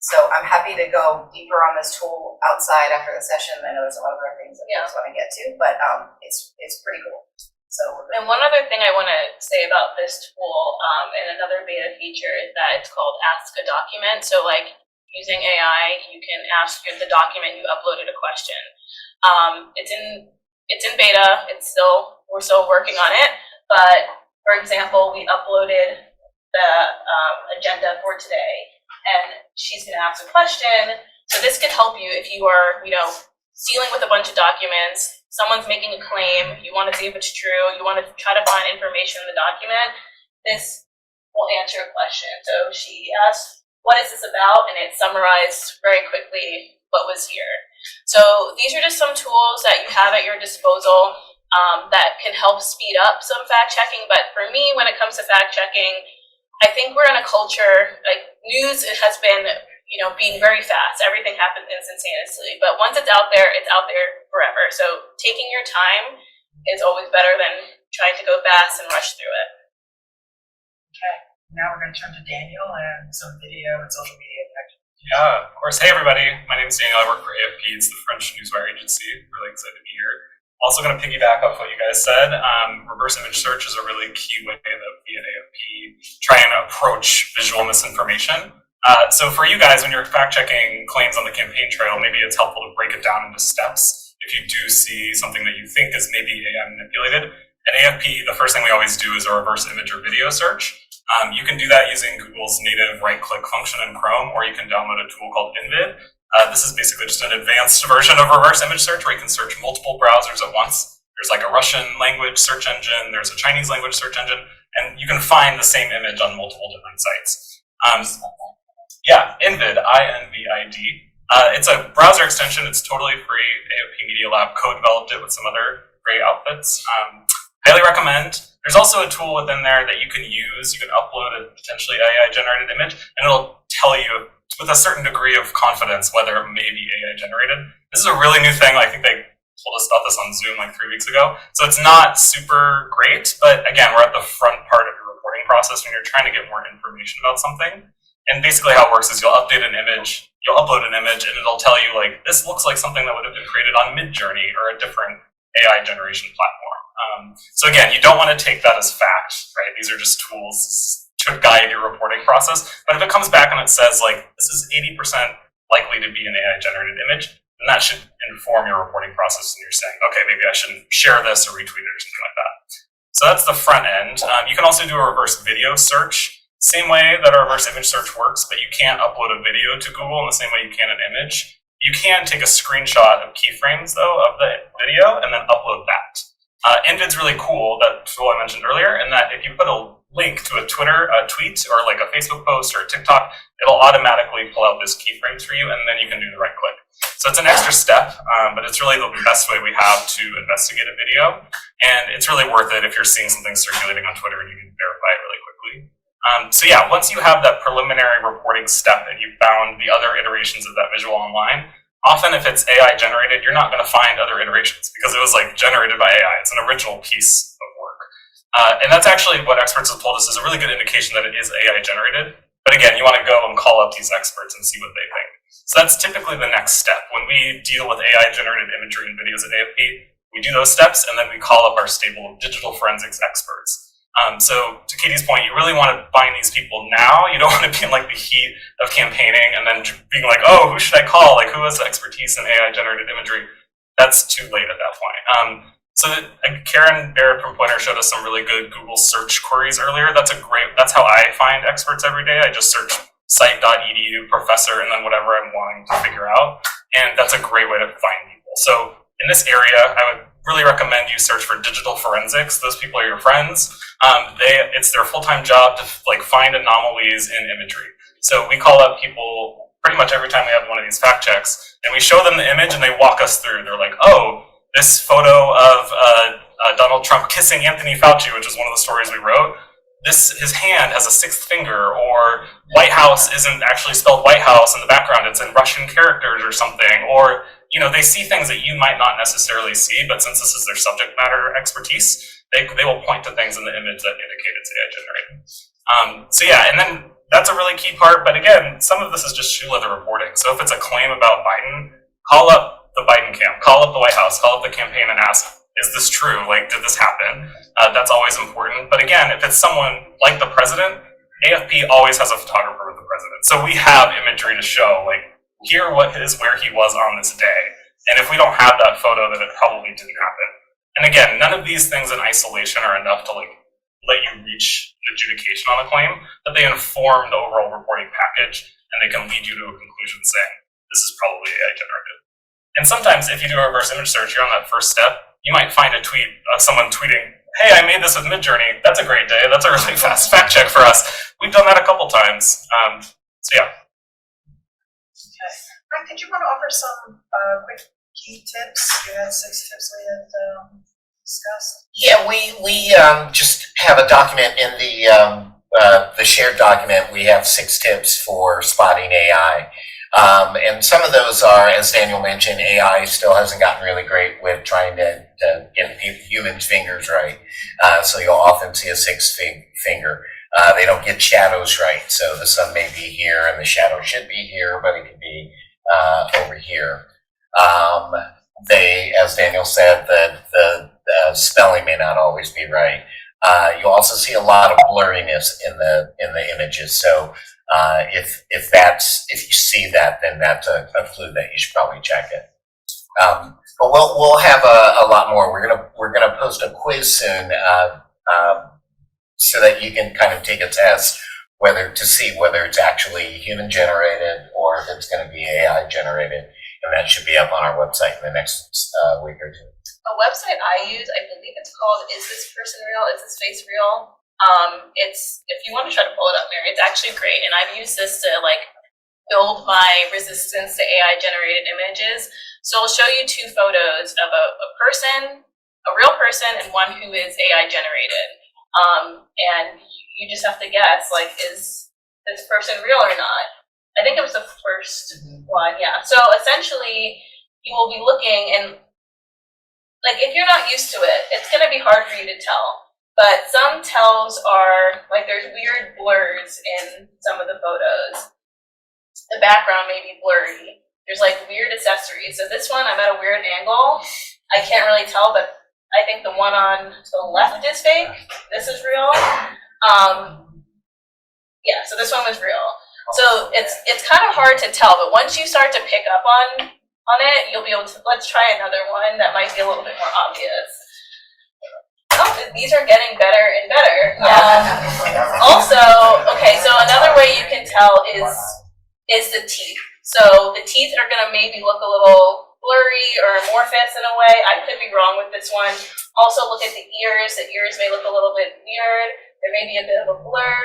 So I'm happy to go deeper on this tool outside after the session. I know there's a lot of other things that I just want to get to, but it's pretty cool. So, and one other thing I want to say about this tool, and another beta feature, is that it's called Ask a Document. So like using AI, you can ask the document you uploaded a question. It's in beta. We're still working on it. But for example, we uploaded the agenda for today, and she's going to ask a question. So this could help you if you are, dealing with a bunch of documents. Someone's making a claim, you want to see if it's true, you want to try to find information in the document, this will answer a question. So she asked, what is this about? And it summarized very quickly what was here. So these are just some tools that you have at your disposal that can help speed up some fact checking. But for me, when it comes to fact checking, I think we're in a culture, like news has been being very fast. Everything happens instantaneously. But once it's out there forever. So taking your time is always better than trying to go fast and rush through it. Okay, now we're going to turn to Daniel and some video and social media effect. Yeah, of course. Hey, everybody. My name is Daniel. I work for AFP. It's the French newswire agency. Really excited to be here. Also going to piggyback off what you guys said. Reverse image search is a really key way that we at AFP try and approach visual misinformation. So for you guys, when you're fact-checking claims on the campaign trail, maybe it's helpful to break it down into steps. If you do see something that you think is maybe AI manipulated, at AFP, the first thing we always do is a reverse image or video search. You can do that using Google's native right-click function in Chrome, or you can download a tool called InVid. This is basically just an advanced version of reverse image search where you can search multiple browsers at once. There's like a Russian language search engine, there's a Chinese language search engine, and you can find the same image on multiple different sites. Yeah, InVid, INVID. It's a browser extension. It's totally free. AFP Media Lab co-developed it with some other great outfits. Highly recommend. There's also a tool within there that you can use. You can upload a potentially AI-generated image, and it'll tell you with a certain degree of confidence whether it may be AI-generated. This is a really new thing. I think they told us about this on Zoom like 3 weeks ago. So it's not super great, but again, we're at the front part of your reporting process when you're trying to get more information about something. And basically how it works is you'll update an image, you'll upload an image, and it'll tell you, like, this looks like something that would have been created on Midjourney or a different AI generation platform. So again, you don't want to take that as fact, right? These are just tools to guide your reporting process. But if it comes back and it says, like, this is 80% likely to be an AI-generated image, then that should inform your reporting process, and you're saying, okay, maybe I shouldn't share this or retweet it or something like that. So that's the front end. You can also do a reverse video search, same way that a reverse image search works, but you can't upload a video to Google in the same way you can an image. You can take a screenshot of keyframes, though, of the video and then upload that. Envid's really cool, that tool I mentioned earlier, in that if you put a link to a tweet, or like a Facebook post or a TikTok, it'll automatically pull out those keyframes for you, and then you can do the right click. So it's an extra step, but it's really the best way we have to investigate a video, and it's really worth it if you're seeing something circulating on Twitter and you can verify it really quickly. So yeah, once you have that preliminary reporting step and you've found the other iterations of that visual online, often if it's AI generated, you're not going to find other iterations because it was like generated by AI. It's an original piece of work. And that's actually what experts have told us is a really good indication that it is AI generated. But again, you want to go and call up these experts and see what they think. So that's typically the next step. When we deal with AI generated imagery and videos at AFP, we do those steps and then we call up our stable of digital forensics experts. So to Katie's point, you really want to find these people now. You don't want to be in like the heat of campaigning and then being like, oh, who should I call? Like, who has expertise in AI generated imagery? That's too late at that point. So Karen Barrett from Pointer showed us some really good Google search queries earlier. That's how I find experts every day. I just search site.edu, professor, and then whatever I'm wanting to figure out. And that's a great way to find people. So in this area, I would really recommend you search for digital forensics. Those people are your friends. It's their full-time job to like find anomalies in imagery. So we call up people pretty much every time we have one of these fact checks, and we show them the image and they walk us through. They're like, oh, this photo of Donald Trump kissing Anthony Fauci, which is one of the stories we wrote, his hand has a sixth finger, or White House isn't actually spelled White House in the background, it's in Russian characters or something, or they see things that you might not necessarily see, but since this is their subject matter expertise, they will point to things in the image that indicate it's AI generated. So yeah, and then that's a really key part, but again, some of this is just shoe leather reporting. So if it's a claim about Biden, call up the Biden camp, call up the White House, call up the campaign and ask, is this true? Like, did this happen? That's always important. But again, if it's someone like the president, AFP always has a photographer with the president. So we have imagery to show, like, here where he was on this day. And if we don't have that photo, then it probably didn't happen. And again, none of these things in isolation are enough to like let you reach adjudication on a claim, but they inform the overall reporting package, and they can lead you to a conclusion saying, this is probably AI generated. And sometimes if you do a reverse image search, you're on that first step, you might find a tweet of someone tweeting, hey, I made this with Midjourney. That's a great day. That's a really fast fact check for us. We've done that a couple times. So yeah. Mike, did you want to offer some quick key tips? You had 6 tips we had discussed. Yeah, we just have a document in the shared document. We have 6 tips for spotting AI. And some of those are, as Daniel mentioned, AI still hasn't gotten really great with trying to get humans' fingers right. So you'll often see a 6th finger. They don't get shadows right. So the sun may be here and the shadow should be here, but it could be over here. As Daniel said, the spelling may not always be right. You also see a lot of blurriness in the images. So if you see that, then that's a clue that you should probably check it. But we'll have a lot more. We're gonna post a quiz soon, so that you can kind of take a test to see whether it's actually human generated or if it's going to be AI generated, and that should be up on our website in the next week or two. A website I use, I believe it's called Is This Person Real? Is This Face Real? It's, if you want to try to pull it up, Mary, it's actually great, and I've used this to like build my resistance to AI generated images. So I'll show you 2 photos of a person, a real person, and one who is AI generated. And you just have to guess, like, is this person real or not? I think it was the first one, yeah. So essentially, you will be looking, and like, if you're not used to it, it's going to be hard for you to tell. But some tells are, like, there's weird blurs in some of the photos. The background may be blurry. There's, like, weird accessories. So this one, I'm at a weird angle. I can't really tell, but I think the one on the left is fake. This is real. Yeah, so this one was real. So it's kind of hard to tell, but once you start to pick up on on it, you'll be able to, let's try another one that might be a little bit more obvious. Oh, these are getting better and better. Also, okay, so another way you can tell is the teeth. So the teeth are gonna maybe look a little blurry or amorphous in a way. I could be wrong with this one. Also look at the ears. The ears may look a little bit weird. There may be a bit of a blur.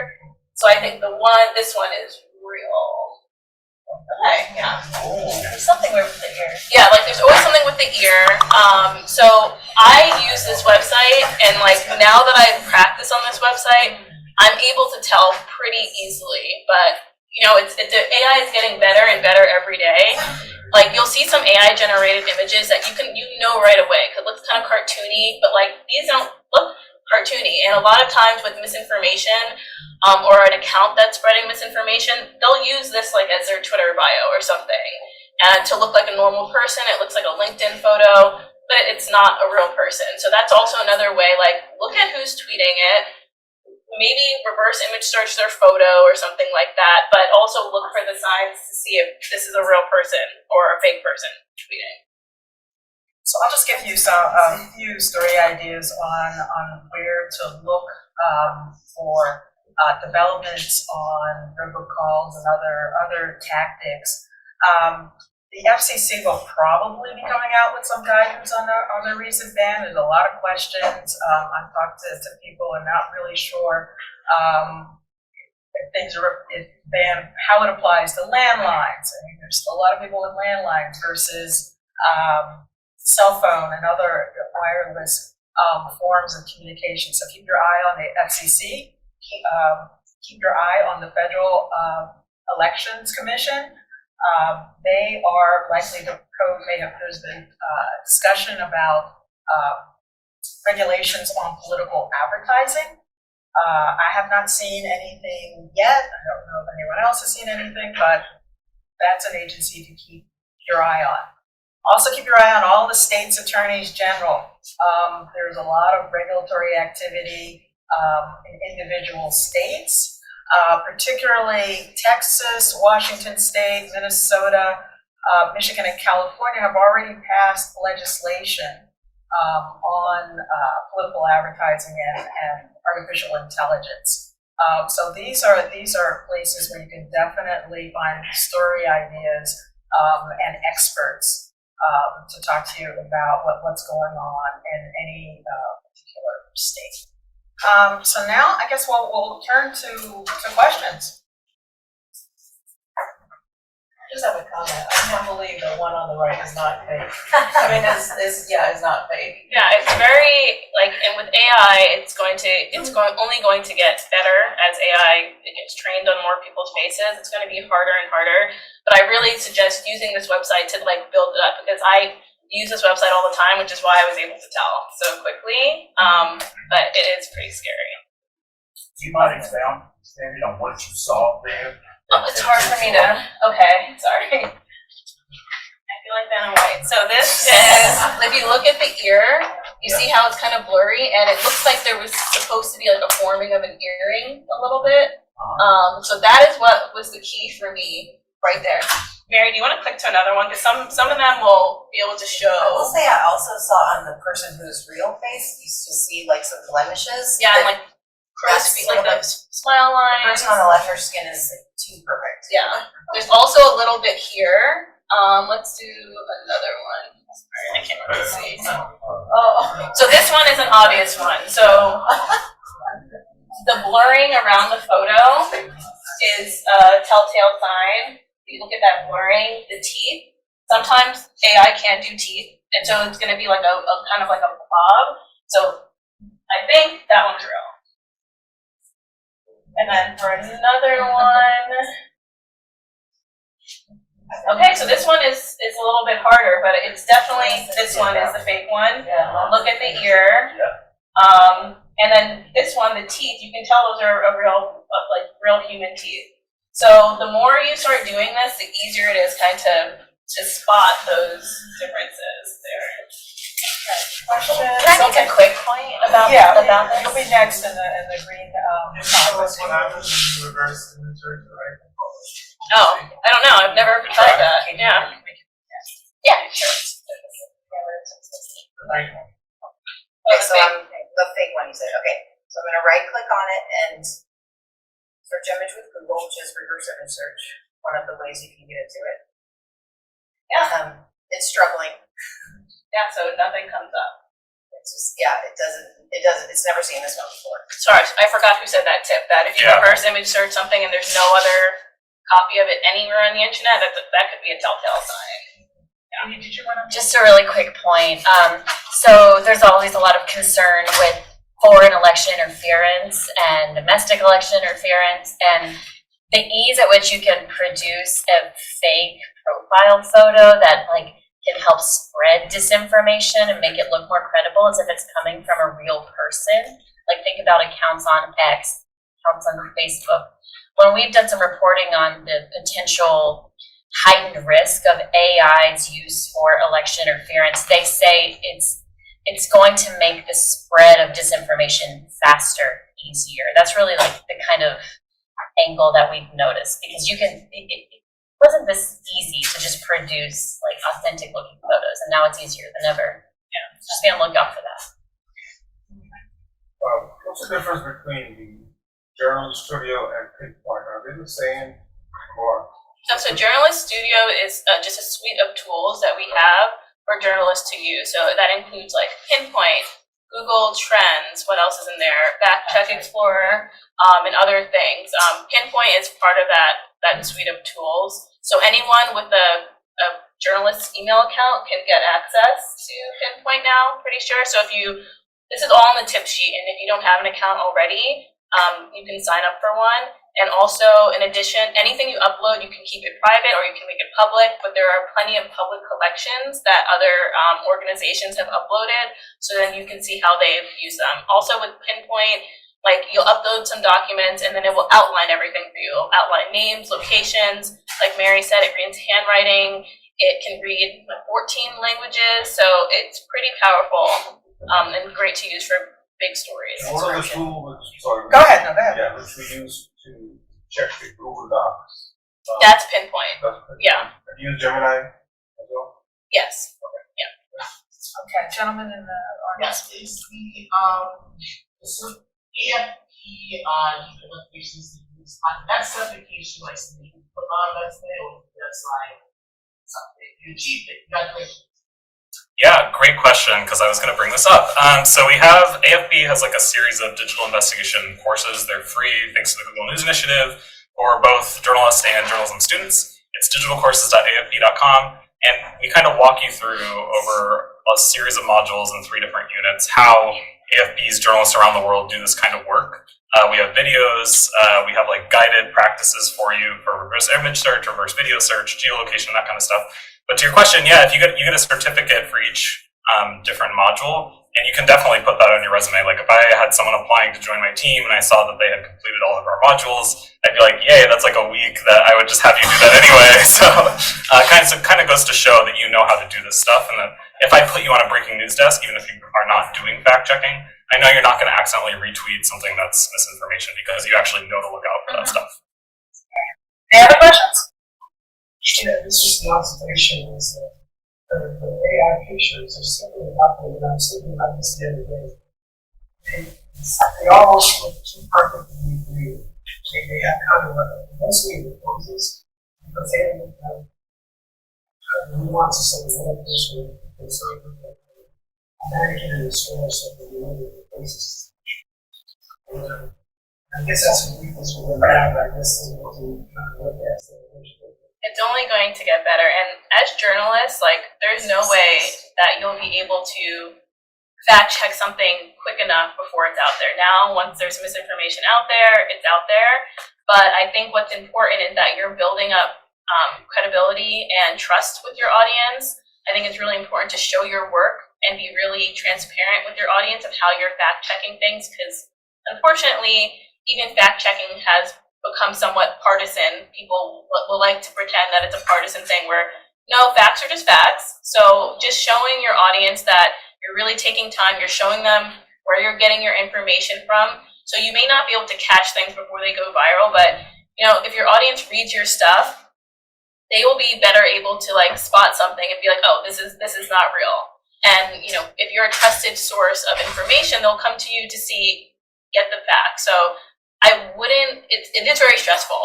So I think this one is real. Okay, yeah. There's something weird with the ear. Yeah, like there's always something with the ear. So I use this website, and like now that I've practiced on this website, I'm able to tell pretty easily. But you know, the AI is getting better and better every day. Like you'll see some AI generated images that you know right away because it looks kind of cartoony, but like these don't look cartoony. And a lot of times with misinformation, or an account that's spreading misinformation, they'll use this like as their Twitter bio or something. And to look like a normal person, it looks like a LinkedIn photo, but it's not a real person. So that's also another way, like look at who's tweeting it, maybe reverse image search their photo or something like that, but also look for the signs to see if this is a real person or a fake person tweeting. So I'll just give you a few story ideas on where to look for developments on robocalls and other tactics. The FCC will probably be coming out with some guidance on the recent ban. There's a lot of questions. I've talked to people and not really sure if ban how it applies to landlines. I mean, there's a lot of people with landlines versus cell phone and other wireless forms of communication. So keep your eye on the FCC. Keep your eye on the Federal Elections Commission. They are likely to there's been discussion about regulations on political advertising. I have not seen anything yet. I don't know if anyone else has seen anything, but that's an agency to keep your eye on. Also keep your eye on all the states' attorneys general. There's a lot of regulatory activity in individual states, particularly Texas, Washington State, Minnesota, Michigan, and California have already passed legislation on political advertising and artificial intelligence. So these are places where you can definitely find story ideas and experts to talk to you about what's going on in any particular state. So now I guess we'll turn to questions. I just have a comment. I can't believe the one on the right is not fake. I mean, it's not fake. Yeah, it's very and with AI, it's only going to get better as AI gets trained on more people's faces. It's going to be harder and harder. But I really suggest using this website to build it up because I use this website all the time, which is why I was able to tell so quickly. But it is pretty scary. Do you mind expounding on what you saw there? Oh, it's hard for me to. Okay, sorry. I feel like Ben and White. So this is, if you look at the ear, you see how it's kind of blurry, and it looks like there was supposed to be like a forming of an earring a little bit. So that is what was the key for me right there. Mary, do you want to click to another one? Because some of them will be able to show. I will say I also saw on the person whose real face used to see some blemishes. Yeah, and crow's feet, the smile line. The person on the left, her skin is too perfect. Yeah. There's also a little bit here. Let's do another one. Sorry, I can't really see. So this one is an obvious one. So the blurring around the photo is a telltale sign. You look at that blurring, the teeth. Sometimes AI can't do teeth, and so it's going to be like a kind of like a blob. So I think that one's real. And then for another one, okay, so this one is a little bit harder, but it's definitely, this one is the fake one. Look at the ear. And then this one, the teeth, you can tell those are real human teeth. So the more you start doing this, the easier it is to spot those differences there. Question. Can I make a quick point about that? this? You'll be next in the green. Tell us what happens when you reverse image search, right? Oh, I don't know. I've never tried that. Yeah. Yeah. image search, one of the ways you can get into it. Yeah. It's struggling. Yeah, so nothing comes up. It's just, it's never seen this one before. Sorry, I forgot who said that tip, that if you reverse image search something and there's no other copy of it anywhere on the internet, that could be a telltale sign. Amy, did you want to? Just a really quick point. So there's always a lot of concern with foreign election interference and domestic election interference, and the ease at which you can produce a fake profile photo that can help spread disinformation and make it look more credible as if it's coming from a real person. Like, think about accounts on X, accounts on Facebook. When we've done some reporting on the potential heightened risk of AI's use for election interference, they say it's going to make the spread of disinformation faster, easier. That's really the kind of angle that we've noticed, because it wasn't this easy to just produce authentic looking photos, and now it's easier than ever. Yeah, just be on the lookout for that. What's the difference between the Journal Studio and Pinpoint? Are they the same or? So Journalist Studio is just a suite of tools that we have for journalists to use. So that includes Pinpoint, Google Trends, what else is in there? Fact-Check Explorer, and other things. Pinpoint is part of that suite of tools. So anyone with a journalist's email account can get access to Pinpoint now, pretty sure. So this is all on the tip sheet, and if you don't have an account already, you can sign up for one. And also, in addition, anything you upload, you can keep it private or you can make it public, but there are plenty of public collections that other organizations have uploaded, so then you can see how they've used them. Also with Pinpoint, you'll upload some documents and then it will outline everything for you. It'll outline names, locations. Like Mary said, it reads handwriting. It can read 14 languages, so it's pretty powerful and great to use for big stories. And what are the tools? Sorry. Go ahead, no, go ahead. Yeah, which we use to check the Google Docs. That's Pinpoint. Yeah. Do you use Gemini as well? Yes. Okay. Okay, gentlemen in the audience. Yes, is the AFP notifications that certification something you put on resume or just something you achieved it? Congratulations. Yeah, great question, because I was going to bring this up. So we have, AFB has a series of digital investigation courses. They're free thanks to the Google News Initiative for both journalists and journalism students. It's digitalcourses.afp.com, and we kind of walk you through over a series of modules in 3 different units how AFB's journalists around the world do this kind of work. We have videos, we have guided practices for you for reverse image search, reverse video search, geolocation, that kind of stuff. But to your question, yeah, if you get a certificate for each different module, and you can definitely put that on your resume. If I had someone applying to join my team and I saw that they had completed all of our modules, I'd be like, yay, that's a week that I would just have you do that anyway. So kind of goes to show that you know how to do this stuff, and that if I put you on a breaking news desk, even if you are not doing fact checking, I know you're not going to accidentally retweet something that's misinformation because you actually know to look out for that stuff. Any other questions? Yeah, this is an observation is that the AI pictures are simply uploaded. I'm thinking about this the other day. They almost look too perfectly real. They have kind of mostly the poses because they don't have nuances of the person conservative. American and the story stuff that we know the basis. I guess that's a weakness we're going to have. I guess is what we kind of look at. It's only going to get better. And as journalists, there's no way that you'll be able to fact check something quick enough before it's out there. Now, once there's misinformation out there, it's out there. But I think what's important is that you're building up credibility and trust with your audience. I think it's really important to show your work and be really transparent with your audience of how you're fact checking things, because unfortunately, even fact checking has become somewhat partisan. People will like to pretend that it's a partisan thing where, no, facts are just facts. So just showing your audience that you're really taking time, you're showing them where you're getting your information from. So you may not be able to catch things before they go viral, but if your audience reads your stuff, they will be better able to spot something and be like, oh, this is not real. And if you're a trusted source of information, they'll come to you to get the facts. So it is very stressful.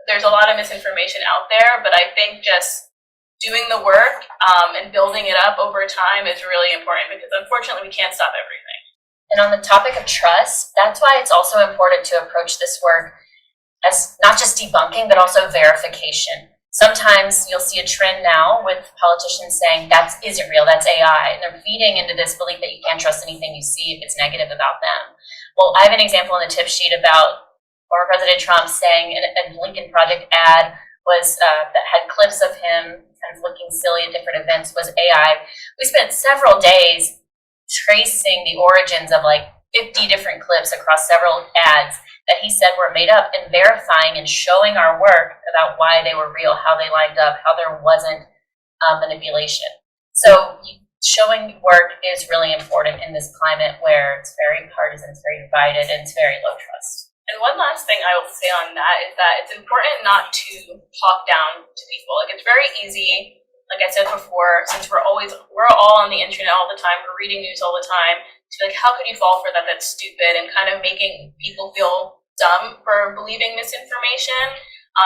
there's a lot of misinformation out there, but I think just doing the work and building it up over time is really important because unfortunately we can't stop everything. And on the topic of trust, that's why it's also important to approach this work as not just debunking, but also verification. Sometimes you'll see a trend now with politicians saying that isn't real, that's AI, and they're feeding into this belief that you can't trust anything you see if it's negative about them. Well, I have an example in the tip sheet about former President Trump saying a Lincoln Project ad was that had clips of him kind of looking silly at different events was AI. We spent several days tracing the origins of like 50 different clips across several ads that he said were made up and verifying and showing our work about why they were real, how they lined up, how there wasn't manipulation. So showing work is really important in this climate where it's very partisan, it's very divided, and it's very low trust. And one last thing I will say on that is that it's important not to talk down to people. Like it's very easy, like I said before, since we're all on the internet all the time, we're reading news all the time, to be like, how could you fall for that? That's stupid, and kind of making people feel dumb for believing misinformation.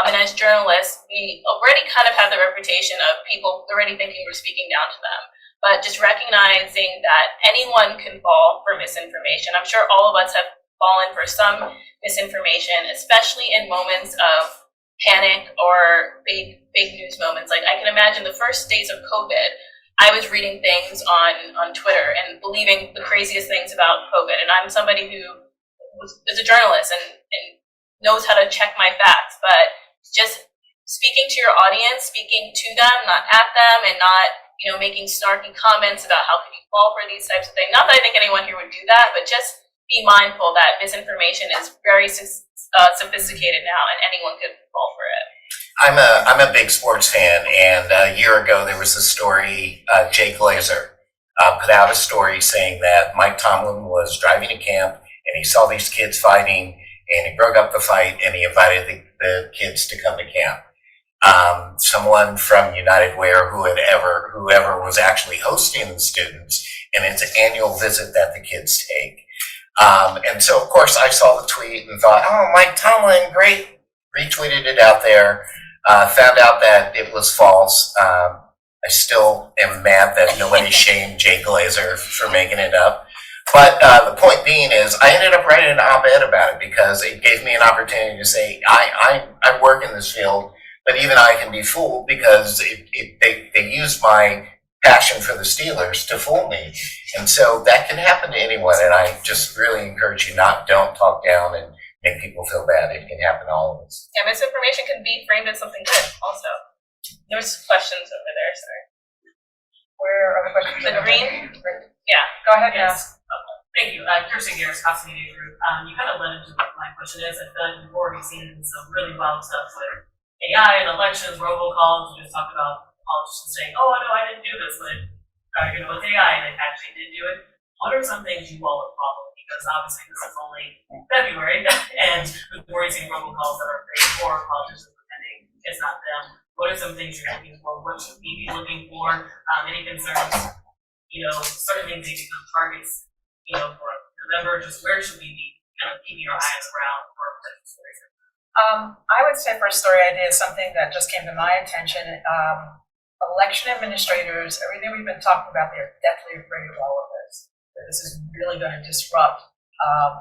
And as journalists, we already kind of have the reputation of people already thinking we're speaking down to them. But just recognizing that anyone can fall for misinformation. I'm sure all of us have fallen for some misinformation, especially in moments of panic or big news moments. Like I can imagine the first days of COVID, I was reading things on Twitter and believing the craziest things about COVID. And I'm somebody who is a journalist and knows how to check my facts, but just speaking to your audience, speaking to them, not at them, and not, making snarky comments about how could you fall for these types of things. Not that I think anyone here would do that, but just be mindful that misinformation is very sophisticated now and anyone could fall for it. I'm a big sports fan, and a year ago there was a story, Jay Glazer put out a story saying that Mike Tomlin was driving to camp and he saw these kids fighting and he broke up the fight and he invited the kids to come to camp. Someone from United Way or whoever was actually hosting the students, and it's an annual visit that the kids take. And so of course I saw the tweet and thought, oh, Mike Tomlin, great, retweeted it out there, found out that it was false. I still am mad that nobody shamed Jay Glazer for making it up. But the point being is I ended up writing an op-ed about it because it gave me an opportunity to say, I work in this field, but even I can be fooled because they use my passion for the Steelers to fool me. And so that can happen to anyone, and I just really encourage you don't talk down and make people feel bad. It can happen to all of us. Yeah, misinformation can be framed as something good also. There's questions over there, sorry. Where are the questions? The green? Yeah. Go ahead, Yes. Thank you. Kirsten Garris, Cost Media Group. You kind of led into what my question is. I feel like we've already seen some really wild stuff with AI and elections, robocalls. We just talked about politicians saying, oh, no, I didn't do this with AI, and they actually did do it. What are some things you all have followed? Because obviously this is only February, and we've already seen robocalls that are paid for politicians pretending it's not them. What are some things you're looking for? What should we be looking for? Any concerns? Certain things that become targets, for November. Just where should we be keeping our eyes around for potential stories? I would say for a story idea is something that just came to my attention. Election administrators, everything we've been talking about, they're deathly afraid of all of this. That this is really going to disrupt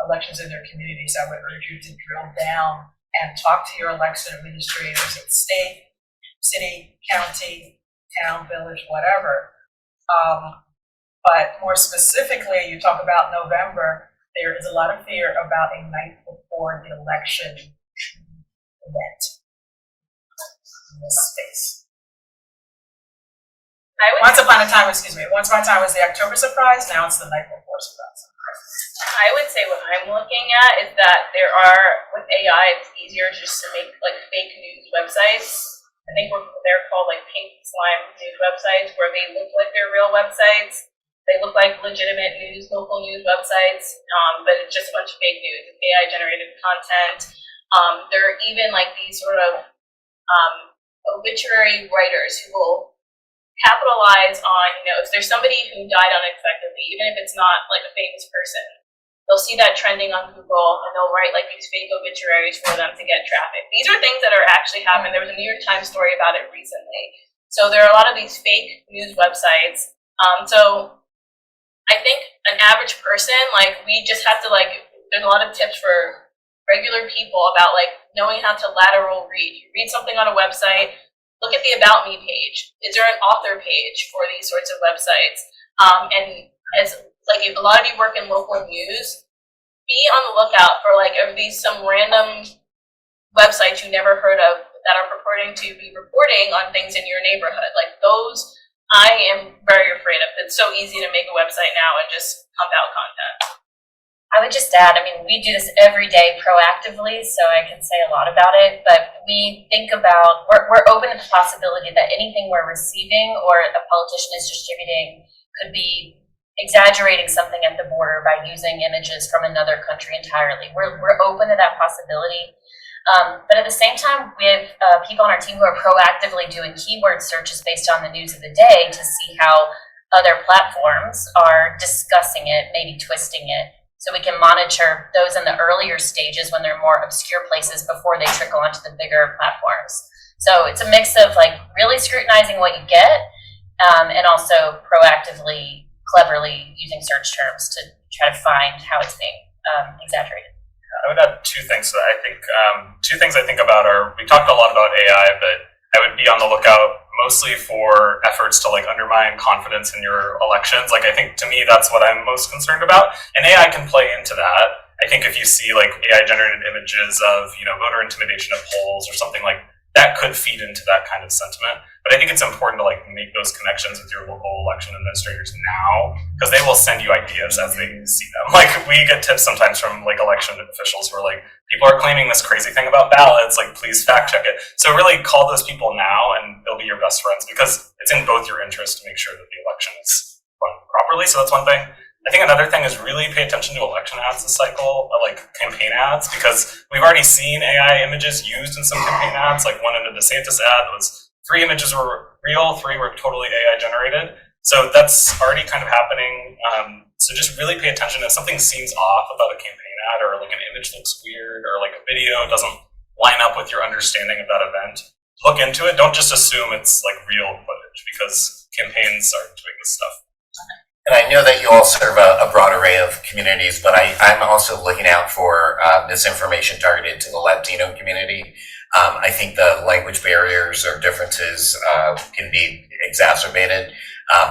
elections in their communities. I would urge you to drill down and talk to your election administrators at state, city, county, town, village, whatever. But more specifically, you talk about November, there is a lot of fear about a night before the election event in this space. Once upon a time was the October surprise, now it's the night before surprise. I would say what I'm looking at is that there are, with AI, it's easier just to make like fake news websites. I think they're called like pink slime news websites, where they look like they're real websites. They look like legitimate news, local news websites, but it's just a bunch of fake news. It's AI generated content. There are even like these sort of obituary writers who will capitalize on, if there's somebody who died unexpectedly, even if it's not like a famous person, they'll see that trending on Google and they'll write like these fake obituaries for them to get traffic. These are things that are actually happening. There was a New York Times story about it recently. So there are a lot of these fake news websites. So I think an average person, like, we just have to, like, there's a lot of tips for regular people about, like, knowing how to lateral read. You read something on a website, look at the About Me page. Is there an author page for these sorts of websites? And as, like, if a lot of you work in local news, be on the lookout for, like, are these some random websites you never heard of that are purporting to be reporting on things in your neighborhood. Like, those I am very afraid of. It's so easy to make a website now and just pump out content. I would just add, I mean, we do this every day proactively, so I can say a lot about it, but we think about, we're open to the possibility that anything we're receiving or a politician is distributing could be exaggerating something at the border by using images from another country entirely. We're open to that possibility. But at the same time, we have people on our team who are proactively doing keyword searches based on the news of the day to see how other platforms are discussing it, maybe twisting it. So we can monitor those in the earlier stages when they're more obscure places before they trickle onto the bigger platforms. So it's a mix of like really scrutinizing what you get and also proactively, cleverly using search terms to try to find how it's being exaggerated. I would add two things to that. I think two things I think about are, we talked a lot about AI, but I would be on the lookout mostly for efforts to like undermine confidence in your elections. Like, I think to me that's what I'm most concerned about, and AI can play into that. I think if you see like AI generated images of, you know, voter intimidation of polls or something like that, could feed into that kind of sentiment. But I think it's important to like make those connections with your local election administrators now, because they will send you ideas as they see them. Like, we get tips sometimes from like election officials who are like, people are claiming this crazy thing about ballots, like, please fact check it. So really call those people now and they'll be your best friends, because it's in both your interest to make sure that the election is run properly. So that's one thing. I think another thing is really pay attention to election ads this cycle, like campaign ads, because we've already seen AI images used in some campaign ads. Like, one in a DeSantis ad was 3 images were real, 3 were totally AI generated. So that's already kind of happening. So just really pay attention if something seems off about a campaign ad, or like an image looks weird, or like a video doesn't line up with your understanding of that event. Look into it. Don't just assume it's like real footage, because campaigns are doing this stuff. And I know that you all serve a broad array of communities, but I'm also looking out for misinformation targeted to the Latino community. I think the language barriers or differences can be exacerbated.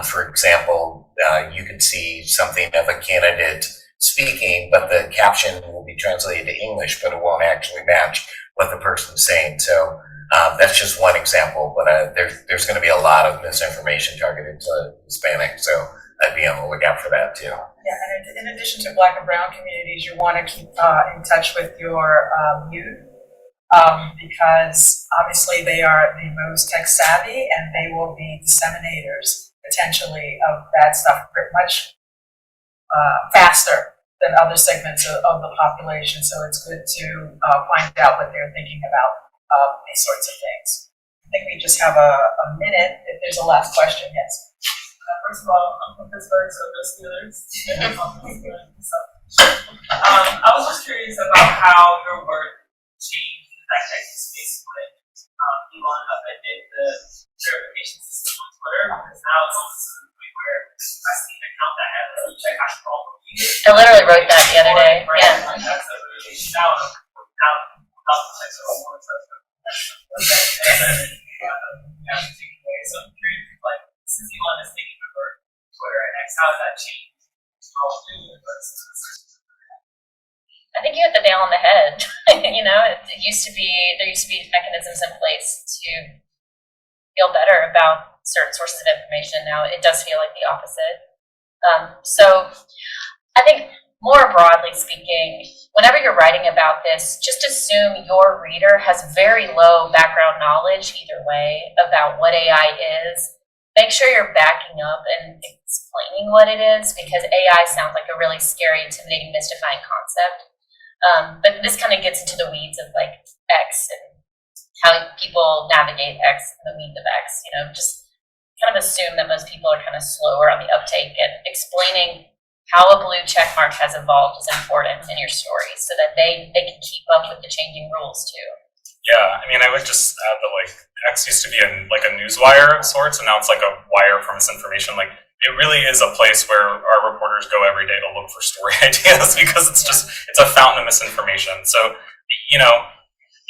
For example, you could see something of a candidate speaking, but the caption will be translated to English, but it won't actually match what the person's saying. So that's just one example, but there's going to be a lot of misinformation targeted to Hispanic. So I'd be on the lookout for that too. Yeah, and in addition to Black and Brown communities, you want to keep in touch with your youth because obviously they are the most tech savvy and they will be disseminators potentially of bad stuff much faster than other segments of the population. So it's good to find out what they're thinking about these sorts of things. I think we just have a minute. If there's a last question, yes. First of all, I'm from Pittsburgh, so the Steelers. I was just curious about how your work changed in the fact-checking space when Elon upended the verification system on Twitter, because now it's almost to the point where I see an account that has a check I should follow you. I literally wrote that the other day. Yeah. Like, that's a really now the checks are more expensive. So I'm curious, like, since Elon is taking over Twitter and X, how has that changed? I think you hit the nail on the head. You know, there used to be mechanisms in place to feel better about certain sources of information. Now it does feel like the opposite. So I think more broadly speaking, whenever you're writing about this, just assume your reader has very low background knowledge either way about what AI is. Make sure you're backing up and explaining what it is, because AI sounds like a really scary, intimidating, mystifying concept. But this kind of gets into the weeds of like X and how people navigate X and the weeds of X. You know, just kind of assume that most people are kind of slower on the uptake, and explaining how a blue check mark has evolved is important in your story so that they can keep up with the changing rules too. Yeah, I mean, I would just add that like X used to be like a newswire of sorts, and now it's like a wire for misinformation. Like it really is a place where our reporters go every day to look for story ideas because it's a fountain of misinformation. So, you know,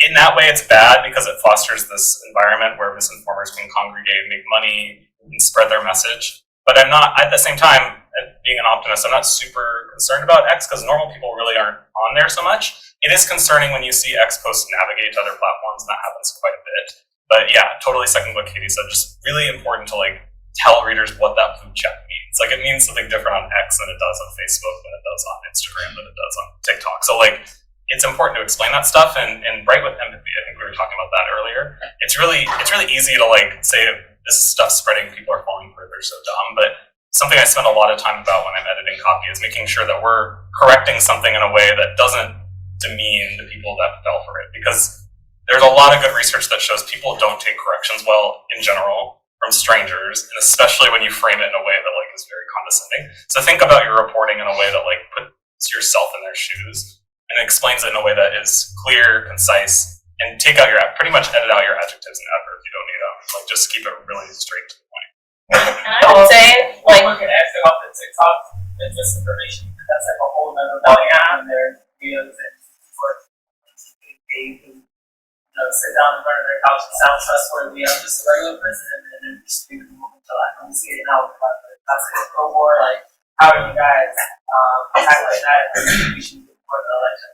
in that way it's bad because it fosters this environment where misinformers can congregate, make money, and spread their message. But I'm not, at the same time, being an optimist, I'm not super concerned about X because normal people really aren't on there so much. It is concerning when you see X posts navigate to other platforms, and that happens quite a bit. But yeah, totally second what Katie said, just really important to like tell readers what that blue check means. Like it means something different on X than it does on Facebook, than it does on Instagram, than it does on TikTok. So like it's important to explain that stuff and write with empathy. I think we were talking about that earlier. It's really easy to like say this stuff's spreading, people are falling for it, they're so dumb. But something I spend a lot of time about when I'm editing copy is making sure that we're correcting something in a way that doesn't demean the people that fell for it. Because there's a lot of good research that shows people don't take corrections well in general from strangers, and especially when you frame it in a way that like is very condescending. So think about your reporting in a way that like puts yourself in their shoes and explains it in a way that is clear, concise, and pretty much edit out your adjectives and adverbs. You don't need them. Like just keep it really straight to the point. And I would say, like, we can ask about the TikTok and disinformation because that's like a whole nother ball game. There videos and for they sit down in front of their couch and sound trustworthy. I'm just a regular person and then just do the movie until I don't see it now. That's a pro war. Like, how do you guys tackle that issue for the election?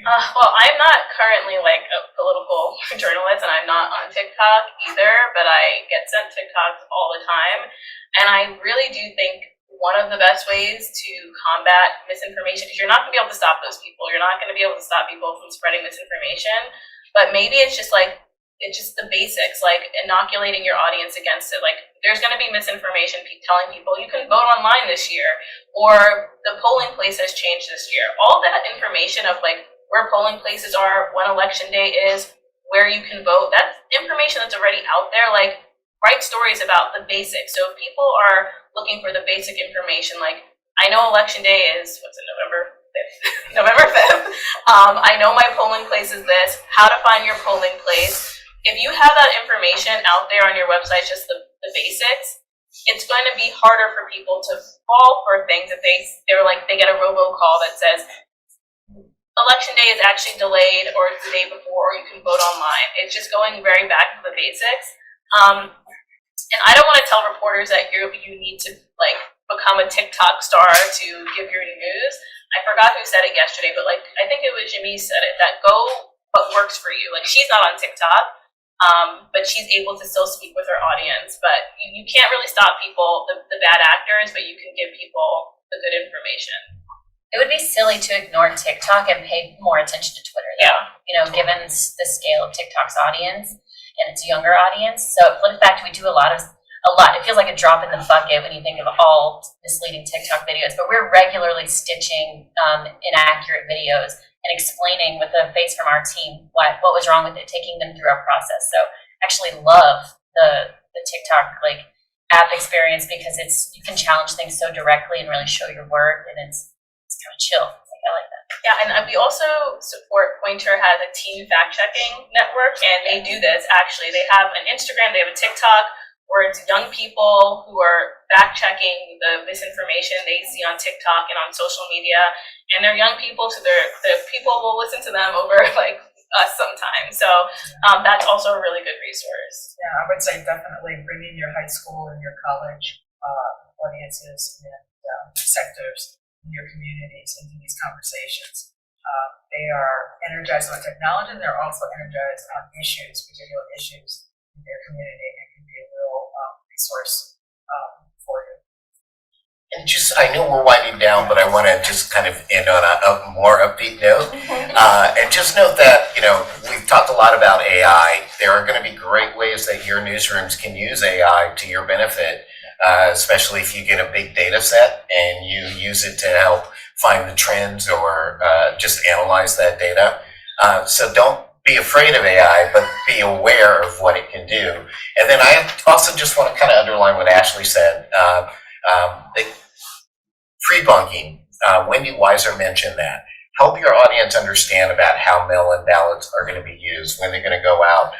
Well, I'm not currently like a political journalist, and I'm not on TikTok either, but I get sent TikToks all the time, and I really do think one of the best ways to combat misinformation, because you're not going to be able to stop those people, you're not going to be able to stop people from spreading misinformation, but maybe it's just the basics, like inoculating your audience against it. Like there's going to be misinformation telling people you can vote online this year, or the polling place has changed this year. All that information of like where polling places are, when election day is, where you can vote, that's information that's already out there. Like write stories about the basics. So if people are looking for the basic information, like I know election day is, November 5th. November 5th. I know my polling place is this, how to find your polling place. If you have that information out there on your website, just the basics, it's going to be harder for people to fall for things if they get a robocall that says election day is actually delayed or it's the day before, or you can vote online. It's just going very back to the basics. And I don't want to tell reporters that you need to like become a TikTok star to give your news. I forgot who said it yesterday, but like I think it was Jimmy said it, that go what works for you. Like she's not on TikTok, but she's able to still speak with her audience. But you can't really stop people, the bad actors, but you can give people the good information. It would be silly to ignore TikTok and pay more attention to Twitter, though. Yeah. You know, given the scale of TikTok's audience and its younger audience. So, in fact, we do a lot. It feels like a drop in the bucket when you think of all misleading TikTok videos, but we're regularly stitching inaccurate videos and explaining with a face from our team what was wrong with it, taking them through our process. So, actually love the TikTok app experience because you can challenge things so directly and really show your work, and it's kind of chill. I like that. Yeah, and we also support Pointer has a teen fact-checking network, and they do this actually. They have an Instagram, they have a TikTok, where it's young people who are fact-checking the misinformation they see on TikTok and on social media, and they're young people, so the people will listen to them over us sometimes. So that's also a really good resource. Yeah, I would say definitely bring in your high school and your college audiences and sectors in your communities into these conversations. They are energized on technology, and they're also energized on particular issues in their community, and can be a real resource for you. And I know we're winding down, but I want to just kind of end on a more upbeat note. And just note that, we've talked a lot about AI. There are going to be great ways that your newsrooms can use AI to your benefit, especially if you get a big data set and you use it to help find the trends or just analyze that data. So don't be afraid of AI, but be aware of what it can do. And then I also just want to kind of underline what Ashley said. Pre-bunking, Wendy Weiser mentioned that. Help your audience understand about how mail-in ballots are going to be used, when they're going to go out,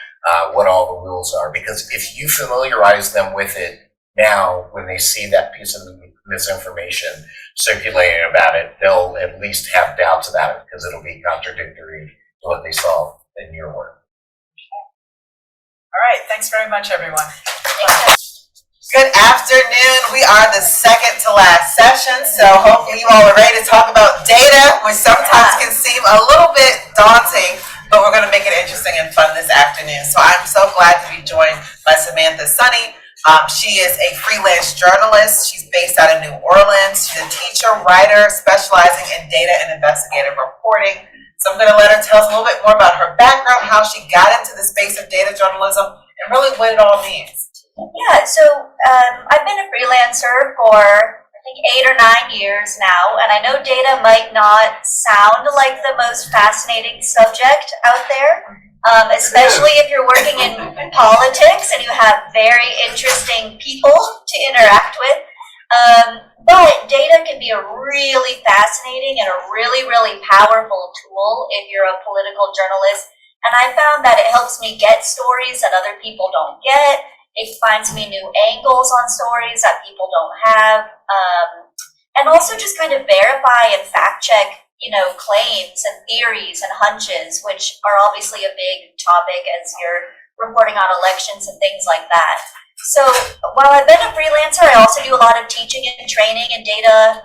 what all the rules are. Because if you familiarize them with it now, when they see that piece of misinformation circulating about it, they'll at least have doubts about it because it'll be contradictory to what they saw in your work. All right, thanks very much, everyone. Good afternoon. We are the second to last session, so hopefully you all are ready to talk about data, which sometimes can seem a little bit daunting, but we're going to make it interesting and fun this afternoon. So I'm so glad to be joined by Samantha Sunny. She is a freelance journalist. She's based out of New Orleans. She's a teacher, writer, specializing in data and investigative reporting. So I'm going to let her tell us a little bit more about her background, how she got into the space of data journalism, and really what it all means. Yeah, so I've been a freelancer for I think 8 or 9 years now, and I know data might not sound like the most fascinating subject out there, especially if you're working in politics and you have very interesting people to interact with. But data can be a really fascinating and a really, really powerful tool if you're a political journalist. And I found that it helps me get stories that other people don't get. It finds me new angles on stories that people don't have, and also just kind of verify and fact check, claims and theories and hunches, which are obviously a big topic as you're reporting on elections and things like that. So while I've been a freelancer, I also do a lot of teaching and training in data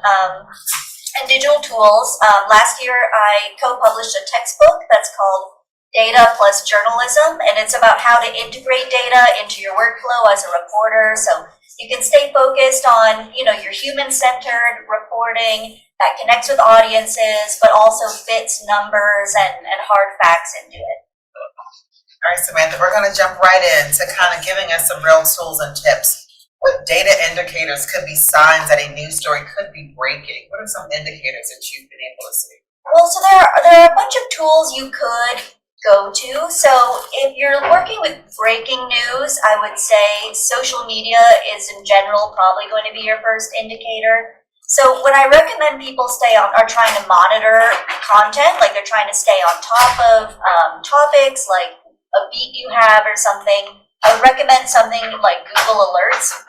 and digital tools. Last year, I co-published a textbook that's called Data Plus Journalism, and it's about how to integrate data into your workflow as a reporter, so you can stay focused on, your human-centered reporting that connects with audiences, but also fits numbers and hard facts into it. All right, Samantha, we're going to jump right into kind of giving us some real tools and tips. What data indicators could be signs that a news story could be breaking? What are some indicators that you've been able to see? Well, so there are a bunch of tools you could go to. So if you're working with breaking news, I would say social media is in general probably going to be your first indicator. So when I recommend people are trying to monitor content, like they're trying to stay on top of topics like a beat you have or something, I would recommend something like Google Alerts.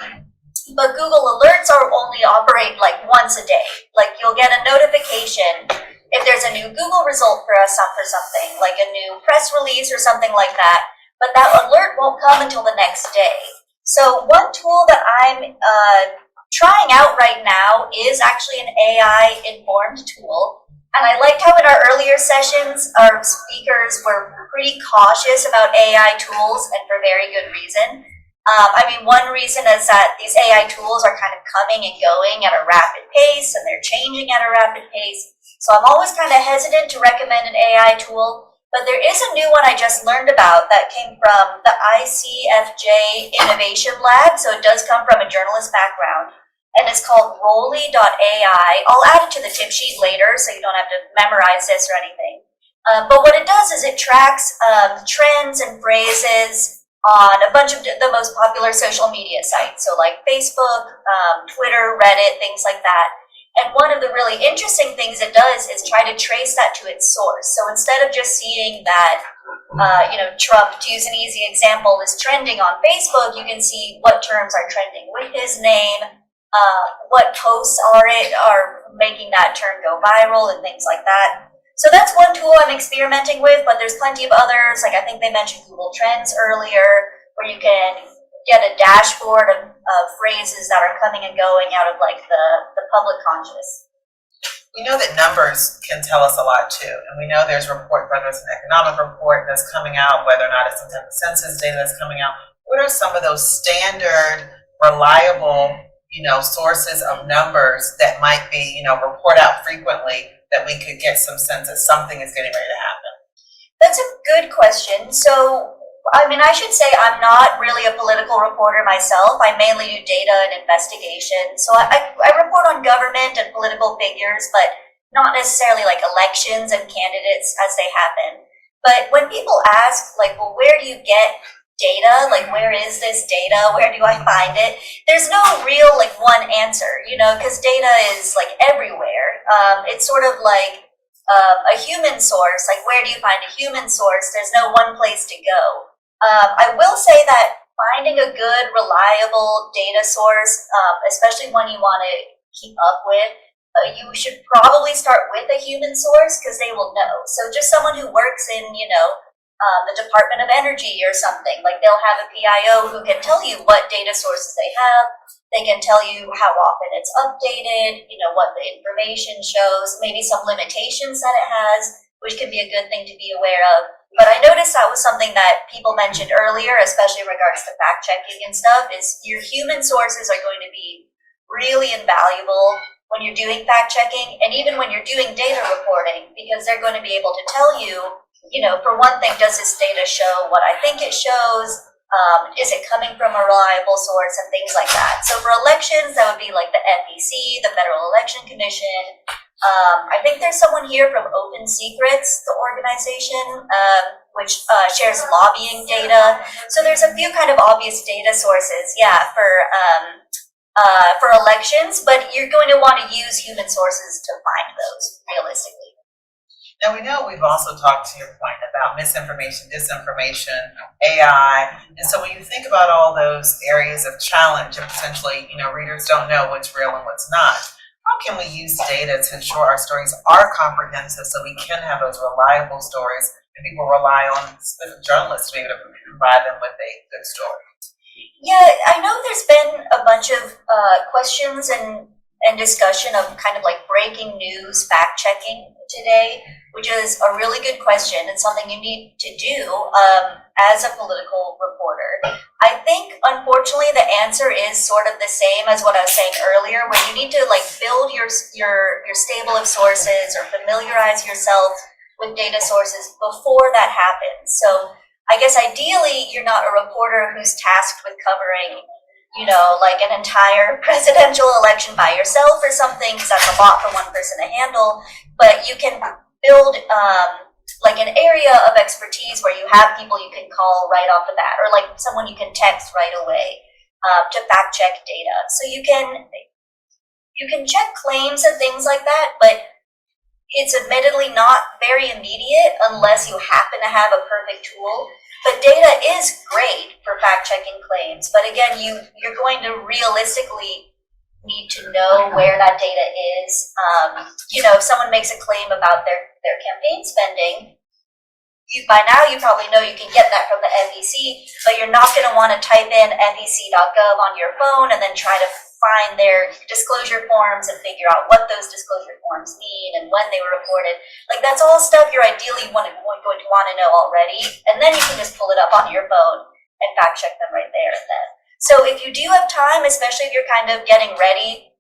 But Google Alerts only operate like once a day. Like you'll get a notification if there's a new Google result for something, like a new press release or something like that, but that alert won't come until the next day. So one tool that I'm trying out right now is actually an AI-informed tool. And I liked how in our earlier sessions, our speakers were pretty cautious about AI tools, and for very good reason. One reason is that these AI tools are kind of coming and going at a rapid pace, and they're changing at a rapid pace. So I'm always kind of hesitant to recommend an AI tool, but there is a new one I just learned about that came from the ICFJ Innovation Lab, so it does come from a journalist background, and it's called Rolly.ai. I'll add it to the tip sheet later so you don't have to memorize this or anything. But what it does is it tracks trends and phrases on a bunch of the most popular social media sites, so like Facebook, Twitter, Reddit, things like that. And one of the really interesting things it does is try to trace that to its source. So instead of just seeing that, Trump, to use an easy example, is trending on Facebook, you can see what terms are trending with his name, what posts are making that term go viral, and things like that. So that's one tool I'm experimenting with, but there's plenty of others. Like I think they mentioned Google Trends earlier, where you can get a dashboard of phrases that are coming and going out of like the public conscious. We know that numbers can tell us a lot too, and we know there's reports, whether it's an economic report that's coming out, whether or not it's some type of census data that's coming out. What are some of those standard, reliable, sources of numbers that might be, report out frequently that we could get some sense that something is getting ready to happen? That's a good question. So I should say I'm not really a political reporter myself. I mainly do data and investigation. So I report on government and political figures, but not necessarily like elections and candidates as they happen. But when people ask, like, well, where do you get data? Like, where is this data? Where do I find it? There's no real, like, one answer, you know, because data is, like, everywhere. It's sort of like a human source. Like, where do you find a human source? There's no one place to go. I will say that finding a good, reliable data source, especially one you want to keep up with, you should probably start with a human source because they will know. So just someone who works in, you know, the Department of Energy or something, like they'll have a PIO who can tell you what data sources they have. They can tell you how often it's updated, you know, what the information shows, maybe some limitations that it has, which can be a good thing to be aware of. But I noticed that was something that people mentioned earlier, especially in regards to fact checking and stuff, is your human sources are going to be really invaluable when you're doing fact checking and even when you're doing data reporting, because they're going to be able to tell you, you know, for one thing, does this data show what I think it shows? Is it coming from a reliable source and things like that? So for elections, that would be like the FEC, the Federal Election Commission. I think there's someone here from Open Secrets, the organization, which shares lobbying data. So there's a few kind of obvious data sources, yeah, for elections, but you're going to want to use human sources to find those realistically. Now, we know we've also talked, to your point, about misinformation, disinformation, AI. And so when you think about all those areas of challenge and potentially, you know, readers don't know what's real and what's not, how can we use data to ensure our stories are comprehensive so we can have those reliable stories and people rely on specific journalists to be able to provide them with a good story? Yeah, I know there's been a bunch of questions and discussion of kind of like breaking news fact checking today, which is a really good question and something you need to do as a political reporter. I think, unfortunately, the answer is sort of the same as what I was saying earlier, where you need to like build your stable of sources or familiarize yourself with data sources before that happens. So I guess ideally, you're not a reporter who's tasked with covering, you know, like an entire presidential election by yourself or something, because that's a lot for one person to handle. But you can build like an area of expertise where you have people you can call right off the bat, or like someone you can text right away to fact check data. So you can check claims and things like that, but it's admittedly not very immediate unless you happen to have a perfect tool. But data is great for fact-checking claims. But again, you're going to realistically need to know where that data is. You know, if someone makes a claim about their campaign spending, by now you probably know you can get that from the FEC, but you're not going to want to type in fec.gov on your phone and then try to find their disclosure forms and figure out what those disclosure forms mean and when they were reported. Like, that's all stuff you're ideally going to want to know already, and then you can just pull it up on your phone and fact check them right there and then. So if you do have time, especially if you're kind of getting ready,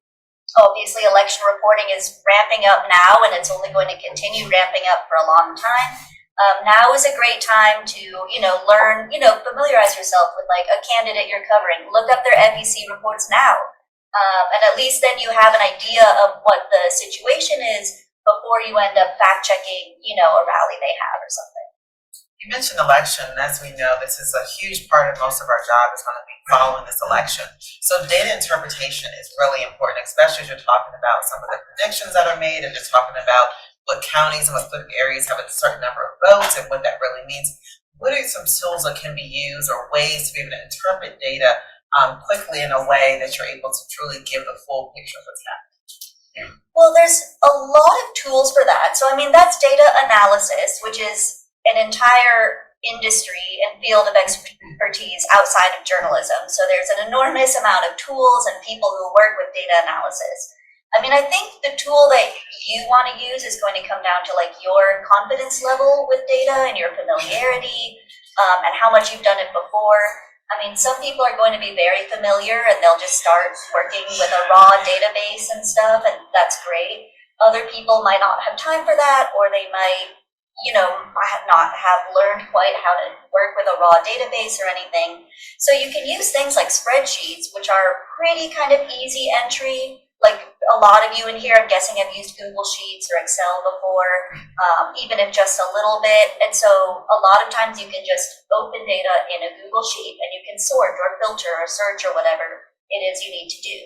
obviously election reporting is ramping up now and it's only going to continue ramping up for a long time. Now is a great time to, you know, learn, you know, familiarize yourself with like a candidate you're covering. Look up their FEC reports now. And at least then you have an idea of what the situation is before you end up fact checking, you know, a rally they have or something. You mentioned election, and as we know, this is a huge part of most of our job is going to be following this election. So data interpretation is really important, especially as you're talking about some of the predictions that are made and just talking about what counties and what specific areas have a certain number of votes and what that really means. What are some tools that can be used or ways to be able to interpret data quickly in a way that you're able to truly give the full picture of what's happening? Well, there's a lot of tools for that. So, I mean, that's data analysis, which is an entire industry and field of expertise outside of journalism. So there's an enormous amount of tools and people who work with data analysis. I mean, I think the tool that you want to use is going to come down to like your confidence level with data and your familiarity and how much you've done it before. I mean, some people are going to be very familiar and they'll just start working with a raw database and stuff, and that's great. Other people might not have time for that, or they might, you know, not have learned quite how to work with a raw database or anything. So you can use things like spreadsheets, which are pretty kind of easy entry. Like a lot of you in here, I'm guessing, have used Google Sheets or Excel before, even if just a little bit. And so a lot of times you can just open data in a Google Sheet and you can sort or filter or search or whatever it is you need to do.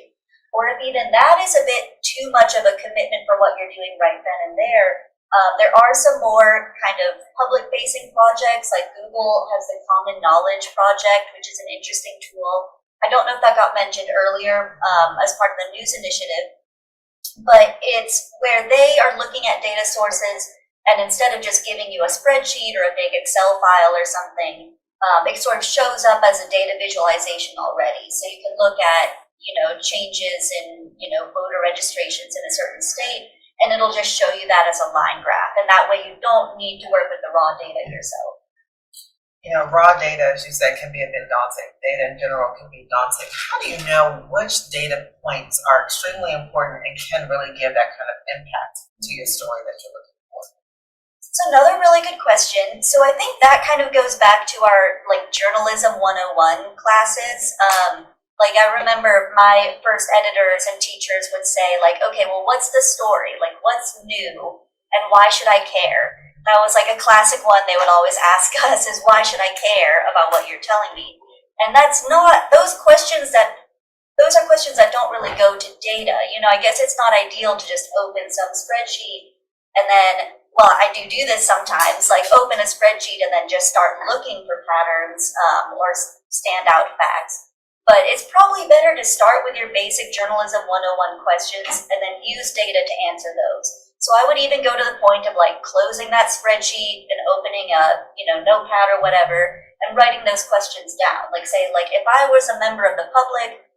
Or if even that is a bit too much of a commitment for what you're doing right then and there are some more kind of public-facing projects, like Google has the Common Knowledge Project, which is an interesting tool. I don't know if that got mentioned earlier as part of the news initiative, but it's where they are looking at data sources, and instead of just giving you a spreadsheet or a big Excel file or something, it sort of shows up as a data visualization already. So you can look at, changes in, voter registrations in a certain state, and it'll just show you that as a line graph. And that way you don't need to work with the raw data yourself. Raw data, as you said, can be a bit daunting. Data in general can be daunting. How do you know which data points are extremely important and can really give that kind of impact to your story that you're looking for? It's another really good question. So I think that kind of goes back to our journalism 101 classes. I remember my first editors and teachers would say okay, well, what's the story? What's new and why should I care? That was a classic one they would always ask us is, why should I care about what you're telling me? And that's not, those are questions that don't really go to data. I guess it's not ideal to just open some spreadsheet and then, well, I do this sometimes, open a spreadsheet and then just start looking for patterns or standout facts. But it's probably better to start with your basic journalism 101 questions and then use data to answer those. So I would even go to the point of closing that spreadsheet and opening a, notepad or whatever and writing those questions down. Say, if I was a member of the public,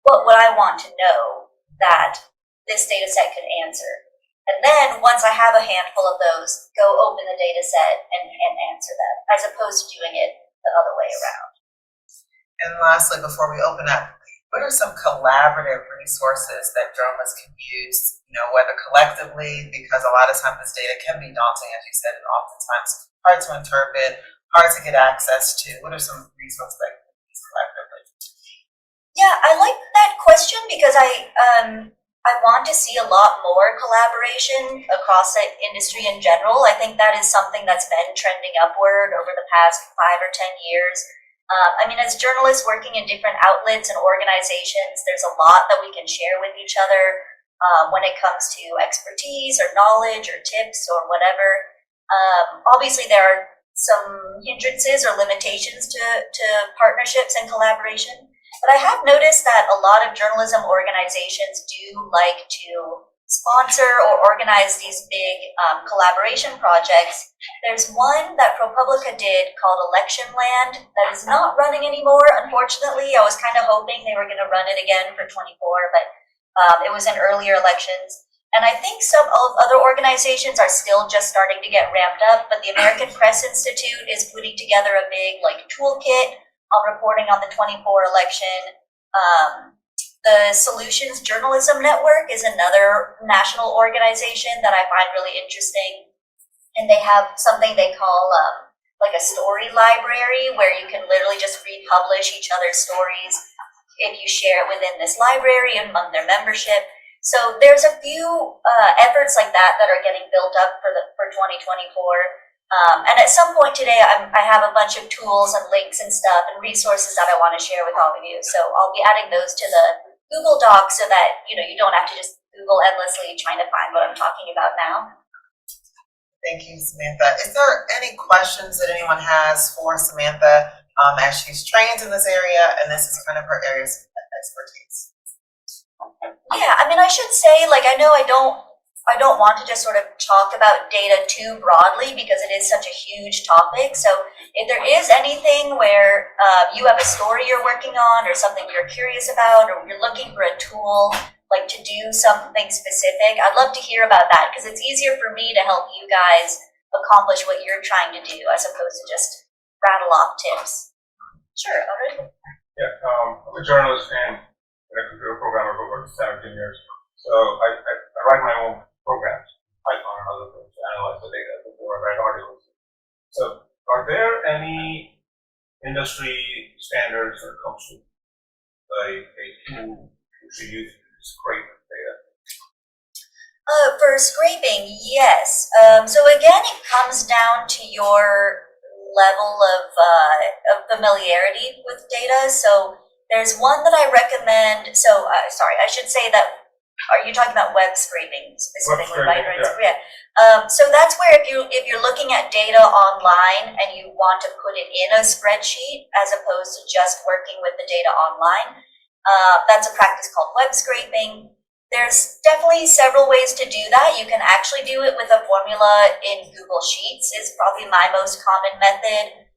what would I want to know that this data set could answer? And then once I have a handful of those, go open the data set and answer them, as opposed to doing it the other way around. And lastly, before we open up, what are some collaborative resources that journalists can use, whether collectively, because a lot of times this data can be daunting, as you said, and oftentimes hard to interpret, hard to get access to. What are some resources that can be used collectively? Yeah, I like that question because I want to see a lot more collaboration across the industry in general. I think that is something that's been trending upward over the past 5 or 10 years. As journalists working in different outlets and organizations, there's a lot that we can share with each other when it comes to expertise or knowledge or tips or whatever. Obviously, there are some hindrances or limitations to partnerships and collaboration, but I have noticed that a lot of journalism organizations do like to sponsor or organize these big collaboration projects. There's one that ProPublica did called Election Land that is not running anymore, unfortunately. I was kind of hoping they were going to run it again for 24, but it was in earlier elections. And I think some other organizations are still just starting to get ramped up, but the American Press Institute is putting together a big toolkit on reporting on the 24 election. The Solutions Journalism Network is another national organization that I find really interesting. And they have something they call a story library where you can literally just republish each other's stories if you share it within this library among their membership. So there's a few efforts like that that are getting built up for 2024. And at some point today, I have a bunch of tools and links and stuff and resources that I want to share with all of you. So I'll be adding those to the Google Doc so that you don't have to just Google endlessly trying to find what I'm talking about now. Thank you, Samantha. Is there any questions that anyone has for Samantha as she's trained in this area and this is kind of her area of expertise? Yeah, I should say, I know I don't want to just sort of talk about data too broadly because it is such a huge topic. So if there is anything where you have a story you're working on or something you're curious about or you're looking for a tool to do something specific, I'd love to hear about that because it's easier for me to help you guys accomplish what you're trying to do as opposed to just rattle off tips. Sure, already. Yeah, I'm a journalist and a computer programmer for over 17 years. So I write my own programs, Python and other things to analyze the data before I write articles. So are there any industry standards when it comes to a tool you should use to scrape data? For scraping, yes. So again, it comes down to your level of familiarity with data. So there's one that I recommend. So sorry, I should say that. Are you talking about web scraping specifically? Web scraping, Yeah. So that's where if you're looking at data online and you want to put it in a spreadsheet as opposed to just working with the data online, that's a practice called web scraping. There's definitely several ways to do that. You can actually do it with a formula in Google Sheets is probably my most common method.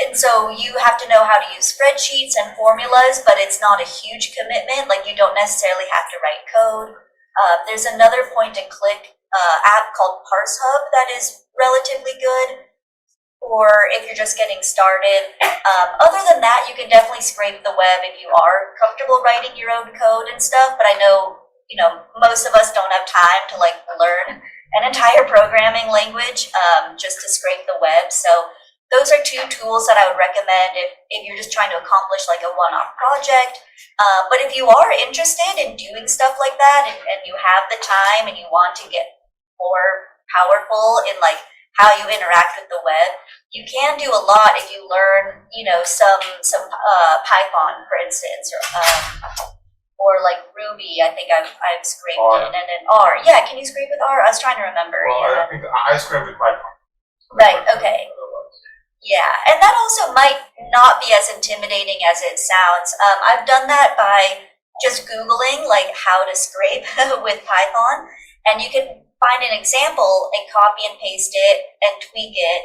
And so you have to know how to use spreadsheets and formulas, but it's not a huge commitment. Like you don't necessarily have to write code. There's another point and click app called ParseHub that is relatively good. Or if you're just getting started. Other than that, you can definitely scrape the web if you are comfortable writing your own code and stuff. But I know, most of us don't have time to like learn an entire programming language just to scrape the web. So those are two tools that I would recommend if you're just trying to accomplish like a one-off project. But if you are interested in doing stuff like that and you have the time and you want to get more powerful in like how you interact with the web, you can do a lot if you learn, some Python, for instance, or like Ruby. I think I've scraped R. in, and then R. Yeah, can you scrape with R? I was trying to remember. Well, Yeah. I think I scraped with Python. Right. Okay. Yeah, and that also might not be as intimidating as it sounds. I've done that by just Googling like how to scrape with Python, and you can find an example and copy and paste it and tweak it.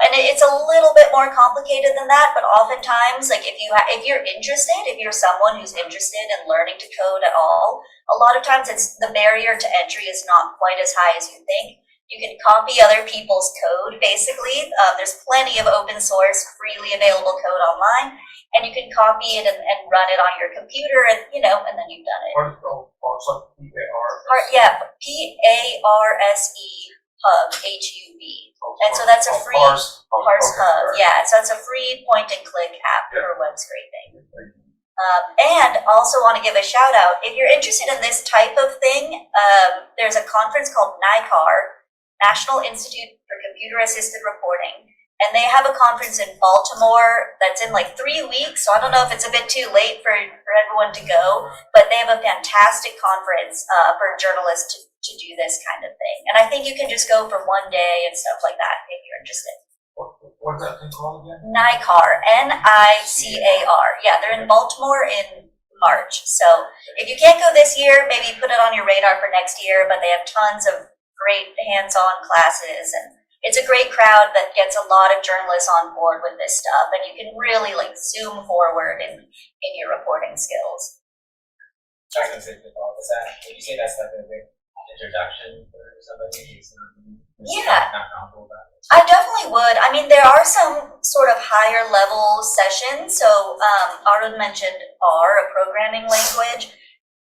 And it's a little bit more complicated than that, but oftentimes, like if you're interested, if you're someone who's interested in learning to code at all, a lot of times it's the barrier to entry is not quite as high as you think. You can copy other people's code, basically. There's plenty of open source, freely available code online, and you can copy it and run it on your computer, and and then you've done it. What is the also PAR? Yeah, PARSE Hub, HUB. And so that's a free ParseHub. Yeah, so it's a free point and click app for web scraping. And also want to give a shout out, if you're interested in this type of thing, there's a conference called NICAR, National Institute for Computer Assisted Reporting, and they have a conference in Baltimore that's in like 3 weeks, so I don't know if it's a bit too late for everyone to go, but they have a fantastic conference for journalists to do this kind of thing. And I think you can just go for one day and stuff like that if you're interested. What's that thing called again? NICAR, NICAR. Yeah, they're in Baltimore in March. So if you can't go this year, maybe put it on your radar for next year, but they have tons of great hands-on classes, and it's a great crowd that gets a lot of journalists on board with this stuff, and you can really like zoom forward in your reporting skills. Would you say that's like a big introduction for somebody who's Yeah. not comfortable about it? I definitely would. I mean, there are some sort of higher level sessions. So Arun mentioned R, a programming language.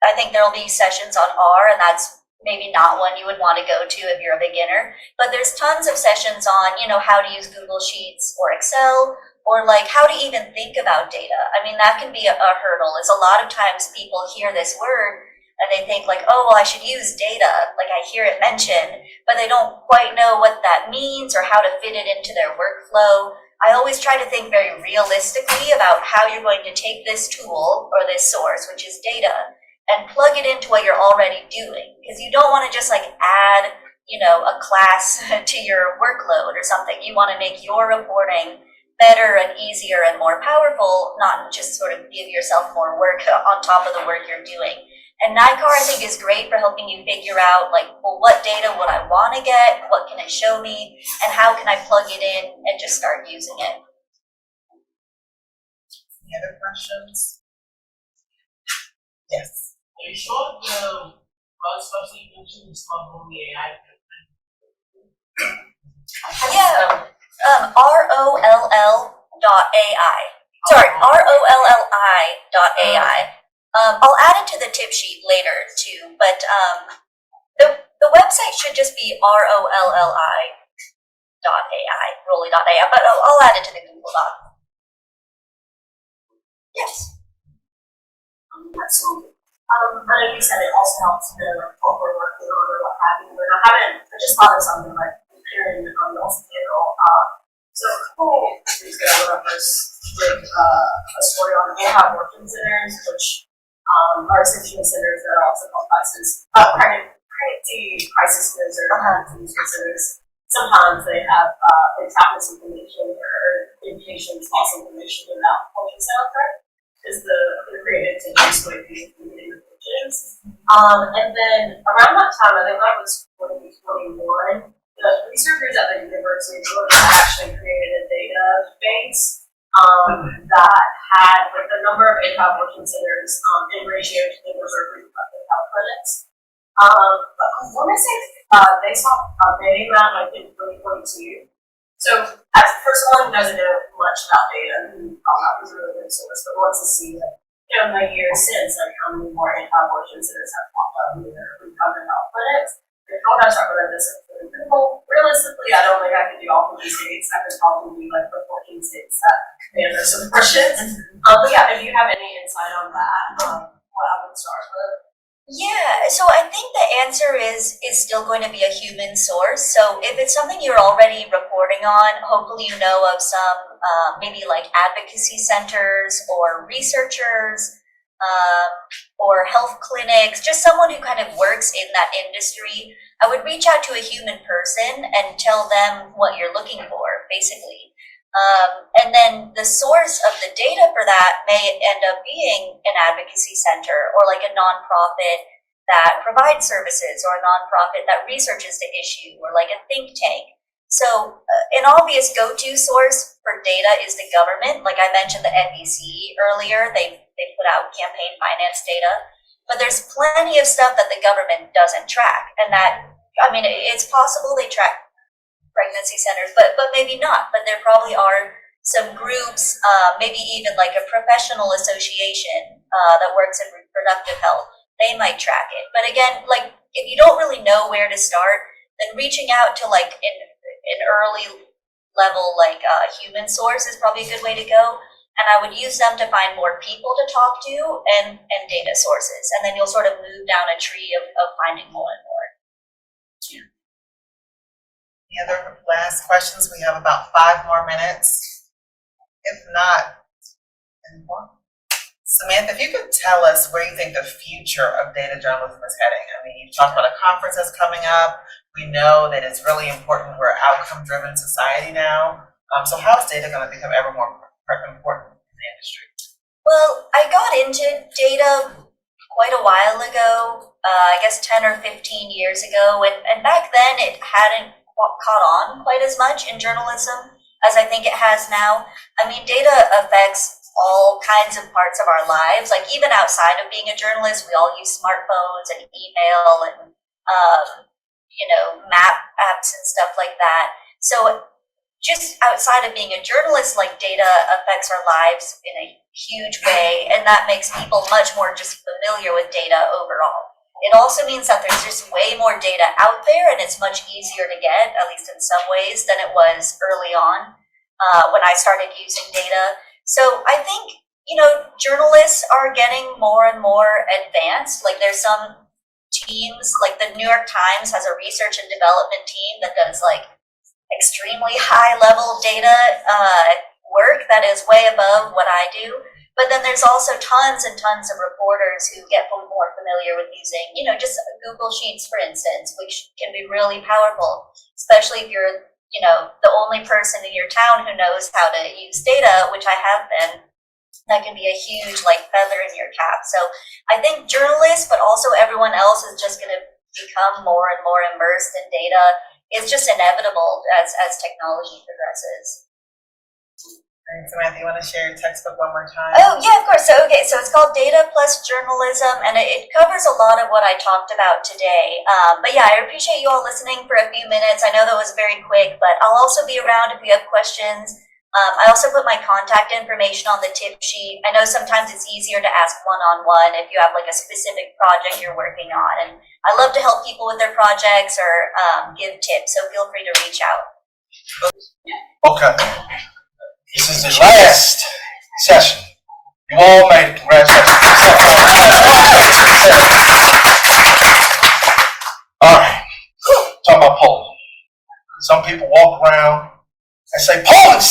I think there'll be sessions on R, and that's maybe not one you would want to go to if you're a beginner. But there's tons of sessions on, how to use Google Sheets or Excel, or like how to even think about data. I mean, that can be a hurdle. It's a lot of times people hear this word and they think like, oh, well, I should use data. Like I hear it mentioned, but they don't quite know what that means or how to fit it into their workflow. I always try to think very realistically about how you're going to take this tool or this source, which is data, and plug it into what you're already doing. Because you don't want to just like add, a class to your workload or something. You want to make your reporting better and easier and more powerful, not just sort of give yourself more work on top of the work you're doing. And NICAR, I think, is great for helping you figure out, like, well, what data would I want to get? What can it show me? And how can I plug it in and just start using it? Any other questions? Yes. Are you sure the website you mentioned is not only AI? Yeah, ROLL.ai. Sorry, ROLLI.ai. I'll add it to the tip sheet later too, but the website should just be ROLLI.ai, Rolly.ai, but I'll add it to the Google Doc. Yes. So I know you said it also helps to know like what we're working on or what have you, but I just thought of something like comparing on the scale. So a couple weeks ago, when I first did a story on rehab working centers, which are essentially centers that are also called pregnancy crisis centers or pregnancy centers. Sometimes they have tablet information or inpatient false information about ultrasound prep is the creative to display the images. And then around that time, I think that was 2021, the researchers at the University of Georgia actually created a database that had like the number of anti-abortion centers in ratio to the number of reproductive health clinics. I want to say they stopped updating that like in 2022. So as the first one doesn't know much about data, and that was a really good source, but wants to see like, in the years since, like how many more anti-abortion centers have popped up in their reproductive health clinics. And how much I read this well, realistically, I don't think I could do all 50 states. I could probably do like the 14 states that command those abortions. But yeah, if you have any insight on that, what I would start with. Yeah, so I think the answer is still going to be a human source. So if it's something you're already reporting on, hopefully you know of some maybe like advocacy centers or researchers or health clinics, just someone who kind of works in that industry. I would reach out to a human person and tell them what you're looking for, basically. And then the source of the data for that may end up being an advocacy center or like a nonprofit that provides services or a nonprofit that researches the issue or like a think tank. So an obvious go-to source for data is the government. Like I mentioned the NBC earlier, they put out campaign finance data, but there's plenty of stuff that the government doesn't track. And that, I mean, it's possible they track pregnancy centers, but maybe not. But there probably are some groups, maybe even like a professional association that works in reproductive health. They might track it. But again, like if you don't really know where to start, then reaching out to like an early level like human source is probably a good way to go. And I would use them to find more people to talk to and data sources. And then you'll sort of move down a tree of finding more and more. Any other last questions? We have about 5 more minutes. If not, any more? Samantha, if you could tell us where you think the future of data journalism is heading. I mean, you've talked about a conference that's coming up. We know that it's really important. We're an outcome-driven society now. So how is data going to become ever more important in the industry? Well, I got into data quite a while ago, I guess 10 or 15 years ago, and back then it hadn't caught on quite as much in journalism as I think it has now. I mean, data affects all kinds of parts of our lives, like even outside of being a journalist, we all use smartphones and email and, map apps and stuff like that. So just outside of being a journalist, like data affects our lives in a huge way, and that makes people much more just familiar with data overall. It also means that there's just way more data out there, and it's much easier to get, at least in some ways, than it was early on when I started using data. So I think, journalists are getting more and more advanced. Like there's some teams, like the New York Times has a research and development team that does like extremely high level data work that is way above what I do. But then there's also tons and tons of reporters who get more familiar with using, just Google Sheets, for instance, which can be really powerful, especially if you're, the only person in your town who knows how to use data, which I have been. That can be a huge, feather in your cap. So I think journalists, but also everyone else is just going to become more and more immersed in data. It's just inevitable as technology progresses. Samantha, you want to share your textbook one more time? Oh, yeah, of course. So it's called Data Plus Journalism, and it covers a lot of what I talked about today. But yeah, I appreciate you all listening for a few minutes. I know that was very quick, but I'll also be around if you have questions. I also put my contact information on the tip sheet. I know sometimes it's easier to ask one-on-one if you have a specific project you're working on. And I love to help people with their projects or give tips, so feel free to reach out. Okay. This is the last session. You all made it. Congratulations.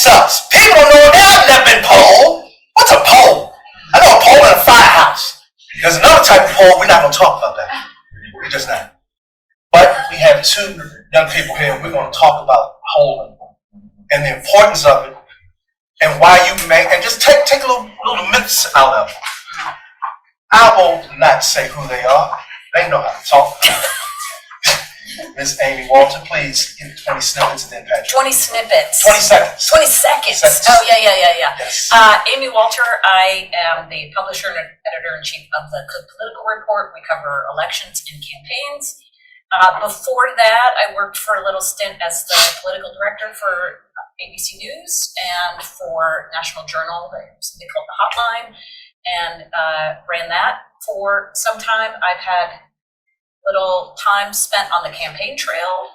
themselves. People don't know they have never been polled. What's a poll? I know a poll in a firehouse. There's another type of poll, we're not going to talk about that. We're just not. But we have two young people here, and we're going to talk about polling and the importance of it and why you make, and just take a little myths out of it. I will not say who they are. They know how to talk. Miss Amy Walter, please give 20 snippets and then Patrick. 20 snippets. 20 seconds. 20 seconds. Oh, yeah. Yes. Amy Walter, I am the publisher and editor-in-chief of the Cook Political Report. We cover elections and campaigns. Before that, I worked for a little stint as the political director for ABC News and for National Journal, something called The Hotline, and ran that for some time. I've had little time spent on the campaign trail,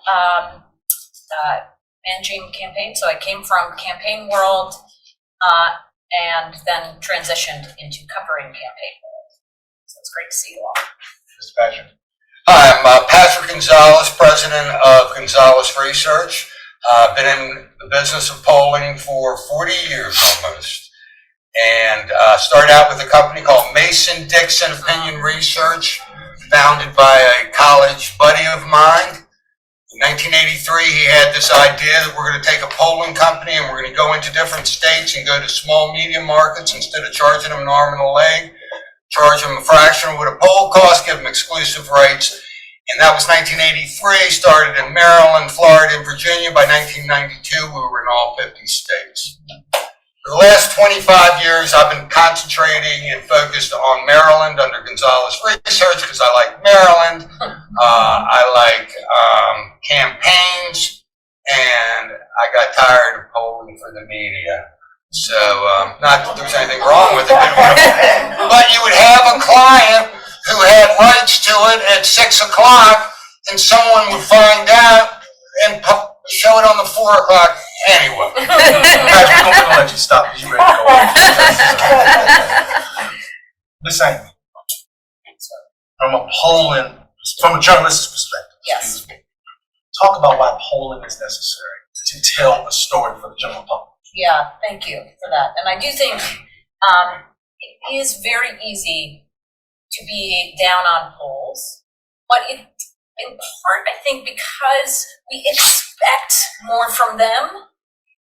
managing campaigns. So I came from campaign world and then transitioned into covering campaign world. So it's great to see you all. Mr. Patrick. Hi, I'm Patrick Gonzalez, president of Gonzalez Research. I've been in the business of polling for 40 years almost. And started out with a company called Mason-Dixon Opinion Research, founded by a college buddy of mine. In 1983, he had this idea that we're going to take a polling company and we're going to go into different states and go to small medium markets instead of charging them an arm and a leg. Charge them a fraction of what a poll costs, give them exclusive rights. And that was 1983, started in Maryland, Florida, and Virginia. By 1992, we were in all 50 states. For the last 25 years, I've been concentrating and focused on Maryland under Gonzalez Research because I like Maryland. I like campaigns, and I got tired of polling for the media. So, not that there's anything wrong with it, but you would have a client who had rights to it at 6 o'clock, and someone would find out and show it on the 4 o'clock anyway. Guys, we're going to let you stop because you're ready to go. Listen, from a journalist's perspective, Yes. talk about why polling is necessary to tell a story for the general public. Yeah, thank you for that. And I do think it is very easy to be down on polls, but in part, I think because we expect more from them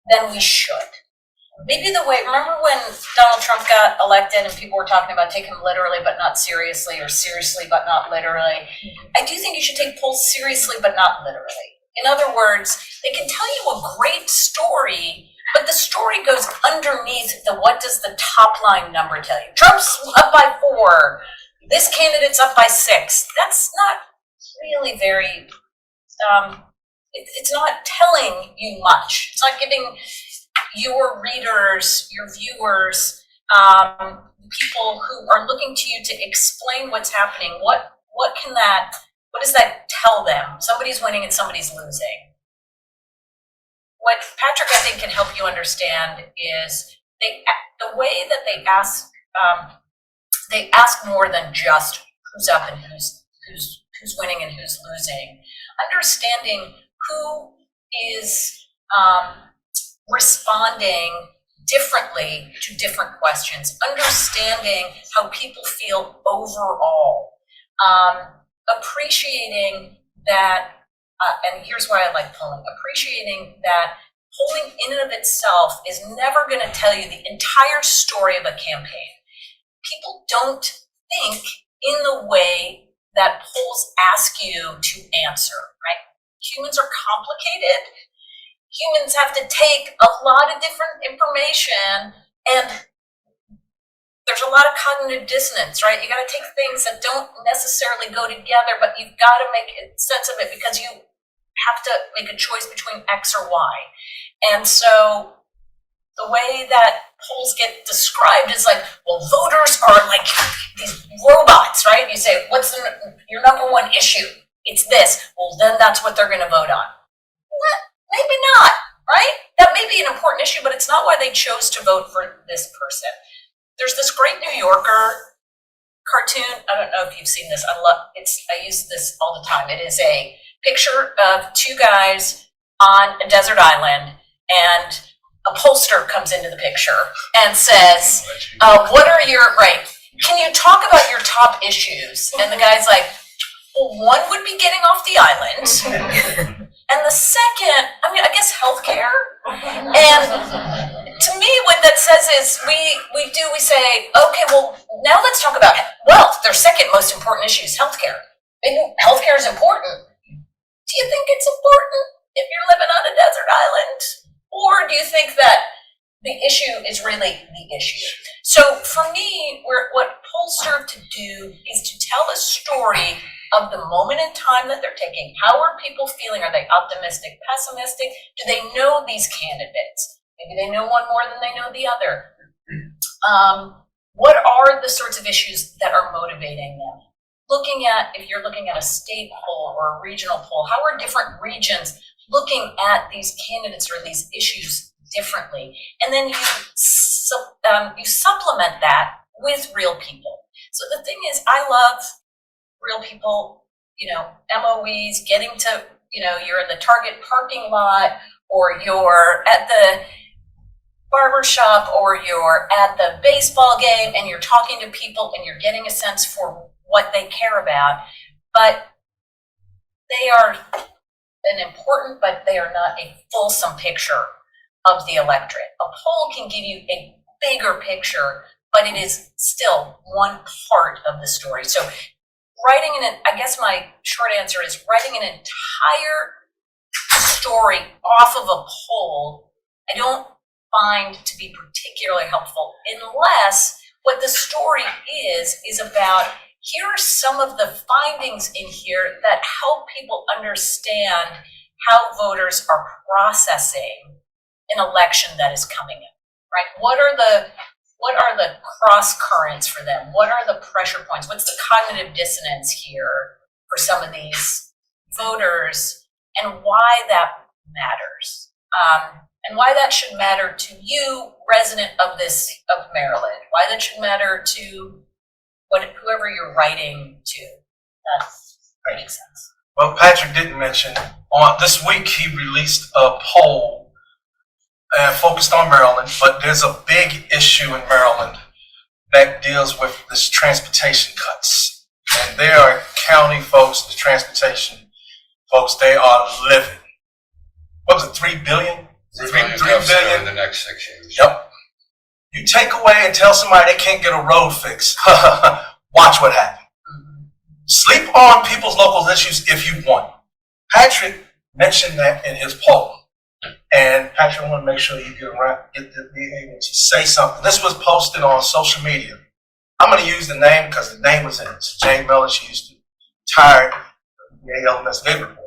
than we should. Maybe remember when Donald Trump got elected and people were talking about taking him literally but not seriously, or seriously but not literally? I do think you should take polls seriously but not literally. In other words, they can tell you a great story, but the story goes underneath what does the top line number tell you? Trump's up by 4, this candidate's up by 6. That's not really very, it's not telling you much. It's not giving your readers, your viewers, people who are looking to you to explain what's happening. What does that tell them? Somebody's winning and somebody's losing. What Patrick, I think, can help you understand is the way that they ask more than just who's up and who's winning and who's losing. Understanding who is responding differently to different questions. Understanding how people feel overall. Appreciating that. And here's why I like polling. Appreciating that polling in and of itself is never going to tell you the entire story of a campaign. People don't think in the way that polls ask you to answer, right? Humans are complicated. Humans have to take a lot of different information, and there's a lot of cognitive dissonance, right? You got to take things that don't necessarily go together, but you've got to make sense of it because you have to make a choice between X or Y. And so the way that polls get described is like, well, voters are like these robots, right? You say, what's your number one issue? It's this. Well, then that's what they're going to vote on. What? Maybe not, right? That may be an important issue, but it's not why they chose to vote for this person. There's this great New Yorker cartoon. I don't know if you've seen this. I use this all the time. It is a picture of two guys on a desert island, and a pollster comes into the picture and says, what are your, right, can you talk about your top issues? And the guy's like, well, one would be getting off the island. And the second, I mean, I guess healthcare. And to me, what that says is we say, okay, well, now let's talk about wealth. Their second most important issue is healthcare. Maybe healthcare is important. Do you think it's important if you're living on a desert island? Or do you think that the issue is really the issue? So for me, what polls serve to do is to tell a story of the moment in time that they're taking. How are people feeling? Are they optimistic, pessimistic? Do they know these candidates? Maybe they know one more than they know the other. What are the sorts of issues that are motivating them? If you're looking at a state poll or a regional poll, how are different regions looking at these candidates or these issues differently? And then you supplement that with real people. So the thing is, I love real people, MOEs, getting to, you're in the Target parking lot, or you're at the barber shop, or you're at the baseball game, and you're talking to people and you're getting a sense for what they care about. But they are an important, but they are not a fulsome picture of the electorate. A poll can give you a bigger picture, but it is still one part of the story. So I guess my short answer is writing an entire story off of a poll, I don't find to be particularly helpful, unless what the story is about, here are some of the findings in here that help people understand how voters are processing an election that is coming in, right? What are the cross currents for them? What are the pressure points? What's the cognitive dissonance here for some of these voters, and why that matters? And why that should matter to you, resident of Maryland, why that should matter to whoever you're writing to. That makes sense. Well, Patrick didn't mention, this week he released a poll focused on Maryland, but there's a big issue in Maryland that deals with this transportation cuts. And there are county folks, the transportation folks, they are living. What was it, $3 billion? $3 billion in the next 6 years. Yep. You take away and tell somebody they can't get a road fix. Watch what happens. Sleep on people's local issues if you want. Patrick mentioned that in his poll. And Patrick, I want to make sure you get to be able to say something. This was posted on social media. I'm going to use the name because the name was in it. So Jane Miller, she used to retire the ALMS report.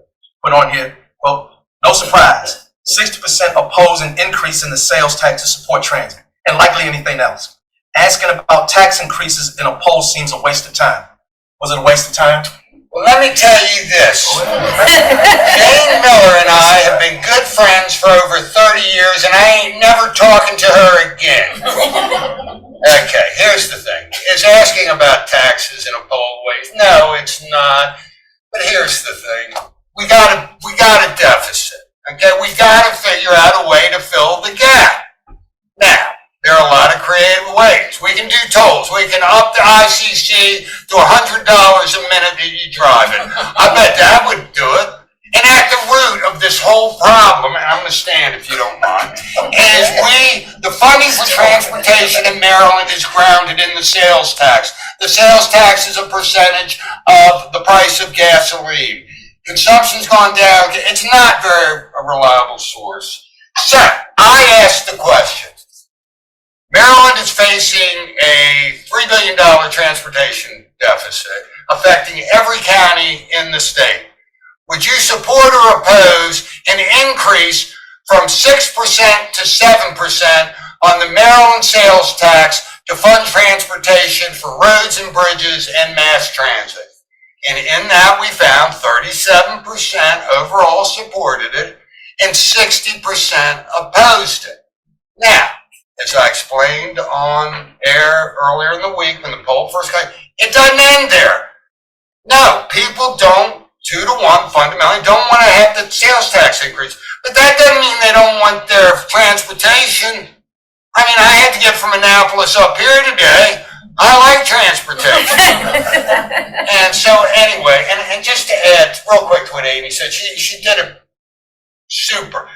Put on here, quote, no surprise, 60% oppose an increase in the sales tax to support transit, and likely anything else. Asking about tax increases in a poll seems a waste of time. Was it a waste of time? Well, let me tell you this. Jane Miller and I have been good friends for over 30 years, and I ain't never talking to her again. Okay, here's the thing. Is asking about taxes in a poll waste? No, it's not. But here's the thing. We got a deficit. Okay, we got to figure out a way to fill the gap. Now, there are a lot of creative ways. We can do tolls. We can up the ICC to $100 a minute that you're driving. I bet that would do it. And at the root of this whole problem, and I'm going to stand if you don't mind, is the funding for transportation in Maryland is grounded in the sales tax. The sales tax is a percentage of the price of gasoline. Consumption's gone down. It's not a reliable source. So, I asked the question. Maryland is facing a $3 billion transportation deficit affecting every county in the state. Would you support or oppose an increase from 6% to 7% on the Maryland sales tax to fund transportation for roads and bridges and mass transit? And in that we found 37% overall supported it and 60% opposed it. Now, as I explained on air earlier in the week when the poll first came, it doesn't end there. No, people don't 2 to 1 fundamentally don't want to have the sales tax increase. But that doesn't mean they don't want their transportation. I mean, I had to get from Annapolis up here today. I like transportation. And so anyway, and just to add real quick to what Amy said, she did it super.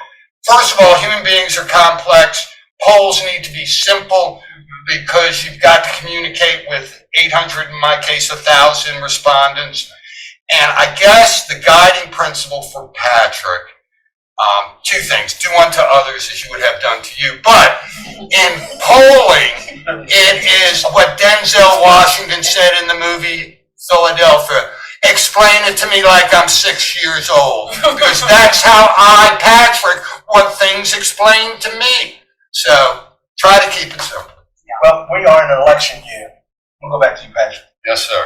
First of all, human beings are complex. Polls need to be simple because you've got to communicate with 800, in my case, 1,000 respondents. And I guess the guiding principle for Patrick, 2 things: do unto others as you would have done to you. But in polling, it is what Denzel Washington said in the movie Philadelphia. Explain it to me like I'm 6 years old, because that's how I, Patrick, want things explained to me. So try to keep it simple. Well, we are in an election year. We'll go back to you, Patrick. Yes, sir.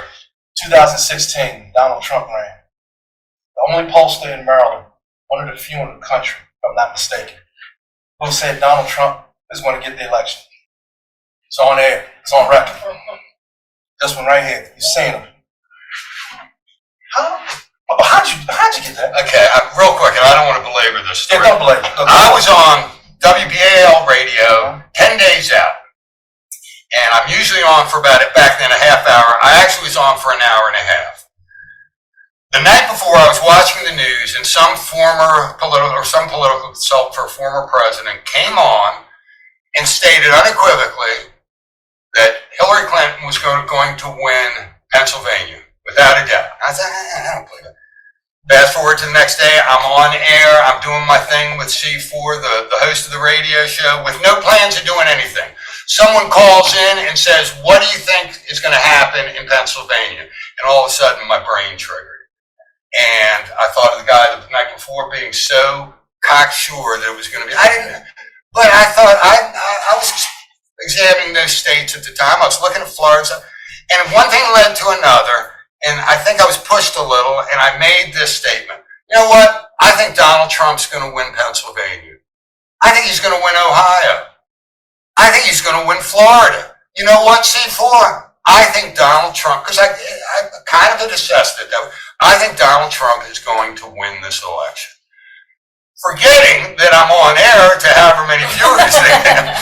2016, Donald Trump ran. The only pollster in Maryland, one of the few in the country, if I'm not mistaken, who said Donald Trump is going to get the election. It's on air. It's on record. This one right here. You've seen him. How'd you get that? Okay, real quick, and I don't want to belabor this story. Yeah, don't belabor. I was on WBAL radio 10 days out. And I'm usually on for about, back then, a half hour. I actually was on for an hour and a half. The night before, I was watching the news, and some political consultant for a former president came on and stated unequivocally that Hillary Clinton was going to win Pennsylvania, without a doubt. I said, I don't believe it. Fast forward to the next day, I'm on air, I'm doing my thing with C4, the host of the radio show, with no plans of doing anything. Someone calls in and says, what do you think is going to happen in Pennsylvania? And all of a sudden, my brain triggered. And I thought of the guy the night before being so cocksure that it was going to be, but I thought, I was examining those states at the time. I was looking at Florida, and one thing led to another, and I think I was pushed a little, and I made this statement. You know what? I think Donald Trump's going to win Pennsylvania. I think he's going to win Ohio. I think he's going to win Florida. You know what, C4? I think Donald Trump, because I kind of had assessed it that way. I think Donald Trump is going to win this election. Forgetting that I'm on air to however many viewers they have.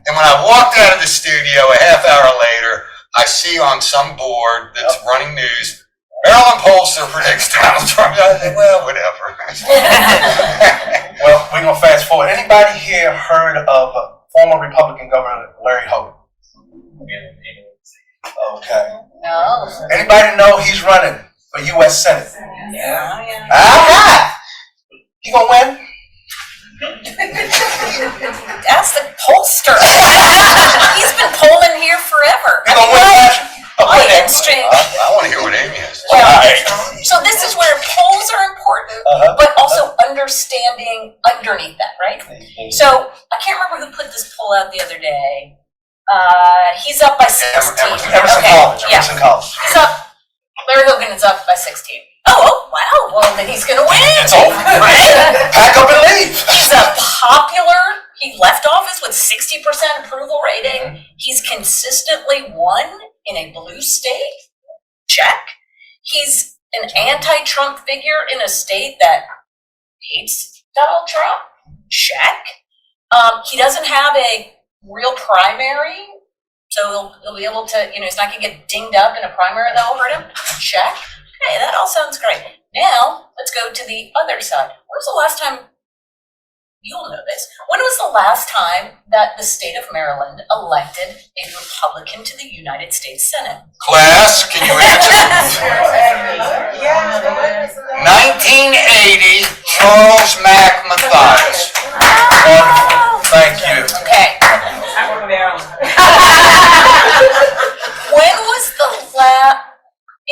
And when I walked out of the studio a half hour later, I see on some board that's running news, Maryland pollster predicts Donald Trump. I think, well, whatever. Well, we're going to fast forward. Anybody here heard of former Republican Governor Larry Hogan? Okay. No. Anybody know he's running for U.S. Senate? Yeah. Ah! He gonna win? That's the pollster. He's been polling here forever. He gonna win? I exchange. I want to hear what Amy has to say. Well, so this is where polls are important, but also understanding underneath that, right? So I can't remember who put this poll out the other day. He's up by 16. Emerson College. Emerson College. He's up. Larry Hogan is up by 16. Oh, wow. Well, then he's going to win. It's over. Right? Pack up and leave. He's a popular. He left office with 60% approval rating. He's consistently won in a blue state. Check. He's an anti-Trump figure in a state that hates Donald Trump. Check. He doesn't have a real primary, so he'll be able to, he's not going to get dinged up in a primary that'll hurt him. Check. Okay, that all sounds great. Now, let's go to the other side. When was the last time, you'll know this, when was the last time that the state of Maryland elected a Republican to the United States Senate? Class, can you answer? 1980, Charles Mack Mathias. Thank you. Okay. When was the last,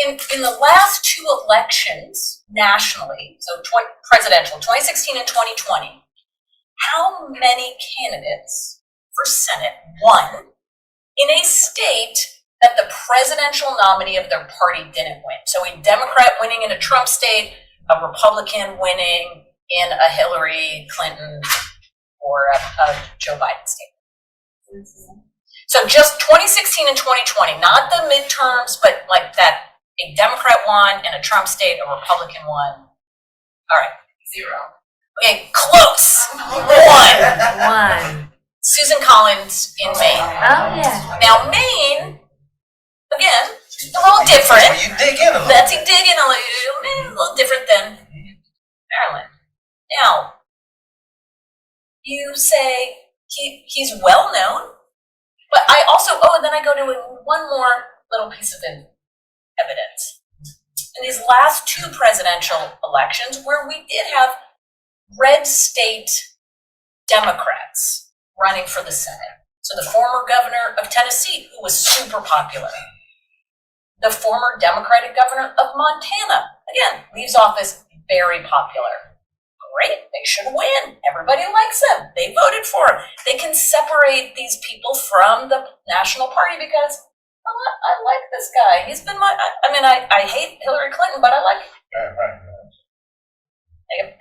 in the last 2 elections nationally, so presidential, 2016 and 2020, how many candidates for Senate won in a state that the presidential nominee of their party didn't win? So a Democrat winning in a Trump state, a Republican winning in a Hillary Clinton or a Joe Biden state. So just 2016 and 2020, not the midterms, but like that a Democrat won in a Trump state, a Republican won. All right. 0. Okay, close. One. Susan Collins in Maine. Oh, yeah. Now, Maine, again, a little different. Well, you dig in a little. That's you dig in a little different than Maryland. Now, you say he's well known, but I also, and then I go to one more little piece of evidence. In these last 2 presidential elections, where we did have red state Democrats running for the Senate. So the former governor of Tennessee, who was super popular. The former Democratic governor of Montana, again, leaves office very popular. Great, they should win. Everybody likes them. They voted for him. They can separate these people from the National Party because I like this guy. He's been I hate Hillary Clinton, but I like him.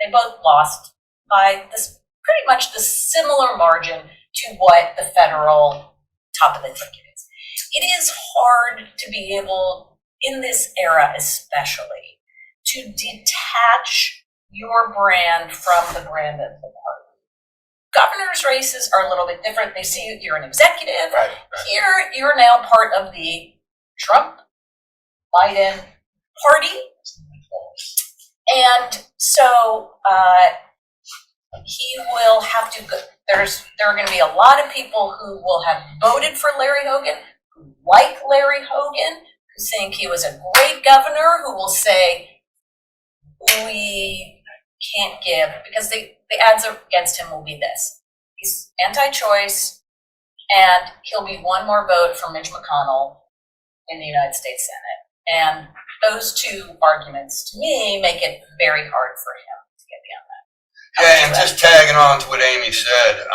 They both lost by this pretty much the similar margin to what the federal top of the ticket is. It is hard to be able, in this era especially, to detach your brand from the brand of the party. Governor's races are a little bit different. They see you're an executive. Right. Here, you're now part of the Trump, Biden party. And so he will have to go. There are going to be a lot of people who will have voted for Larry Hogan, who like Larry Hogan, who think he was a great governor, who will say, we can't give, because the ads against him will be this. He's anti-choice, and he'll be one more vote for Mitch McConnell in the United States Senate. And those 2 arguments, to me, make it very hard for him to get beyond that. Yeah, and just tagging on to what Amy said,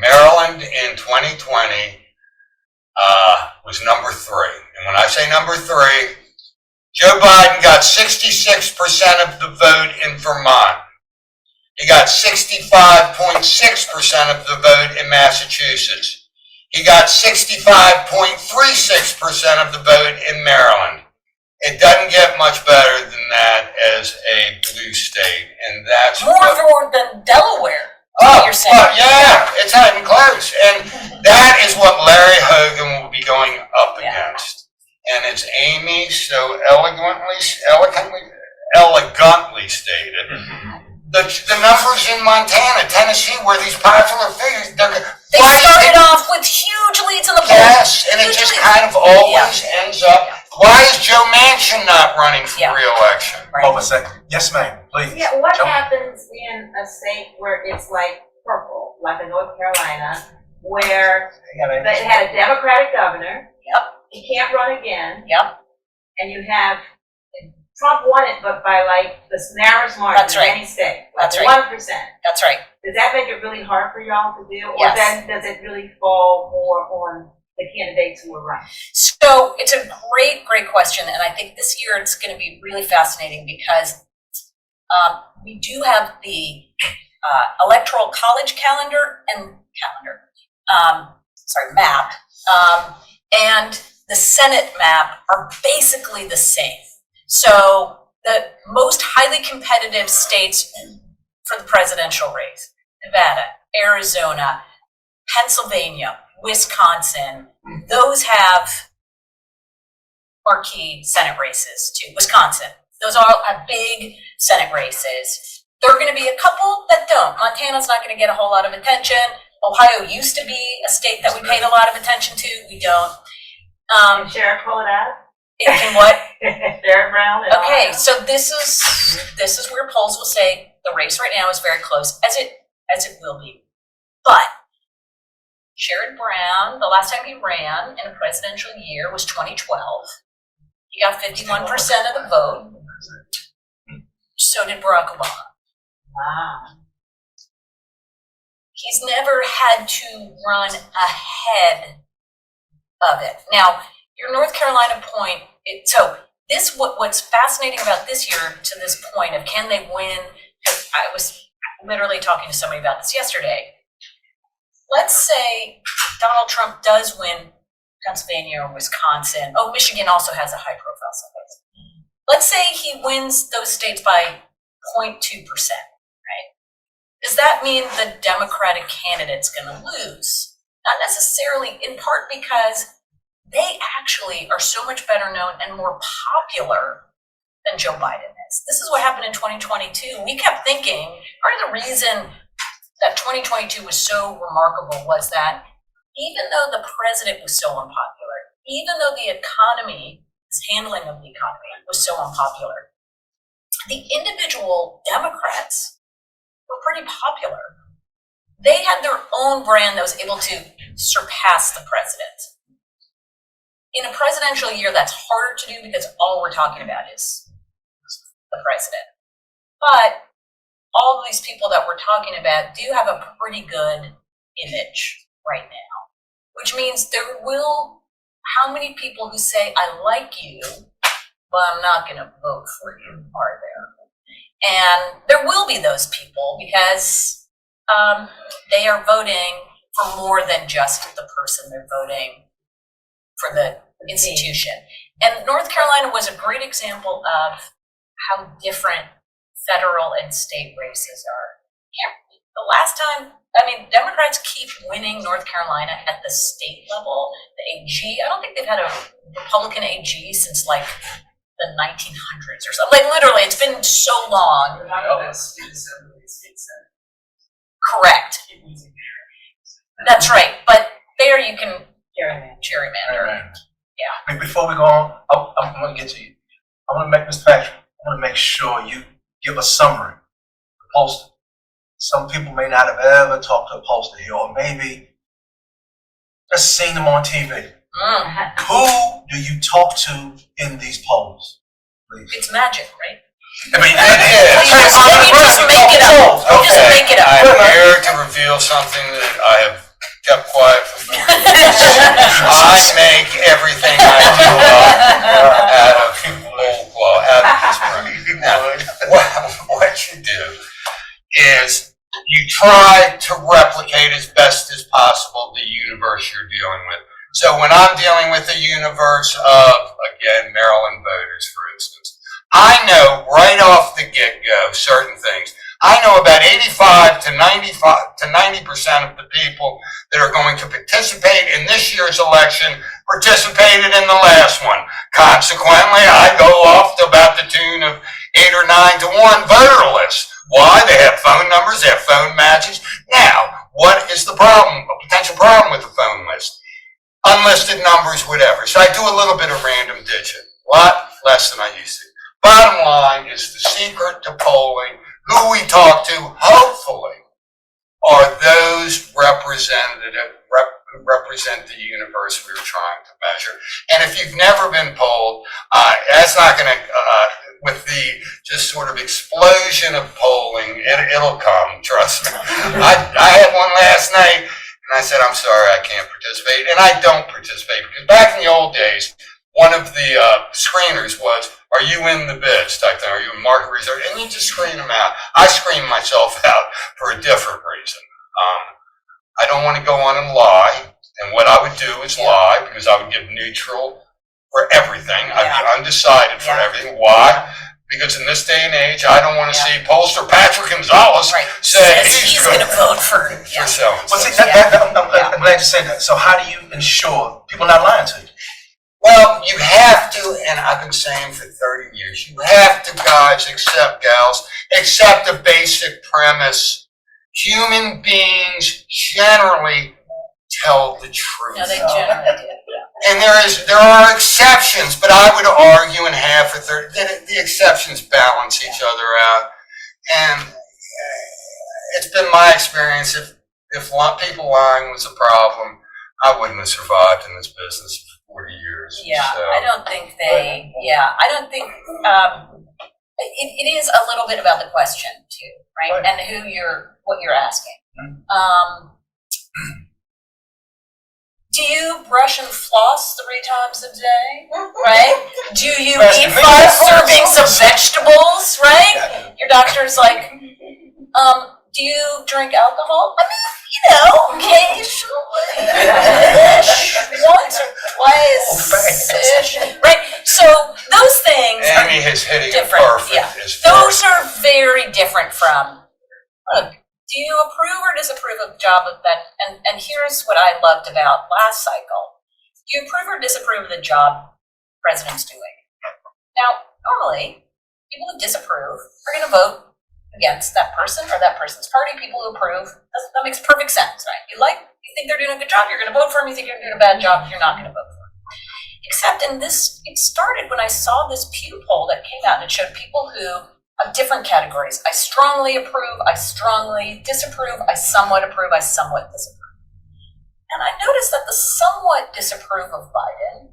Maryland in 2020 was number 3. And when I say number 3, Joe Biden got 66% of the vote in Vermont. He got 65.6% of the vote in Massachusetts. He got 65.36% of the vote in Maryland. It doesn't get much better than that as a blue state, and that's more than Delaware. You're saying. Yeah, it's not even close, and that is what Larry Hogan will be going up against. And as Amy so elegantly stated, the numbers in Montana, Tennessee, where these popular figures, they started off with huge leads in the polls. Yes, and it just kind of always ends up. Why is Joe Manchin not running for re-election? Hold a second. Yes, ma'am, please. Yeah, what happens in a state where it's like purple, like in North Carolina, where they had a Democratic governor? Yep. He can't run again. Yep. And you have Trump won it, but by like the narrowest margin That's right. of any state, That's like right. 1%. That's right. Does that make it really hard for y'all to do, or Yes. then does it really fall more on the candidates who are running? So it's a great question, and I think this year it's going to be really fascinating because we do have the electoral college map, and the Senate map are basically the same. So the most highly competitive states for the presidential race: Nevada, Arizona, Pennsylvania, Wisconsin, those have marquee Senate races too. Wisconsin, those all have big Senate races. There are going to be a couple that don't. Montana's not going to get a whole lot of attention. Ohio used to be a state that we paid a lot of attention to. We don't. Can Sharon pull it out? It can what? Sharon Brown? Okay, so this is where polls will say the race right now is very close, as it will be. But Sherrod Brown, the last time he ran in a presidential year was 2012. He got 51% of the vote. So did Barack Obama. Wow. He's never had to run ahead of it. Now, your North Carolina point, what's fascinating about this year to this point of can they win, because I was literally talking to somebody about this yesterday. Let's say Donald Trump does win Pennsylvania or Wisconsin. Oh, Michigan also has a high profile someplace. let's say he wins those states by 0.2%, right? Does that mean the Democratic candidate's gonna lose? Not necessarily, in part because they actually are so much better known and more popular than Joe Biden is. This is what happened in 2022. We kept thinking, part of the reason that 2022 was so remarkable was that even though the president was so unpopular, even though the economy, his handling of the economy was so unpopular, the individual Democrats were pretty popular. They had their own brand that was able to surpass the president. In a presidential year, that's harder to do because all we're talking about is the president. But all of these people that we're talking about do have a pretty good image right now, which means there will, how many people who say, I like you, but I'm not gonna vote for you, are there? And there will be those people because they are voting for more than just the person, they're voting for the institution. And North Carolina was a great example of how different federal and state races are. Yeah, the last time, I mean, Democrats keep winning North Carolina at the state level. The AG, I don't think they've had a Republican AG since like the 1900s or something. Like literally, it's been so long. Correct. That's right, but there you can gerrymander. Yeah. I mean, before we go on, I'm going to get to you. I want to make, Mr. Patrick, I want to make sure you give a summary. The pollster. Some people may not have ever talked to a pollster here, or maybe just seen them on TV. Who do you talk to in these polls? Please. It's magic, right? I mean, You just make it up. You just make it up. I'm here to reveal something that I have kept quiet for 40 years. I make everything I do out of this money. Now, what you do is you try to replicate as best as possible the universe you're dealing with. So when I'm dealing with a universe of, again, Maryland voters, for instance, I know right off the get-go certain things. I know about 85 to 90% of the people that are going to participate in this year's election participated in the last one. Consequently, I go off to about the tune of 8 or 9 to 1 voter list. Why? They have phone numbers, they have phone matches. Now, what is the problem, a potential problem with the phone list? Unlisted numbers, whatever. So I do a little bit of random digit, a lot less than I used to. Bottom line is the secret to polling, who we talk to, hopefully, are those who represent the universe we were trying to measure. And if you've never been polled, that's not going to, with the just sort of explosion of polling, it'll come, trust me. I had one last night, and I said, I'm sorry, I can't participate. And I don't participate, because back in the old days, one of the screeners was, are you in the bids type thing? Are you in market research? And you just screen them out. I screen myself out for a different reason. I don't want to go on and lie. And what I would do is lie, because I would give neutral for everything. I'd be undecided for everything. Why? Because in this day and age, I don't want to see pollster Patrick Gonzalez say he's going to vote for so. Well, see, I'm glad you said that. So how do you ensure people not lying to you? Well, you have to, and I've been saying for 30 years, you have to, guys, gals, accept the basic premise. Human beings generally tell the truth. No, they generally do. And there are exceptions, but I would argue in half or 30 that the exceptions balance each other out. And it's been my experience, if people lying was a problem, I wouldn't have survived in this business for 40 years. Yeah, so. I don't think I don't think, it is a little bit about the question too, right? And what you're asking. Do you brush and floss 3 times a day, right? Do you eat 5 servings of vegetables, right? Your doctor's like, do you drink alcohol? I mean, occasionally, once or twice, right? So those things. Amy has is hitting it different, perfect yeah. as far Those are very different from, look, do you approve or disapprove of the job of that? And here's what I loved about last cycle. Do you approve or disapprove of the job president's doing? Now, normally, people who disapprove are going to vote against that person or that person's party. People who approve, that makes perfect sense, right? You think they're doing a good job, you're going to vote for them. You think you're doing a bad job, you're not going to vote for them. Except in this, it started when I saw this Pew poll that came out and it showed people who have different categories. I strongly approve, I strongly disapprove, I somewhat approve, I somewhat disapprove. And I noticed that the somewhat disapprove of Biden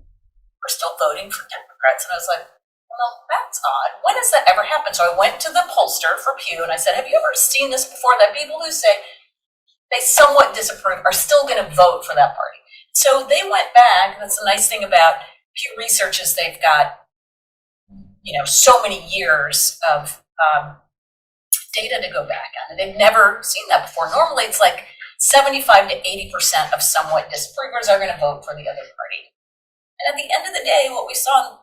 were still voting for Democrats. And I was like, well, that's odd. When has that ever happened? So I went to the pollster for Pew and I said, have you ever seen this before? That people who say they somewhat disapprove are still going to vote for that party. So they went back. That's the nice thing about Pew Research is they've got, so many years of data to go back on. And they've never seen that before. Normally it's like 75 to 80% of somewhat disapprovers are going to vote for the other party. And at the end of the day, what we saw,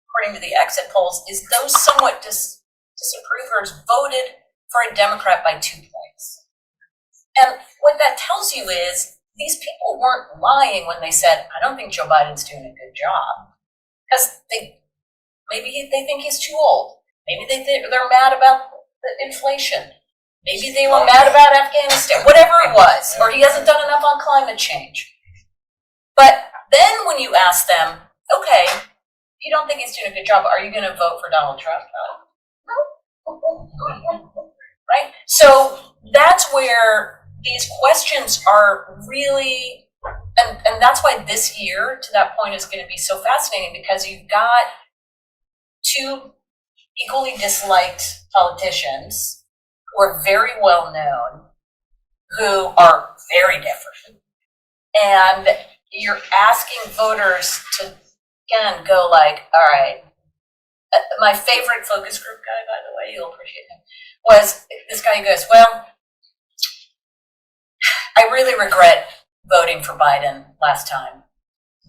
according to the exit polls, is those somewhat disapprovers voted for a Democrat by 2 points. And what that tells you is these people weren't lying when they said, I don't think Joe Biden's doing a good job. Because maybe they think he's too old. Maybe they're mad about the inflation. Maybe they were mad about Afghanistan, whatever it was, or he hasn't done enough on climate change. But then when you ask them, okay, you don't think he's doing a good job, are you going to vote for Donald Trump? No. Right? So that's where these questions are really, and that's why this year, to that point, is going to be so fascinating, because you've got two equally disliked politicians who are very well known, who are very different. And you're asking voters to, again, go like, all right, my favorite focus group guy, by the way, you'll appreciate him, was this guy who goes, well, I really regret voting for Biden last time,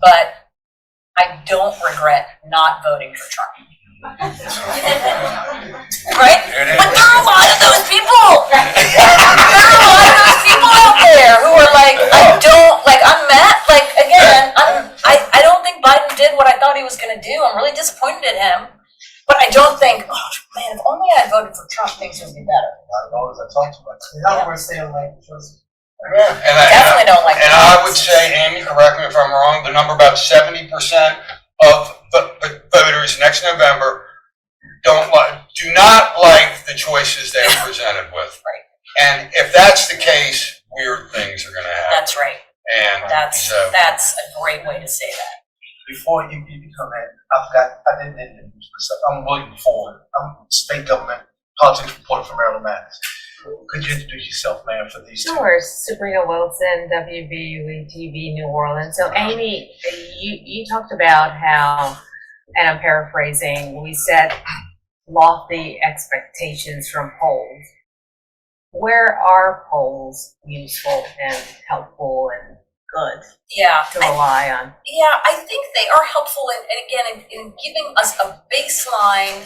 but I don't regret not voting for Trump. Right? But there are a lot of those people. There are a lot of those people out there who are like, I'm mad. Like, again, I don't think Biden did what I thought he was going to do. I'm really disappointed in him. But I don't think, oh man, if only I voted for Trump, things would be better. I don't know as I talk too much. In other words, they don't like the choice. Definitely don't like And I would say, Amy, correct me if I'm wrong, the number about 70% of the voters next November do not like the choices they are presented with. Right. And if that's the case, weird things are going to happen. That's right. And that's a great way to say that. Before you become that, I forgot, I didn't introduce myself. I'm William Ford. I'm state government politics reporter for Maryland Matters. Could you introduce yourself, ma'am, for these two? Sure, Sabrina Wilson, WVUE-TV New Orleans. So Amy, you talked about how, and I'm paraphrasing, we set lofty expectations from polls. Where are polls useful and helpful and good to rely on? Yeah, I think they are helpful in giving us a baseline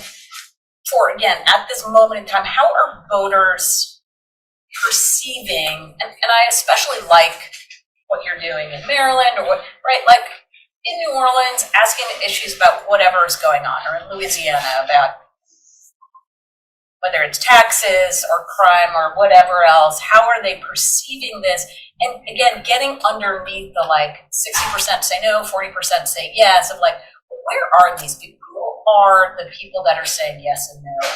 for, again, at this moment in time, how are voters perceiving, and I especially like what you're doing in Maryland, or what, right, like in New Orleans, asking issues about whatever is going on, or in Louisiana about whether it's taxes or crime or whatever else, how are they perceiving this? And again, getting underneath the like 60% say no, 40% say yes, of like, where are these people? Who are the people that are saying yes and no?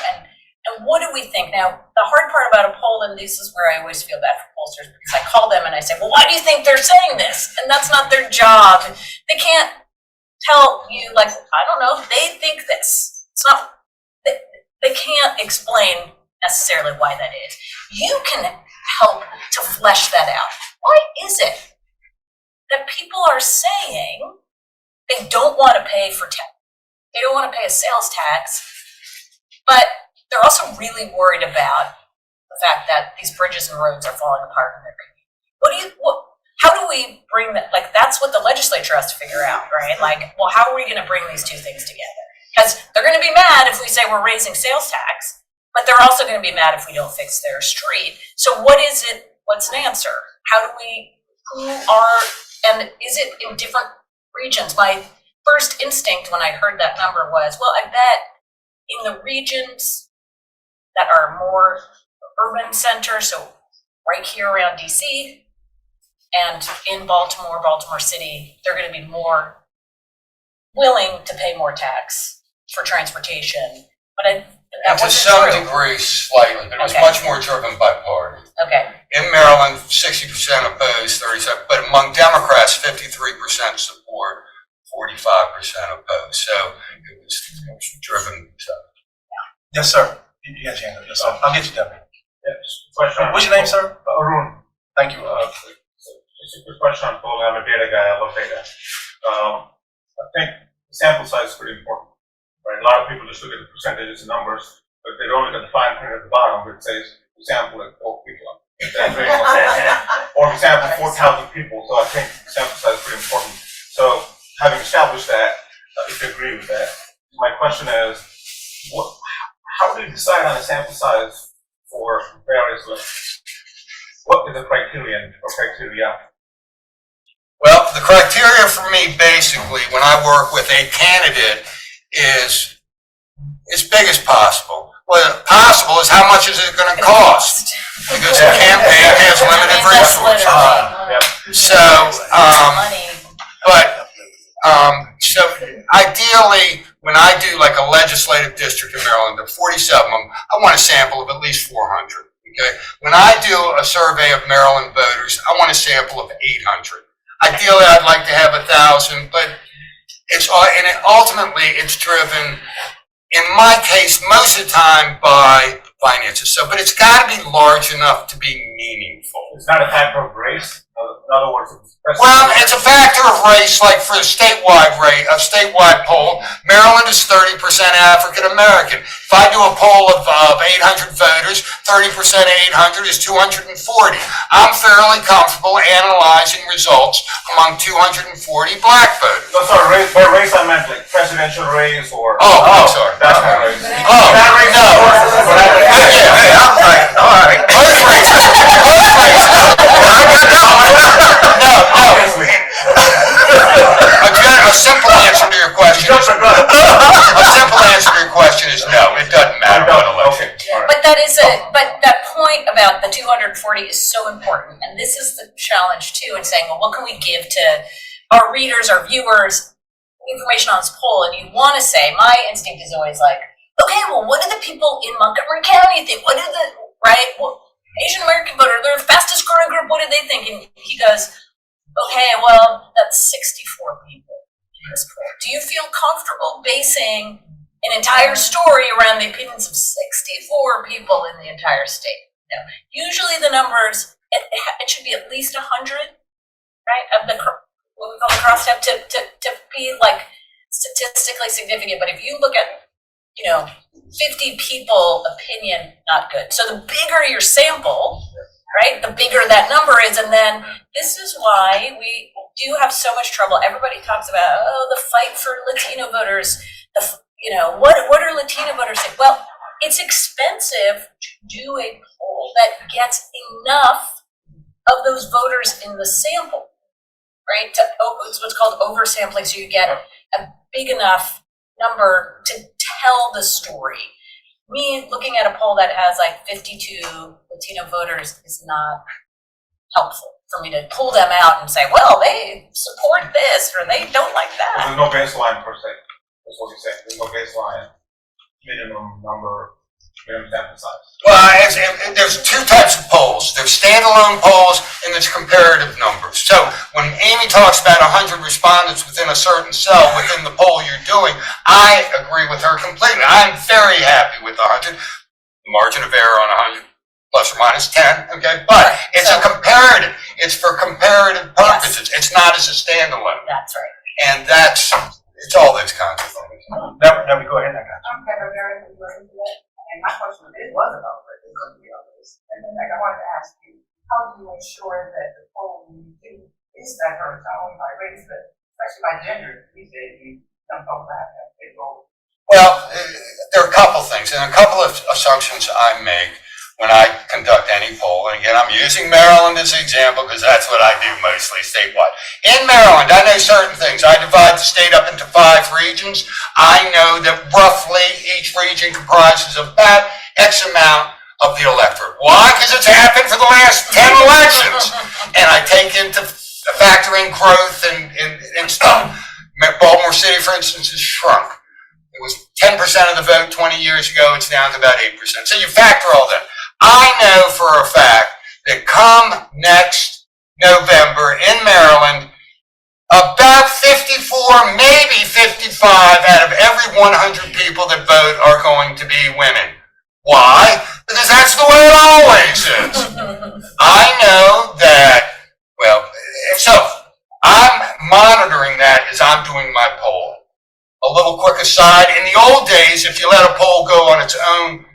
And what do we think? Now, the hard part about a poll, and this is where I always feel bad for pollsters, because I call them and I say, well, why do you think they're saying this? And that's not their job. They can't tell you, like, I don't know, they think this. It's not, they can't explain necessarily why that is. You can help to flesh that out. Why is it that people are saying they don't want to pay for tax? They don't want to pay a sales tax, but they're also really worried about the fact that these bridges and roads are falling apart in their community. How do we bring that? Like, that's what the legislature has to figure out, right? Like, well, how are we going to bring these two things together? Because they're gonna be mad if we say we're raising sales tax, but they're also gonna be mad if we don't fix their street. So what is it, what's an answer? How do we, who are, and is it in different regions? My first instinct when I heard that number was, well, I bet in the regions that are more urban centers, so right here around DC and in Baltimore, Baltimore City, they're gonna be more willing to pay more tax for transportation. But that To wasn't some true. degree, slightly, but it was Okay. much more driven by party. Okay, In Maryland, 60% opposed, 37, but among Democrats, 53% support, 45% opposed. So it was driven. Yes, sir. You got your hand up. Yes, sir. I'll get you, Debbie. Yes, question. What's your name, sir? Arun. Thank you. Just a quick question on polling. I'm a data guy. I love data. I think the sample size is pretty important. Right? A lot of people just look at the percentages and numbers, but they don't look at the fine print at the bottom where it says we sample at 4 people. That's very important. Or we sample 4,000 people. So I think sample size is pretty important. So having established that, if you agree with that, my question is, how do you decide on a sample size for various lists? What is the criterion or criteria? Well, the criteria for me, basically, when I work with a candidate, is as big as possible. Well, possible is how much is it going to cost? Because the campaign has limited resources. So ideally, when I do like a legislative district in Maryland, there are 47 of them, I want a sample of at least 400. Okay. When I do a survey of Maryland voters, I want a sample of 800. Ideally, I'd like to have 1,000, but ultimately it's driven, in my case, most of the time by finances. So, but it's got to be large enough to be meaningful. It's not a type of race. In other words, well, it's a factor of race, like for a statewide poll, Maryland is 30% African American. If I do a poll of 800 voters, 30% of 800 is 240. I'm fairly comfortable analyzing results among 240 black voters. No, sorry, by race I meant like presidential race or... I'm sorry. That's not race. That race, no. I'm right. All right. Both races. A simple answer to your question is no. It doesn't matter what election. but that point about the 240 is so important, and this is the challenge too, in saying, well, what can we give to our readers, our viewers, information on this poll? And you want to say, my instinct is always like, okay, well, what do the people in Montgomery County think? What do Asian American voter, they're the fastest growing group, what do they think? And he goes, okay, well, that's 64 people in this poll. Do you feel comfortable basing an entire story around the opinions of 64 people in the entire state? No. Usually the numbers, it should be at least 100, right, of the what we call the cross step to be like statistically significant. But if you look at 50 people opinion, not good. So the bigger your sample, right, the bigger that number is. And then this is why we do have so much trouble. Everybody talks about, the fight for Latino voters. What are Latino voters saying? Well, it's expensive to do a poll that gets enough of those voters in the sample, right? It's what's called oversampling. So you get a big enough number to tell the story. Me looking at a poll that has like 52 Latino voters is not helpful for me to pull them out and say, well, they support this or they don't like that. There's no baseline per se. That's what you're saying. There's no baseline minimum number, minimum sample size. Well, there's two types of polls. There's standalone polls and there's comparative numbers. So when Amy talks about 100 respondents within a certain cell within the poll you're doing, I agree with her completely. I'm very happy with 100. The margin of error on 100 plus or minus 10, okay? But it's a comparative. It's for comparative purposes. Yes. It's not as a standalone. That's right. And it's all those kinds of things. Now we go ahead and I got you. I'm Kevin Barrett, and my question was about what is going to be on this. And then I wanted to ask you, how do you ensure that the poll you do is diverse, not only by race, but especially by gender? These days, you don't talk about that. They go Well, there are a couple things, and a couple of assumptions I make when I conduct any poll. And again, I'm using Maryland as an example because that's what I do mostly statewide. In Maryland, I know certain things. I divide the state up into 5 regions. I know that roughly each region comprises about X amount of the electorate. Why? Because it's happened for the last 10 elections. And I take into factor in growth and stuff. Baltimore City, for instance, has shrunk. It was 10% of the vote 20 years ago. It's down to about 8%. So you factor all that. I know for a fact that come next November in Maryland, about 54, maybe 55 out of every 100 people that vote are going to be women. Why? Because that's the way it always is. I know that, well, so I'm monitoring that as I'm doing my poll. A little quick aside, in the old days, if you let a poll go on its own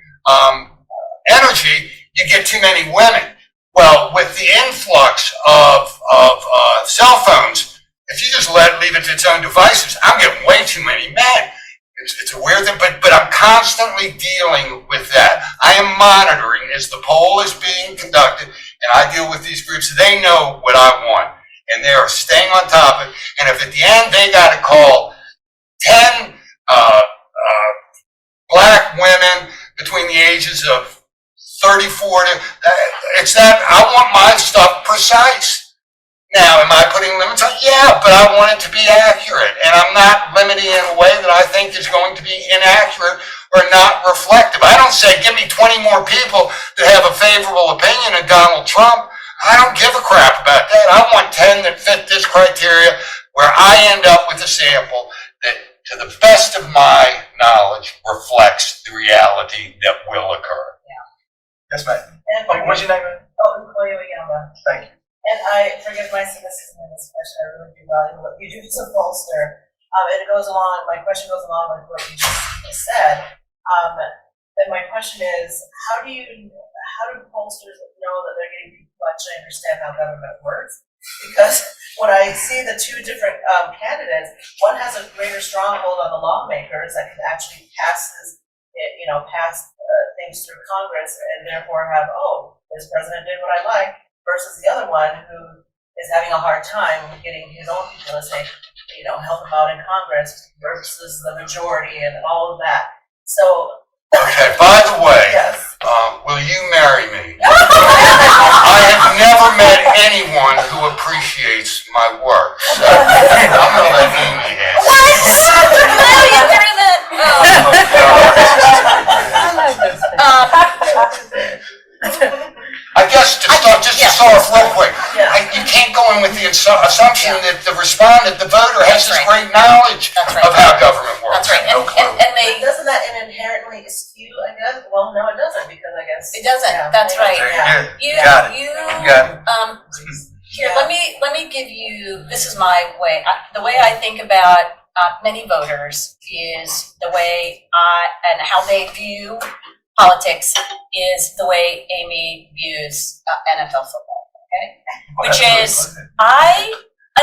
energy, you get too many women. Well, with the influx of cell phones, if you just leave it to its own devices, I'm getting way too many men. It's a weird thing, but I'm constantly dealing with that. I am monitoring as the poll is being conducted, and I deal with these groups. They know what I want, and they are staying on top of it. And if at the end they got to call 10 black women between the ages of 34 to, it's that I want my stuff precise. Now, am I putting limits on? Yeah, but I want it to be accurate, and I'm not limiting it in a way that I think is going to be inaccurate or not reflective. I don't say, give me 20 more people that have a favorable opinion of Donald Trump. I don't give a crap about that. I want 10 that fit this criteria where I end up with a sample that, to the best of my knowledge, reflects the reality that will occur. Yes, ma'am. What's your name? Thank you. And I forgive my cynicism in this question. I really do value what you do to bolster. And it goes along, my question goes along with what you just said. And my question is, how do pollsters know that they're getting people to actually understand how government works? Because when I see the two different candidates, one has a greater stronghold on the lawmakers that can actually pass things through Congress and therefore have, this president did what I like, versus the other one who is having a hard time getting his own people to say, help him out in Congress versus the majority and all of that. So. Okay, by the way, yes. Will you marry me? I have never met anyone who appreciates my work, so I'm going to let Amy answer. I guess to start off real quick, you can't go in with the assumption that the respondent, the voter, has this great knowledge of how government works. That's right. And they doesn't that inherently skew, I guess? Well, no, it doesn't, because I guess it doesn't. That's right. You got it. Here, let me give you. This is my way. The way I think about many voters is the way and how they view politics is the way Amy views NFL football. Okay, which is I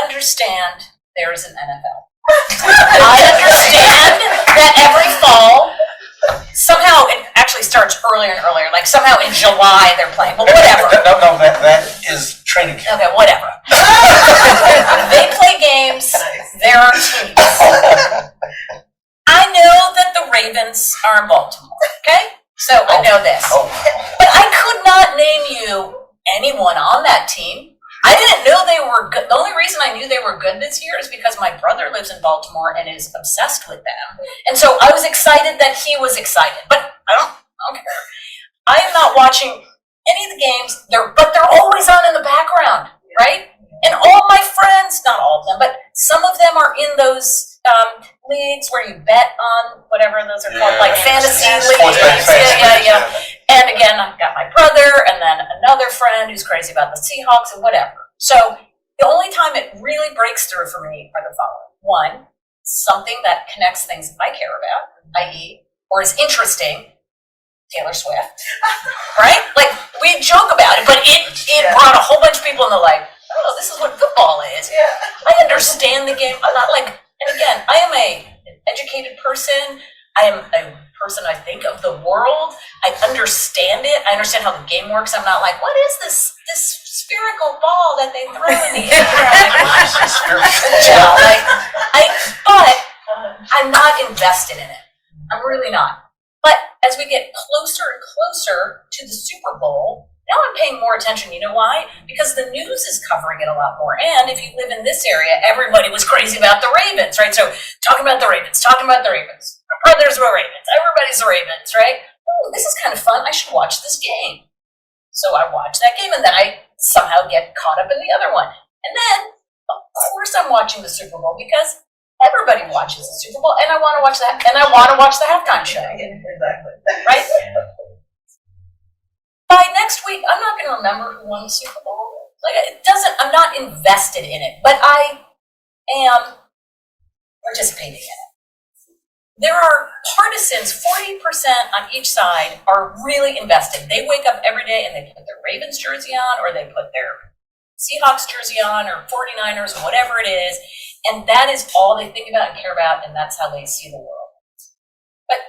understand there is an NFL. I understand that every fall. Somehow it actually starts earlier and earlier. Like somehow in July they're playing, but whatever. No, that is training camp. Okay, whatever. They play games. There are teams. I know that the Ravens are in Baltimore. Okay, so I know this, but I could not name you anyone on that team. I didn't know they were good. The only reason I knew they were good this year is because my brother lives in Baltimore and is obsessed with them. And so I was excited that he was excited, but I don't care. I am not watching any of the games, but they're always on in the background, right? And all my friends, not all of them, but some of them are in those leagues where you bet on whatever those are called, like fantasy leagues. Yeah. And again, I've got my brother and then another friend who's crazy about the Seahawks and whatever. So the only time it really breaks through for me are the following. One, something that connects things I care about, i.e., or is interesting, Taylor Swift, right? Like, we joke about it, but it brought a whole bunch of people and they're like, oh, this is what football is. I understand the game. I'm not like, and again, I am an educated person. I am a person, I think, of the world. I understand it. I understand how the game works. I'm not like, what is this spherical ball that they throw in the air? But I'm not invested in it. I'm really not. But as we get closer and closer to the Super Bowl, now I'm paying more attention. You know why? Because the news is covering it a lot more. And if you live in this area, everybody was crazy about the Ravens, right? So talking about the Ravens. My brothers were Ravens. Everybody's the Ravens, right? Oh, this is kind of fun. I should watch this game. So I watch that game, and then I somehow get caught up in the other one. And then, of course, I'm watching the Super Bowl because everybody watches the Super Bowl, and I want to watch that, and I want to watch the halftime show. Exactly. Right? By next week, I'm not going to remember who won the Super Bowl. I'm not invested in it, but I am participating in it. There are partisans, 40% on each side are really invested. They wake up every day and they put their Ravens jersey on, or they put their Seahawks jersey on, or 49ers, or whatever it is, and that is all they think about and care about, and that's how they see the world. But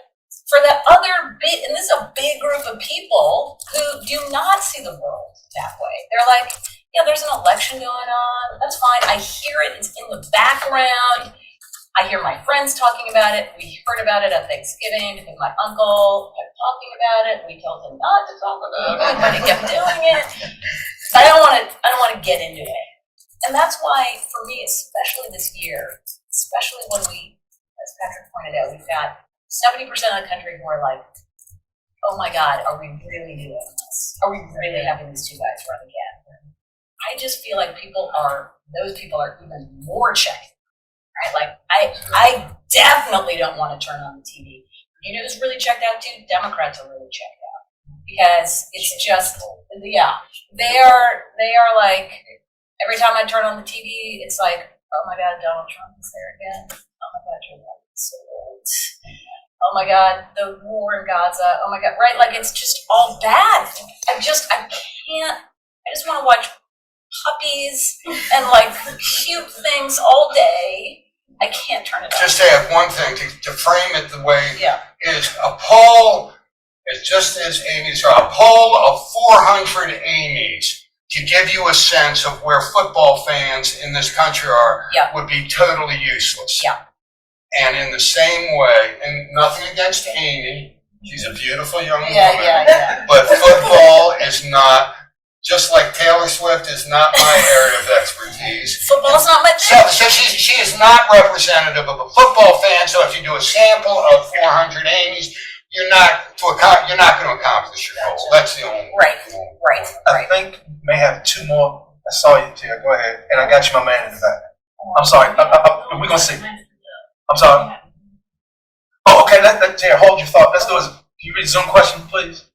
for that other bit, and this is a big group of people who do not see the world that way. They're like, yeah, there's an election going on, that's fine, I hear it, it's in the background, I hear my friends talking about it, we heard about it at Thanksgiving because my uncle kept talking about it, we told him not to talk about it, but he kept doing it. But I don't want to get into it. And that's why, for me, especially this year, especially when we, as Patrick pointed out, we've got 70% of the country who are like, oh my God, are we really doing this? Are we really having these two guys run again? I just feel like those people are even more checking, right? Like, I definitely don't want to turn on the TV. You know who's really checked out too? Democrats are really checked out. Because it's just, yeah, they are like, every time I turn on the TV, it's like, oh my God, Donald Trump is there again. Oh my God, Joe Biden's so old. Oh my God, the war in Gaza. Oh my God, right? Like, it's just all bad. I just want to watch puppies and like cute things all day. I can't turn it on. Just to add one thing, to frame it the way is a poll, it's just as Amy said, a poll of 400 Amy's to give you a sense of where football fans in this country are would be totally useless. And in the same way, and nothing against Amy, she's a beautiful young woman, but football is not, just like Taylor Swift is not my area of expertise. Football's not my thing. So she is not representative of a football fan, so if you do a sample of 400 Amy's, you're not going to accomplish your goal. That's the only Right. I think we may have two more. I saw you, Tia. Go ahead. And I got you, my man, in the back. I'm sorry. We're going to see. I'm sorry. Oh, okay. Tia, hold your thought. Let's do it. Can you read the Zoom question, please?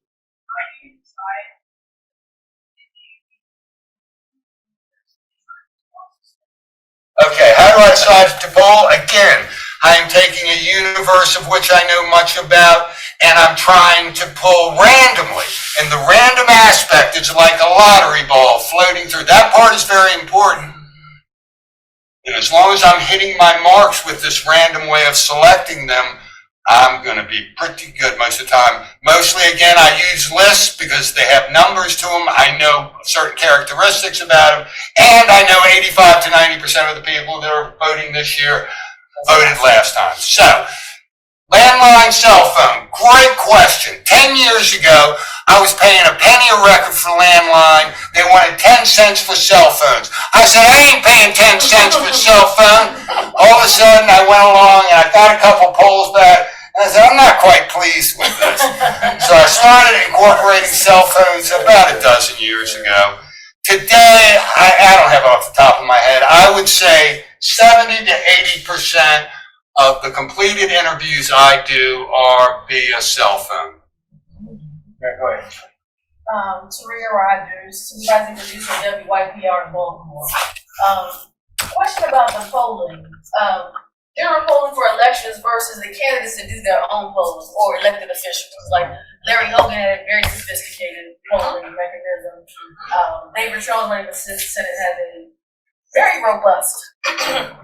Okay, how do I decide to poll? Again, I am taking a universe of which I know much about, and I'm trying to pull randomly. And the random aspect is like a lottery ball floating through. That part is very important. And as long as I'm hitting my marks with this random way of selecting them, I'm going to be pretty good most of the time. Mostly, again, I use lists because they have numbers to them. I know certain characteristics about them. And I know 85 to 90% of the people that are voting this year voted last time. So, landline cell phone, great question. 10 years ago, I was paying a penny a record for landline. They wanted 10 cents for cell phones. I said, I ain't paying 10 cents for a cell phone. All of a sudden, I went along and I got a couple polls back. And I said, I'm not quite pleased with this. So I started incorporating cell phones about a dozen years ago. Today, I don't have it off the top of my head. I would say 70 to 80% of the completed interviews I do are via cell phone. Yeah, go ahead. Taria Rogers, supervising producer of WYPR in Baltimore. Question about the polling. General polling for elections versus the candidates that do their own polls or elected officials. Like Larry Hogan had a very sophisticated polling mechanism. David Charles running for Senate has a very robust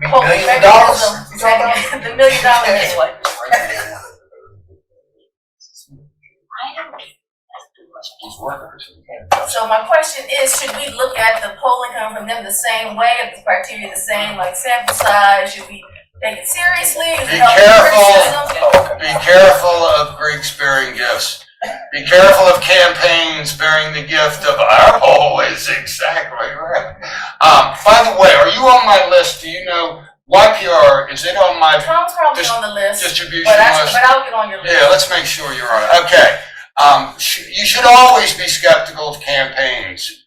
polling mechanism. The $1 million anyway. These workers. We can't- So my question is, should we look at the polling coming from them the same way, if the criteria the same, like sample size, should we take it seriously? Is Be it all criticism? Be careful of Greeks bearing gifts. Be careful of campaigns bearing the gift of our poll is exactly right. By the way, are you on my list? Do you know YPR? Is it on my Tom's probably on the list, distribution but list? I'll get on your list. Yeah, let's make sure you're on it. Okay. You should always be skeptical of campaigns.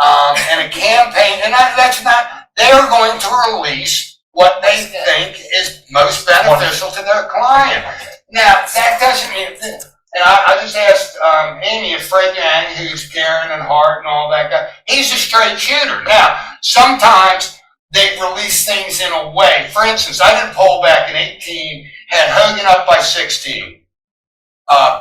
And a campaign, and that's not, they're going to release what they think is most beneficial to their client. Now, that doesn't mean, and I just asked Amy if Fred Yang, who's Karen and Hart and all that guy, he's a straight shooter. Now, sometimes they release things in a way. For instance, I did a poll back in 18, had Hogan up by 16.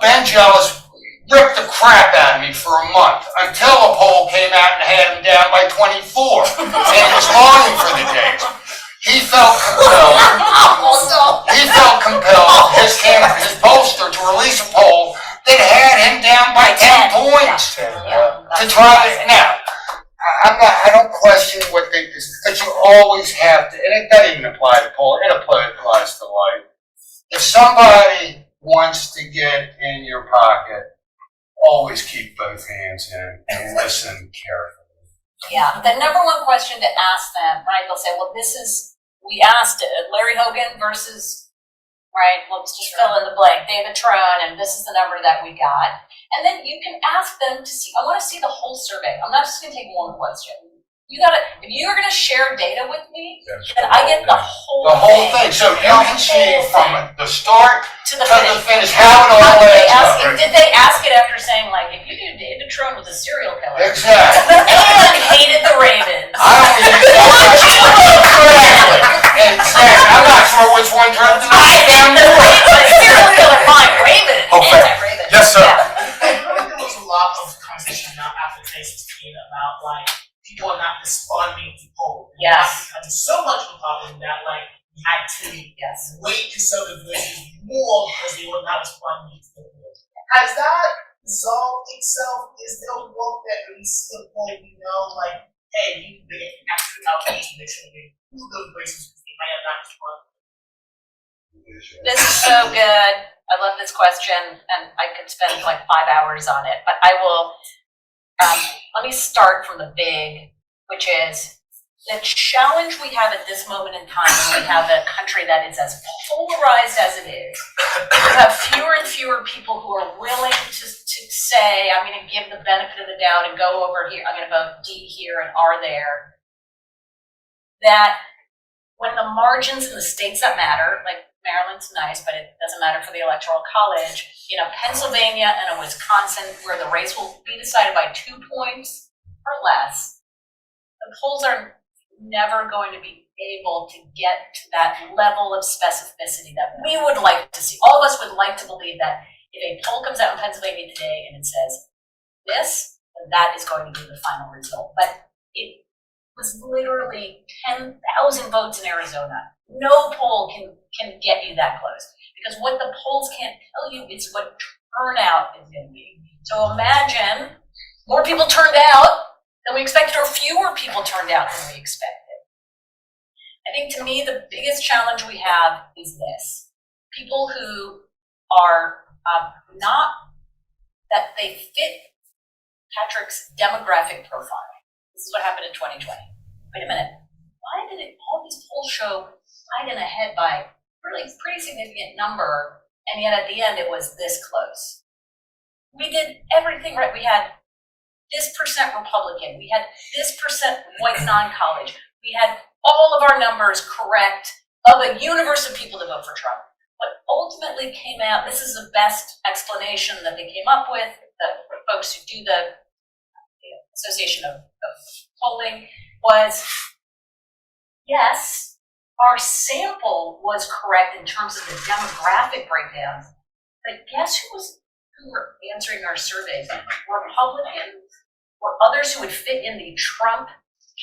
Ben Jealous ripped the crap out of me for a month until a poll came out and had him down by 24. And he was longing for the days. He felt compelled, his pollster to release a poll that had him down by 10 points. To try to, now, I don't question what they, but you always have to, and it doesn't even apply to polling, it applies to life. If somebody wants to get in your pocket, always keep both hands in and listen carefully. Yeah, the number one question to ask them, right, they'll say, well, we asked Larry Hogan versus, right, let's just fill in the blank, David Trone, and this is the number that we got. And then you can ask them to see, I want to see the whole survey. I'm not just going to take one question. If you're going to share data with me, then I get the whole thing. So you can see from the start to the finish how it all adds up. Did they ask it after saying, like, if you knew David Trone was a serial killer? Exactly. And hated the Ravens. I only use Exactly. I'm not sure which one turned to I am the serial killer, fine, Ravens. Okay. Anti-Ravens. Yes, sir. There was a lot of conversation now after the cases came about, like, people are not responding to polls. Yes. And so much of a problem that, like, we had to weight conservative voices more because they were not responding to the polls. Has that resolved itself? Is there a work that we still point, we know, like, hey, you can get actually out there to make sure we include those voices because they might have not responded? This is so good. I love this question, and I could spend like 5 hours on it, but I will, let me start from the big, which is the challenge we have at this moment in time when we have a country that is as polarized as it is. You have fewer and fewer people who are willing to say, I'm going to give the benefit of the doubt and go over here, I'm going to vote D here and R there. That when the margins in the states that matter, like Maryland's nice, but it doesn't matter for the Electoral College, Pennsylvania and a Wisconsin where the race will be decided by 2 points or less, the polls are never going to be able to get to that level of specificity that we would like to see. All of us would like to believe that if a poll comes out in Pennsylvania today and it says this, then that is going to be the final result. But it was literally 10,000 votes in Arizona. No poll can get you that close because what the polls can't tell you is what turnout is going to be. So imagine more people turned out than we expected, or fewer people turned out than we expected. I think to me the biggest challenge we have is this: people who are not that they fit Patrick's demographic profile. This is what happened in 2020. Wait a minute, why did all these polls show Biden ahead by really pretty significant number, and yet at the end it was this close? We did everything right. We had this percent Republican, we had this percent white non-college, we had all of our numbers correct of a universe of people to vote for Trump. What ultimately came out, this is the best explanation that they came up with, the folks who do the Association of Polling, was yes, our sample was correct in terms of the demographic breakdown, but guess who were answering our surveys? Republicans or others who would fit in the Trump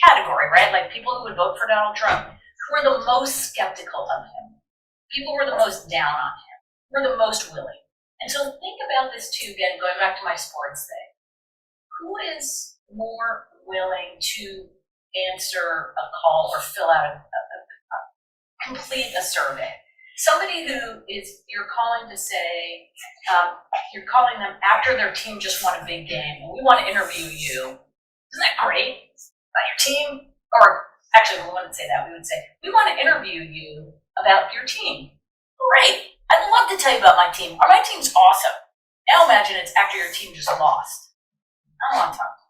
category, right? Like people who would vote for Donald Trump, who were the most skeptical of him. People who were the most down on him, who were the most willing. And so think about this too, again, going back to my sports thing. who is more willing to answer a call or fill out complete a survey? Somebody who is, you're calling to say, you're calling them after their team just won a big game, and we want to interview you. Isn't that great? About your team? Or actually, we wouldn't say that. We would say, we want to interview you about your team. Great. I'd love to tell you about my team. Or my team's awesome. Now imagine it's after your team just lost. I don't want to talk to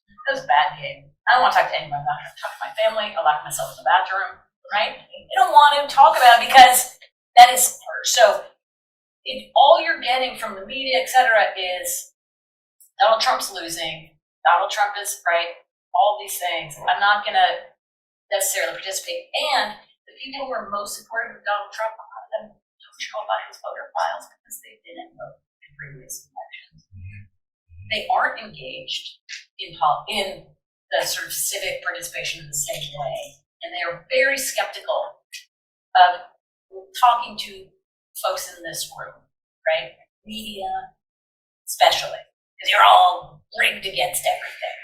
you. That was a bad game. I don't want to talk to anyone. I'm not going to talk to my family. I'll lock myself in the bathroom, right? You don't want to talk about it because that is, so if all you're getting from the media, et cetera, is Donald Trump's losing, Donald Trump is right, all these things, I'm not going to necessarily participate. And the people who are most supportive of Donald Trump, a lot of them don't know about his voter files because they didn't vote in previous elections. They aren't engaged in the sort of civic participation in the same way. And they are very skeptical of talking to folks in this room, right? Media, especially, because you're all rigged against everything.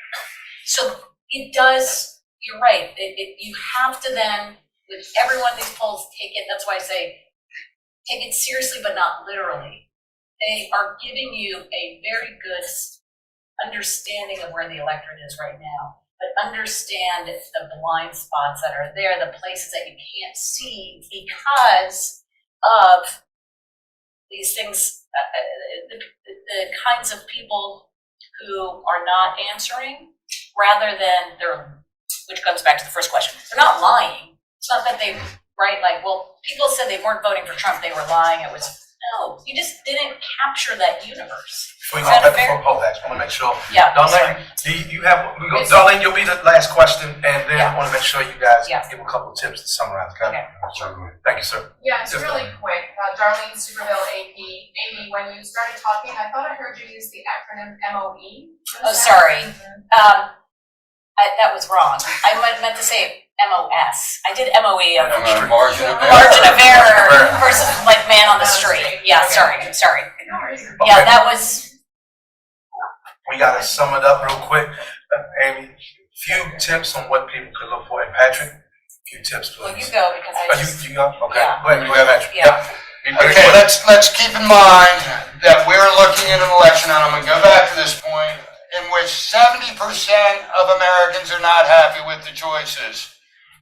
So it does, you're right, you have to then, with every one of these polls, take it, that's why I say, take it seriously, but not literally. They are giving you a very good understanding of where the electorate is right now, but understand the blind spots that are there, the places that you can't see because of these things, the kinds of people who are not answering, rather than which comes back to the first question, they're not lying. It's not that they, right, like, well, people said they weren't voting for Trump, they were lying, it was, no, you just didn't capture that universe. Before you go back to poll, I just want to make sure. Yeah. Darlene, Darlene, you'll be the last question, and then I want to make sure you guys give a couple of tips to summarize, okay? Thank you, sir. Yeah, it's really quick. Darlene Superville, AP. Amy, when you started talking, I thought I heard you use the acronym MOE. Oh, sorry. That was wrong. I meant to say MOS. I did MOE of Margin of error versus like man on the street. Yeah, sorry. Yeah, that was. We got to sum it up real quick. Amy, few tips on what people could look for. And Patrick, few tips, please. Well, you go because I you go? Okay. Yeah. Go ahead, Patrick. Yeah. Okay, let's keep in mind that we're looking at an election, and I'm going to go back to this point, in which 70% of Americans are not happy with the choices.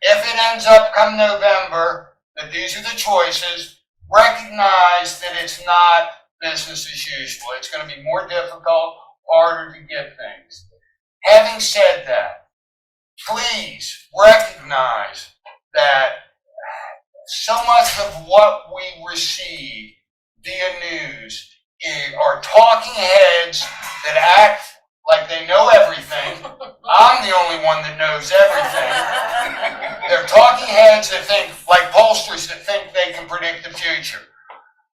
If it ends up come November that these are the choices, recognize that it's not business as usual. It's going to be more difficult, harder to get things. Having said that, please recognize that so much of what we receive via news are talking heads that act like they know everything. I'm the only one that knows everything. They're talking heads that think, like pollsters that think they can predict the future.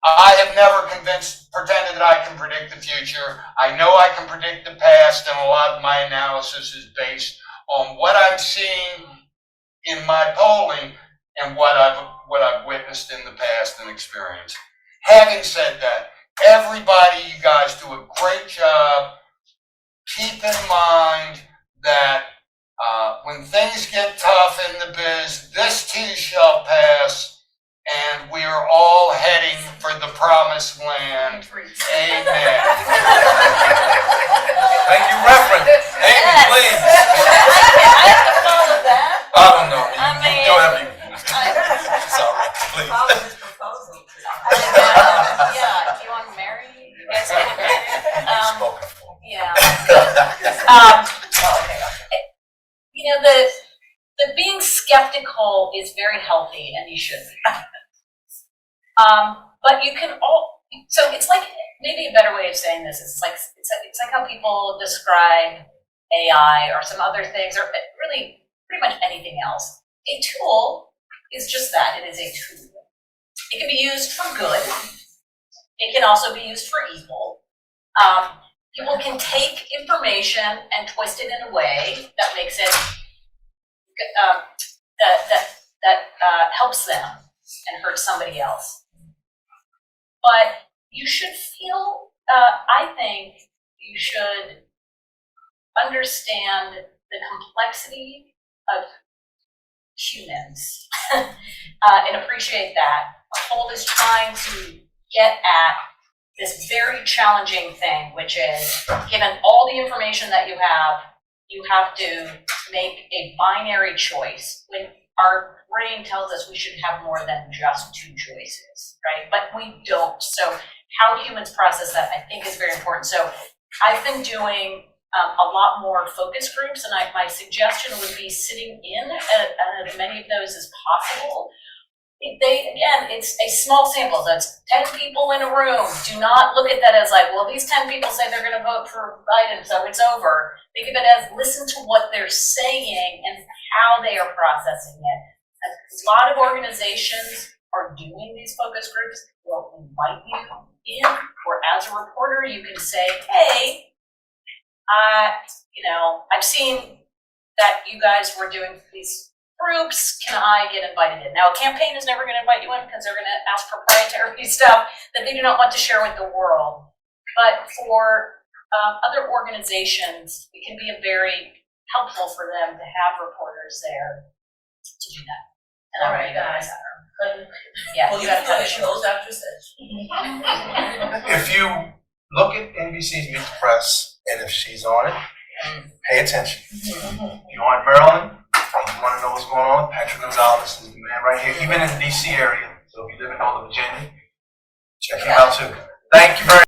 I have never pretended that I can predict the future. I know I can predict the past, and a lot of my analysis is based on what I'm seeing in my polling and what I've witnessed in the past and experienced. Having said that, everybody, you guys do a great job. Keep in mind that when things get tough in the biz, this too shall pass, and we are all heading for the promised land. Amen. Thank you, Reverend. Amy, please. I have to follow that. I don't know. I mean, Go ahead. Sorry, please. Yeah, do you want to marry? You guys get married? Yeah. You know, the being skeptical is very healthy, and you should be. But you can so it's like, maybe a better way of saying this is it's like how people describe AI or some other things, or really pretty much anything else. A tool is just that, it is a tool. It can be used for good. It can also be used for evil. People can take information and twist it in a way that makes it that helps them and hurts somebody else. But you should feel, I think you should understand the complexity of humans and appreciate that. Hold is trying to get at this very challenging thing, which is given all the information that you have to make a binary choice when our brain tells us we should have more than just two choices, right? But we don't. So how humans process that, I think, is very important. So I've been doing a lot more focus groups, and my suggestion would be sitting in at as many of those as possible. It's a small sample. That's 10 people in a room. Do not look at that as like, well, these 10 people say they're going to vote for Biden, so it's over. Think of it as listen to what they're saying and how they are processing it. A lot of organizations are doing these focus groups. Will invite you in, or as a reporter, you can say, hey, I've seen that you guys were doing these groups, can I get invited in? Now, a campaign is never going to invite you in because they're going to ask proprietary stuff that they do not want to share with the world. But for other organizations, it can be very helpful for them to have reporters there to do that. And All right, guys. Yeah, Well, you you gotta can touch finish those after session. If you look at NBC's Meet the Press, and if she's on it, pay attention. If you're on Maryland, and you want to know what's going on, Patrick Gonzalez is the man right here, even in the DC area. So if you live in Northern Virginia, check him out too. Thank you very much.